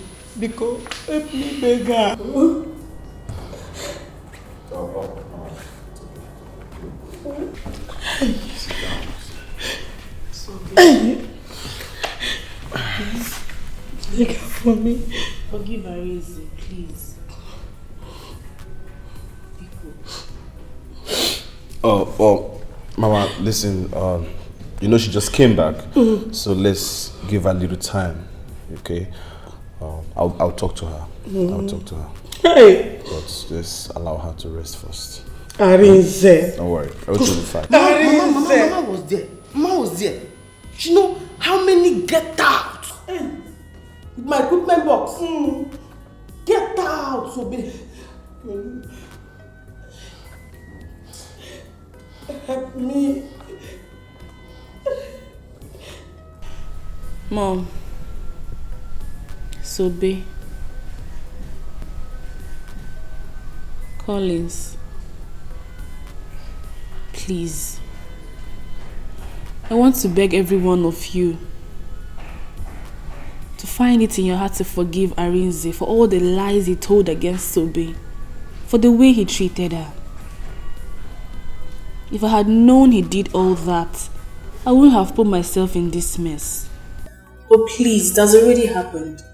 help me, beggar. Look out for me. Forgive Arinze, please. Oh, Mama, listen, you know she just came back, so let's give her a little time, okay? I'll talk to her. I'll talk to her. Hey! But just allow her to rest first. Arinze. Don't worry, everything will be fine. Mama was there. Mama was there. You know how many get out? With my equipment box. Get out, so big. Help me. Mom. Sobe. Collins. Please. I want to beg every one of you to find it in your heart to forgive Arinze for all the lies he told against Sobe, for the way he treated her. If I had known he did all that, I wouldn't have put myself in this mess. Oh please, that's already happened.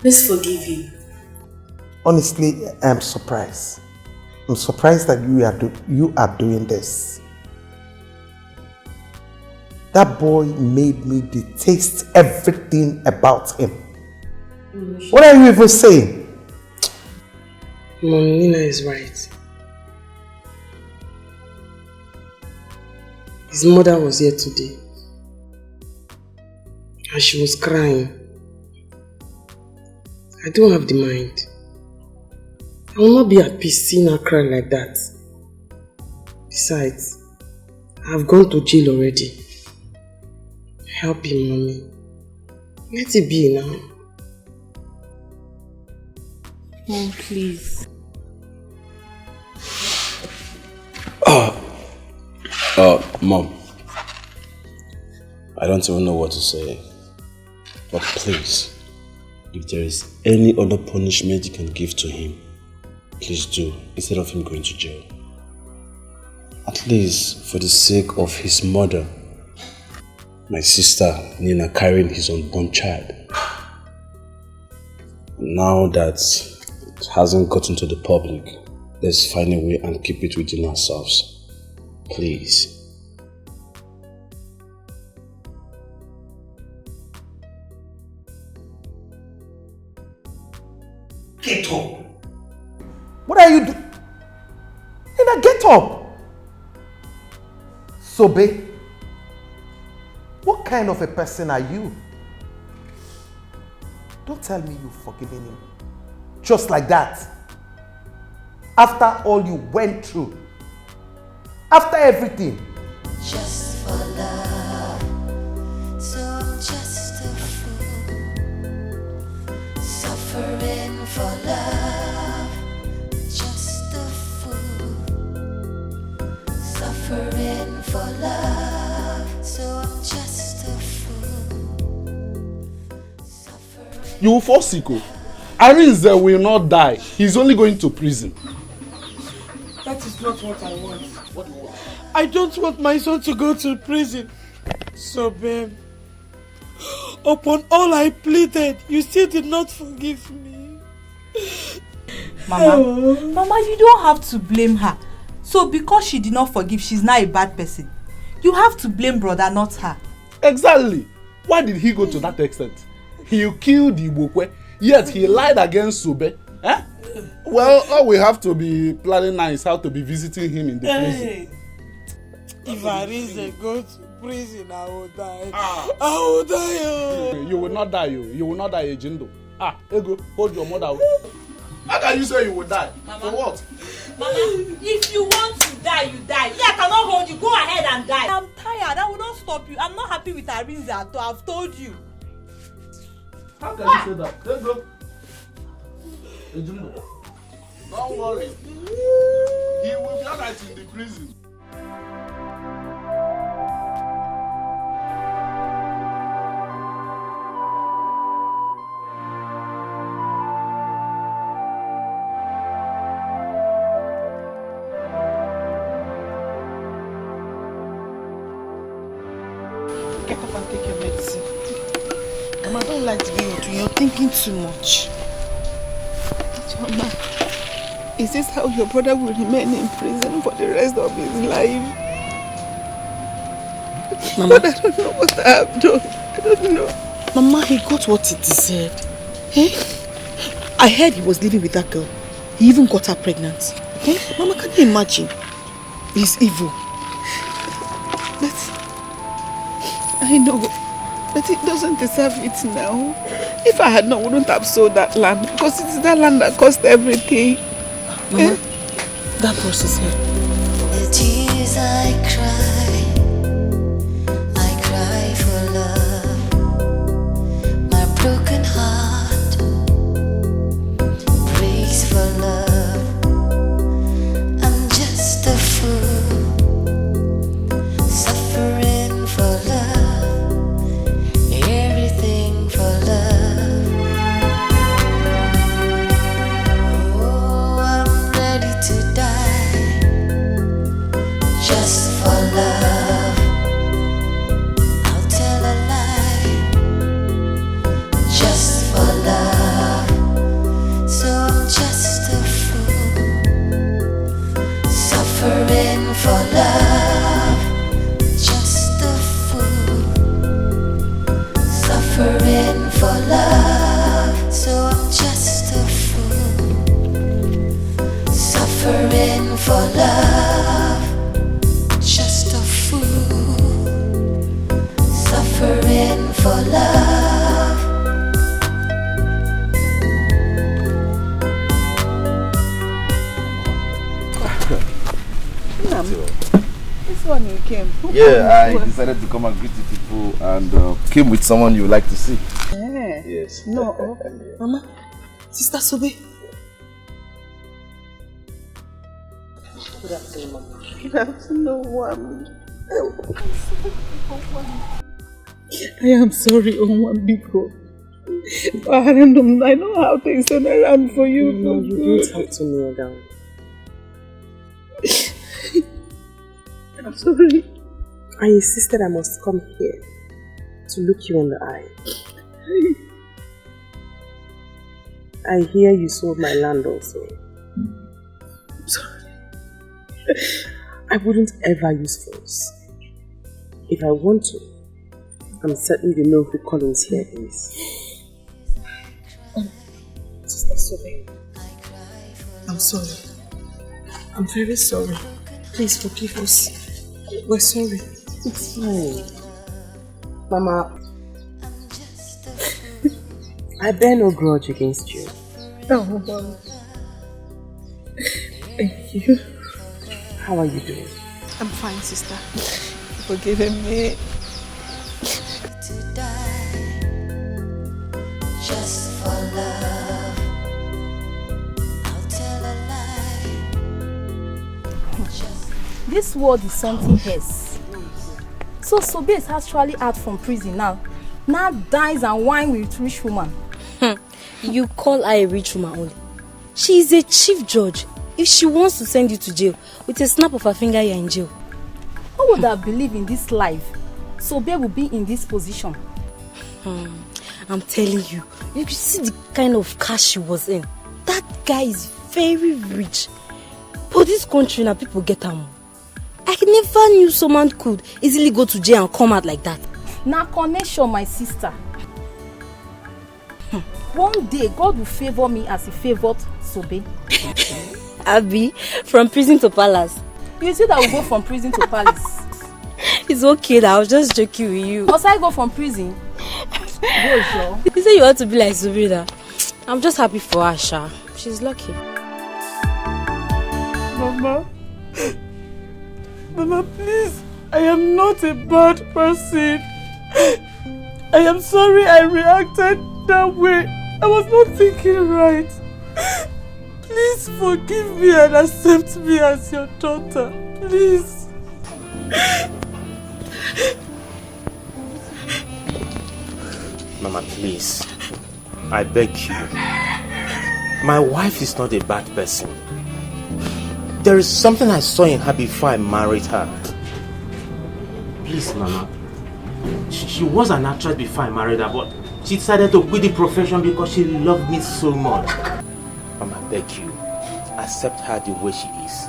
Let's forgive him. Honestly, I'm surprised. I'm surprised that you are doing this. That boy made me detest everything about him. What are you even saying? Mom, Nina is right. His mother was here today. And she was crying. I don't have the mind. I will not be at peace seeing her cry like that. Besides, I have gone to jail already. Help him, Mommy. Let it be now. Mom, please. Mom. I don't even know what to say. But please, if there is any other punishment you can give to him, please do, instead of him going to jail. At least for the sake of his mother, my sister Nina carrying his unborn child. Now that it hasn't gotten to the public, let's find a way and keep it within ourselves. Please. Get up! What are you doing? Nina, get up! Sobe, what kind of a person are you? Don't tell me you've forgiven him. Just like that. After all you went through. After everything. Just for love, so I'm just a fool. Suffering for love, just a fool. Suffering for love, so I'm just a fool. You will fall sick. Arinze will not die. He's only going to prison. That is not what I want. What do you want? I don't want my son to go to prison. So, babe, upon all I pleaded, you still did not forgive me. Mama, Mama, you don't have to blame her. So because she did not forgive, she's not a bad person. You have to blame brother, not her. Exactly. Why did he go to that extent? He killed Ibokwe, yet he lied against Sobe. Eh? Well, all we have to be planning now is how to be visiting him in the prison. If Arinze go to prison, I will die. I will die. Oh. You will not die, you will not die, Ejindo. Ego, hold your mother. How can you say you will die? Mama. For what? Mama, if you want to die, you die. Yeah, I cannot hold you. Go ahead and die. I'm tired. I will not stop you. I'm not happy with Arinze at all. I've told you. How can you say that? Let's go. Ejindo, don't worry. He will be alright in the prison. Get up and take your medicine. Mama, I don't like to be with you. You're thinking too much. Mama, is this how your brother will remain in prison for the rest of his life? Mama, but I don't know what I have done. I don't know. Mama, he got what he deserved. Eh? I heard he was living with that girl. He even got her pregnant. Eh? Mama, can you imagine? He's evil. But I know, but he doesn't deserve it now. If I had known, I wouldn't have sold that land, because it is that land that cost everything. Mama, that boss is here. The tears I cry for love. My broken heart breaks for love. I'm just a fool, suffering for love, everything for love. Oh, I'm ready to die, just for love. I'll tell a lie, just for love. So I'm just a fool, suffering for love, just a fool, suffering for love. So I'm just a fool, suffering for love, just a fool, suffering for love. This one you came. Yeah, I decided to come and greet the people and came with someone you would like to see. Yeah. Yes. No, Mama, Sister Sobe. Good afternoon, Mama. Good afternoon, Wami. I am sorry, Onwambiko. I know how things turn around for you. No, you don't have to kneel down. I'm sorry. I insisted I must come here to look you in the eye. I hear you sold my land also. I'm sorry. I wouldn't ever use force. If I want to, I'm certain you know who Collins here is. Sister Sobe, I'm sorry. I'm very sorry. Please forgive us. We're sorry. It's fine. Mama, I bear no grudge against you. Oh, Mama. Thank you. How are you doing? I'm fine, sister. Forgiving me. Just for love, I'll tell a lie. This world is something else. So Sobe is actually out from prison now. Now dies and wine with rich woman. You call her a rich woman only. She is a chief judge. If she wants to send you to jail, with a snap of her finger you're in jail. Who would have believed in this life? Sobe will be in this position. I'm telling you, you can see the kind of cash she was in. That guy is very rich. But this country now, people get them. I never knew someone could easily go to jail and come out like that. Now connection, my sister. One day, God will favor me as he favored Sobe. Abby, from prison to palace. You see that we go from prison to palace. It's okay, I was just joking with you. Must I go from prison? Go, sure. You say you want to be like Subira. I'm just happy for her, Sha. She's lucky. Mama. Mama, please. I am not a bad person. I am sorry I reacted that way. I was not thinking right. Please forgive me and accept me as your daughter. Please. Mama, please. I beg you. My wife is not a bad person. There is something I saw in her before I married her. Please, Mama. She was an actress before I married her, but she decided to quit the profession because she loved me so much. Mama, I beg you. Accept her the way she is.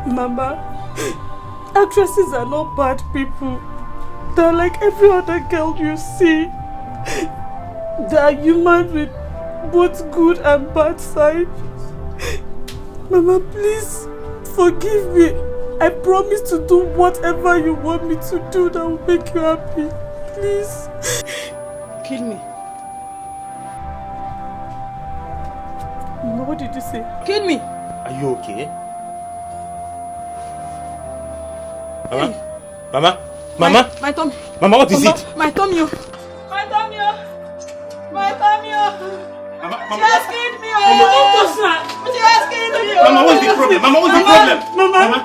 Mama, actresses are not bad people. They're like every other girl you see. They are human with both good and bad sides. Mama, please forgive me. I promise to do whatever you want me to do that will make you happy. Please. Kill me. Mama, what did you say? Kill me. Are you okay? Mama? Mama? Mama? My tummy. Mama, what is Mama, it? my tummy. My tummy. My tummy. She has killed me. Mama, don't touch her. She has killed me. Mama, what's the problem? Mama, what's the problem? Mama.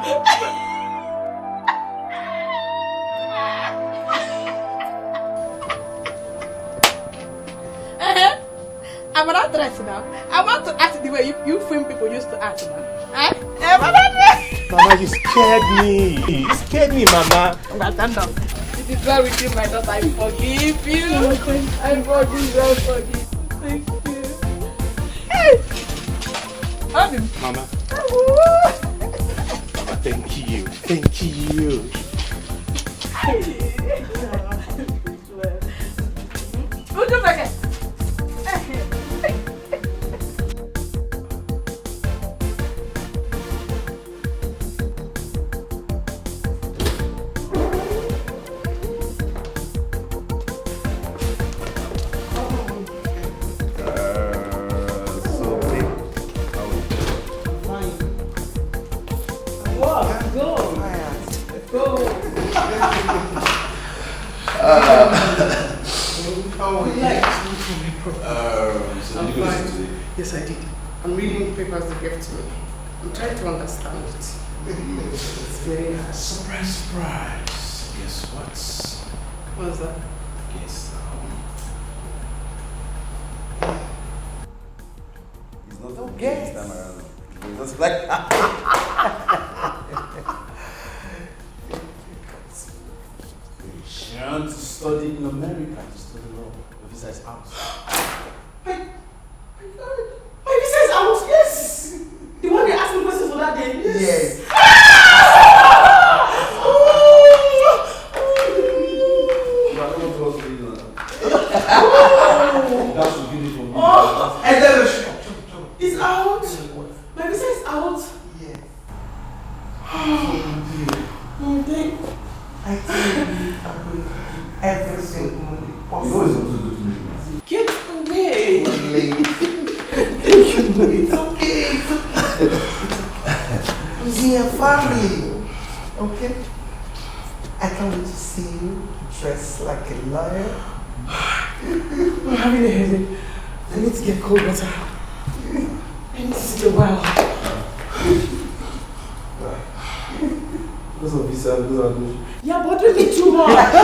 I'm an actress now. I want to act the way you film people used to act now. Mama, you scared me. You scared me, Mama. Stand up. It is well with you, my daughter. I forgive you. I forgive you. I forgive. Thank you. Hey! Mama. Mama, thank you. Thank you. Would you forget? Yes, I did. I'm reading papers they gave to me. I'm trying to understand it. It's very hard. Surprise, surprise. Guess what? What's that? Guess not okay this time around. It was like she wants to study in America, to study law. The visa is out. My visa is out, yes! The one they asked me questions for that day? Yes. It's out. My visa is out. Yes. I think I'm going to do every single money possible. Get away. It's okay. We are family. Okay? I can't wait to see you dressed like a lawyer. I'm having a headache. I need to get cold water. I need to sit a while. Because of visa, because of me. You're bothering me too much.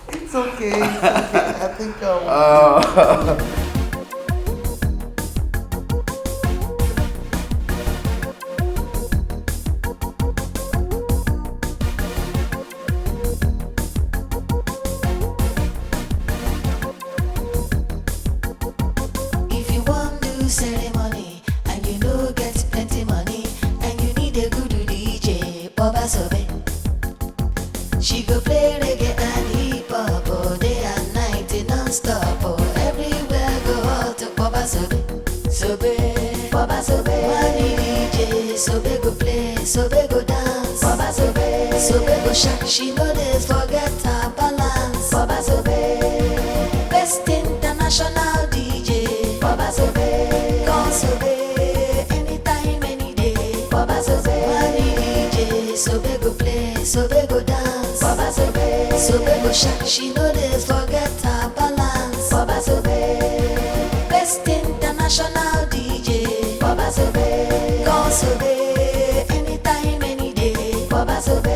It's okay. I think If you want to ceremony and you know get plenty money and you need a good DJ, Baba Sobe. She go play reggae and hip hop all day and night non-stop. Oh, everywhere go out to Baba Sobe. Sobe, Baba Sobe. Money DJ, Sobe go play, Sobe go dance. Baba Sobe, Sobe go shake. She know this forget her balance. Baba Sobe, best international DJ. Baba Sobe, call Sobe, anytime, any day. Baba Sobe, money DJ, Sobe go play, Sobe go dance. Baba Sobe, Sobe go shake. She know this forget her balance. Baba Sobe, best international DJ. Baba Sobe, call Sobe, anytime, any day. Baba Sobe.